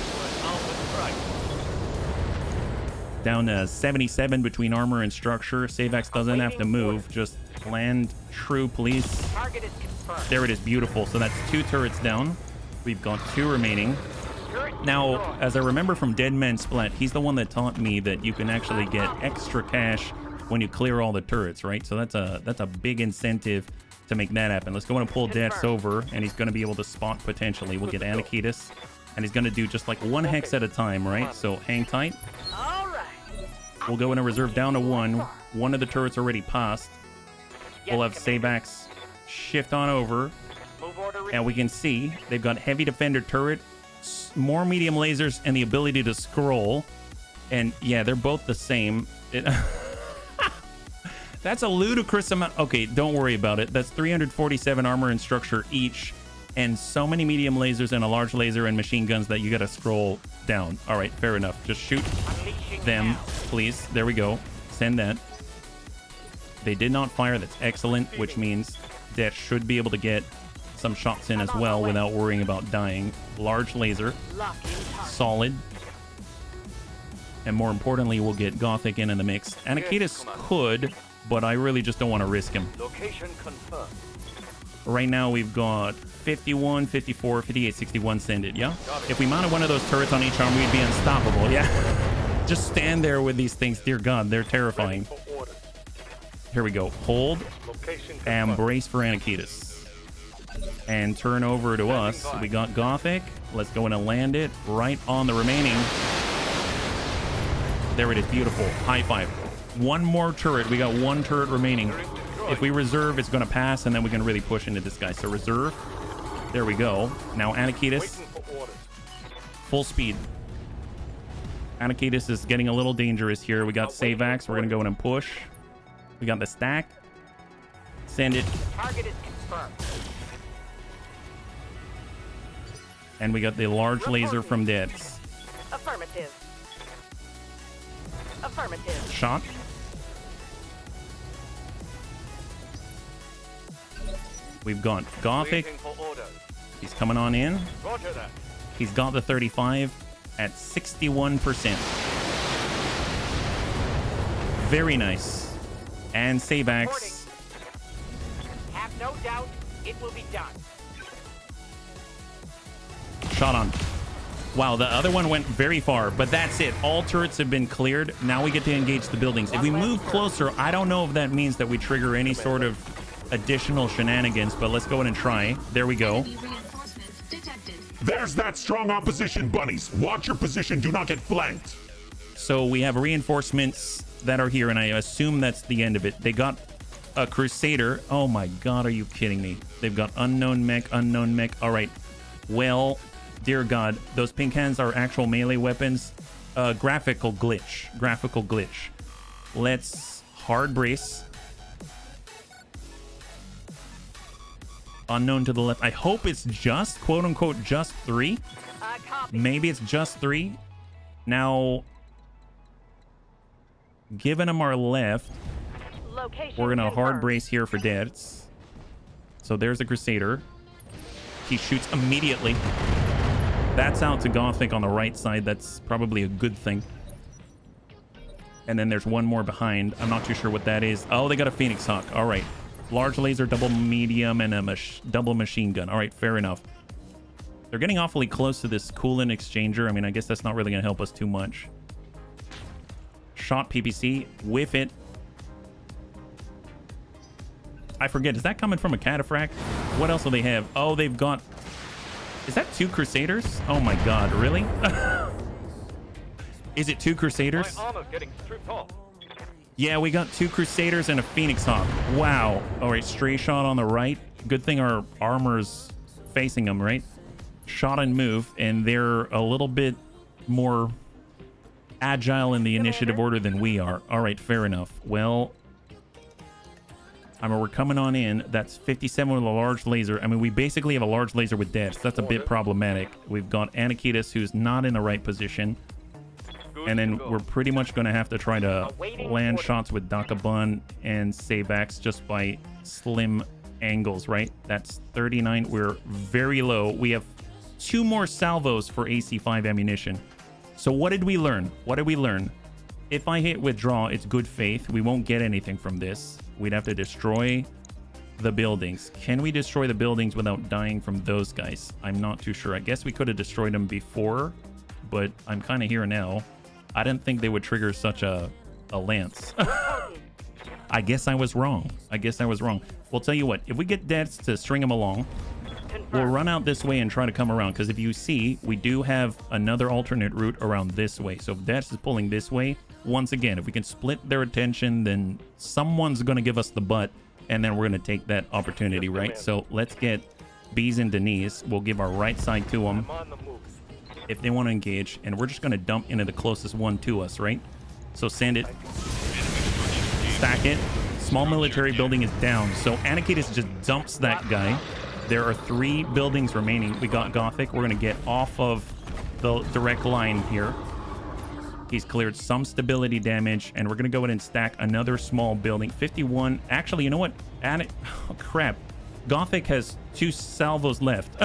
Down to 77 between armor and structure. Savax doesn't have to move. Just land true, please. target is confirmed. There it is. Beautiful. So that's 2 turrets down. We've got 2 remaining. Turret Now, destroyed. as I remember from Dead Man Splat, he's the one that taught me that you can actually get extra cash when you clear all the turrets, right? So that's a big incentive to make that happen. Let's go in and pull Dex over, and he's going to be able to spot potentially. We'll get Anakitis, and he's going to do just like 1 hex at a time, right? So hang tight. All right. We'll go in and reserve down to 1. 1 of the turrets already passed. We'll have Sabax shift on over, Move order. and we can see they've got heavy defender turret, more medium lasers, and the ability to scroll. And yeah, they're both the same. That's a ludicrous amount. Okay, don't worry about it. That's 347 armor and structure each, and so many medium lasers and a large laser and machine guns that you gotta scroll down. All right, fair enough. Just shoot Unleashing them, hell. please. There we go. Send that. They did not fire. That's excellent, which means that should be able to get some shots in as well without worrying about dying. Large laser, Lock in target. solid. And more importantly, we'll get Gothic in the mix. Anakitis could, but I really just don't want to risk him. Location confirmed. Right now, we've got 51, 54, 58, 61. Send it, yeah? If we mounted one of those turrets on each arm, we'd be unstoppable, yeah? Just stand there with these things. Dear God, they're terrifying. For order. Here we go. Hold Location and confirmed. brace for Anakitis. And turn over to us. We got Gothic. Let's go in and land it right on the remaining. There it is. Beautiful. High five. 1 more turret. We got 1 turret remaining. If we reserve, it's going to pass, and then we can really push into this guy. So reserve. There we go. Now Anakitis, Waiting for orders. full speed. Anakitis is getting a little dangerous here. We got Savax. We're going to go in and push. We got the stack. Send it. Target is confirmed. And we got the large laser from Deads. Affirmative. Affirmative. Shot. We've got Gothic. Waiting for orders. He's coming on in. Roger that. He's got the 35 at 61%. Very nice. And Savax. Have no doubt it will be done. Shot on. Wow, the other one went very far, but that's it. All turrets have been cleared. Now we get to engage the buildings. If we move closer, I don't know if that means that we trigger any sort of additional shenanigans, but let's go in and try. There we go. Enemy reinforcements detected. There's that strong opposition, bunnies. Watch your position. Do not get flanked. So we have reinforcements that are here, and I assume that's the end of it. They got a Crusader. Oh my God, are you kidding me? They've got unknown mech. All right. Well, dear God, those pink hands are actual melee weapons. Graphical glitch. Let's hard brace. Unknown to the left. I hope it's just, quote unquote, just 3. Copy. Maybe it's just 3. Now, giving them our left, Location we're gonna hard confirmed. brace here for Deads. So there's the Crusader. He shoots immediately. That's out to Gothic on the right side. That's probably a good thing. And then there's one more behind. I'm not too sure what that is. Oh, they got a Phoenix Hawk. All right. Large laser, double medium, and a double machine gun. All right, fair enough. They're getting awfully close to this coolant exchanger. I mean, I guess that's not really going to help us too much. Shot PPC. Whiff it. I forget. Is that coming from a cataphract? What else do they have? Oh, they've got... Is that 2 Crusaders? Oh my God, really? Is it 2 Crusaders? My armor's getting stripped off. Yeah, we got 2 Crusaders and a Phoenix Hawk. Wow. All right, stray shot on the right. Good thing our armor's facing them, right? Shot and move, and they're a little bit more agile in the initiative order than we are. All right, fair enough. Well, I mean, we're coming on in. That's 57 with a large laser. I mean, we basically have a large laser with devs. That's a bit problematic. We've got Anakitis, who's not in the right position. And then we're pretty much going to have to try to land shots with Dakabun and Savax just by slim angles, right? That's 39. We're very low. We have 2 more salvos for AC5 ammunition. So what did we learn? What did we learn? If I hit withdraw, it's good faith. We won't get anything from this. We'd have to destroy the buildings. Can we destroy the buildings without dying from those guys? I'm not too sure. I guess we could have destroyed them before, but I'm kind of here now. I didn't think they would trigger such a lance. I guess I was wrong. I guess I was wrong. We'll tell you what, if we get deaths to string them along, we'll run out this way and try to come around. Because if you see, we do have another alternate route around this way. So if deaths is pulling this way, once again, if we can split their attention, then someone's going to give us the butt. And then we're going to take that opportunity, right? So let's get Bees and Denise. We'll give our right side to them if they want to engage. And we're just going to dump into the closest one to us, right? So send it. Stack it. Small military building is down. So Anakitis just dumps that guy. There are 3 buildings remaining. We got Gothic. We're going to get off of the direct line here. He's cleared some stability damage, and we're going to go ahead and stack another small building. 51. Actually, you know what? Oh, crap. Gothic has 2 salvos left.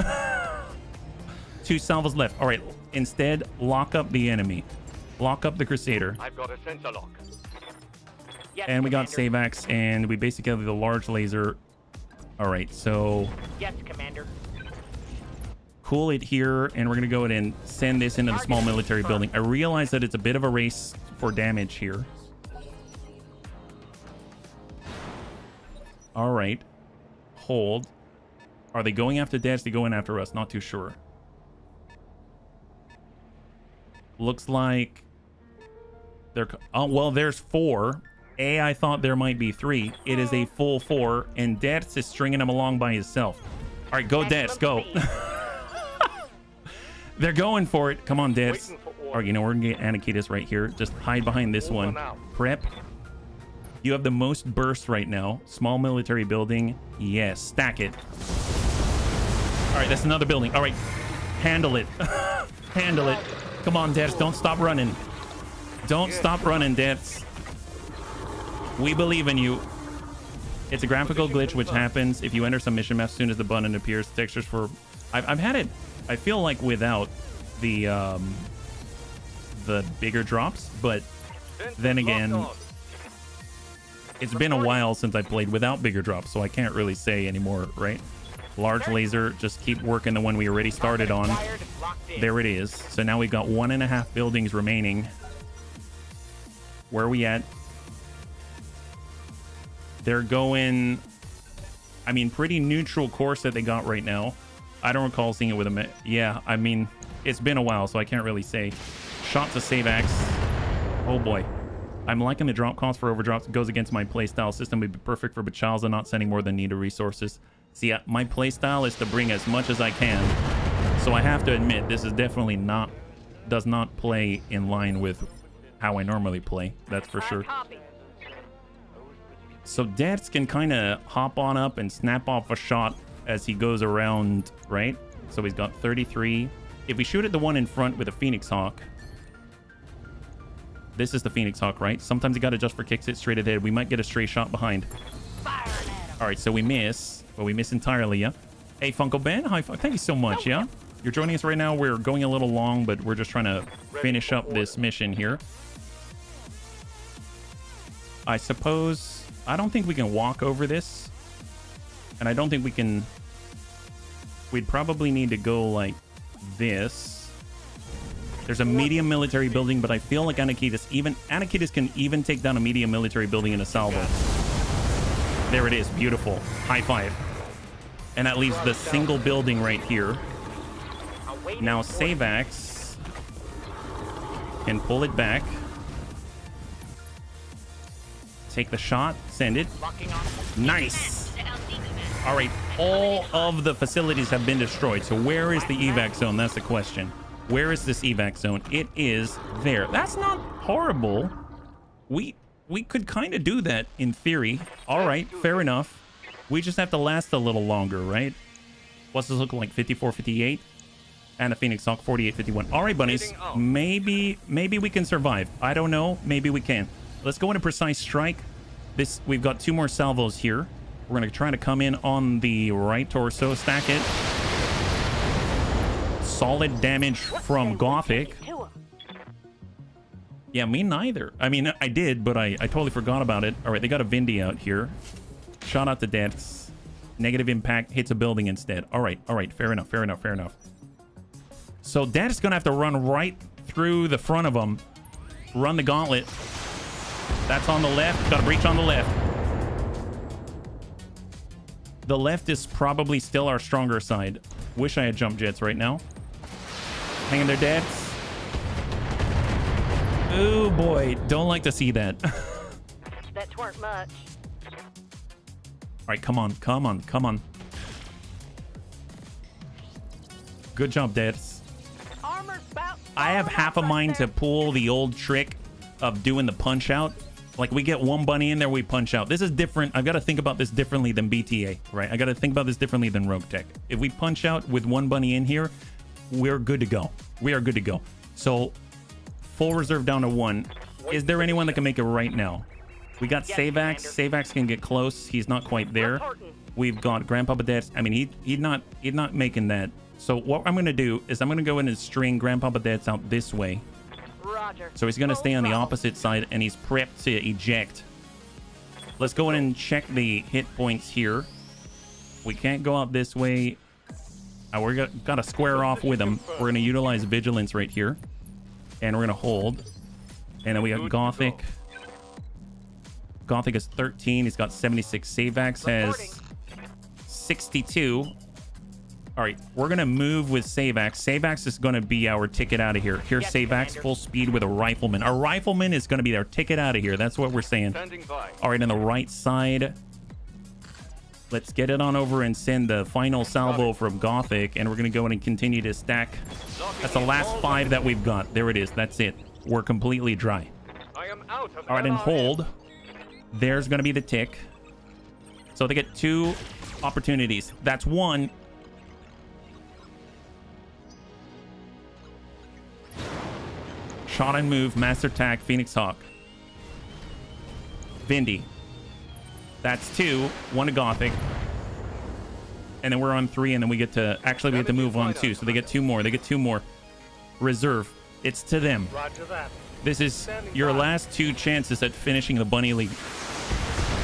2 salvos left. All right. Instead, lock up the enemy. Lock up the Crusader. I've got a sensor lock. Yes, And we got Commander. Savax, and we basically have the large laser. All right, so Yes, Commander. cool it here, and we're going to go ahead and send this into the small military building. I realize that it's a bit of a race for damage here. All right. Hold. Are they going after Dash? Are they going after us? Not too sure. Looks like they're... Oh, well, there's 4. I thought there might be 3. It is a full 4, and Dats is stringing him along by himself. All right, go, Dats, go. They're going for it. Come on, Dats. All right, you know, we're going to get Anakitis right here. Just hide behind this one. Prep. You have the most burst right now. Small military building. Yes, stack it. All right, that's another building. All right, handle it. Handle it. Come on, Dats, don't stop running. Don't stop running, Dats. We believe in you. It's a graphical glitch which happens if you enter some mission map as soon as the button appears. Textures for... I've had it, I feel like, without the bigger drops, but then again, it's been a while since I played without bigger drops, so I can't really say anymore, right? Large laser, just keep working the one we already started on. There it is. So now we've got 1.5 buildings remaining. Where are we at? They're going, I mean, pretty neutral course that they got right now. I don't recall seeing it with a... Yeah, I mean, it's been a while, so I can't really say. Shot to Savax. Oh, boy. I'm liking the drop cost for overdrops. It goes against my playstyle system. Would be perfect for Bachalza, not sending more than needed resources. See, my playstyle is to bring as much as I can. So I have to admit, this is definitely not... does not play in line with how I normally play. That's for sure. So Dats can kind of hop on up and snap off a shot as he goes around, right? So he's got 33. If we shoot at the one in front with a Phoenix Hawk, this is the Phoenix Hawk, right? Sometimes you got to adjust for kicks it straight ahead. We might get a stray shot behind. All right, so we miss, but we miss entirely, yeah? Hey, Funko Ben, hi, thank you so much, yeah? You're joining us right now. We're going a little long, but we're just trying to finish up this mission here. I suppose... I don't think we can walk over this. And I don't think we can... We'd probably need to go like this. There's a medium military building, but I feel like Anakitis can even take down a medium military building in a salvo. There it is. Beautiful. High five. And that leaves the single building right here. Now Savax can pull it back. Take the shot, send it. Nice. All right, all of the facilities have been destroyed. So where is the evac zone? That's the question. Where is this evac zone? It is there. That's not horrible. we could kind of do that in theory. All right, fair enough. We just have to last a little longer, right? What's this looking like? 54, 58? And a Phoenix Hawk, 48, 51. All right, bunnies. Maybe we can survive. I don't know. Maybe we can. Let's go into precise strike. We've got 2 more salvos here. We're going to try to come in on the right torso, stack it. Solid damage from Gothic. Yeah, me neither. I mean, I did, but I totally forgot about it. All right, they got a Vindy out here. Shot out to deaths. Negative impact, hits a building instead. All right, fair enough. So Dad's going to have to run right through the front of him. Run the gauntlet. That's on the left. Got a breach on the left. The left is probably still our stronger side. Wish I had jump jets right now. Hanging their deaths. Oh boy, don't like to see that. That weren't much. All right, come on. Good job, deaths. I have half a mind to pull the old trick of doing the punch out. Like, we get one bunny in there, we punch out. This is different. I've got to think about this differently than BTA, right? I got to think about this differently than Rogue Tech. If we punch out with one bunny in here, we're good to go. We are good to go. So, full reserve down to 1. Is there anyone that can make it right now? We got Savax. Savax can get close. He's not quite there. We've got Grandpapa Deaths. I mean, he's not making that. So what I'm going to do is I'm going to go in and string Grandpapa Deaths out this way. Roger. So he's going to stay on the opposite side, and he's prepped to eject. Let's go in and check the hit points here. We can't go out this way. We're got to square off with him. We're going to utilize Vigilance right here. And we're going to hold. And then we got Gothic. Gothic is 13. He's got 76. Savax has 62. All right, we're going to move with Savax. Savax is going to be our ticket out of here. Here's Savax, full speed with a Rifleman. Our Rifleman is going to be our ticket out of here. That's what we're saying. All right, on the right side, let's get it on over and send the final salvo from Gothic, and we're going to go in and continue to stack. That's the last 5 that we've got. There it is. That's it. We're completely dry. All right, and hold. There's going to be the tick. So they get 2 opportunities. That's 1. Shot and move, Master Tack, Phoenix Hawk. Vindy. That's 2. 1 to Gothic. And then we're on 3, and then we get to... Actually, we get to move on 2. So they get 2 more. They get 2 more. Reserve. It's to them. Roger that. This is your last 2 chances at finishing the Bunny League.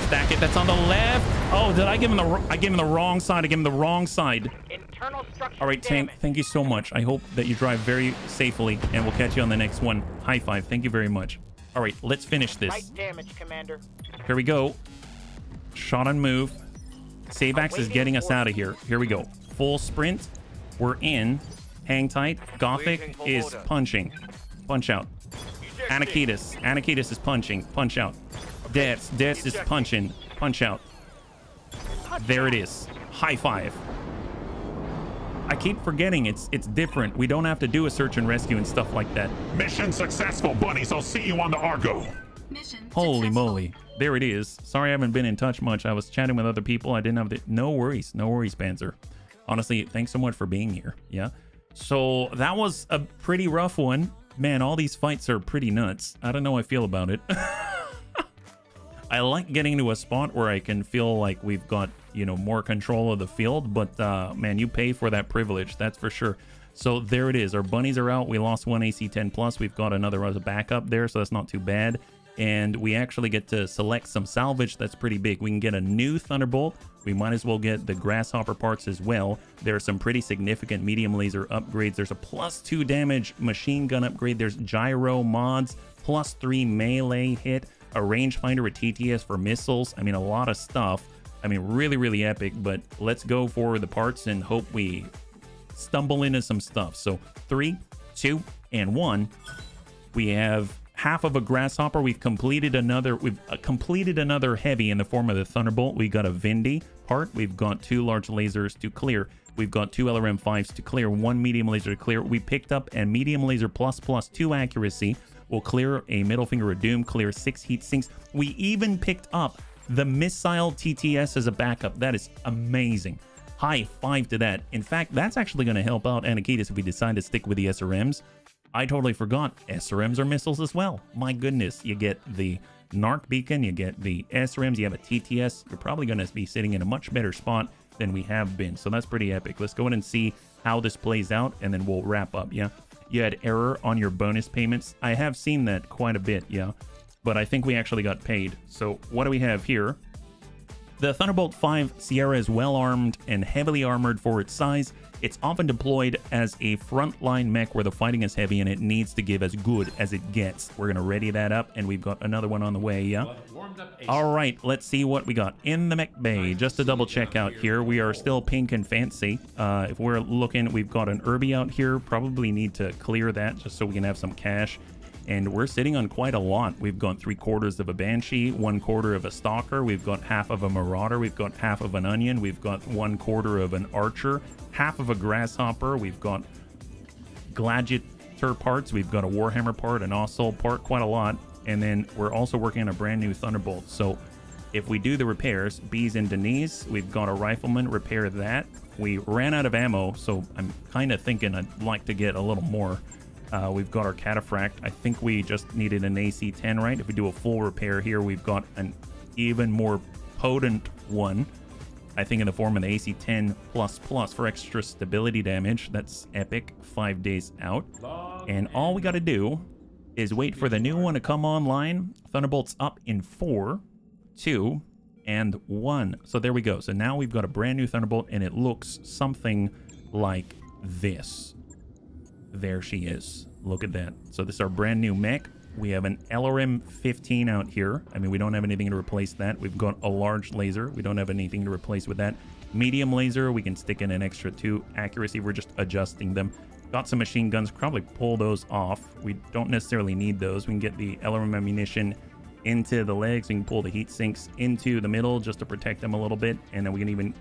Stack it. That's on the left. Oh, did I give him the... I gave him the wrong side. I gave him the wrong side. Internal structure. All right, Tank, thank you so much. I hope that you drive very safely, and we'll catch you on the next one. High five. Thank you very much. All right, let's finish this. Right damage, Commander. Here we go. Shot and move. Savax is getting us out of here. Here we go. Full sprint. We're in. Hang tight. Gothic is punching. Punch out. Anakitis. Anakitis is punching. Punch out. Deaths is punching. Punch out. There it is. High five. I keep forgetting it's different. We don't have to do a search and rescue and stuff like that. Mission successful, bunnies. I'll see you on the Argo. Mission Holy successful. moly. There it is. Sorry I haven't been in touch much. I was chatting with other people. I didn't have the... No worries. No worries, Panzer. Honestly, thanks so much for being here. Yeah. So that was a pretty rough one. Man, all these fights are pretty nuts. I don't know how I feel about it. I like getting to a spot where I can feel like we've got, you know, more control of the field, but man, you pay for that privilege, that's for sure. So there it is. Our bunnies are out. We lost 1 AC-10 plus. We've got another as a backup there, so that's not too bad. And we actually get to select some salvage. That's pretty big. We can get a new Thunderbolt. We might as well get the Grasshopper parts as well. There are some pretty significant medium laser upgrades. There's a +2 damage machine gun upgrade. There's gyro mods, +3 melee hit, a rangefinder with TTS for missiles. I mean, a lot of stuff. I mean, really, really epic, but let's go for the parts and hope we stumble into some stuff. So 3, 2, and 1. We have half of a Grasshopper. We've completed another heavy in the form of the Thunderbolt. We got a Vindy part. We've got 2 large lasers to clear. We've got 2 LRM-5s to clear, 1 medium laser to clear. We picked up a medium laser ++2 accuracy, We'll clear a middle finger of doom, clear 6 heat sinks. We even picked up the missile TTS as a backup. That is amazing. High five to that. In fact, that's actually going to help out Anakitas if we decide to stick with the SRMs. I totally forgot. SRMs are missiles as well. My goodness, you get the Narc beacon, you get the SRMs, you have a TTS. You're probably going to be sitting in a much better spot than we have been. So that's pretty epic. Let's go in and see how this plays out, and then we'll wrap up. Yeah, you had error on your bonus payments. I have seen that quite a bit, yeah, but I think we actually got paid. So what do we have here? The Thunderbolt 5 Sierra is well armed and heavily armored for its size. It's often deployed as a frontline mech where the fighting is heavy and it needs to give as good as it gets. We're going to ready that up, and we've got another one on the way, yeah? All right, let's see what we got in the mech bay. Just to double check out here, we are still pink and fancy. If we're looking, we've got an Irby out here. Probably need to clear that just so we can have some cash. And we're sitting on quite a lot. We've got 3/4 of a Banshee, 1/4 of a Stalker, we've got half of a Marauder, we've got half of an Onion, we've got 1/4 of an Archer, half of a Grasshopper, we've got Gladiator parts, we've got a Warhammer part, an Ossault part, quite a lot. And then we're also working on a brand new Thunderbolt. So if we do the repairs, Bees and Denise, we've got a Rifleman, repair that. We ran out of ammo, so I'm kind of thinking I'd like to get a little more. We've got our Cataphract. I think we just needed an AC-10, right? If we do a full repair here, we've got an even more potent one. I think in the form of the AC-10++ for extra stability damage. That's epic. 5 days out. And all we got to do is wait for the new one to come online. Thunderbolt's up in 4, 2, and 1. So there we go. So now we've got a brand new Thunderbolt, and it looks something like this. There she is. Look at that. So this is our brand new mech. We have an LRM 15 out here. I mean, we don't have anything to replace that. We've got a large laser. We don't have anything to replace with that. Medium laser, we can stick in an extra 2. Accuracy, we're just adjusting them. Got some machine guns. Probably pull those off. We don't necessarily need those. We can get the LRM ammunition into the legs. We can pull the heat sinks into the middle just to protect them a little bit. And then we can even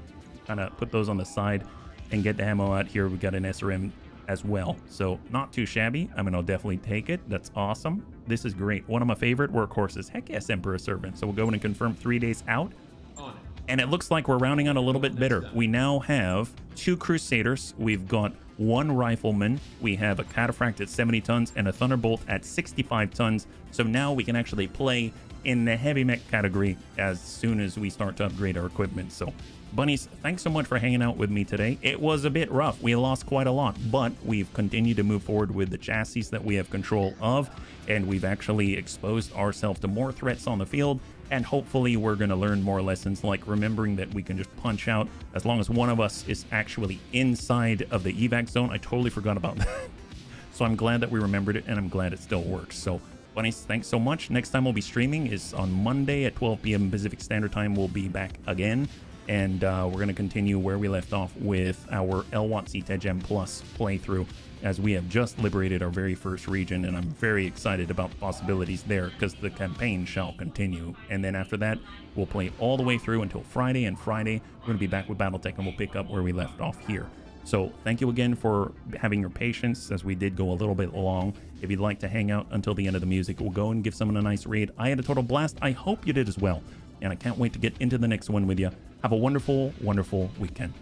kind of put those on the side and get the ammo out here. We got an SRM as well, so not too shabby. I mean, I'll definitely take it. That's awesome. This is great. One of my favorite workhorses. Heck yes, Emperor Servant. So we'll go in and confirm 3 days out. And it looks like we're rounding out a little bit better. We now have 2 Crusaders. We've got 1 Rifleman. We have a Cataphract at 70 tons and a Thunderbolt at 65 tons. So now we can actually play in the heavy mech category as soon as we start to upgrade our equipment. So bunnies, thanks so much for hanging out with me today. It was a bit rough. We lost quite a lot, but we've continued to move forward with the chassis that we have control of, and we've actually exposed ourselves to more threats on the field, and hopefully we're going to learn more lessons, like remembering that we can just punch out as long as one of us is actually inside of the evac zone. I totally forgot about that. So I'm glad that we remembered it, and I'm glad it still works. So bunnies, thanks so much. Next time we'll be streaming is on Monday at 12 p.m. Pacific Standard Time. We'll be back again. And we're going to continue where we left off with our Elwat Gem Plus playthrough, as we have just liberated our very first region, and I'm very excited about the possibilities there, because the campaign shall continue. And then after that, we'll play all the way through until Friday, and Friday, we're going to be back with Battletech, and we'll pick up where we left off here. So thank you again for having your patience, as we did go a little bit long. If you'd like to hang out until the end of the music, we'll go and give someone a nice raid. I had a total blast. I hope you did as well. And I can't wait to get into the next one with you. Have a wonderful, wonderful weekend.